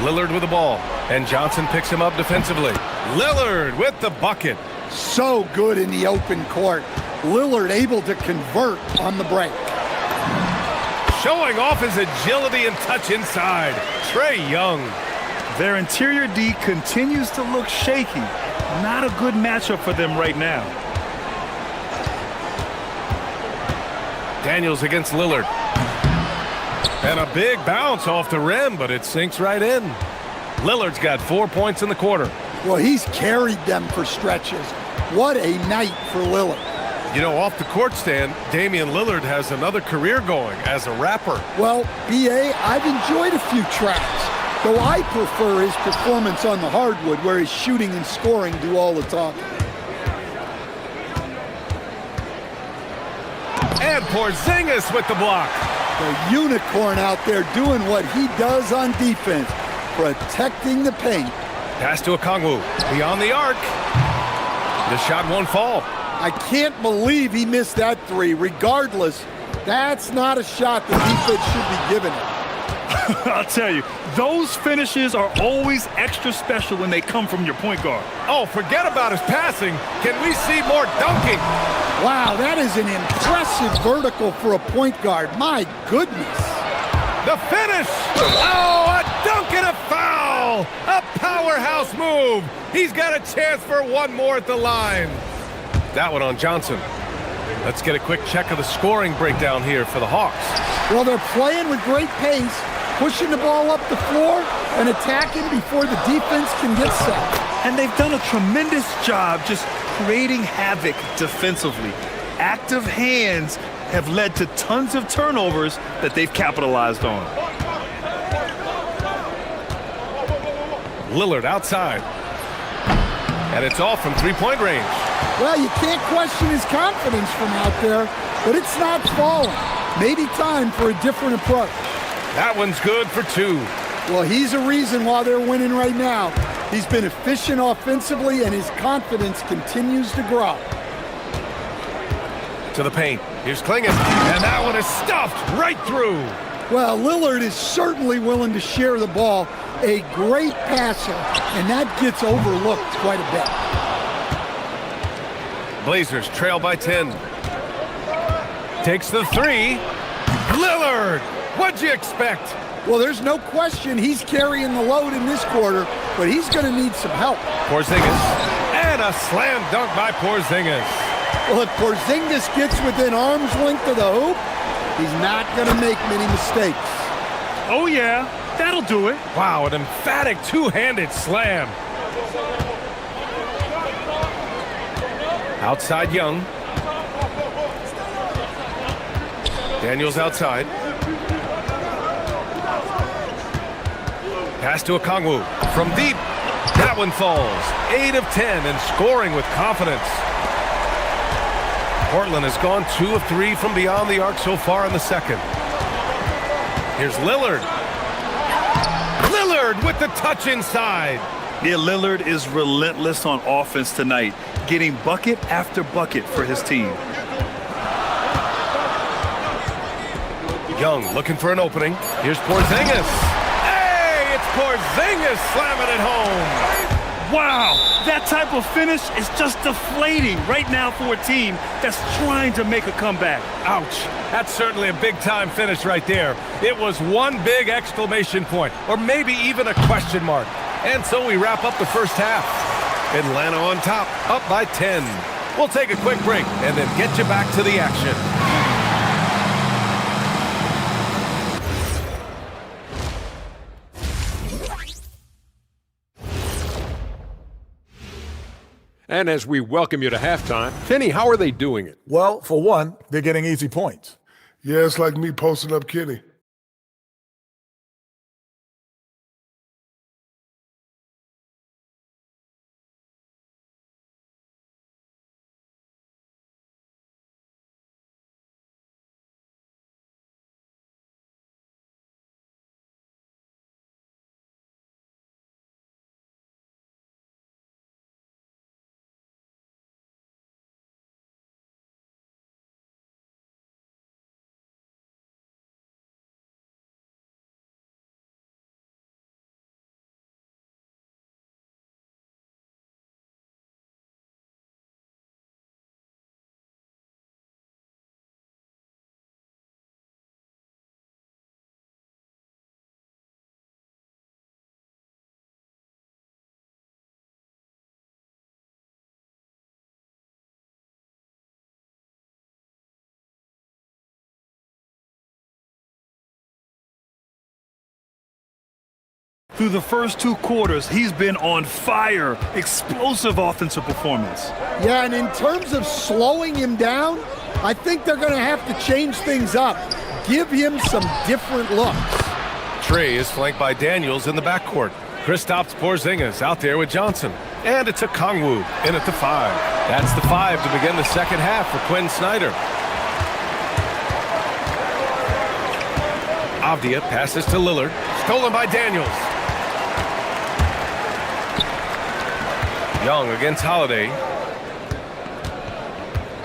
Lillard with the ball, and Johnson picks him up defensively. Lillard with the bucket. So good in the open court. Lillard able to convert on the break. Showing off his agility and touch inside. Trae Young. Their interior D continues to look shaky. Not a good matchup for them right now. Daniels against Lillard. And a big bounce off the rim, but it sinks right in. Lillard's got 4 points in the quarter. Well, he's carried them for stretches. What a night for Lillard. You know, off the court stand, Damian Lillard has another career going as a rapper. Well, BA, I've enjoyed a few tracks, though I prefer his performance on the hardwood where his shooting and scoring do all the talking. And Porzingis with the block. The unicorn out there doing what he does on defense, protecting the paint. Pass to Okongwu, beyond the arc. The shot won't fall. I can't believe he missed that 3. Regardless, That's not a shot the defense should be giving it. I'll tell you, those finishes are always extra special when they come from your point guard. Oh, forget about his passing. Can we see more dunking? Wow, that is an impressive vertical for a point guard. My goodness. The finish! Oh, a dunk and a foul! A powerhouse move! He's got a chance for one more at the line. That one on Johnson. Let's get a quick check of the scoring breakdown here for the Hawks. Well, they're playing with great pace, pushing the ball up the floor and attacking before the defense can get set. And they've done a tremendous job just creating havoc defensively. Active hands have led to tons of turnovers that they've capitalized on. Lillard outside. And it's all from three-point range. Well, you can't question his confidence from out there, but it's not falling. Maybe time for a different approach. That one's good for two. Well, he's a reason why they're winning right now. He's been efficient offensively, and his confidence continues to grow. To the paint. Here's Klingen. And that one is stuffed right through. Well, Lillard is certainly willing to share the ball. A great passer, and that gets overlooked quite a bit. Blazers trail by 10. Takes the three. Lillard! What'd you expect? Well, there's no question he's carrying the load in this quarter, but he's going to need some help. Porzingis. And a slam dunk by Porzingis. Well, if Porzingis gets within arm's length of the hoop, he's not going to make many mistakes. Oh, yeah. That'll do it. Wow, an emphatic two-handed slam. Outside Young. Daniels outside. Pass to Okongwu from deep. That one falls. 8 of 10 and scoring with confidence. Portland has gone 2 of 3 from beyond the arc so far in the second. Here's Lillard. Lillard with the touch inside. Yeah, Lillard is relentless on offense tonight, getting bucket after bucket for his team. Young looking for an opening. Here's Porzingis. Hey, it's Porzingis slamming it home. Wow, that type of finish is just deflating right now for a team that's trying to make a comeback. Ouch. That's certainly a big-time finish right there. It was one big exclamation point, or maybe even a question mark. And so we wrap up the first half. Atlanta on top, up by 10. We'll take a quick break and then get you back to the action. And as we welcome you to halftime, Kenny, how are they doing it? Well, for one, they're getting easy points. Yeah, it's like me posting up Kenny. Through the first 2 quarters, he's been on fire. Explosive offensive performance. Yeah, and in terms of slowing him down, I think they're going to have to change things up. Give him some different looks. Trey is flanked by Daniels in the backcourt. Kristaps Porzingis out there with Johnson. And it's Okongwu in at the 5. That's the 5 to begin the second half for Quinn Snyder. Avdia passes to Lillard. Stolen by Daniels. Young against Holiday.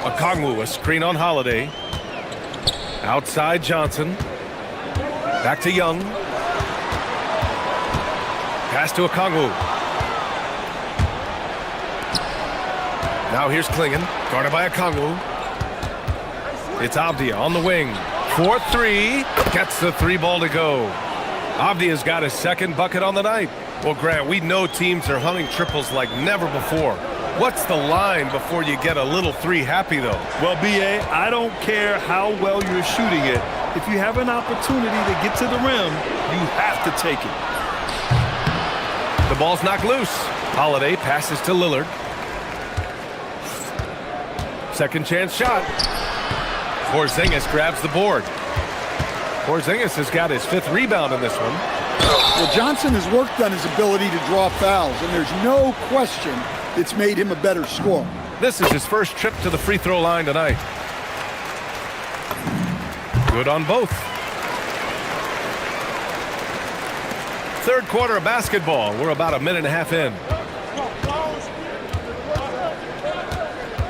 Okongwu, a screen on Holiday. Outside Johnson. Back to Young. Pass to Okongwu. Now here's Klingen, guarded by Okongwu. It's Avdia on the wing. 4-3, gets the 3-ball to go. Avdia's got his second bucket on the night. Well, Grant, we know teams are humming triples like never before. What's the line before you get a little 3 happy, though? Well, B.A., I don't care how well you're shooting it. If you have an opportunity to get to the rim, you have to take it. The ball's knocked loose. Holiday passes to Lillard. Second chance shot. Porzingis grabs the board. Porzingis has got his 5th rebound in this one. Well, Johnson has worked on his ability to draw fouls, and there's no question it's made him a better scorer. This is his first trip to the free throw line tonight. Good on both. Third quarter of basketball. We're about a minute and a half in.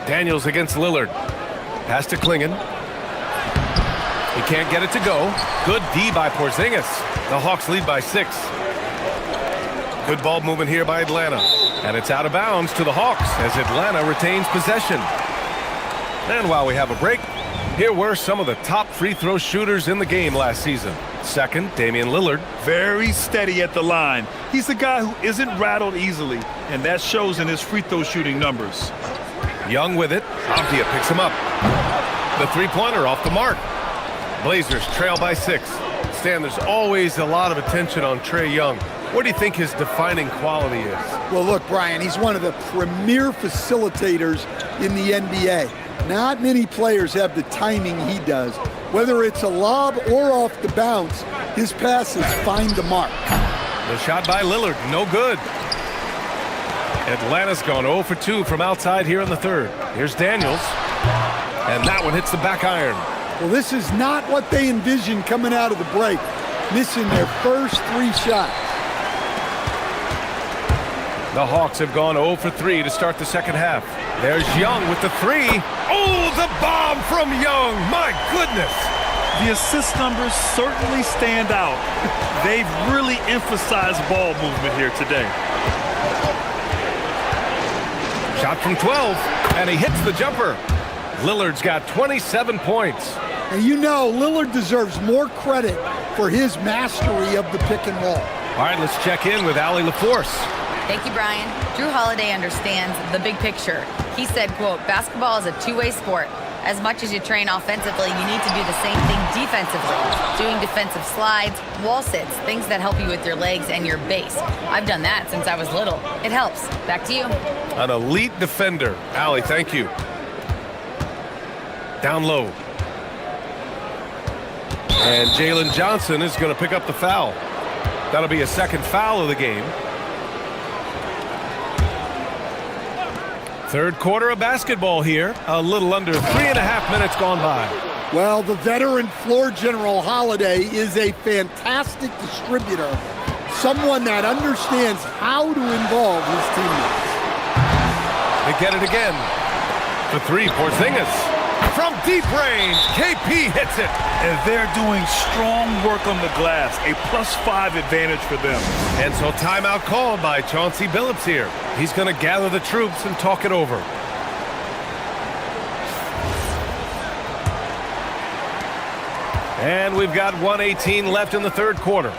Daniels against Lillard. Pass to Klingen. He can't get it to go. Good D by Porzingis. The Hawks lead by 6. Good ball movement here by Atlanta. And it's out of bounds to the Hawks as Atlanta retains possession. And while we have a break, here were some of the top free throw shooters in the game last season. Second, Damian Lillard. Very steady at the line. He's the guy who isn't rattled easily, and that shows in his free throw shooting numbers. Young with it. Avdia picks him up. The three-pointer off the mark. Blazers trail by 6. Stan, there's always a lot of attention on Trae Young. What do you think his defining quality is? Well, look, Brian, he's one of the premier facilitators in the NBA. Not many players have the timing he does. Whether it's a lob or off the bounce, his passes find the mark. The shot by Lillard, no good. Atlanta's gone 0 for 2 from outside here in the third. Here's Daniels. And that one hits the back iron. Well, this is not what they envisioned coming out of the break, missing their first 3 shots. The Hawks have gone 0 for 3 to start the second half. There's Young with the 3. Oh, the bomb from Young. My goodness. The assist numbers certainly stand out. They've really emphasized ball movement here today. Shot from 12, and he hits the jumper. Lillard's got 27 points. And you know, Lillard deserves more credit for his mastery of the pick and roll. All right, let's check in with Allie LaForce. Thank you, Brian. Drew Holiday understands the big picture. He said, quote, basketball is a two-way sport. As much as you train offensively, you need to do the same thing defensively. Doing defensive slides, wall sits, things that help you with your legs and your base. I've done that since I was little. It helps. Back to you. An elite defender. Allie, thank you. Down low. And Jalen Johnson is going to pick up the foul. That'll be a second foul of the game. Third quarter of basketball here. A little under 3.5 minutes gone by. Well, the veteran floor general Holiday is a fantastic distributor. Someone that understands how to involve his teammates. They get it again. The 3, Porzingis. From deep range, KP hits it. And they're doing strong work on the glass. A +5 advantage for them. And so timeout called by Chauncey Billups here. He's going to gather the troops and talk it over. And we've got 1:18 left in the third quarter.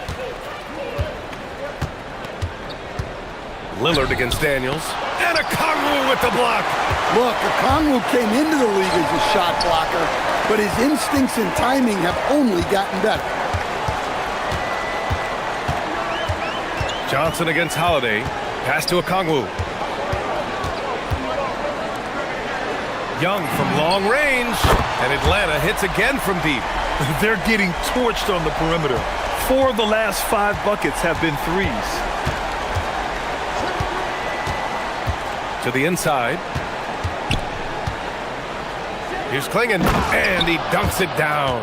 Lillard against Daniels. And Okongwu with the block. Look, Okongwu came into the league as a shot blocker, but his instincts and timing have only gotten better. Johnson against Holiday. Pass to Okongwu. Young from long range. And Atlanta hits again from deep. They're getting torched on the perimeter. 4 of the last 5 buckets have been threes. To the inside. Here's Klingen, and he dunks it down.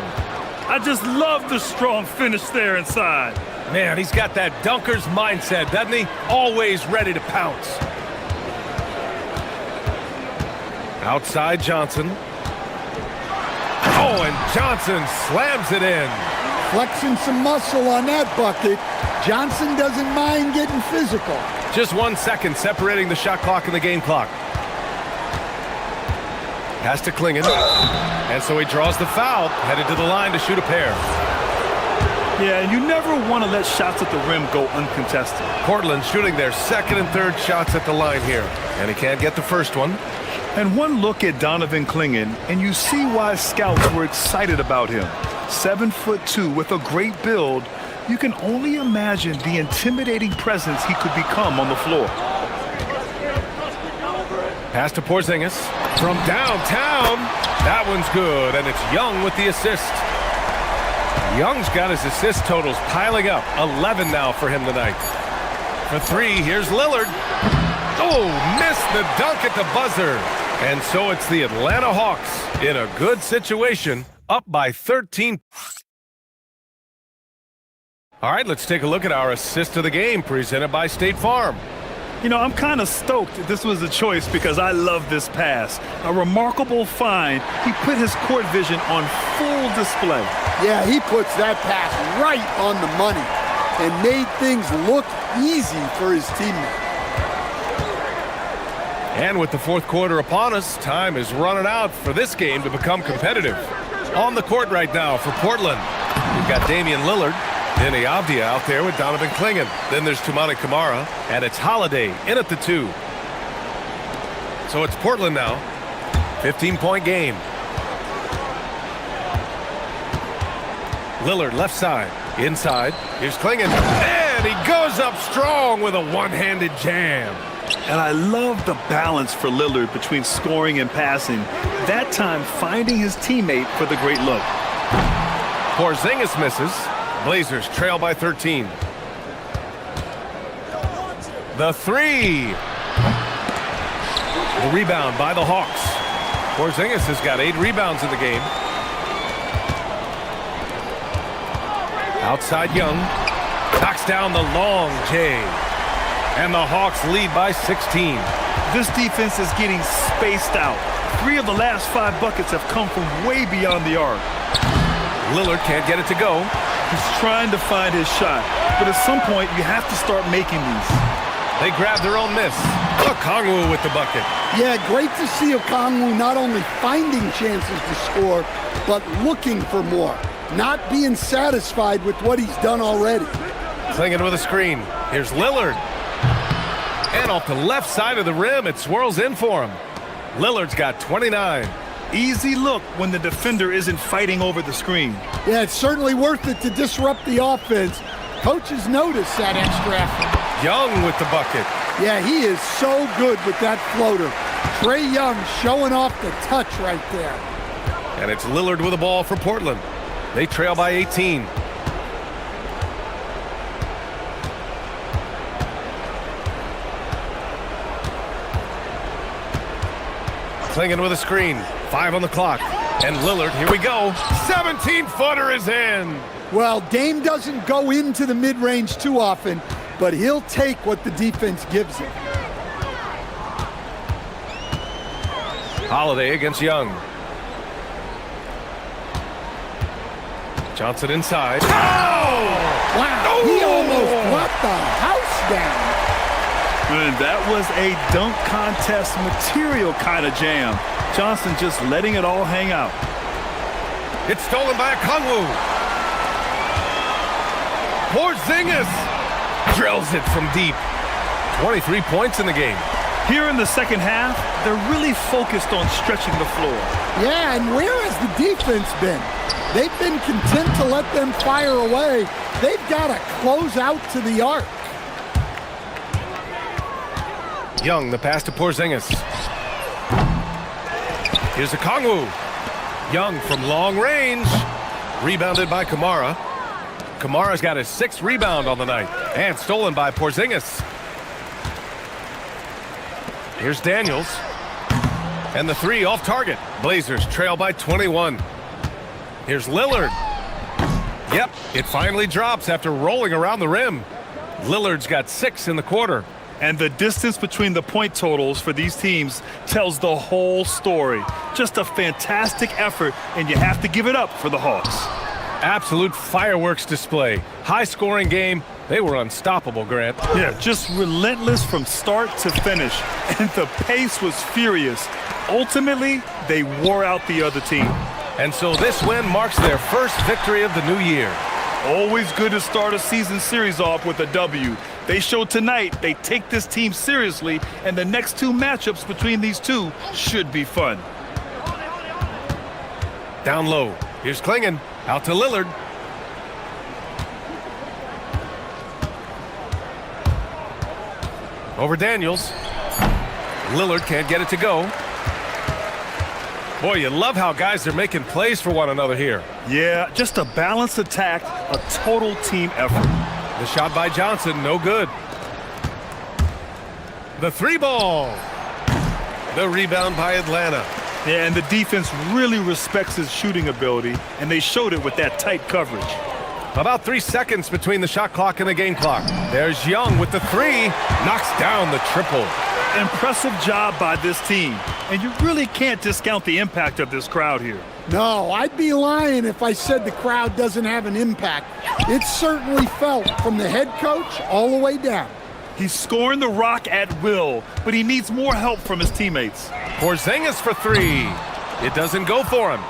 I just love the strong finish there inside. Man, he's got that dunker's mindset, doesn't he? Always ready to pounce. Outside Johnson. Oh, and Johnson slams it in. Flexing some muscle on that bucket. Johnson doesn't mind getting physical. Just 1 second separating the shot clock and the game clock. Pass to Klingen. And so he draws the foul, headed to the line to shoot a pair. Yeah, and you never want to let shots at the rim go uncontested. Portland shooting their second and third shots at the line here. And he can't get the first one. And one look at Donovan Klingen, and you see why scouts were excited about him. 7'2" with a great build. You can only imagine the intimidating presence he could become on the floor. Pass to Porzingis from downtown. That one's good, and it's Young with the assist. Young's got his assist totals piling up. 11 now for him tonight. For three, here's Lillard. Oh, missed the dunk at the buzzer. And so it's the Atlanta Hawks in a good situation, up by 13. All right, let's take a look at our assist of the game presented by State Farm. You know, I'm kind of stoked that this was a choice because I love this pass. A remarkable find. He put his court vision on full display. Yeah, he puts that pass right on the money and made things look easy for his teammate. And with the fourth quarter upon us, time is running out for this game to become competitive. On the court right now for Portland, we've got Damian Lillard. Then Avdia out there with Donovan Klingen. Then there's Toumani Camara, and it's Holiday in at the 2. So it's Portland now. 15-point game. Lillard left side, inside. Here's Klingen, and he goes up strong with a one-handed jam. And I love the balance for Lillard between scoring and passing. That time finding his teammate for the great look. Porzingis misses. Blazers trail by 13. The 3. The rebound by the Hawks. Porzingis has got 8 rebounds in the game. Outside Young. Knocks down the long J. And the Hawks lead by 16. This defense is getting spaced out. 3 of the last 5 buckets have come from way beyond the arc. Lillard can't get it to go. He's trying to find his shot, but at some point you have to start making these. They grab their own miss. Okongwu with the bucket. Yeah, great to see Okongwu not only finding chances to score, but looking for more. Not being satisfied with what he's done already. Klingen with a screen. Here's Lillard. And off the left side of the rim, it swirls in for him. Lillard's got 29. Easy look when the defender isn't fighting over the screen. Yeah, it's certainly worth it to disrupt the offense. Coaches notice that extra effort. Young with the bucket. Yeah, he is so good with that floater. Trae Young showing off the touch right there. And it's Lillard with the ball for Portland. They trail by 18. Klingen with a screen. 5 on the clock. And Lillard, here we go. 17-footer is in. Well, Dame doesn't go into the mid-range too often, but he'll take what the defense gives him. Holiday against Young. Johnson inside. Oh! Wow, he almost brought the house down. And that was a dunk contest material kind of jam. Johnson just letting it all hang out. It's stolen by Okongwu. Porzingis drills it from deep. 23 points in the game. Here in the second half, they're really focused on stretching the floor. Yeah, and where has the defense been? They've been content to let them fire away. They've got to close out to the arc. Young, the pass to Porzingis. Here's Okongwu. Young from long range. Rebounded by Camara. Kamara's got his 6th rebound on the night. And stolen by Porzingis. Here's Daniels. And the 3 off target. Blazers trail by 21. Here's Lillard. Yep, it finally drops after rolling around the rim. Lillard's got 6 in the quarter. And the distance between the point totals for these teams tells the whole story. Just a fantastic effort, and you have to give it up for the Hawks. Absolute fireworks display. High-scoring game. They were unstoppable, Grant. Yeah, just relentless from start to finish, and the pace was furious. Ultimately, they wore out the other team. And so this win marks their first victory of the new year. Always good to start a season series off with a W. They showed tonight they take this team seriously, and the next two matchups between these two should be fun. Down low. Here's Klingen. Out to Lillard. Over Daniels. Lillard can't get it to go. Boy, you love how guys are making plays for one another here. Yeah, just a balanced attack, a total team effort. The shot by Johnson, no good. The three ball. The rebound by Atlanta. Yeah, and the defense really respects his shooting ability, and they showed it with that tight coverage. About 3 seconds between the shot clock and the game clock. There's Young with the three. Knocks down the triple. Impressive job by this team, and you really can't discount the impact of this crowd here. No, I'd be lying if I said the crowd doesn't have an impact. It's certainly felt from the head coach all the way down. He's scoring the rock at will, but he needs more help from his teammates. Porzingis for three. It doesn't go for him.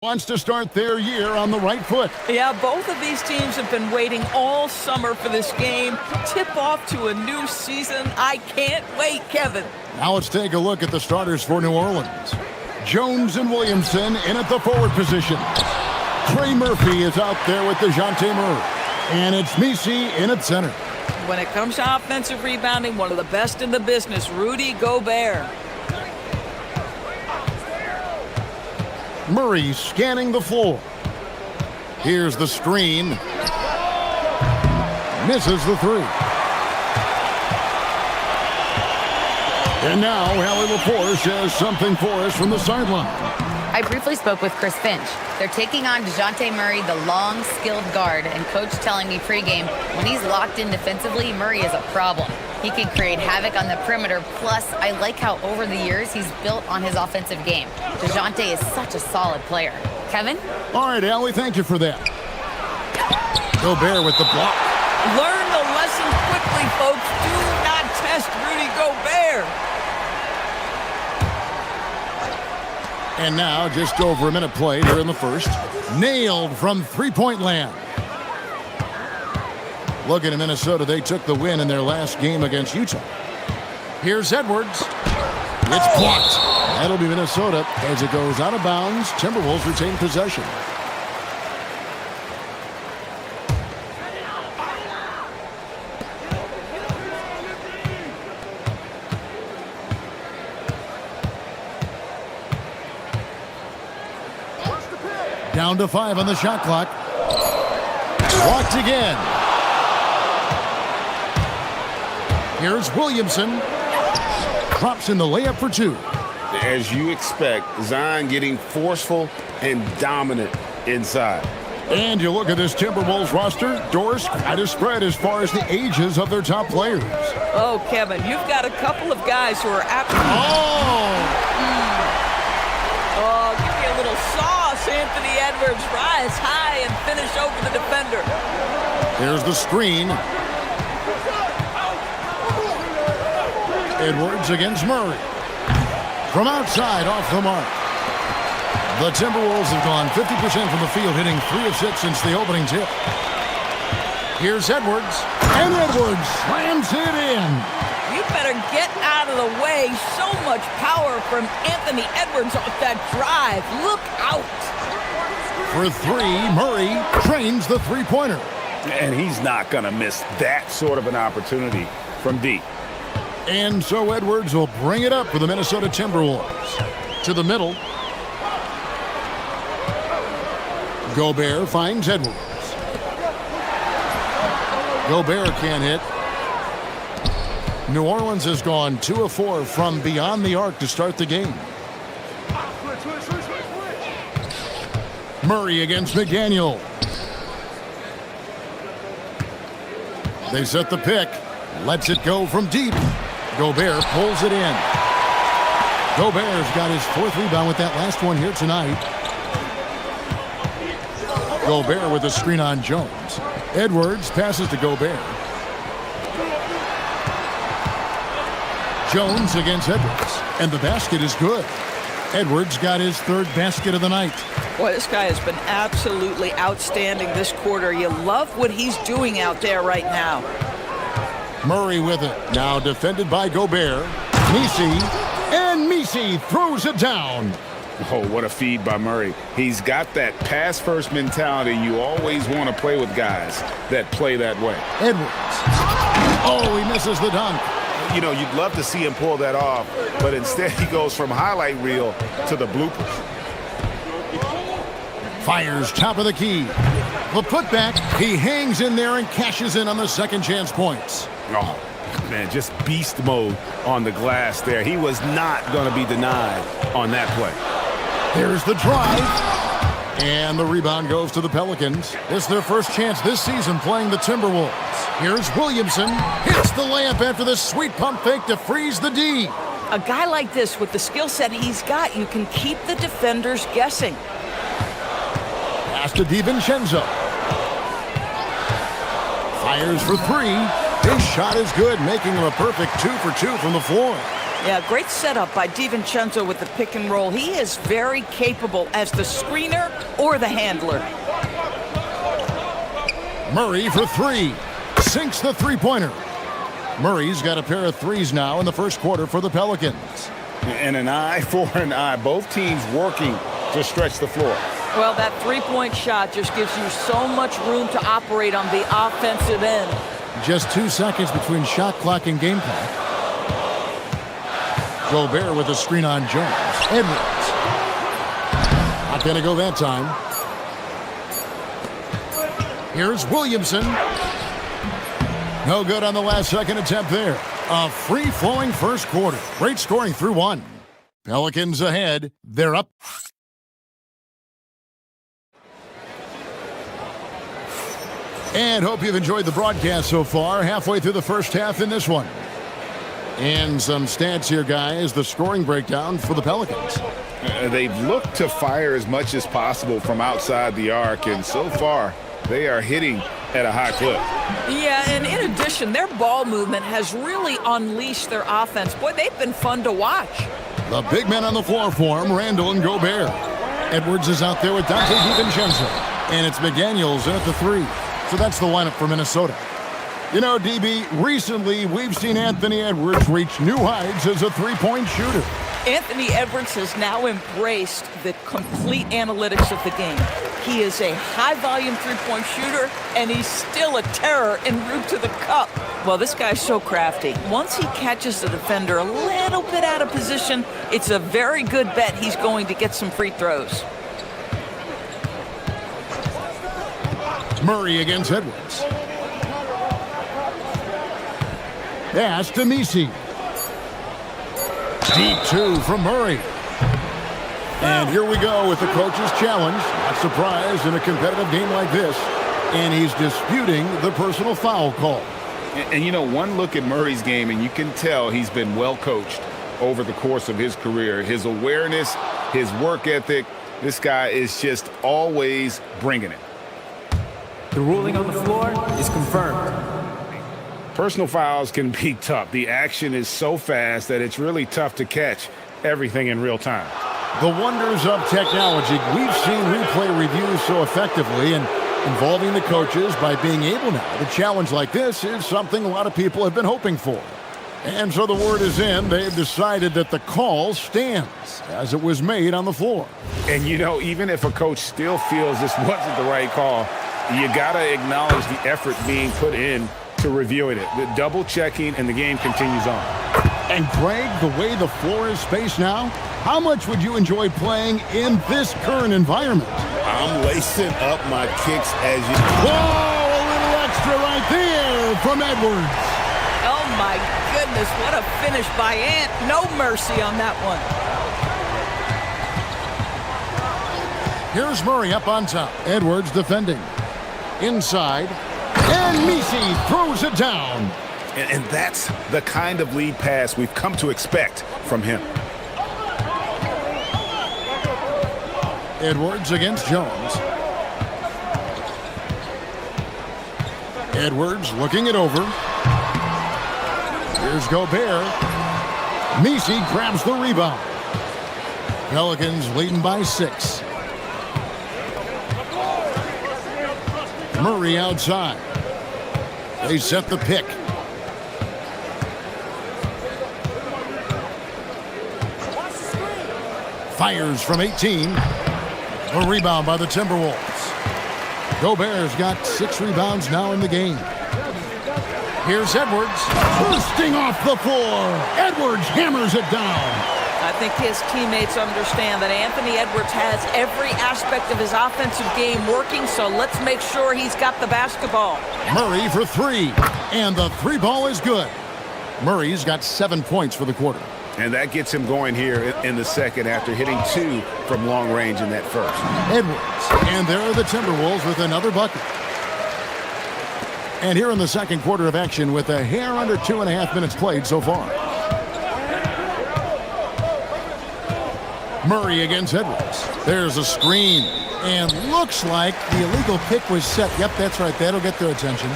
wants to start their year on the right foot. Yeah, both of these teams have been waiting all summer for this game. Tip off to a new season. I can't wait, Kevin. Now let's take a look at the starters for New Orleans. Jones and Williamson in at the forward position. Trey Murphy is out there with DeJounte Murray. And it's Misi in at center. When it comes to offensive rebounding, one of the best in the business, Rudy Gobert. Murray scanning the floor. Here's the screen. Misses the three. And now Hallie LaForce has something for us from the sideline. I briefly spoke with Chris Finch. They're taking on DeJounte Murray, the long, skilled guard, and coach telling me pregame, when he's locked in defensively, Murray is a problem. He can create havoc on the perimeter, plus I like how over the years he's built on his offensive game. DeJounte is such a solid player. Kevin? All right, Allie, thank you for that. Gobert with the block. Learn the lesson quickly, folks. Do not test Rudy Gobert. And now, just over a minute played here in the first. Nailed from three-point land. Looking at Minnesota, they took the win in their last game against Utah. Here's Edwards. It's blocked. That'll be Minnesota as it goes out of bounds. Timberwolves retain possession. Down to 5 on the shot clock. Blocked again. Here's Williamson. Drops in the layup for 2. As you expect, Zion getting forceful and dominant inside. And you look at this Timberwolves roster, Doris, quite a spread as far as the ages of their top players. Oh, Kevin, you've got a couple of guys who are absolutely... Oh, give me a little sauce. Anthony Edwards, rise high and finish over the defender. Here's the screen. Edwards against Murray. From outside, off the mark. The Timberwolves have gone 50% from the field, hitting 3 of 6 since the opening tip. Here's Edwards. And Edwards slams it in. You better get out of the way. So much power from Anthony Edwards off that drive. Look out. For 3, Murray trains the three-pointer. And he's not going to miss that sort of an opportunity from deep. And so Edwards will bring it up for the Minnesota Timberwolves. To the middle. Gobert finds Edwards. Gobert can't hit. New Orleans has gone 2 of 4 from beyond the arc to start the game. Murray against McDaniel. They set the pick. Lets it go from deep. Gobert pulls it in. Gobert's got his 4th rebound with that last one here tonight. Gobert with a screen on Jones. Edwards passes to Gobert. Jones against Edwards. And the basket is good. Edwards got his 3rd basket of the night. Boy, this guy has been absolutely outstanding this quarter. You love what he's doing out there right now. Murray with it. Now defended by Gobert. Misi. And Misi throws it down. Oh, what a feed by Murray. He's got that pass-first mentality. You always want to play with guys that play that way. Edwards. Oh, he misses the dunk. You know, you'd love to see him pull that off, but instead he goes from highlight reel to the bloopers. Fires top of the key. The putback. He hangs in there and cashes in on the second chance points. Oh, man, just beast mode on the glass there. He was not going to be denied on that play. Here's the drive. And the rebound goes to the Pelicans. It's their first chance this season playing the Timberwolves. Here's Williamson. Hits the layup after the sweet pump fake to freeze the D. A guy like this with the skill set he's got, you can keep the defenders guessing. Pass to DiVincenzo. Fires for 3. His shot is good, making him a perfect 2 for 2 from the floor. Yeah, great setup by DiVincenzo with the pick and roll. He is very capable as the screener or the handler. Murray for three. Sinks the three-pointer. Murray's got a pair of threes now in the first quarter for the Pelicans. And an eye for an eye. Both teams working to stretch the floor. Well, that three-point shot just gives you so much room to operate on the offensive end. Just 2 seconds between shot clock and game clock. Gobert with a screen on Jones. Edwards. Not going to go that time. Here's Williamson. No good on the last second attempt there. A free-flowing first quarter. Great scoring through one. Pelicans ahead. They're up. And hope you've enjoyed the broadcast so far. Halfway through the first half in this one. And some stats here, guys. The scoring breakdown for the Pelicans. They've looked to fire as much as possible from outside the arc, and so far they are hitting at a high clip. Yeah, and in addition, their ball movement has really unleashed their offense. Boy, they've been fun to watch. The big men on the floor for him, Randall and Gobert. Edwards is out there with Dante DiVincenzo. And it's McDaniels in at the three. So that's the lineup for Minnesota. You know, DB, recently we've seen Anthony Edwards reach new heights as a three-point shooter. Anthony Edwards has now embraced the complete analytics of the game. He is a high-volume three-point shooter, and he's still a terror en route to the cup. Well, this guy's so crafty. Once he catches the defender a little bit out of position, it's a very good bet he's going to get some free throws. Murray against Edwards. Pass to Misi. Deep two from Murray. And here we go with the coach's challenge. Not surprised in a competitive game like this. And he's disputing the personal foul call. And you know, one look at Murray's game, and you can tell he's been well coached over the course of his career. His awareness, his work ethic, this guy is just always bringing it. The ruling on the floor is confirmed. Personal fouls can be tough. The action is so fast that it's really tough to catch everything in real time. The wonders of technology. We've seen replay reviews so effectively, and involving the coaches by being able now to challenge like this is something a lot of people have been hoping for. And so the word is in. They've decided that the call stands as it was made on the floor. And you know, even if a coach still feels this wasn't the right call, you got to acknowledge the effort being put in to reviewing it. The double checking, and the game continues on. And Greg, the way the floor is spaced now, how much would you enjoy playing in this current environment? I'm lacing up my kicks as you... Whoa, a little extra right there from Edwards. Oh my goodness, what a finish by Ant. No mercy on that one. Here's Murray up on top. Edwards defending. Inside. And Misi throws it down. And that's the kind of lead pass we've come to expect from him. Edwards against Jones. Edwards looking it over. Here's Gobert. Misi grabs the rebound. Pelicans leading by 6. Murray outside. They set the pick. Fires from 18. A rebound by the Timberwolves. Gobert's got 6 rebounds now in the game. Here's Edwards. Bursting off the floor. Edwards hammers it down. I think his teammates understand that Anthony Edwards has every aspect of his offensive game working, so let's make sure he's got the basketball. Murray for 3, and the 3 ball is good. Murray's got 7 points for the quarter. And that gets him going here in the second after hitting 2 from long range in that first. Edwards, and there are the Timberwolves with another bucket. And here in the second quarter of action with a hair under 2.5 minutes played so far. Murray against Edwards. There's a screen. And looks like the illegal pick was set. Yep, that's right. That'll get their attention.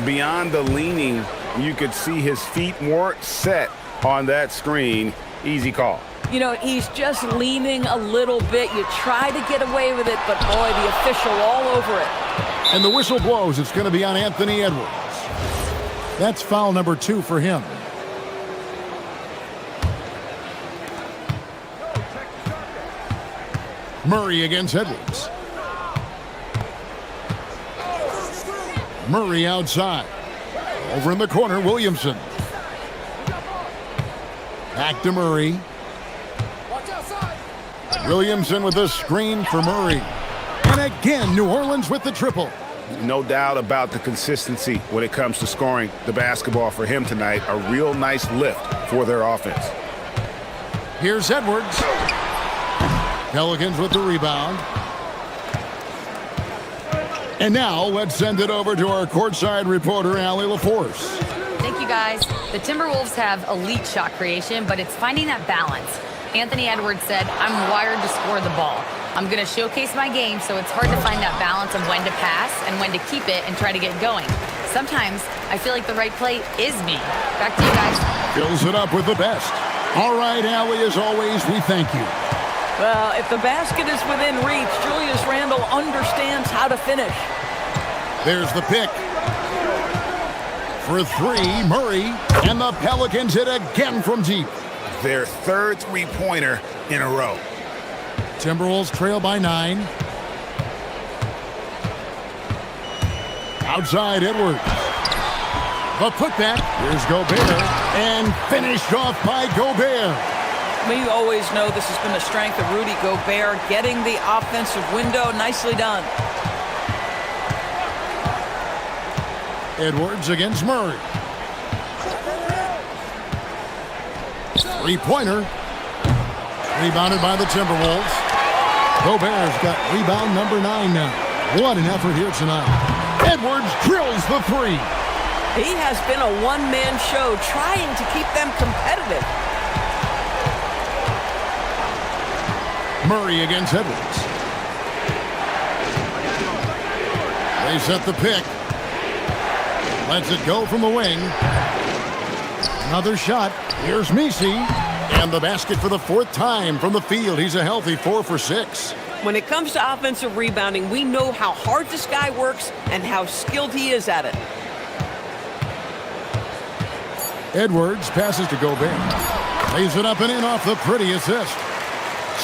Beyond the leaning, you could see his feet weren't set on that screen. Easy call. You know, he's just leaning a little bit. You try to get away with it, but boy, the official all over it. And the whistle blows. It's going to be on Anthony Edwards. That's foul number 2 for him. Murray against Edwards. Murray outside. Over in the corner, Williamson. Back to Murray. Williamson with the screen for Murray. And again, New Orleans with the triple. No doubt about the consistency when it comes to scoring the basketball for him tonight. A real nice lift for their offense. Here's Edwards. Pelicans with the rebound. And now let's send it over to our courtside reporter, Allie LaForce. Thank you, guys. The Timberwolves have elite shot creation, but it's finding that balance. Anthony Edwards said, "I'm wired to score the ball. I'm going to showcase my game, so it's hard to find that balance of when to pass and when to keep it and try to get going. Sometimes I feel like the right play is me." Back to you guys. Fills it up with the best. All right, Allie, as always, we thank you. Well, if the basket is within reach, Julius Randle understands how to finish. There's the pick. For 3, Murray, and the Pelicans hit again from deep. Their third three-pointer in a row. Timberwolves trail by 9. Outside Edwards. The putback. Here's Gobert. And finished off by Gobert. We always know this has been the strength of Rudy Gobert, getting the offensive window. Nicely done. Edwards against Murray. Three-pointer. Rebounded by the Timberwolves. Gobert's got rebound number 9 now. What an effort here tonight. Edwards drills the 3. He has been a one-man show trying to keep them competitive. Murray against Edwards. They set the pick. Lets it go from the wing. Another shot. Here's Messi. And the basket for the 4th time from the field. He's a healthy 4 for 6. When it comes to offensive rebounding, we know how hard this guy works and how skilled he is at it. Edwards passes to Gobert. Lays it up and in off the pretty assist.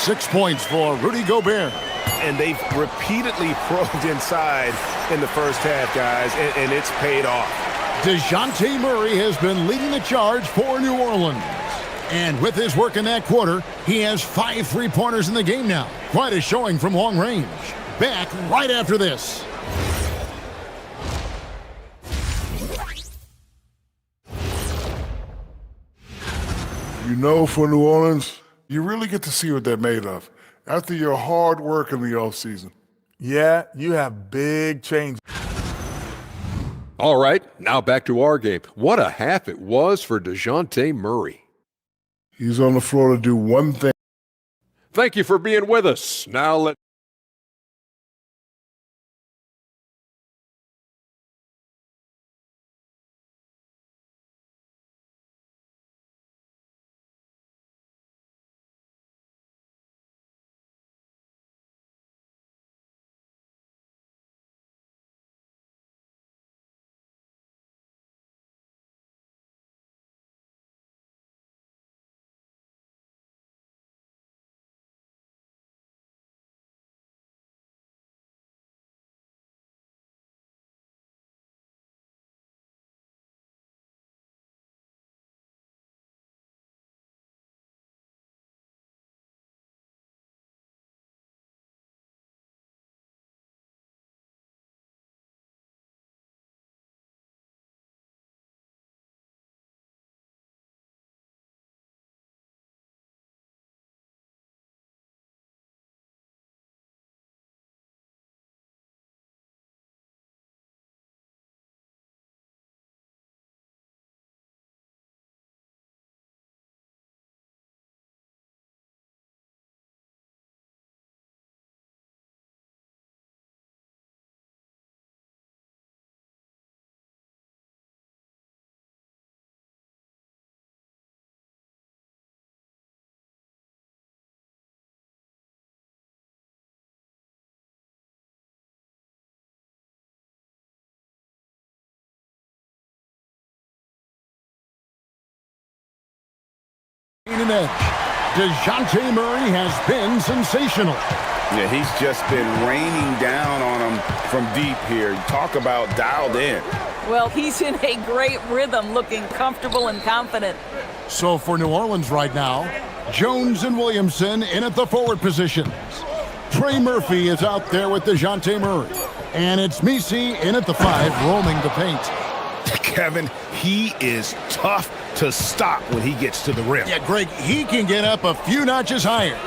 6 points for Rudy Gobert. And they've repeatedly probed inside in the first half, guys, and it's paid off. DeJounte Murray has been leading the charge for New Orleans. And with his work in that quarter, he has 5 three-pointers in the game now. Quite a showing from long range. Back right after this. You know, for New Orleans, you really get to see what they're made of after your hard work in the offseason. Yeah, you have big change. All right, now back to our game. What a half it was for DeJounte Murray. He's on the floor to do one thing. Thank you for being with us. Now let's an edge. DeJounte Murray has been sensational. Yeah, he's just been raining down on him from deep here. Talk about dialed in. Well, he's in a great rhythm, looking comfortable and confident. So for New Orleans right now, Jones and Williamson in at the forward positions. Trey Murphy is out there with DeJounte Murray. And it's Messi in at the 5, roaming the paint. Kevin, he is tough to stop when he gets to the rim. Yeah, Greg, he can get up a few notches higher.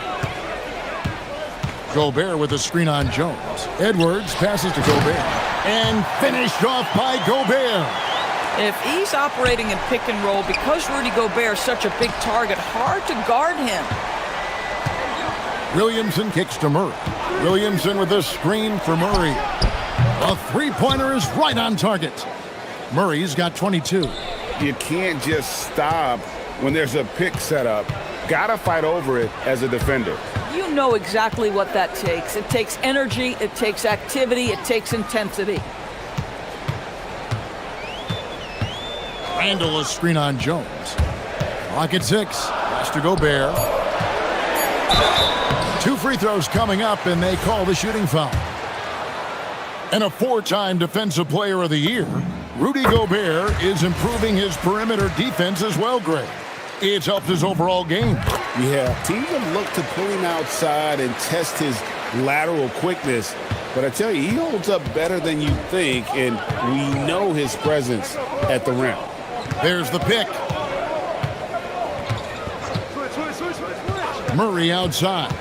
Gobert with a screen on Jones. Edwards passes to Gobert. And finished off by Gobert. If he's operating in pick and roll, because Rudy Gobert is such a big target, hard to guard him. Williamson kicks to Murray. Williamson with a screen for Murray. A three-pointer is right on target. Murray's got 22. You can't just stop when there's a pick set up. Gotta fight over it as a defender. You know exactly what that takes. It takes energy, it takes activity, it takes intensity. Randall a screen on Jones. Clock at 6. Pass to Gobert. 2 free throws coming up, and they call the shooting foul. And a 4-time Defensive Player of the Year, Rudy Gobert is improving his perimeter defense as well, Greg. It's helped his overall game. Yeah, teams have looked to pull him outside and test his lateral quickness. But I tell you, he holds up better than you think, and we know his presence at the rim. There's the pick. Murray outside.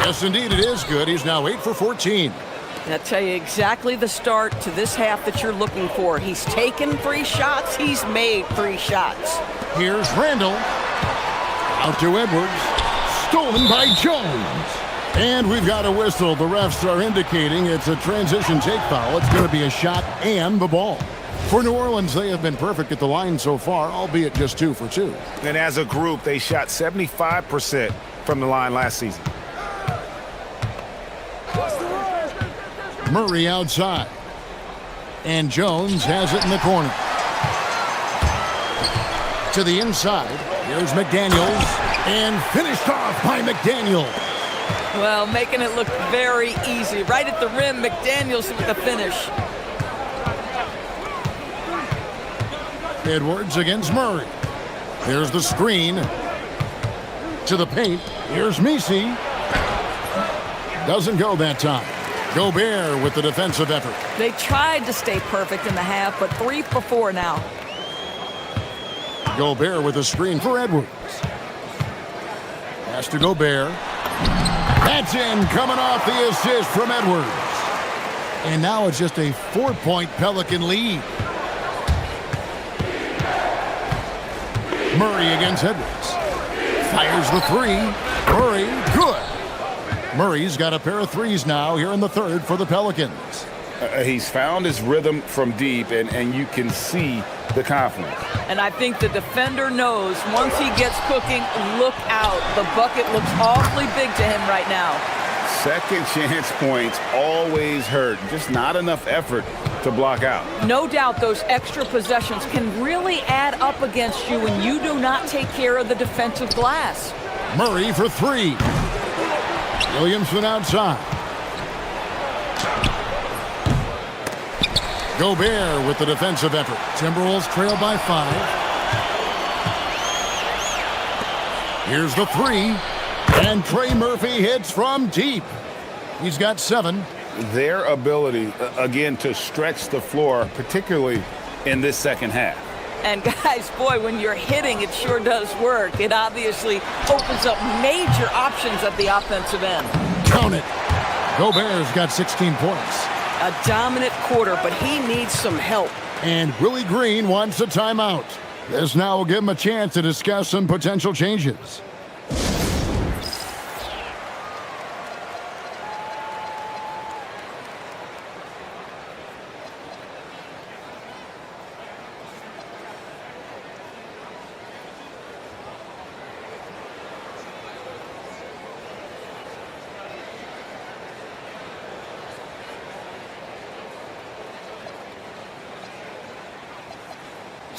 Yes, indeed, it is good. He's now 8 for 14. I'll tell you exactly the start to this half that you're looking for. He's taken 3 shots. He's made 3 shots. Here's Randall. Out to Edwards. Stolen by Jones. And we've got a whistle. The refs are indicating it's a transition take foul. It's going to be a shot and the ball. For New Orleans, they have been perfect at the line so far, albeit just 2 for 2. And as a group, they shot 75% from the line last season. Murray outside. And Jones has it in the corner. To the inside. Here's McDaniels. And finished off by McDaniel. Well, making it look very easy. Right at the rim, McDaniels with the finish. Edwards against Murray. Here's the screen. To the paint. Here's Messi. Doesn't go that time. Gobert with the defensive effort. They tried to stay perfect in the half, but 3 for 4 now. Gobert with a screen for Edwards. Pass to Gobert. That's in, coming off the assist from Edwards. And now it's just a 4-point Pelican lead. Murray against Edwards. Fires the 3. Murray, good. Murray's got a pair of 3s now here in the 3rd for the Pelicans. He's found his rhythm from deep, and you can see the confidence. And I think the defender knows once he gets cooking, look out. The bucket looks awfully big to him right now. Second chance points always hurt. Just not enough effort to block out. No doubt those extra possessions can really add up against you when you do not take care of the defensive glass. Murray for 3. Williamson outside. Gobert with the defensive effort. Timberwolves trail by 5. Here's the 3. And Trey Murphy hits from deep. He's got 7. Their ability, again, to stretch the floor, particularly in this second half. And guys, boy, when you're hitting, it sure does work. It obviously opens up major options at the offensive end. Count it. Gobert's got 16 points. A dominant quarter, but he needs some help. And Willie Green wants a timeout. This now will give him a chance to discuss some potential changes.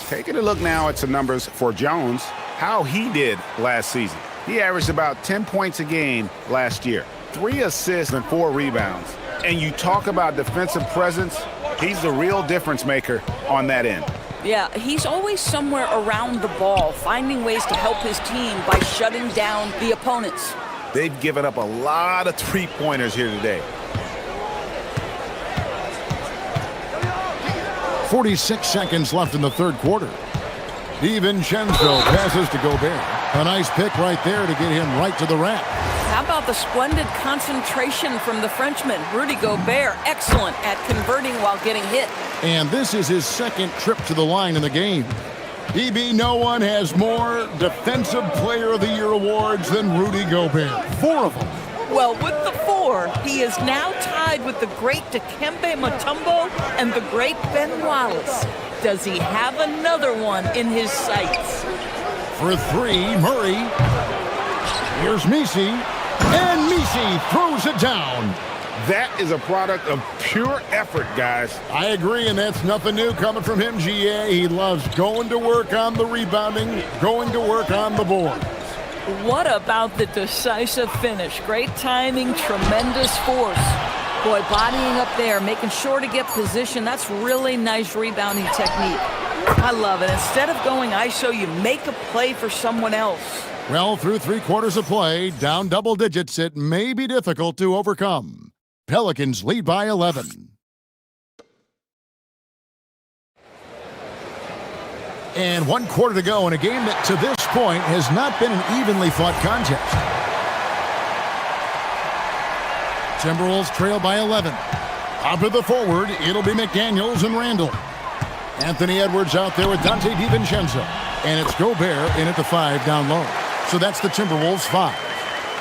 Taking a look now at some numbers for Jones, how he did last season. He averaged about 10 points a game last year, 3 assists and 4 rebounds. And you talk about defensive presence, he's the real difference maker on that end. Yeah, he's always somewhere around the ball, finding ways to help his team by shutting down the opponents. They've given up a lot of three-pointers here today. 46 seconds left in the third quarter. DiVincenzo passes to Gobert. A nice pick right there to get him right to the rack. How about the splendid concentration from the Frenchman, Rudy Gobert, excellent at converting while getting hit. And this is his second trip to the line in the game. DB, no one has more Defensive Player of the Year awards than Rudy Gobert. 4 of them. Well, with the 4, he is now tied with the great Dikembe Mutombo and the great Ben Wallace. Does he have another one in his sights? For 3, Murray. Here's Misi. And Misi throws it down. That is a product of pure effort, guys. I agree, and that's nothing new coming from him, GA. He loves going to work on the rebounding, going to work on the board. What about the decisive finish? Great timing, tremendous force. Boy, bodying up there, making sure to get position. That's really nice rebounding technique. I love it. Instead of going ISO, you make a play for someone else. Well, through 3 quarters of play, down double digits, it may be difficult to overcome. Pelicans lead by 11. And 1 quarter to go in a game that to this point has not been an evenly fought contest. Timberwolves trail by 11. Up to the forward, it'll be McDaniels and Randall. Anthony Edwards out there with Dante DiVincenzo. And it's Gobert in at the 5 down low. So that's the Timberwolves 5.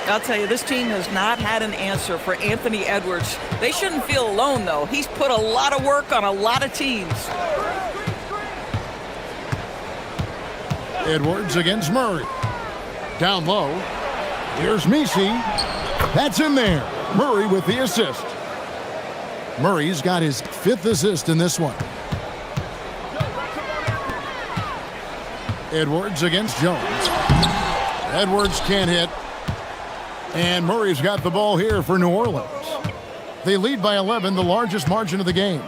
I'll tell you, this team has not had an answer for Anthony Edwards. They shouldn't feel alone, though. He's put a lot of work on a lot of teams. Edwards against Murray. Down low. Here's Misi. That's in there. Murray with the assist. Murray's got his 5th assist in this one. Edwards against Jones. Edwards can't hit. And Murray's got the ball here for New Orleans. They lead by 11, the largest margin of the game.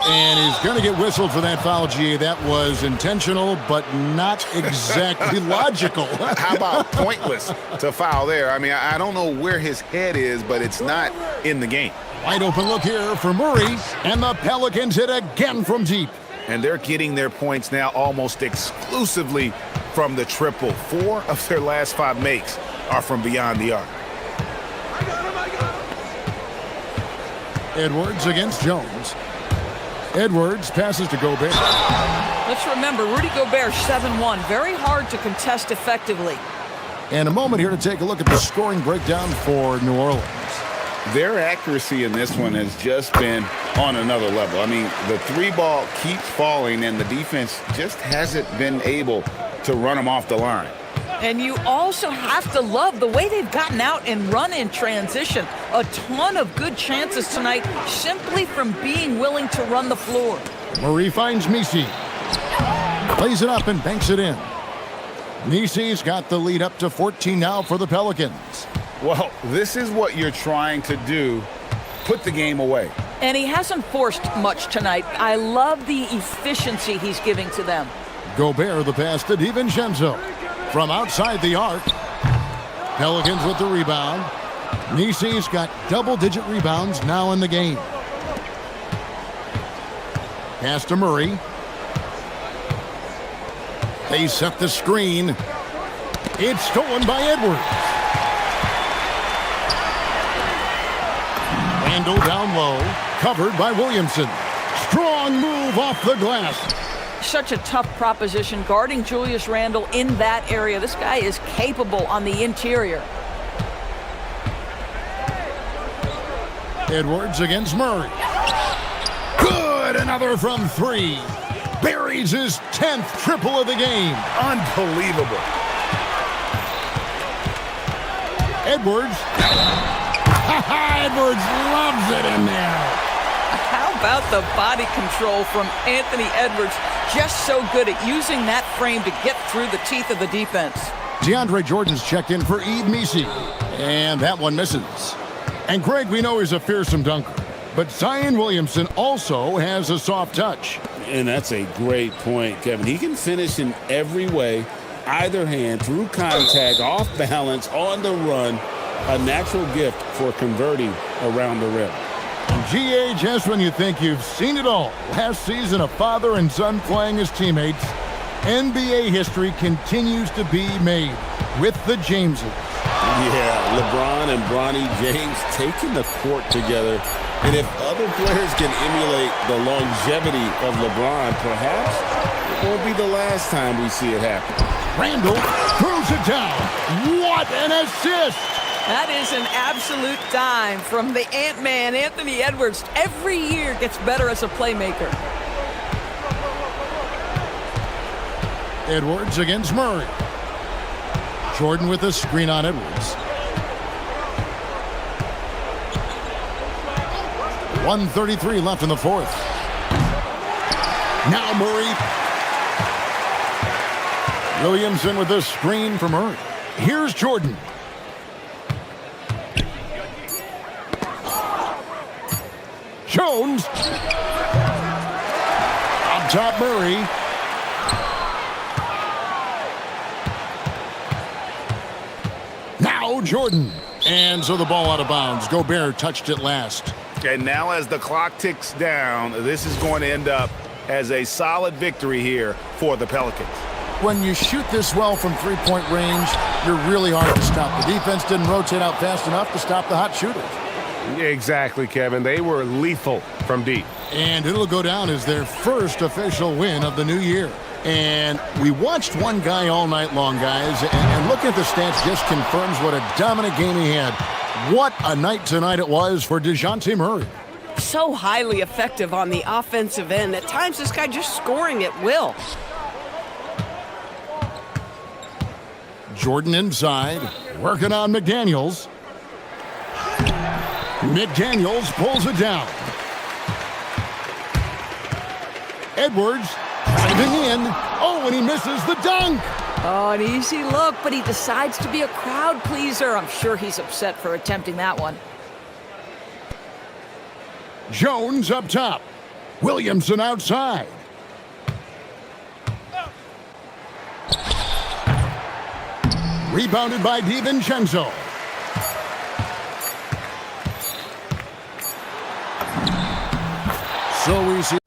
And he's going to get whistled for that foul, GA. That was intentional, but not exactly logical. How about pointless to foul there? I mean, I don't know where his head is, but it's not in the game. Wide open look here for Murray, and the Pelicans hit again from deep. And they're getting their points now almost exclusively from the triple. 4 of their last 5 makes are from beyond the arc. Edwards against Jones. Edwards passes to Gobert. Let's remember, Rudy Gobert, 7-1. Very hard to contest effectively. And a moment here to take a look at the scoring breakdown for New Orleans. Their accuracy in this one has just been on another level. I mean, the 3-ball keeps falling, and the defense just hasn't been able to run them off the line. And you also have to love the way they've gotten out and run in transition. A ton of good chances tonight simply from being willing to run the floor. Murray finds Misi. Plays it up and banks it in. Misi's got the lead up to 14 now for the Pelicans. Well, this is what you're trying to do. Put the game away. And he hasn't forced much tonight. I love the efficiency he's giving to them. Gobert the pass to DiVincenzo. From outside the arc. Pelicans with the rebound. Misi's got double-digit rebounds now in the game. Pass to Murray. They set the screen. It's stolen by Edwards. Randall down low. Covered by Williamson. Strong move off the glass. Such a tough proposition guarding Julius Randle in that area. This guy is capable on the interior. Edwards against Murray. Good, another from 3. Buries his 10th triple of the game. Unbelievable. Edwards. Edwards loves it in there. How about the body control from Anthony Edwards? Just so good at using that frame to get through the teeth of the defense. DeAndre Jordan's checked in for Ed Misi, and that one misses. And Greg, we know he's a fearsome dunker, but Zion Williamson also has a soft touch. And that's a great point, Kevin. He can finish in every way, either hand, through contact, off balance, on the run. A natural gift for converting around the rim. GA, just when you think you've seen it all. Last season, a father and son playing as teammates. NBA history continues to be made with the Jameses. Yeah, LeBron and Bronny James taking the court together. And if other players can emulate the longevity of LeBron, perhaps it won't be the last time we see it happen. Randall throws it down. What an assist! That is an absolute dime from the Ant-Man, Anthony Edwards. Every year gets better as a playmaker. Edwards against Murray. Jordan with a screen on Edwards. 1:33 left in the fourth. Now Murray. Williamson with a screen for Murray. Here's Jordan. Jones. Up top Murray. Now Jordan. And so the ball out of bounds. Gobert touched it last. And now as the clock ticks down, this is going to end up as a solid victory here for the Pelicans. When you shoot this well from three-point range, you're really hard to stop. The defense didn't rotate out fast enough to stop the hot shooters. Exactly, Kevin. They were lethal from deep. And it'll go down as their first official win of the new year. And we watched one guy all night long, guys, and looking at the stats just confirms what a dominant game he had. What a night tonight it was for DeJounte Murray. So highly effective on the offensive end. At times, this guy just scoring at will. Jordan inside, working on McDaniels. McDaniels pulls it down. Edwards driving in. Oh, and he misses the dunk. Oh, an easy look, but he decides to be a crowd pleaser. I'm sure he's upset for attempting that one. Jones up top. Williamson outside. Rebounded by DiVincenzo. So we see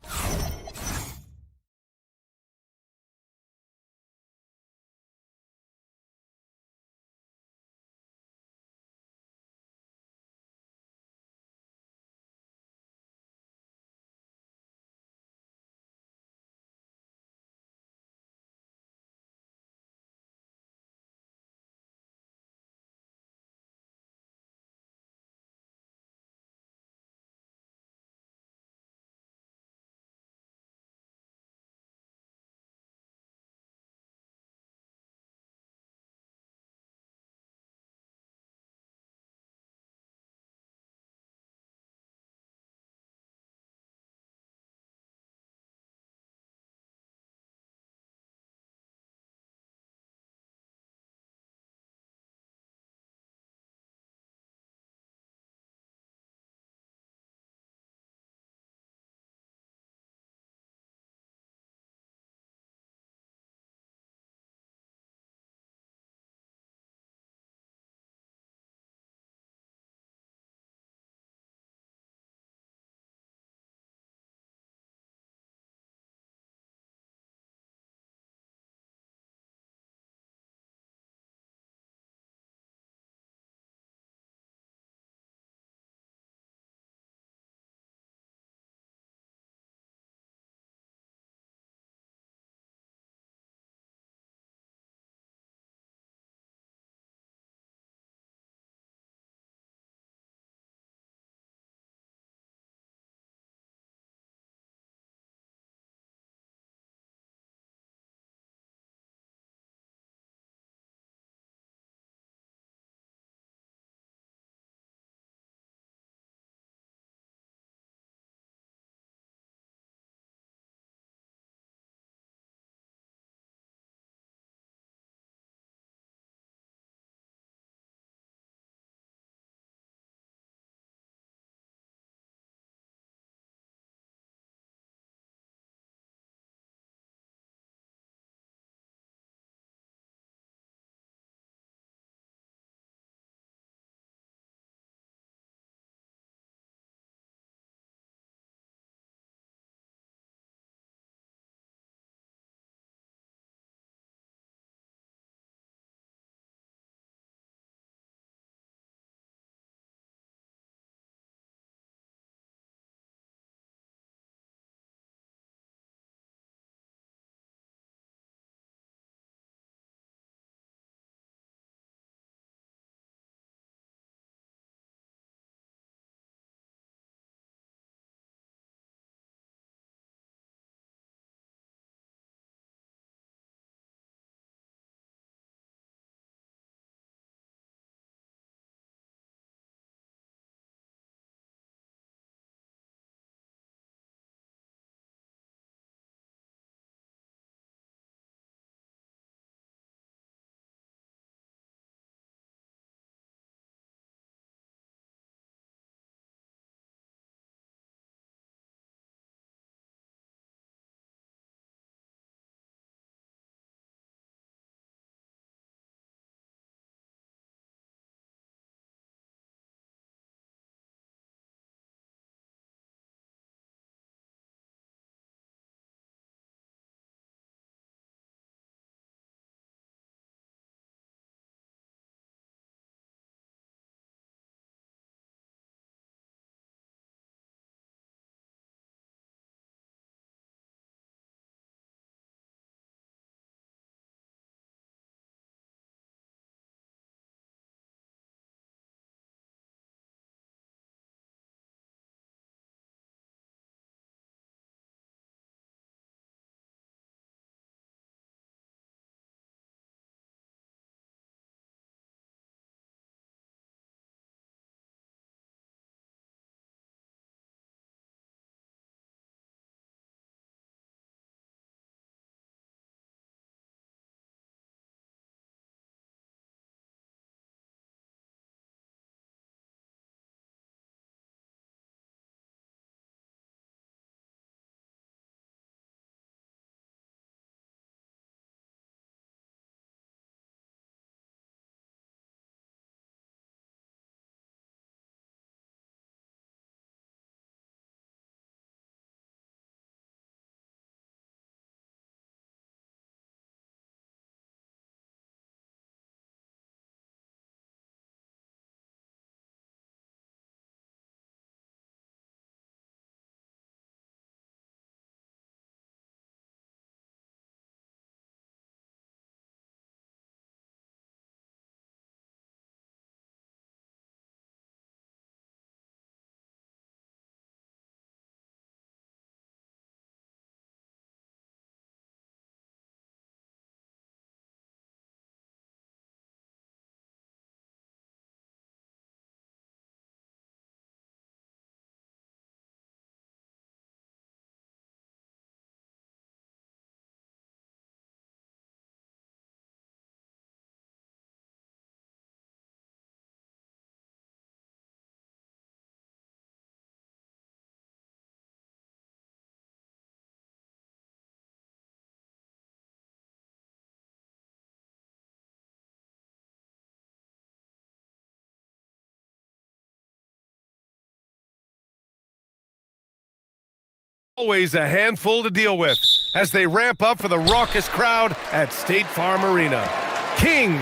Always a handful to deal with as they ramp up for the raucous crowd at State Farm Arena. Kings,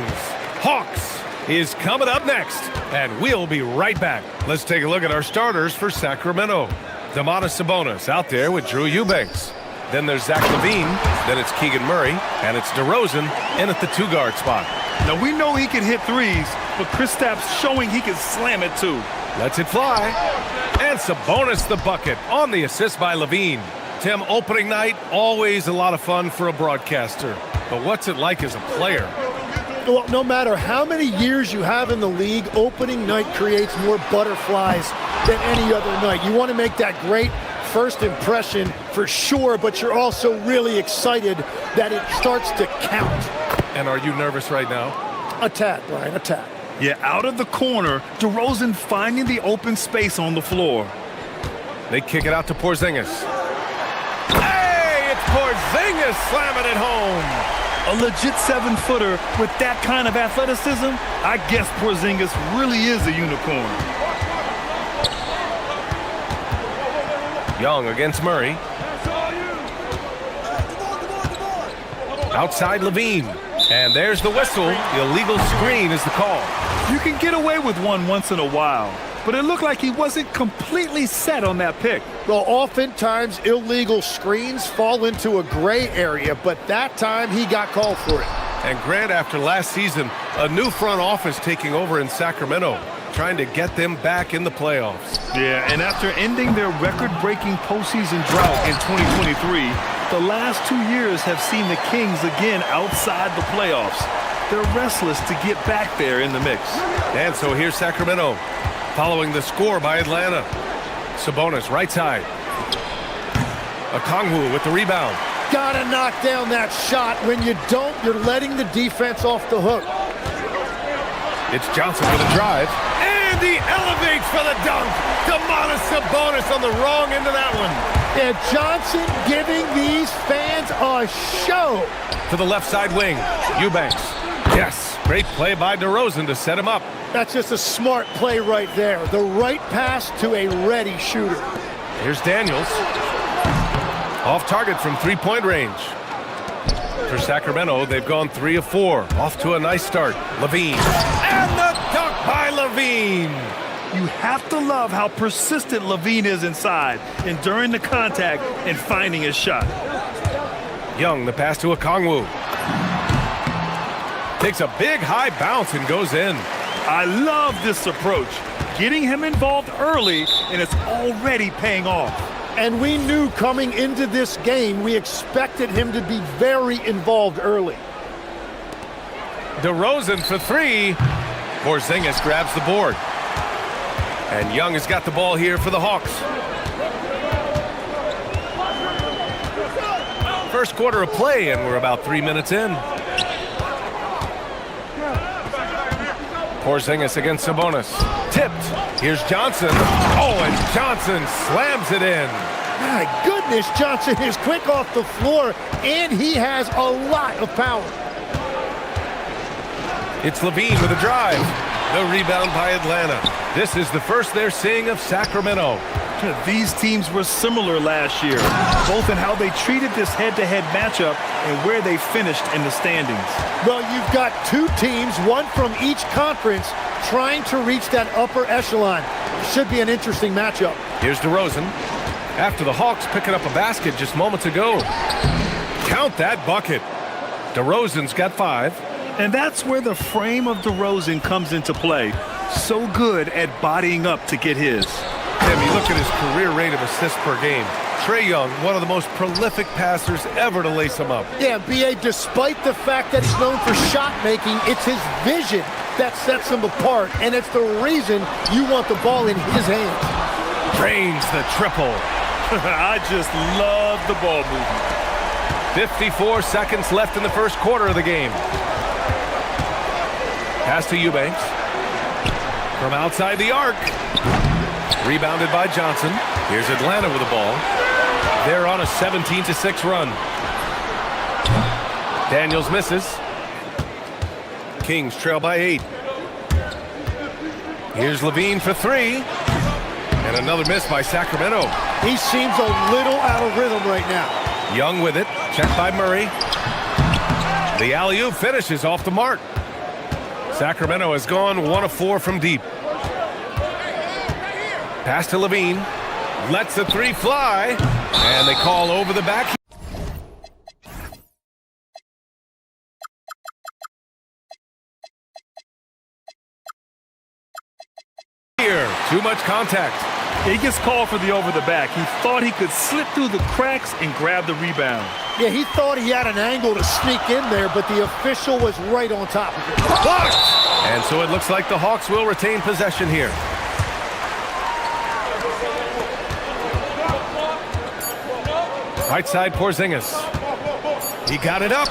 Hawks is coming up next, and we'll be right back. Let's take a look at our starters for Sacramento. Domantas Sabonis out there with Drew Eubanks. Then there's Zach LaVine, then it's Keegan Murray, and it's DeRozan in at the two-guard spot. Now, we know he can hit threes, but Kristaps showing he can slam it too. Lets it fly. And Sabonis the bucket on the assist by LaVine. Tim, opening night, always a lot of fun for a broadcaster. But what's it like as a player? Well, no matter how many years you have in the league, opening night creates more butterflies than any other night. You want to make that great first impression for sure, but you're also really excited that it starts to count. And are you nervous right now? A tad, Brian, a tad. Yeah, out of the corner, DeRozan finding the open space on the floor. They kick it out to Porzingis. Hey, it's Porzingis slamming it home. A legit 7-footer with that kind of athleticism, I guess Porzingis really is a unicorn. Young against Murray. Outside LaVine. And there's the whistle. The illegal screen is the call. You can get away with one once in a while, but it looked like he wasn't completely set on that pick. Well, oftentimes illegal screens fall into a gray area, but that time he got called for it. And Grant, after last season, a new front office taking over in Sacramento, trying to get them back in the playoffs. Yeah, and after ending their record-breaking postseason drought in 2023, the last 2 years have seen the Kings again outside the playoffs. They're restless to get back there in the mix. And so here's Sacramento, following the score by Atlanta. Sabonis, right side. Okongwu with the rebound. Gotta knock down that shot. When you don't, you're letting the defense off the hook. It's Johnson with a drive. And he elevates for the dunk. Domantas Sabonis on the wrong end of that one. And Johnson giving these fans a show. To the left side wing, Eubanks. Yes, great play by DeRozan to set him up. That's just a smart play right there. The right pass to a ready shooter. Here's Daniels. Off target from three-point range. For Sacramento, they've gone 3 of 4. Off to a nice start. LaVine. And the dunk by LaVine. You have to love how persistent LaVine is inside, enduring the contact and finding his shot. Young, the pass to Okongwu. Takes a big high bounce and goes in. I love this approach. Getting him involved early, and it's already paying off. And we knew coming into this game, we expected him to be very involved early. DeRozan for 3. Porzingis grabs the board. And Young has got the ball here for the Hawks. First quarter of play, and we're about 3 minutes in. Porzingis against Sabonis. Tipped. Here's Johnson. Oh, and Johnson slams it in. My goodness, Johnson is quick off the floor, and he has a lot of power. It's LaVine with a drive. The rebound by Atlanta. This is the first they're seeing of Sacramento. These teams were similar last year, both in how they treated this head-to-head matchup and where they finished in the standings. Well, you've got two teams, one from each conference, trying to reach that upper echelon. Should be an interesting matchup. Here's DeRozan. After the Hawks picking up a basket just moments ago. Count that bucket. DeRozan's got 5. And that's where the frame of DeRozan comes into play. So good at bodying up to get his. Tim, you look at his career rate of assists per game. Trae Young, one of the most prolific passers ever to lace him up. Yeah, B.A., despite the fact that he's known for shot making, it's his vision that sets him apart, and it's the reason you want the ball in his hands. Drains the triple. I just love the ball movement. 54 seconds left in the first quarter of the game. Pass to Eubanks. From outside the arc. Rebounded by Johnson. Here's Atlanta with the ball. They're on a 17-6 run. Daniels misses. Kings trail by 8. Here's LaVine for 3. And And another miss by Sacramento. He seems a little out of rhythm right now. Young with it. Checked by Murray. The alley-oop finishes off the mark. Sacramento has gone 1 of 4 from deep. Pass to Levine. Lets the three fly. And they call over the back. Here, too much contact. He gets called for the over the back. He thought he could slip through the cracks and grab the rebound. Yeah, he thought he had an angle to sneak in there, but the official was right on top of it. Blocked! And so it looks like the Hawks will retain possession here. Right side, Porzingis. He got it up.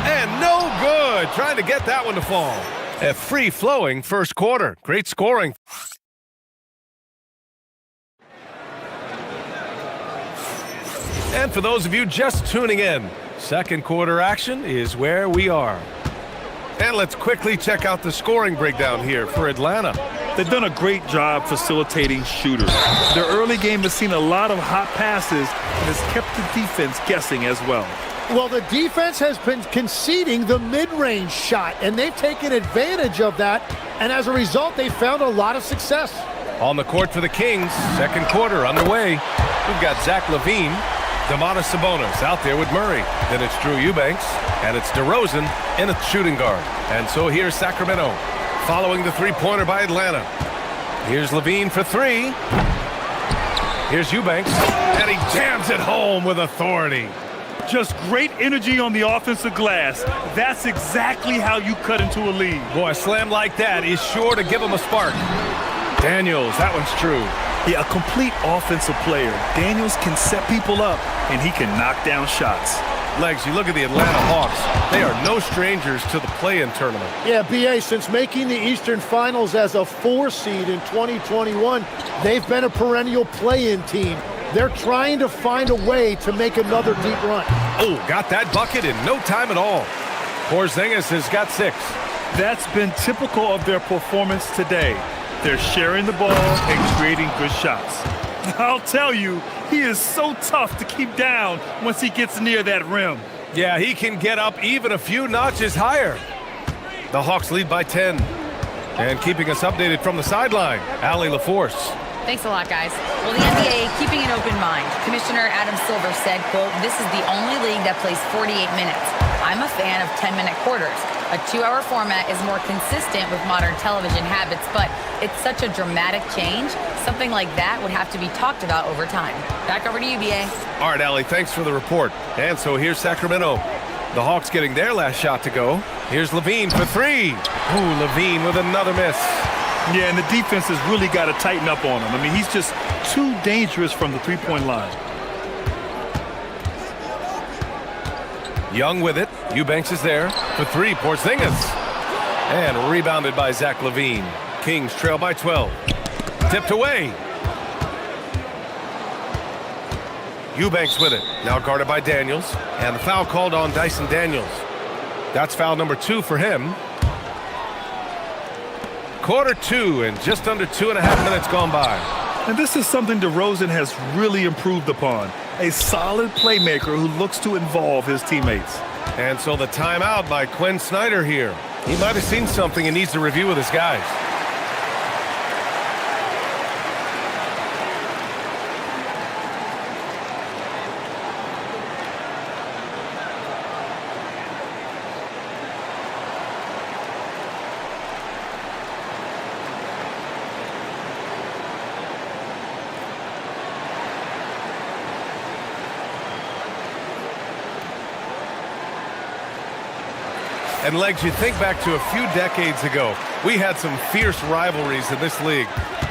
And no good. Trying to get that one to fall. A free-flowing first quarter. Great scoring. And for those of you just tuning in, second quarter action is where we are. And let's quickly check out the scoring breakdown here for Atlanta. They've done a great job facilitating shooters. Their early game has seen a lot of hot passes and has kept the defense guessing as well. Well, the defense has been conceding the mid-range shot, and they've taken advantage of that, and as a result, they've found a lot of success. On the court for the Kings, second quarter underway. We've got Zach LaVine, Domantas Sabonis out there with Murray. Then it's Drew Eubanks, and it's DeRozan in a shooting guard. And so here's Sacramento, following the three-pointer by Atlanta. Here's LaVine for three. Here's Eubanks, and he jams it home with authority. Just great energy on the offensive glass. That's exactly how you cut into a lead. Boy, a slam like that is sure to give him a spark. Daniels, that one's true. Yeah, a complete offensive player. Daniels can set people up, and he can knock down shots. Legs, you look at the Atlanta Hawks. They are no strangers to the play-in tournament. Yeah, BA, since making the Eastern Finals as a 4 seed in 2021, they've been a perennial play-in team. They're trying to find a way to make another deep run. Oh, got that bucket in no time at all. Porzingis has got 6. That's been typical of their performance today. They're sharing the ball and creating good shots. I'll tell you, he is so tough to keep down once he gets near that rim. Yeah, he can get up even a few notches higher. The Hawks lead by 10. And keeping us updated from the sideline, Allie LaForce. Thanks a lot, guys. Well, the NBA keeping an open mind. Commissioner Adam Silver said, quote, "This is the only league that plays 48 minutes. I'm a fan of 10-minute quarters. A 2-hour format is more consistent with modern television habits, but it's such a dramatic change. Something like that would have to be talked about over time." Back over to you, BA. All right, Allie, thanks for the report. And so here's Sacramento. The Hawks getting their last shot to go. Here's LaVine for 3. Ooh, LaVine with another miss. Yeah, and the defense has really got to tighten up on him. I mean, he's just too dangerous from the three-point line. Young with it. Eubanks is there for 3. Porzingis. And rebounded by Zach LaVine. Kings trail by 12. Tipped away. Eubanks with it. Now guarded by Daniels. And the foul called on Dyson Daniels. That's foul number 2 for him. Quarter 2 and just under 2.5 minutes gone by. And this is something DeRozan has really improved upon. A solid playmaker who looks to involve his teammates. And so the timeout by Quinn Snyder here. He might have seen something and needs to review with his guys. And Legs, you think back to a few decades ago, we had some fierce rivalries in this league.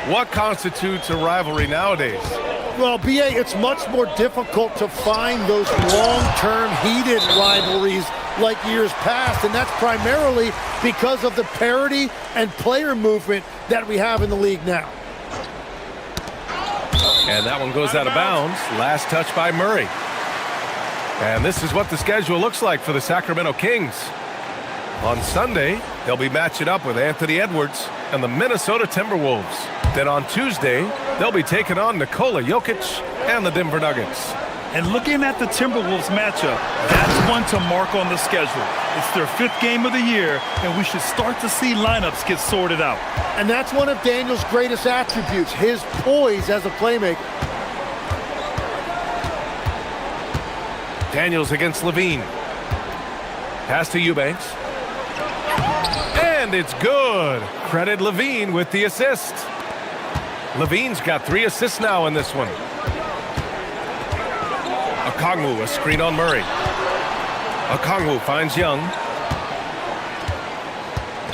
What constitutes a rivalry nowadays? Well, BA, it's much more difficult to find those long-term heated rivalries like years past, and that's primarily because of the parity and player movement that we have in the league now. And that one goes out of bounds. Last touch by Murray. And this is what the schedule looks like for the Sacramento Kings. On Sunday, they'll be matching up with Anthony Edwards and the Minnesota Timberwolves. Then on Tuesday, They'll be taking on Nikola Jokic and the Denver Nuggets. And looking at the Timberwolves matchup, that's one to mark on the schedule. It's their 5th game of the year, and we should start to see lineups get sorted out. And that's one of Daniel's greatest attributes, his poise as a playmaker. Daniels against Levine. Pass to Eubanks. And it's good. Credit Levine with the assist. Levine's got 3 assists now in this one. Okongwu, a screen on Murray. Okongwu finds Young.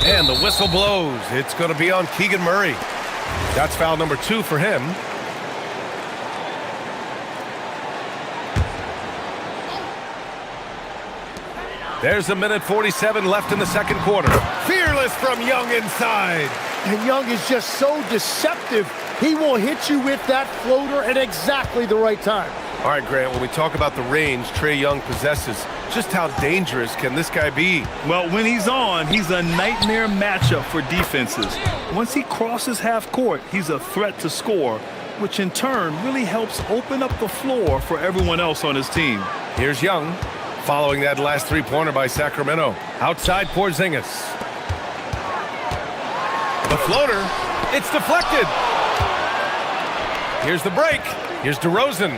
And the whistle blows. It's going to be on Keegan Murray. That's foul number 2 for him. There's a minute 47 left in the second quarter. Fearless from Young inside. And Young is just so deceptive. He will hit you with that floater at exactly the right time. All right, Grant, when we talk about the range Trae Young possesses, just how dangerous can this guy be? Well, when he's on, he's a nightmare matchup for defenses. Once he crosses half court, he's a threat to score, which in turn really helps open up the floor for everyone else on his team. Here's Young, following that last three-pointer by Sacramento. Outside Porzingis. The floater, it's deflected. Here's the break. Here's DeRozan.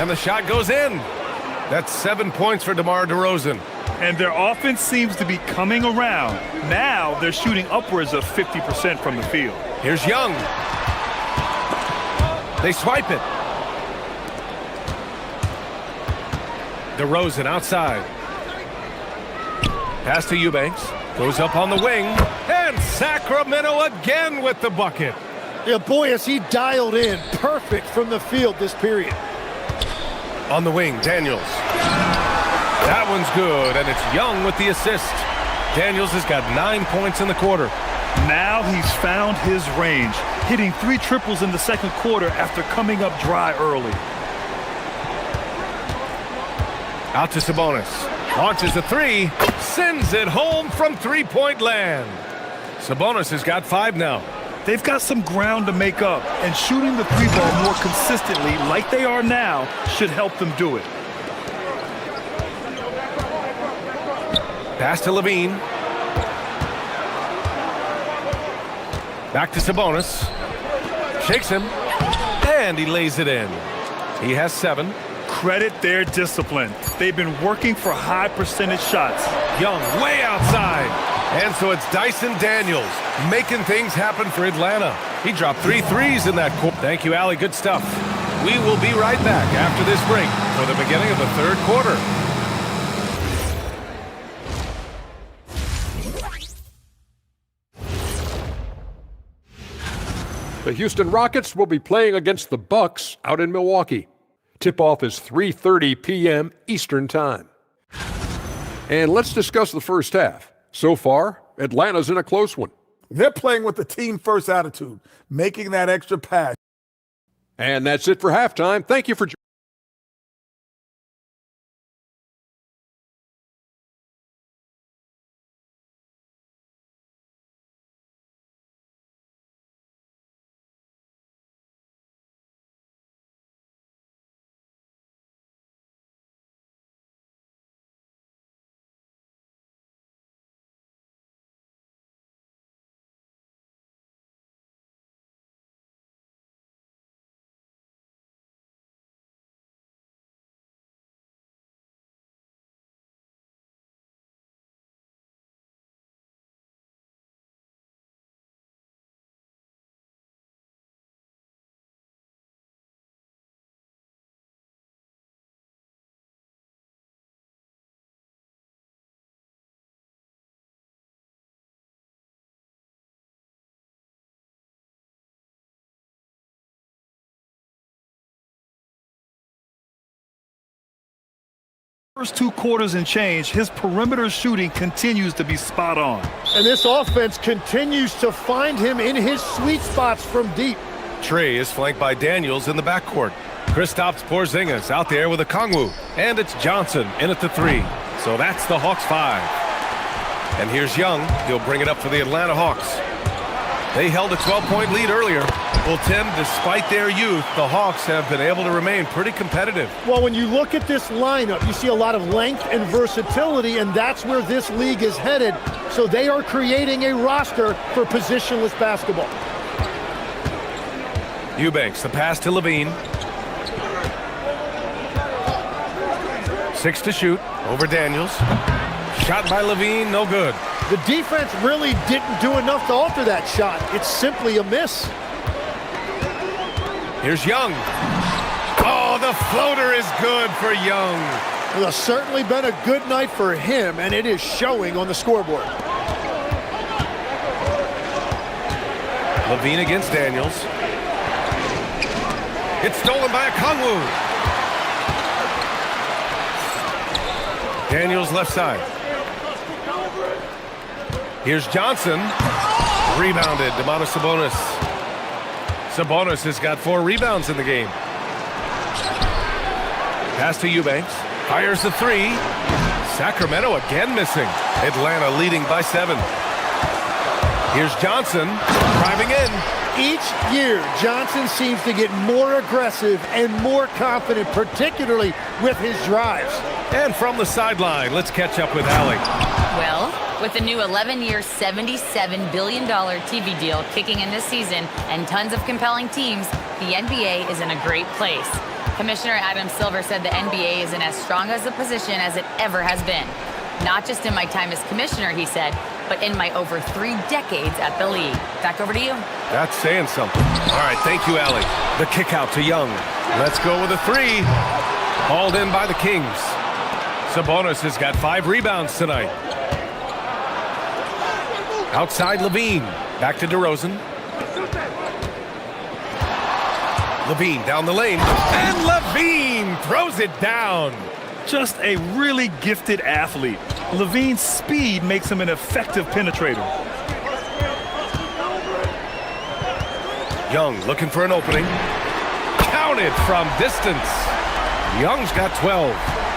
And the shot goes in. That's 7 points for DeMar DeRozan. And their offense seems to be coming around. Now they're shooting upwards of 50% from the field. Here's Young. They swipe it. DeRozan outside. Pass to Eubanks. Goes up on the wing. And Sacramento again with the bucket. Yeah, boy, has he dialed in. Perfect from the field this period. On the wing, Daniels. That one's good, and it's Young with the assist. Daniels has got 9 points in the quarter. Now he's found his range, hitting 3 triples in the second quarter after coming up dry early. Out to Sabonis. Launches a 3. Sends it home from three-point land. Sabonis has got 5 now. They've got some ground to make up, and shooting the 3-ball more consistently like they are now should help them do it. Pass to Levine. Back to Sabonis. Shakes him, and he lays it in. He has 7. Credit their discipline. They've been working for high percentage shots. Young way outside. And so it's Dyson Daniels making things happen for Atlanta. He dropped 3 threes in that quarter. Thank you, Allie. Good stuff. We will be right back after this break for the beginning of the third quarter. The Houston Rockets will be playing against the Bucks out in Milwaukee. Tip-off is 3:30 p.m. Eastern Time. And let's discuss the first half. So far, Atlanta's in a close one. They're playing with the team-first attitude, making that extra pass. And that's it for halftime. Thank you for joining. First 2 quarters and change, his perimeter shooting continues to be spot on. And this offense continues to find him in his sweet spots from deep. Trae is flanked by Daniels in the backcourt. Kristaps Porzingis out there with Okongwu. And it's Johnson in at the 3. So that's the Hawks 5. And here's Young. He'll bring it up for the Atlanta Hawks. They held a 12-point lead earlier. Well, Tim, despite their youth, the Hawks have been able to remain pretty competitive. Well, when you look at this lineup, you see a lot of length and versatility, and that's where this league is headed. So they are creating a roster for positionless basketball. Eubanks, the pass to Levine. 6 to shoot over Daniels. Shot by Levine, no good. The defense really didn't do enough to alter that shot. It's simply a miss. Here's Young. Oh, the floater is good for Young. Well, it's certainly been a good night for him, and it is showing on the scoreboard. Levine against Daniels. It's stolen by Okongwu. Daniels left side. Here's Johnson. Rebounded. Domantas Sabonis. Sabonis has got 4 rebounds in the game. Pass to Eubanks. Fires the 3. Sacramento again missing. Atlanta leading by 7. Here's Johnson driving in. Each year, Johnson seems to get more aggressive and more confident, particularly with his drives. And from the sideline, let's catch up with Allie. Well, with the new 11-year, $77 billion TV deal kicking in this season and tons of compelling teams, the NBA is in a great place. Commissioner Adam Silver said the NBA is in as strong as a position as it ever has been. Not just in my time as commissioner, he said, but in my over 3 decades at the league. Back over to you. That's saying something. All right, thank you, Allie. The kick out to Young. Let's go with a 3. Hauled in by the Kings. Sabonis has got 5 rebounds tonight. Outside Levine. Back to DeRozan. Levine down the lane. And Levine throws it down. Just a really gifted athlete. Levine's speed makes him an effective penetrator. Young looking for an opening. Counted from distance. Young's got 12.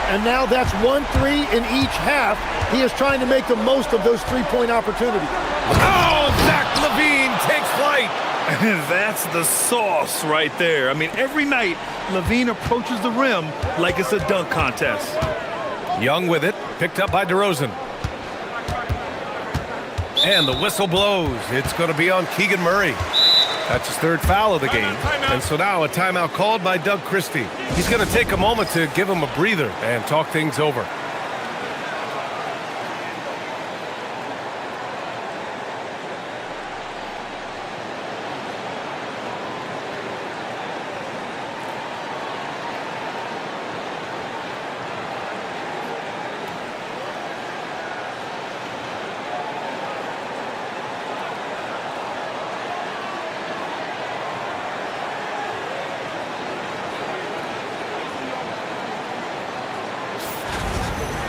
And now that's 1 3 in each half. He is trying to make the most of those 3-point opportunities. Oh, Zach Levine takes flight. That's the sauce right there. I mean, every night, Levine approaches the rim like it's a dunk contest. Young with it, picked up by DeRozan. And the whistle blows. It's going to be on Keegan Murray. That's his 3rd foul of the game. And so now a timeout called by Doug Christie. He's going to take a moment to give him a breather and talk things over.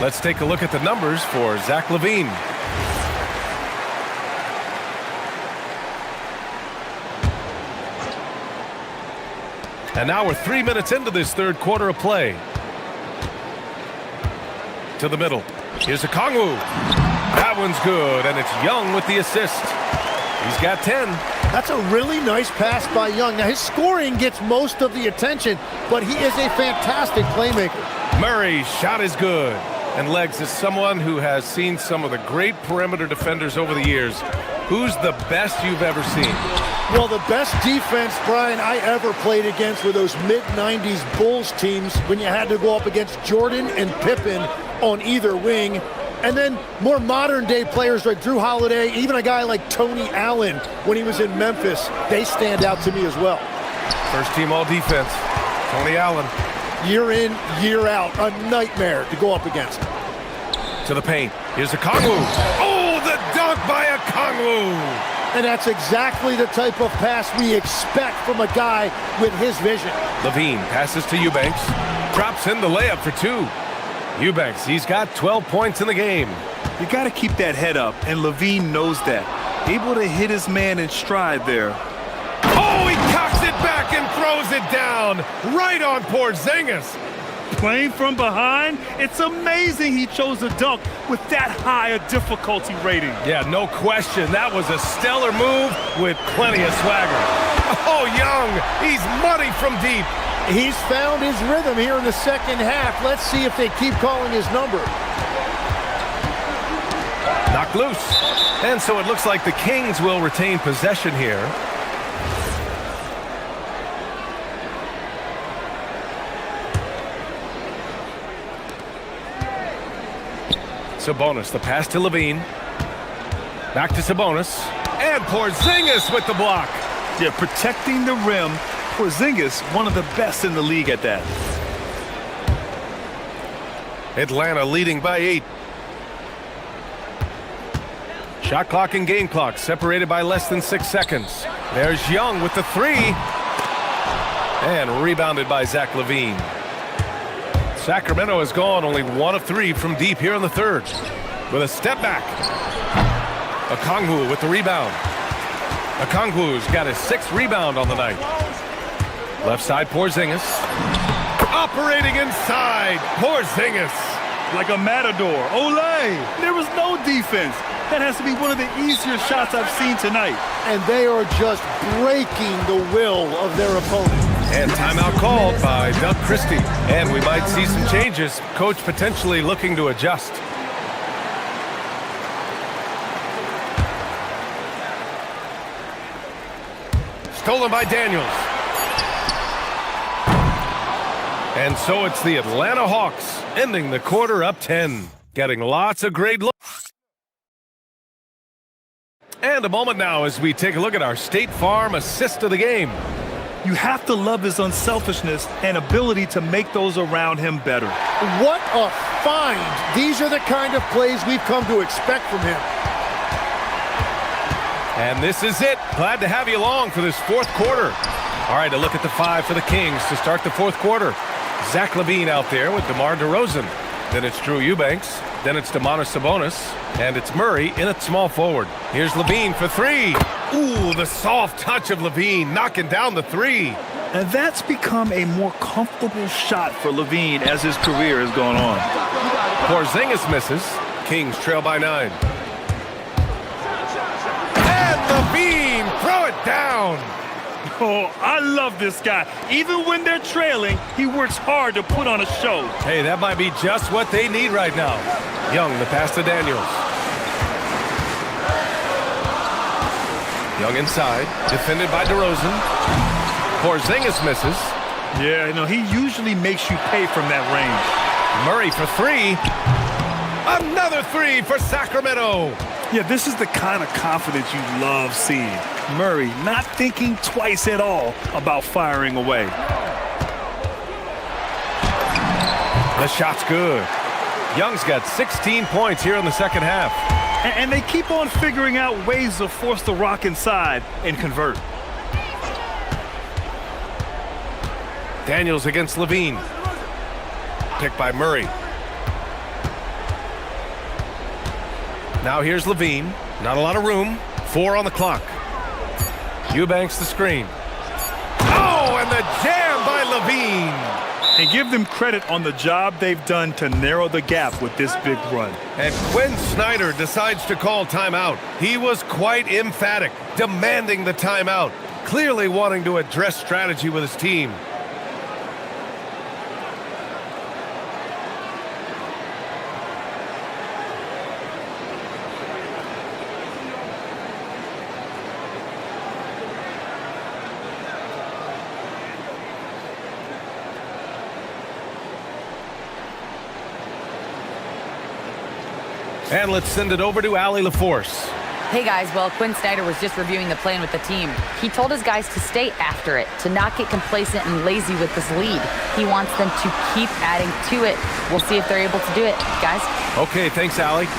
Let's take a look at the numbers for Zach Levine. And now we're 3 minutes into this 3rd quarter of play. To the middle. Here's Okongwu. That one's good, and it's Young with the assist. He's got 10. That's a really nice pass by Young. Now, his scoring gets most of the attention, but he is a fantastic playmaker. Murray's shot is good. And Legs, is someone who has seen some of the great perimeter defenders over the years. Who's the best you've ever seen? Well, the best defense, Brian, I ever played against were those mid-90s Bulls teams when you had to go up against Jordan and Pippen on either wing. And then more modern-day players like Drew Holiday, even a guy like Tony Allen when he was in Memphis, they stand out to me as well. First team all-defense, Tony Allen. Year in, year out, a nightmare to go up against. To the paint. Here's Okongwu. Oh, the dunk by Okongwu. And that's exactly the type of pass we expect from a guy with his vision. Levine passes to Eubanks. Drops in the layup for 2. Eubanks, he's got 12 points in the game. You got to keep that head up, and Levine knows that. Able to hit his man in stride there. Oh, he cocks it back and throws it down right on Porzingis. Playing from behind, it's amazing he chose a dunk with that high a difficulty rating. Yeah, no question. That was a stellar move with plenty of swagger. Oh, Young, he's money from deep. He's found his rhythm here in the second half. Let's see if they keep calling his number. Knocked loose. And so it looks like the Kings will retain possession here. Sabonis, the pass to Levine. Back to Sabonis. And Porzingis with the block. Yeah, protecting the rim. Porzingis, one of the best in the league at that. Atlanta leading by 8. Shot clock and game clock separated by less than 6 seconds. There's Young with the 3. And rebounded by Zach LaVine. Sacramento has gone only 1 of 3 from deep here in the third. With a step back. Okongwu with the rebound. Okongwu's got his 6th rebound on the night. Left side, Porzingis. Operating inside, Porzingis. Like a matador. Olay! There was no defense. That has to be one of the easier shots I've seen tonight. And they are just breaking the will of their opponent. And timeout called by Doug Christie. And we might see some changes. Coach potentially looking to adjust. Stolen by Daniels. And so it's the Atlanta Hawks ending the quarter up 10. Getting lots of great looks. And a moment now as we take a look at our State Farm assist of the game. You have to love his unselfishness and ability to make those around him better. What a find. These are the kind of plays we've come to expect from him. And this is it. Glad to have you along for this fourth quarter. All right, a look at the 5 for the Kings to start the fourth quarter. Zach LaVine out there with DeMar DeRozan. Then it's Drew Eubanks. Then it's Domantas Sabonis. And it's Murray in at small forward. Here's LaVine for 3. Ooh, the soft touch of LaVine knocking down the 3. And that's become a more comfortable shot for LaVine as his career has gone on. Porzingis misses. Kings trail by 9. And LaVine, throw it down. Oh, I love this guy. Even when they're trailing, he works hard to put on a show. Hey, that might be just what they need right now. Young, the pass to Daniels. Young inside, defended by DeRozan. Porzingis misses. Yeah, you know, he usually makes you pay from that range. Murray for 3. Another 3 for Sacramento. Yeah, this is the kind of confidence you love seeing. Murray not thinking twice at all about firing away. The shot's good. Young's got 16 points here in the second half. And they keep on figuring out ways to force the rock inside and convert. Daniels against LaVine. Picked by Murray. Now here's LaVine. Not a lot of room. 4 on the clock. Eubanks the screen. Oh, and the jam by LaVine. And give them credit on the job they've done to narrow the gap with this big run. And Quinn Snyder decides to call timeout. He was quite emphatic, demanding the timeout, clearly wanting to address strategy with his team. And let's send it over to Allie LaForce. Hey guys, well, Quinn Snyder was just reviewing the plan with the team. He told his guys to stay after it, to not get complacent and lazy with this lead. He wants them to keep adding to it. We'll see if they're able to do it, guys. Okay, thanks, Allie.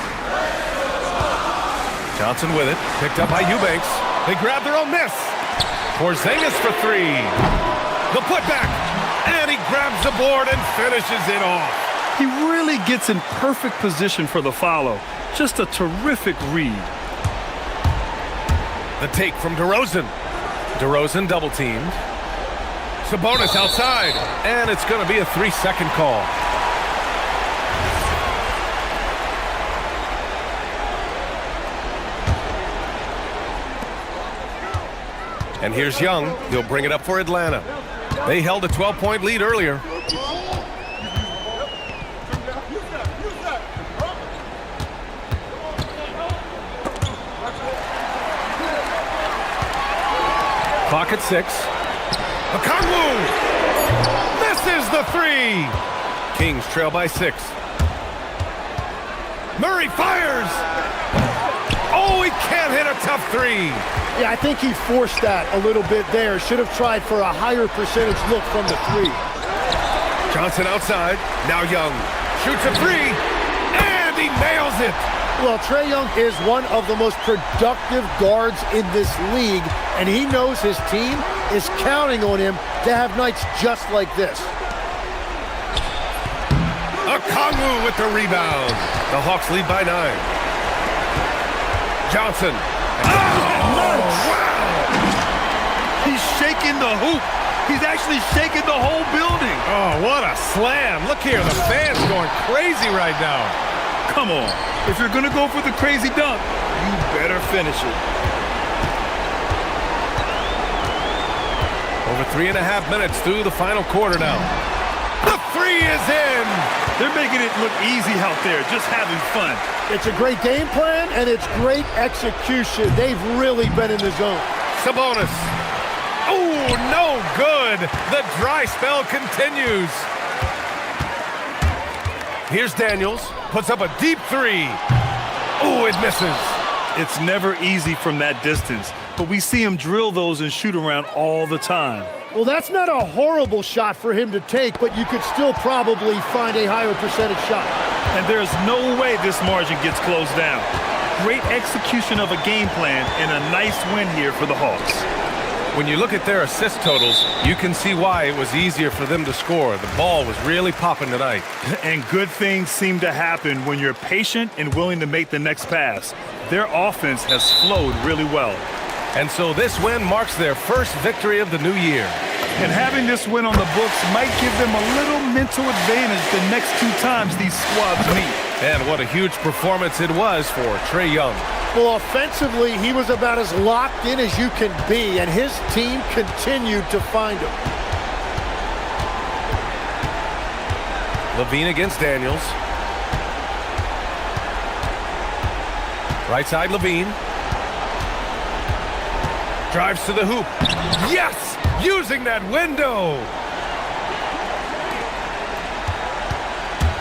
Johnson with it, picked up by Eubanks. They grab their own miss. Porzingis for 3. The putback, and he grabs the board and finishes it off. He really gets in perfect position for the follow. Just a terrific read. The take from DeRozan. DeRozan double-teamed. Sabonis outside, and it's going to be a 3-second call. And here's Young. He'll bring it up for Atlanta. They held a 12-point lead earlier. Clock at 6. Okongwu! Misses the 3! Kings trail by 6. Murray fires! Oh, he can't hit a tough 3. Yeah, I think he forced that a little bit there. Should have tried for a higher percentage look from the 3. Johnson outside. Now Young shoots a 3, and he nails it. Well, Trae Young is one of the most productive guards in this league, and he knows his team is counting on him to have nights just like this. Okongwu with the rebound. The Hawks lead by 9. Johnson. Wow! He's shaking the hoop. He's actually shaking the whole building. Oh, what a slam. Look here, the fans going crazy right now. Come on. If you're going to go for the crazy dunk, you better finish it. Over 3.5 minutes through the final quarter now. The 3 is in. They're making it look easy out there, just having fun. It's a great game plan, and it's great execution. They've really been in the zone. Sabonis. Oh, no good. The dry spell continues. Here's Daniels. Puts up a deep 3. Oh, it misses. It's never easy from that distance, but we see him drill those and shoot around all the time. Well, that's not a horrible shot for him to take, but you could still probably find a higher percentage shot. And there's no way this margin gets closed down. Great execution of a game plan and a nice win here for the Hawks. When you look at their assist totals, you can see why it was easier for them to score. The ball was really popping tonight. And good things seem to happen when you're patient and willing to make the next pass. Their offense has flowed really well. And so this win marks their first victory of the new year. And having this win on the books might give them a little mental advantage the next 2 times these squads meet. And what a huge performance it was for Trae Young. Well, offensively, he was about as locked in as you can be, and his team continued to find him. Levine against Daniels. Right side, Levine. Drives to the hoop. Yes! Using that window!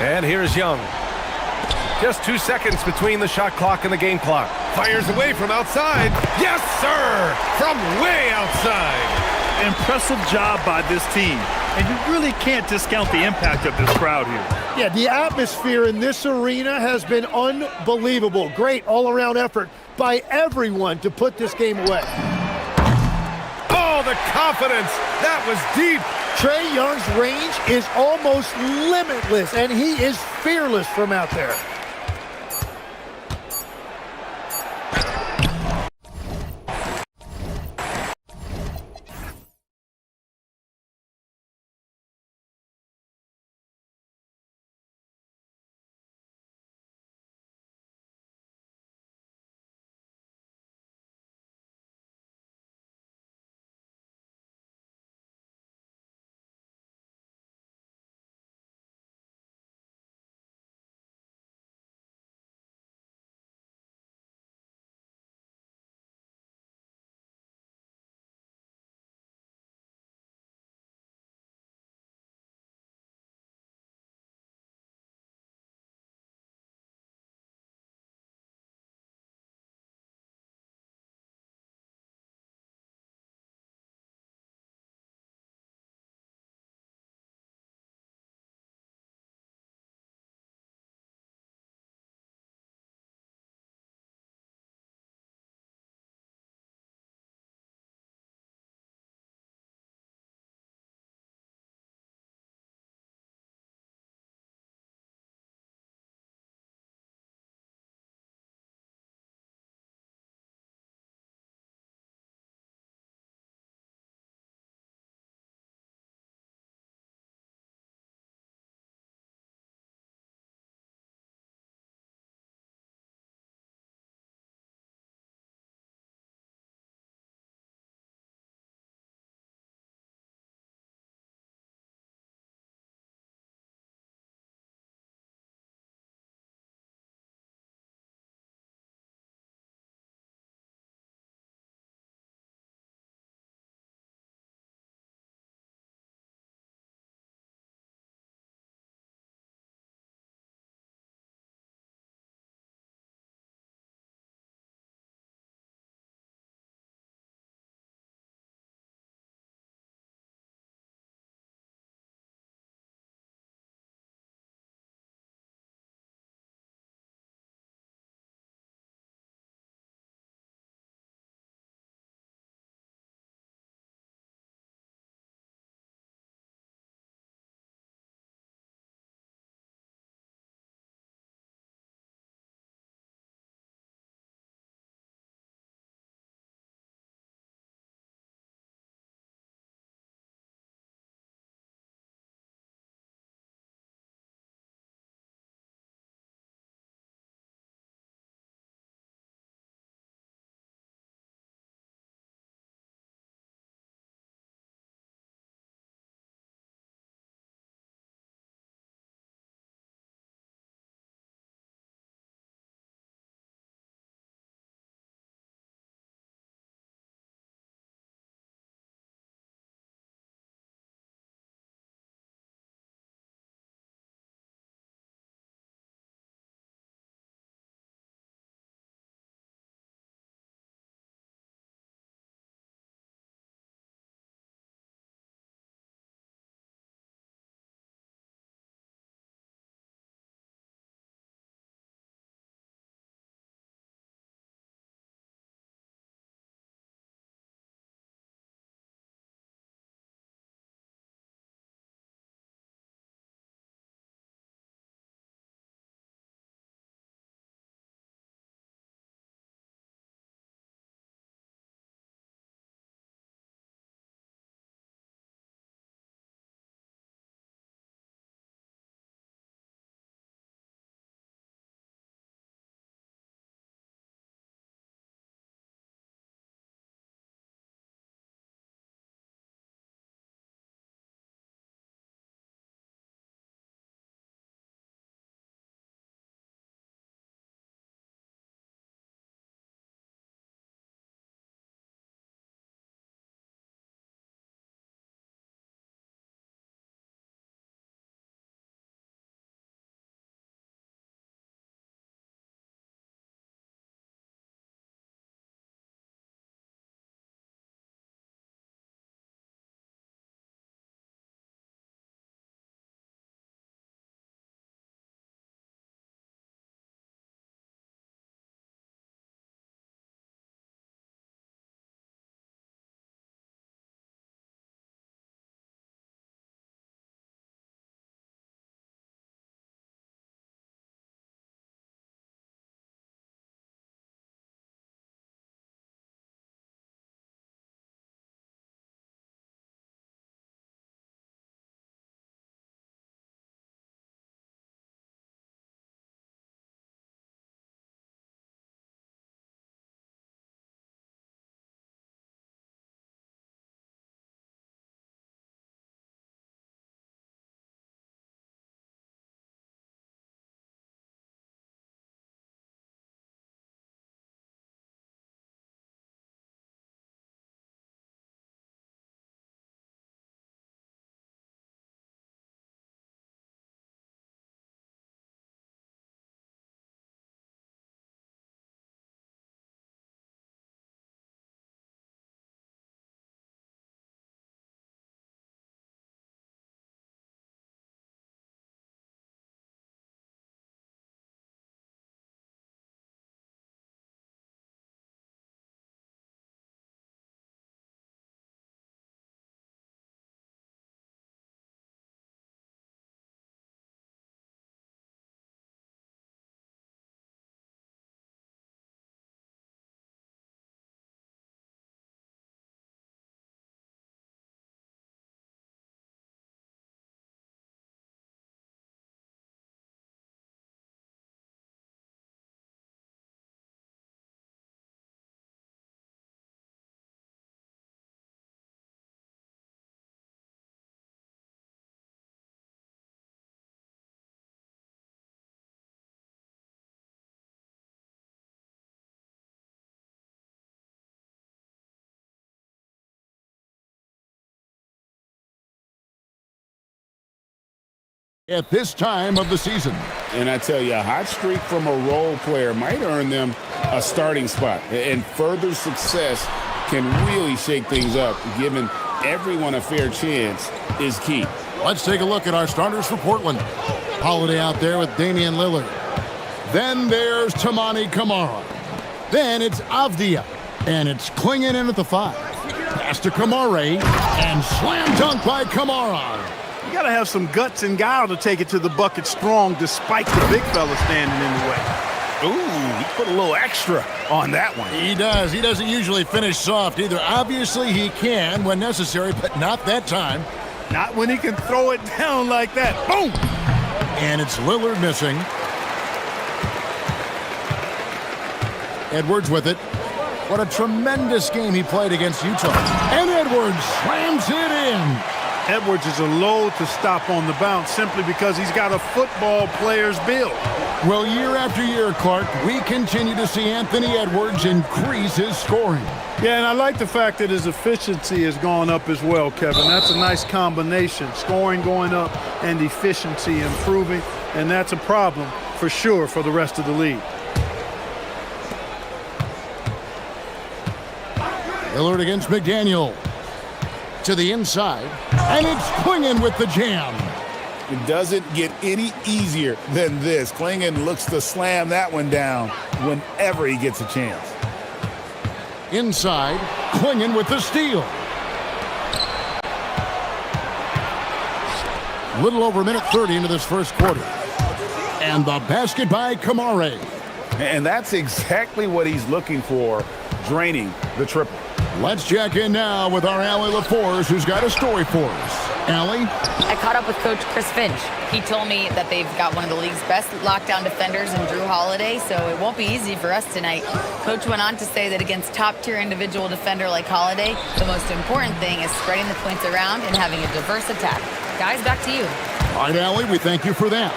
And here's Young. Just 2 seconds between the shot clock and the game clock. Fires away from outside. Yes, sir! From way outside. Impressive job by this team. And you really can't discount the impact of this crowd here. Yeah, the atmosphere in this arena has been unbelievable. Great all-around effort by everyone to put this game away. Oh, the confidence. That was deep. Trae Young's range is almost limitless, and he is fearless from out there. at this time of the season. And I tell you, a hot streak from a role player might earn them a starting spot. And further success can really shake things up. Giving everyone a fair chance is key. Let's take a look at our starters for Portland. Holiday out there with Damian Lillard. Then there's Toumani Camara. Then it's Avdia. And it's Klingon in at the 5. Pass to Kamara. And slam dunk by Kamara. You got to have some guts and guile to take it to the bucket strong despite the big fella standing in the way. Ooh, he put a little extra on that one. He does. He doesn't usually finish soft either. Obviously, he can when necessary, but not that time. Not when he can throw it down like that. Boom! And it's Lillard missing. Edwards with it. What a tremendous game he played against Utah. And Edwards slams it in. Edwards is a load to stop on the bounce simply because he's got a football player's build. Well, year after year, Clark, we continue to see Anthony Edwards increase his scoring. Yeah, and I like the fact that his efficiency has gone up as well, Kevin. That's a nice combination. Scoring going up and efficiency improving, and that's a problem for sure for the rest of the league. Lillard against McDaniel. To the inside, and it's Klingon with the jam. It doesn't get any easier than this. Klingon looks to slam that one down whenever he gets a chance. Inside, Klingon with the steal. Little over a minute 30 into this first quarter. And the basket by Kamara. And that's exactly what he's looking for, draining the triple. Let's check in now with our Allie LaForce, who's got a story for us. Allie? I caught up with Coach Chris Finch. He told me that they've got one of the league's best lockdown defenders in Drew Holiday, so it won't be easy for us tonight. Coach went on to say that against top-tier individual defender like Holiday, the most important thing is spreading the points around and having a diverse attack. Guys, back to you. All right, Allie, we thank you for that.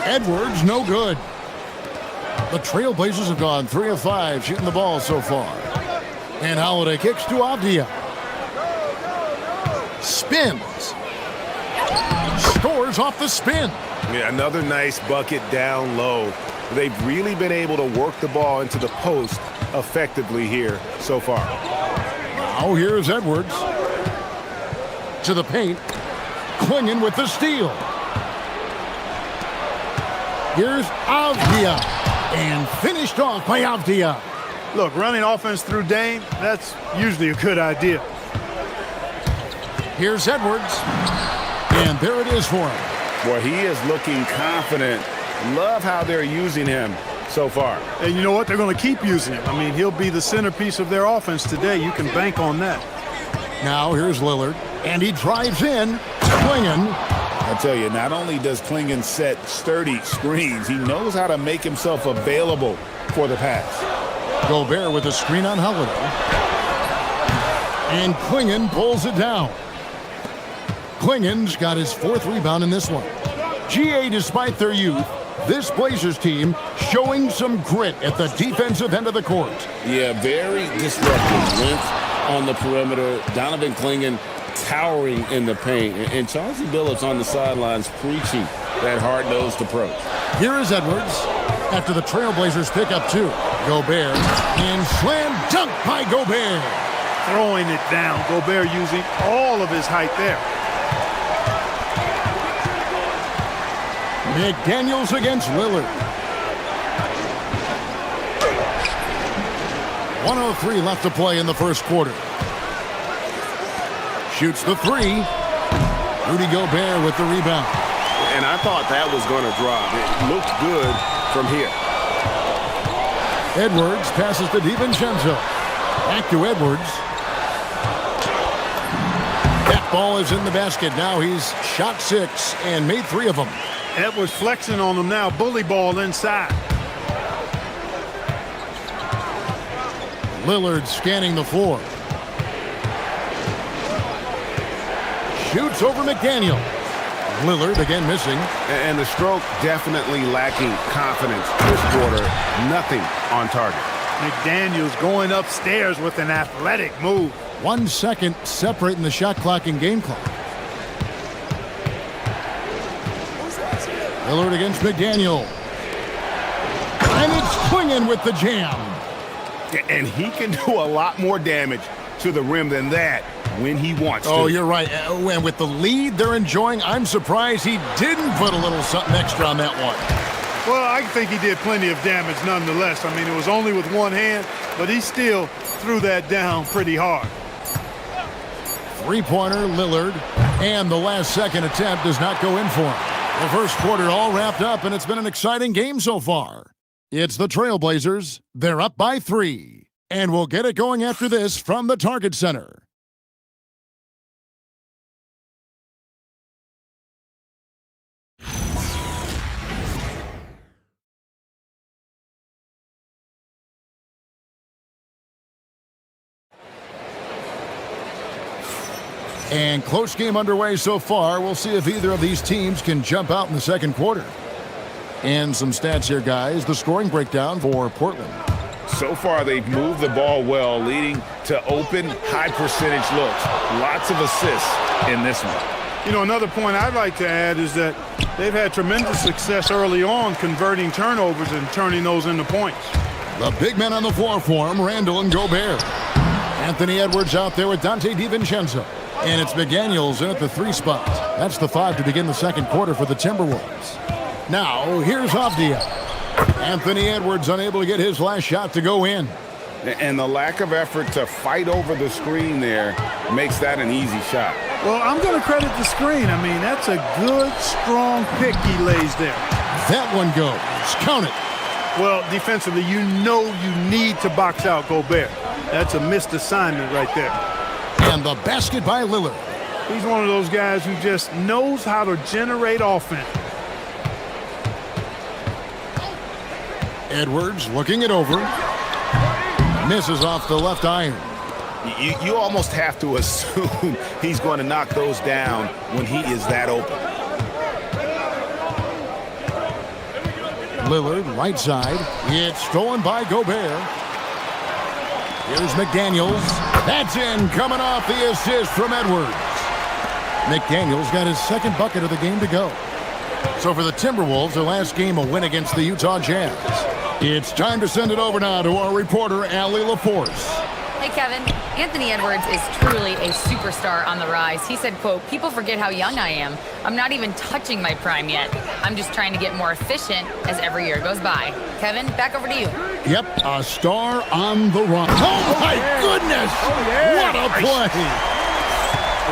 Edwards, no good. The Trailblazers have gone 3 of 5 shooting the ball so far. And Holiday kicks to Avdia. Spins. Scores off the spin. Yeah, another nice bucket down low. They've really been able to work the ball into the post effectively here so far. Now here's Edwards. To the paint. Klingon with the steal. Here's Avdia. And finished off by Avdia. Look, running offense through Dame, that's usually a good idea. Here's Edwards. And there it is for him. Boy, he is looking confident. Love how they're using him so far. And you know what? They're going to keep using him. I mean, he'll be the centerpiece of their offense today. You can bank on that. Now here's Lillard. And he drives in. Klingon. I tell you, not only does Klingon set sturdy screens, he knows how to make himself available for the pass. Gobert with a screen on Holiday. And Klingon pulls it down. Klingon's got his 4th rebound in this one. GA, despite their youth, this Blazers team showing some grit at the defensive end of the court. Yeah, very disruptive. Length on the perimeter. Donovan Klingon towering in the paint. And Chauncey Billups on the sidelines preaching that hard-nosed approach. Here is Edwards after the Trailblazers pick up 2. Gobert and slam dunk by Gobert. Throwing it down. Gobert using all of his height there. McDaniels against Lillard. 1:03 left to play in the first quarter. Shoots the 3. Rudy Gobert with the rebound. And I thought that was going to drop. It looked good from here. Edwards passes to DiVincenzo. Back to Edwards. That ball is in the basket. Now he's shot 6 and made 3 of them. Edwards flexing on them now. Bully ball inside. Lillard scanning the floor. Shoots over McDaniel. Lillard again missing. And the stroke definitely lacking confidence this quarter. Nothing on target. McDaniels going upstairs with an athletic move. 1 second separating the shot clock and game clock. Lillard against McDaniel. And it's Klingon with the jam. And he can do a lot more damage to the rim than that when he wants to. Oh, you're right. And with the lead they're enjoying, I'm surprised he didn't put a little something extra on that one. Well, I think he did plenty of damage nonetheless. I mean, it was only with one hand, but he still threw that down pretty hard. Three-pointer, Lillard, and the last second attempt does not go in for him. The first quarter all wrapped up, and it's been an exciting game so far. It's the Trailblazers. They're up by 3, and we'll get it going after this from the Target Center. And close game underway so far. We'll see if either of these teams can jump out in the second quarter. And some stats here, guys. The scoring breakdown for Portland. So far, they've moved the ball well, leading to open, high-percentage looks. Lots of assists in this one. You know, another point I'd like to add is that they've had tremendous success early on converting turnovers and turning those into points. The big men on the floor for him, Randall and Gobert. Anthony Edwards out there with Dante DiVincenzo. And it's McDaniels in at the 3 spot. That's the 5 to begin the second quarter for the Timberwolves. Now, here's Avdia. Anthony Edwards unable to get his last shot to go in. And the lack of effort to fight over the screen there makes that an easy shot. Well, I'm going to credit the screen. I mean, that's a good, strong pick he lays there. That one goes. Count it. Well, defensively, you know you need to box out Gobert. That's a missed assignment right there. And the basket by Lillard. He's one of those guys who just knows how to generate offense. Edwards looking it over. Misses off the left iron. You almost have to assume he's going to knock those down when he is that open. Lillard, right side. It's stolen by Gobert. Here's McDaniels. That's in, coming off the assist from Edwards. McDaniels got his second bucket of the game to go. So for the Timberwolves, their last game a win against the Utah Jazz. It's time to send it over now to our reporter, Allie LaForce. Hey, Kevin. Anthony Edwards is truly a superstar on the rise. He said, quote, "People forget how young I am. I'm not even touching my prime yet. I'm just trying to get more efficient as every year goes by." Kevin, back over to you. Yep, a star on the run. Oh, my goodness! What a play!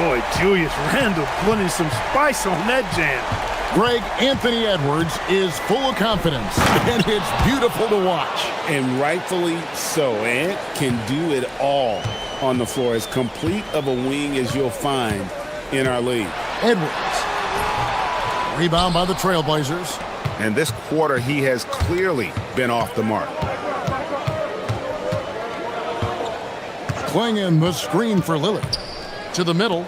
Boy, Julius Randle putting some spice on that jam. Greg, Anthony Edwards is full of confidence, and it's beautiful to watch. And rightfully so. Ant can do it all on the floor, as complete of a wing as you'll find in our league. Edwards. Rebound by the Trailblazers. And this quarter, he has clearly been off the mark. Klingon the screen for Lillard. To the middle.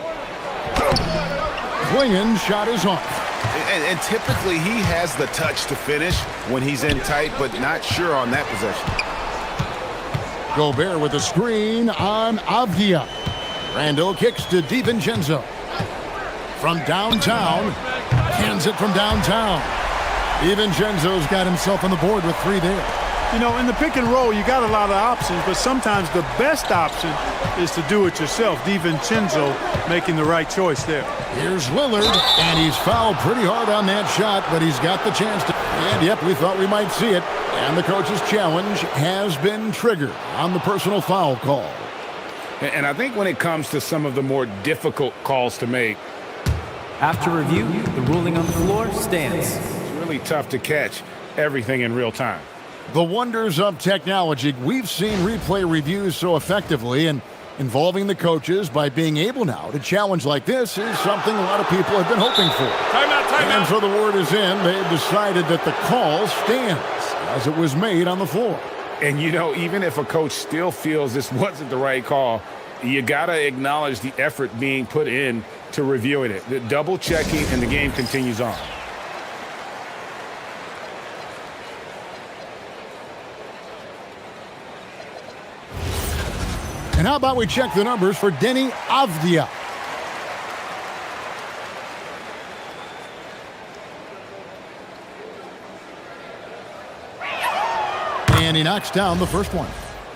Klingon shot is off. And typically he has the touch to finish when he's in tight, but not sure on that possession. Gobert with a screen on Avdia. Randall kicks to DiVincenzo. From downtown. Hands it from downtown. DiVincenzo's got himself on the board with 3 there. You know, in the pick and roll, you got a lot of options, but sometimes the best option is to do it yourself. DiVincenzo making the right choice there. Here's Lillard, and he's fouled pretty hard on that shot, but he's got the chance to. And yep, we thought we might see it. And the coach's challenge has been triggered on the personal foul call. And I think when it comes to some of the more difficult calls to make, after review, the ruling on the floor stands. It's really tough to catch everything in real time. The wonders of technology. We've seen replay reviews so effectively, and involving the coaches by being able now to challenge like this is something a lot of people have been hoping for. And so the word is in. They've decided that the call stands as it was made on the floor. And, you know, even if a coach still feels this wasn't the right call, you got to acknowledge the effort being put in to reviewing it. The double checking, and the game continues on. And how about we check the numbers for Deni Avdia? And he knocks down the first one.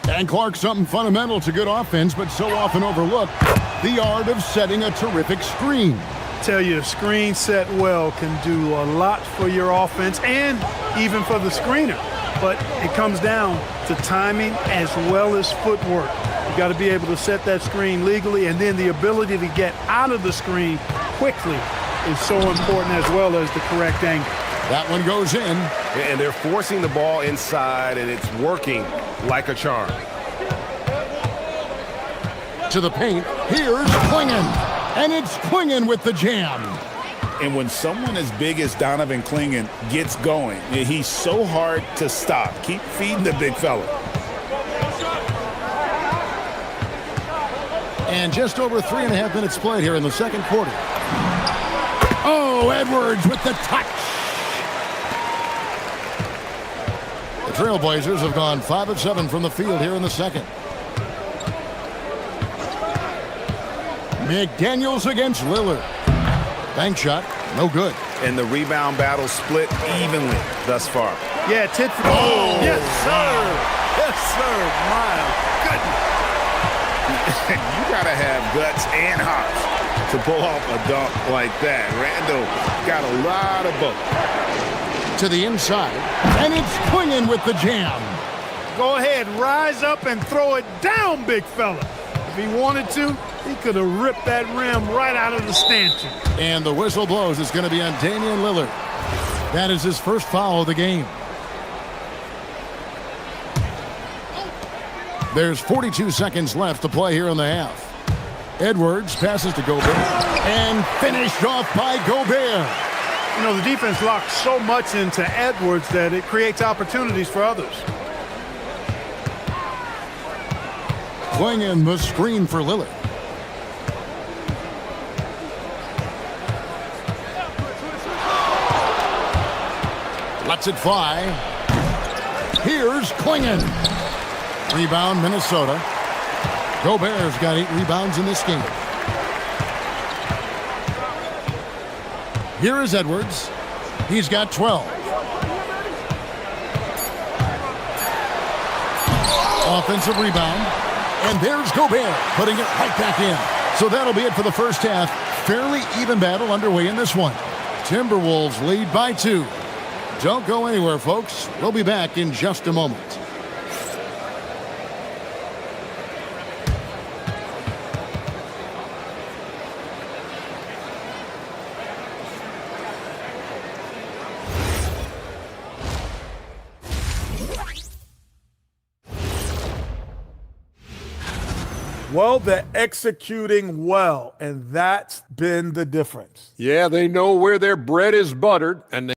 And Clark, something fundamental to good offense, but so often overlooked, the art of setting a terrific screen. Tell you, a screen set well can do a lot for your offense and even for the screener. But it comes down to timing as well as footwork. You got to be able to set that screen legally, and then the ability to get out of the screen quickly is so important, as well as the correct angle. That one goes in. And they're forcing the ball inside, and it's working like a charm. To the paint, here's Klingon. And it's Klingon with the jam. And when someone as big as Donovan Klingon gets going, he's so hard to stop. Keep feeding the big fella. And just over 3.5 minutes played here in the second quarter. Oh, Edwards with the touch. The Trailblazers have gone 5 of 7 from the field here in the second. McDaniels against Lillard. Bank shot, no good. And the rebound battle split evenly thus far. Yeah, tit for yes, sir. Yes, sir. My goodness. You got to have guts and hops to pull off a dunk like that. Randall got a lot of both. To the inside, and it's Klingon with the jam. Go ahead, rise up and throw it down, big fella. If he wanted to, he could have ripped that rim right out of the stanchion. And the whistle blows. It's going to be on Damian Lillard. That is his first foul of the game. There's 42 seconds left to play here in the half. Edwards passes to Gobert. And finished off by Gobert. You know, the defense locks so much into Edwards that it creates opportunities for others. Klingon the screen for Lillard. Lets it fly. Here's Klingon. Rebound, Minnesota. Gobert's got 8 rebounds in this game. Here is Edwards. He's got 12. Offensive rebound. And there's Gobert putting it right back in. So that'll be it for the first half. Fairly even battle underway in this one. Timberwolves lead by 2. Don't go anywhere, folks. We'll be back in just a moment. Well, they're executing well, and that's been the difference. Yeah, they know where their bread is buttered, and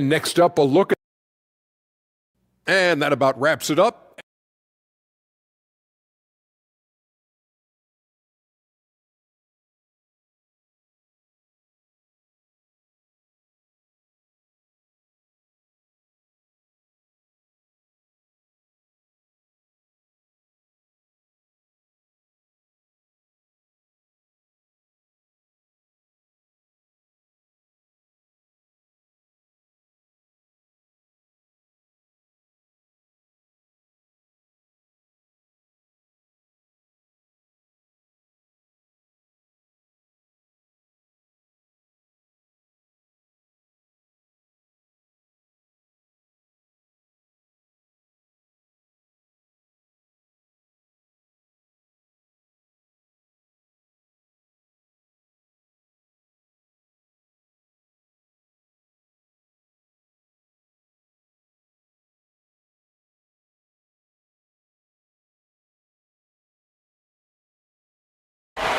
next up, a look at, and that about wraps it up.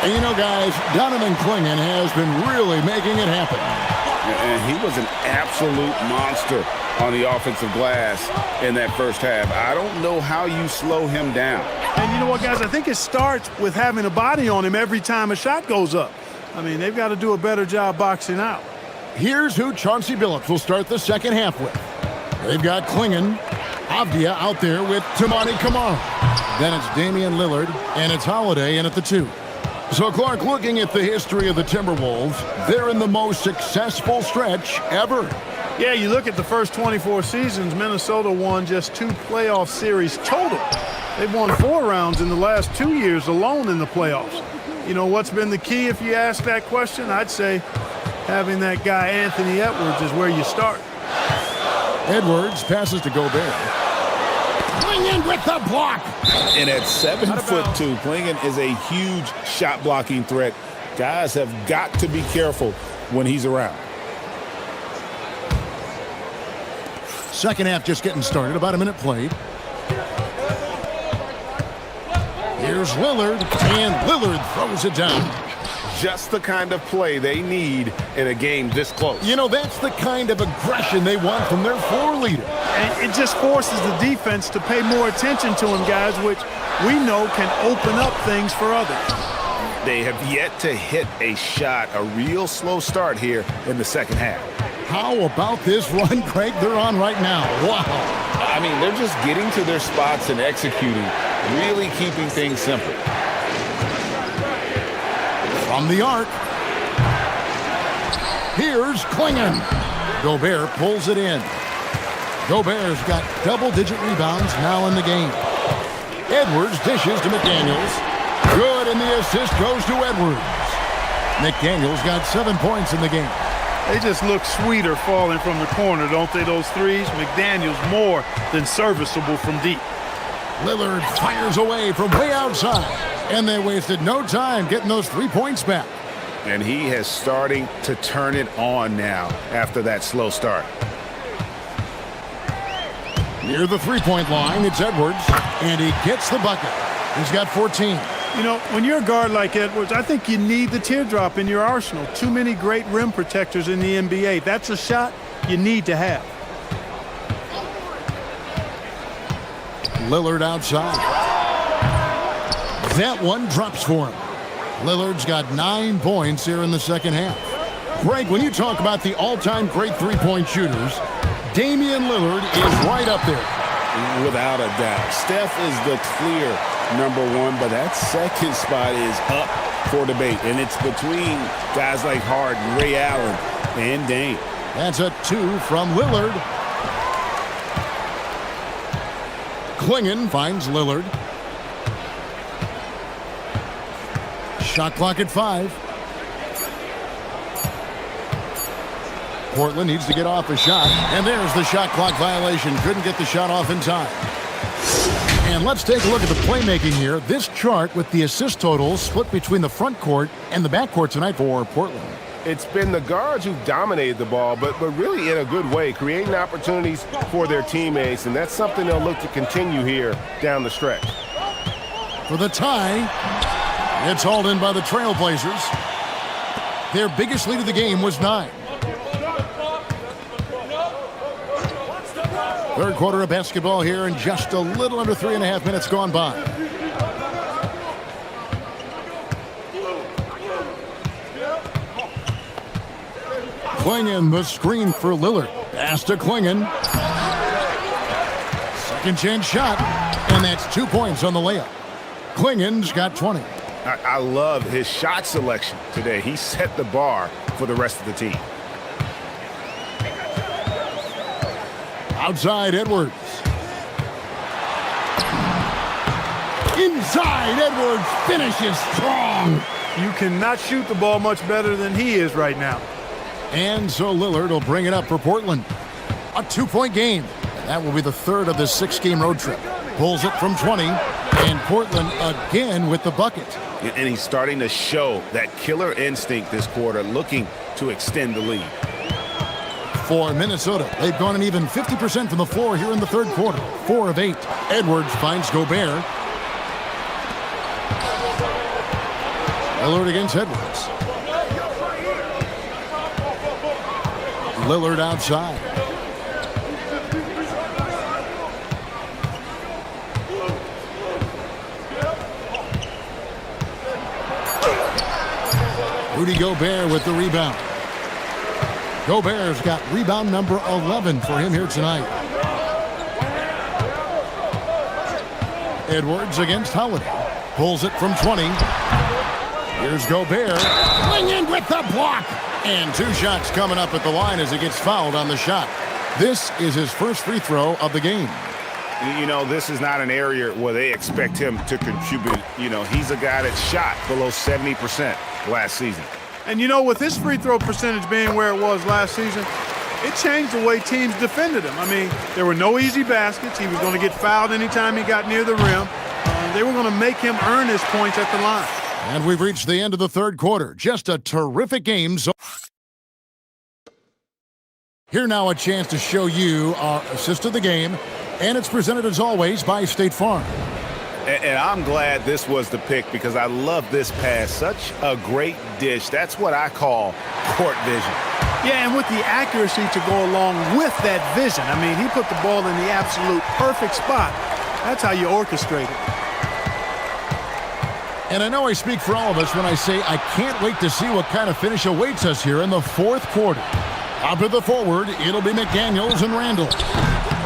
And you know, guys, Donovan Klingon has been really making it happen. And he was an absolute monster on the offensive glass in that first half. I don't know how you slow him down. And you know what, guys? I think it starts with having a body on him every time a shot goes up. I mean, they've got to do a better job boxing out. Here's who Chauncey Billups will start the second half with. They've got Klingon, Avdia out there with Toumani Camara. Then it's Damian Lillard, and it's Holiday in at the 2. So, Clark, looking at the history of the Timberwolves, they're in the most successful stretch ever. Yeah, you look at the first 24 seasons, Minnesota won just 2 playoff series total. They've won 4 rounds in the last 2 years alone in the playoffs. You know, what's been the key if you ask that question? I'd say having that guy Anthony Edwards is where you start. Edwards passes to Gobert. Klingon with the block. And at 7'2", Klingon is a huge shot blocking threat. Guys have got to be careful when he's around. Second half just getting started, about a minute played. Here's Lillard, and Lillard throws it down. Just the kind of play they need in a game this close. You know, that's the kind of aggression they want from their floor leader. And it just forces the defense to pay more attention to him, guys, which we know can open up things for others. They have yet to hit a shot, a real slow start here in the second half. How about this run, Craig, they're on right now? Wow. I mean, they're just getting to their spots and executing, really keeping things simple. From the arc. Here's Klingon. Gobert pulls it in. Gobert's got double-digit rebounds now in the game. Edwards dishes to McDaniels. Good, and the assist goes to Edwards. McDaniels got 7 points in the game. They just look sweeter falling from the corner, don't they, those threes? McDaniels more than serviceable from deep. Lillard fires away from way outside, and they wasted no time getting those 3 points back. And he is starting to turn it on now after that slow start. Near the three-point line, it's Edwards, and he gets the bucket. He's got 14. You know, when you're a guard like Edwards, I think you need the teardrop in your arsenal. Too many great rim protectors in the NBA. That's a shot you need to have. Lillard outside. That one drops for him. Lillard's got 9 points here in the second half. Greg, when you talk about the all-time great three-point shooters, Damian Lillard is right up there. Without a doubt. Steph is the clear #1, but that second spot is up for debate, and it's between guys like Harden, Ray Allen, and Dame. That's a 2 from Lillard. Klingon finds Lillard. Shot clock at 5. Portland needs to get off a shot, and there's the shot clock violation. Couldn't get the shot off in time. And let's take a look at the playmaking here. This chart with the assist totals split between the front court and the back court tonight for Portland. It's been the guards who've dominated the ball, but really in a good way, creating opportunities for their teammates, and that's something they'll look to continue here down the stretch. For the tie, it's hauled in by the Trailblazers. Their biggest lead of the game was 9. Third quarter of basketball here, and just a little under 3.5 minutes gone by. Klingon the screen for Lillard. Pass to Klingon. Second chance shot, and that's 2 points on the layup. Klingon's got 20. I love his shot selection today. He set the bar for the rest of the team. Outside, Edwards. Inside, Edwards finishes strong. You cannot shoot the ball much better than he is right now. And so Lillard will bring it up for Portland. A 2-point game. And that will be the third of this 6-game road trip. Pulls it from 20, and Portland again with the bucket. And he's starting to show that killer instinct this quarter, looking to extend the lead. For Minnesota, they've gone an even 50% from the floor here in the third quarter. 4 of 8. Edwards finds Gobert. Lillard against Edwards. Lillard outside. Rudy Gobert with the rebound. Gobert's got rebound number 11 for him here tonight. Edwards against Holiday. Pulls it from 20. Here's Gobert. Klingon with the block. And 2 shots coming up at the line as he gets fouled on the shot. This is his first free throw of the game. You know, this is not an area where they expect him to contribute. You know, he's a guy that shot below 70% last season. And, you know, with his free throw percentage being where it was last season, it changed the way teams defended him. I mean, there were no easy baskets. He was going to get fouled anytime he got near the rim. They were going to make him earn his points at the line. And we've reached the end of the third quarter. Just a terrific game. So here now a chance to show you our assist of the game. And it's presented as always by State Farm. And I'm glad this was the pick because I love this pass. Such a great dish. That's what I call court vision. Yeah, and with the accuracy to go along with that vision. I mean, he put the ball in the absolute perfect spot. That's how you orchestrate it. And I know I speak for all of us when I say I can't wait to see what kind of finish awaits us here in the fourth quarter. Up to the forward, it'll be McDaniels and Randall.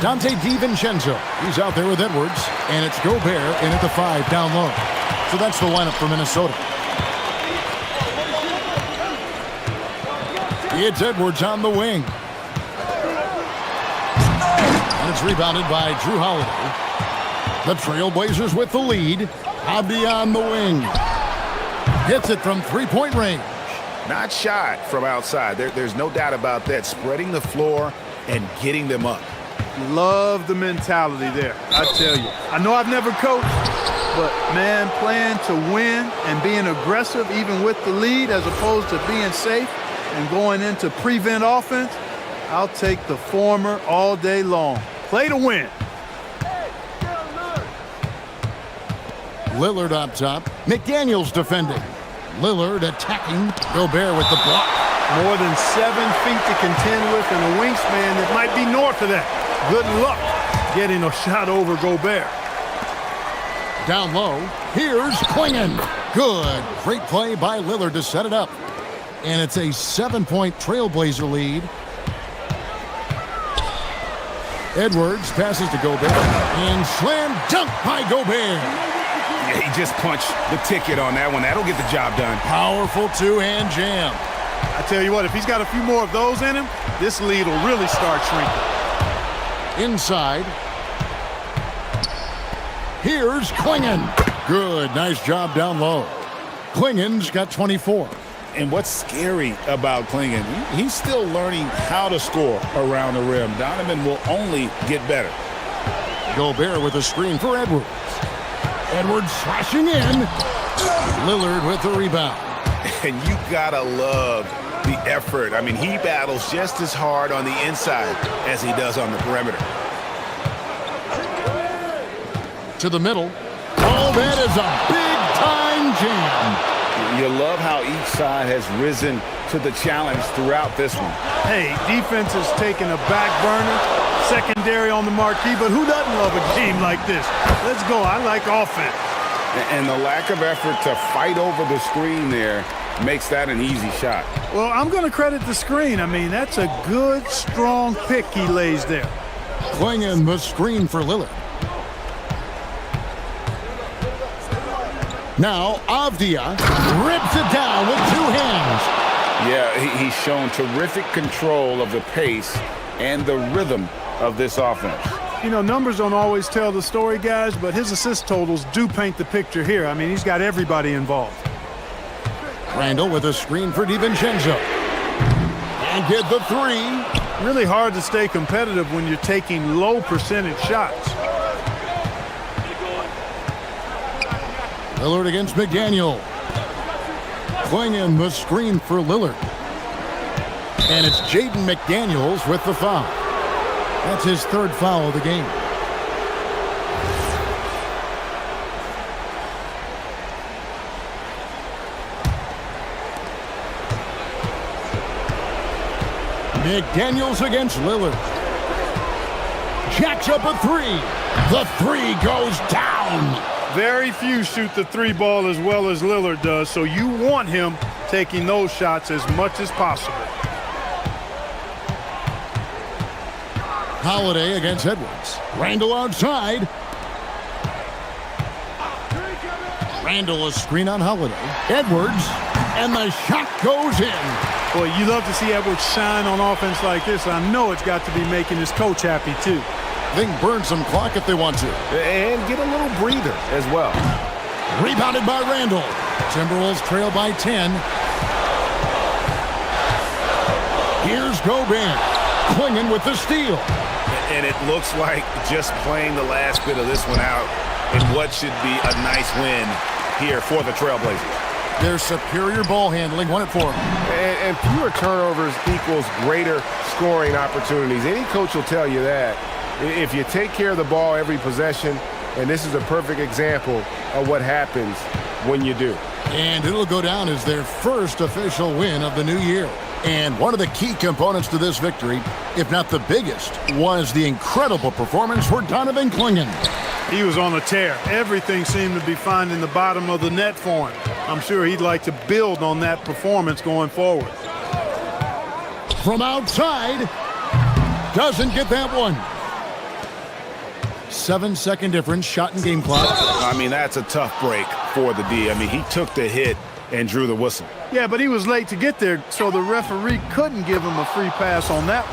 Dante DiVincenzo, he's out there with Edwards, and it's Gobert in at the 5 down low. So that's the lineup for Minnesota. It's Edwards on the wing. And it's rebounded by Drew Holiday. The Trailblazers with the lead. Abdi on the wing. Hits it from three-point range. Not shy from outside. There's no doubt about that. Spreading the floor and getting them up. Love the mentality there, I tell you. I know I've never coached, but, man, playing to win and being aggressive even with the lead as opposed to being safe and going into prevent offense, I'll take the former all day long. Play to win. Lillard up top. McDaniels defending. Lillard attacking. Gobert with the block. More than 7 feet to contend with and a wingspan that might be north of that. Good luck getting a shot over Gobert. Down low, here's Klingon. Good. Great play by Lillard to set it up. And it's a 7-point Trailblazer lead. Edwards passes to Gobert. And slam dunk by Gobert. Yeah, he just punched the ticket on that one. That'll get the job done. Powerful two-hand jam. I tell you what, if he's got a few more of those in him, this lead will really start shrinking. Inside. Here's Klingon. Good. Nice job down low. Klingon's got 24. And what's scary about Klingon, he's still learning how to score around the rim. Donovan will only get better. Gobert with a screen for Edwards. Edwards slashing in. Lillard with the rebound. And you gotta love the effort. I mean, he battles just as hard on the inside as he does on the perimeter. To the middle. Oh, that is a big-time jam. You love how each side has risen to the challenge throughout this one. Hey, defense is taking a back burner, secondary on the marquee, but who doesn't love a game like this? Let's go. I like offense. And the lack of effort to fight over the screen there makes that an easy shot. Well, I'm going to credit the screen. I mean, that's a good, strong pick he lays there. Klingon the screen for Lillard. Now, Avdia rips it down with 2 hands. Yeah, he's shown terrific control of the pace and the rhythm of this offense. You know, numbers don't always tell the story, guys, but his assist totals do paint the picture here. I mean, he's got everybody involved. Randall with a screen for DiVincenzo. And get the 3. Really hard to stay competitive when you're taking low percentage shots. Lillard against McDaniel. Klingon the screen for Lillard. And it's Jaden McDaniels with the foul. That's his 3rd foul of the game. McDaniels against Lillard. Jacks up a 3. The 3 goes down. Very few shoot the 3 ball as well as Lillard does, so you want him taking those shots as much as possible. Holiday against Edwards. Randall outside. Randall a screen on Holiday. Edwards, and the shot goes in. Boy, you love to see Edwards shine on offense like this. I know it's got to be making his coach happy, too. They can burn some clock if they want to. And get a little breather as well. Rebounded by Randall. Timberwolves trail by 10. Here's Gobert. Clinging with the steal. And it looks like just playing the last bit of this one out in what should be a nice win here for the Trailblazers. Their superior ball handling won it for them. And fewer turnovers equals greater scoring opportunities. Any coach will tell you that. If you take care of the ball every possession, and this is a perfect example of what happens when you do. And it'll go down as their first official win of the new year. And one of the key components to this victory, if not the biggest, was the incredible performance for Donovan Clingan. He was on a tear. Everything seemed to be finding the bottom of the net for him. I'm sure he'd like to build on that performance going forward. From outside, doesn't get that one. 7-second difference, shot and game clock. I mean, that's a tough break for the D. I mean, he took the hit and drew the whistle. Yeah, but he was late to get there, so the referee couldn't give him a free pass on that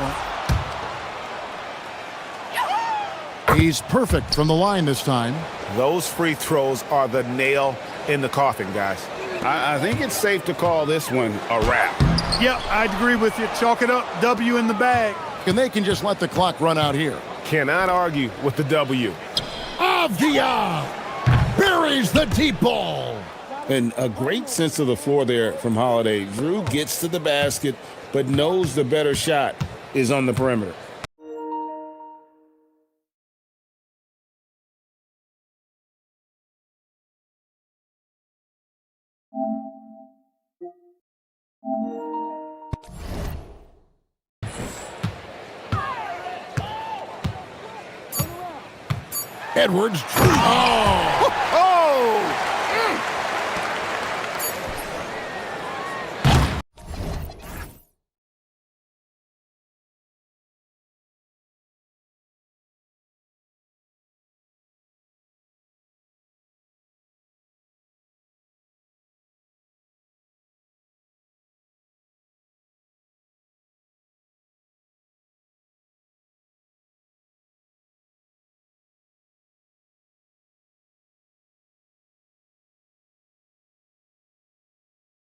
one. He's perfect from the line this time. Those free throws are the nail in the coffin, guys. I think it's safe to call this one a wrap. Yeah, I'd agree with you. Chalk it up, W in the bag. And they can just let the clock run out here. Cannot argue with the W. Avdia buries the deep ball. And a great sense of the floor there from Holiday. Drew gets to the basket, but knows the better shot is on the perimeter. Edwards. Oh!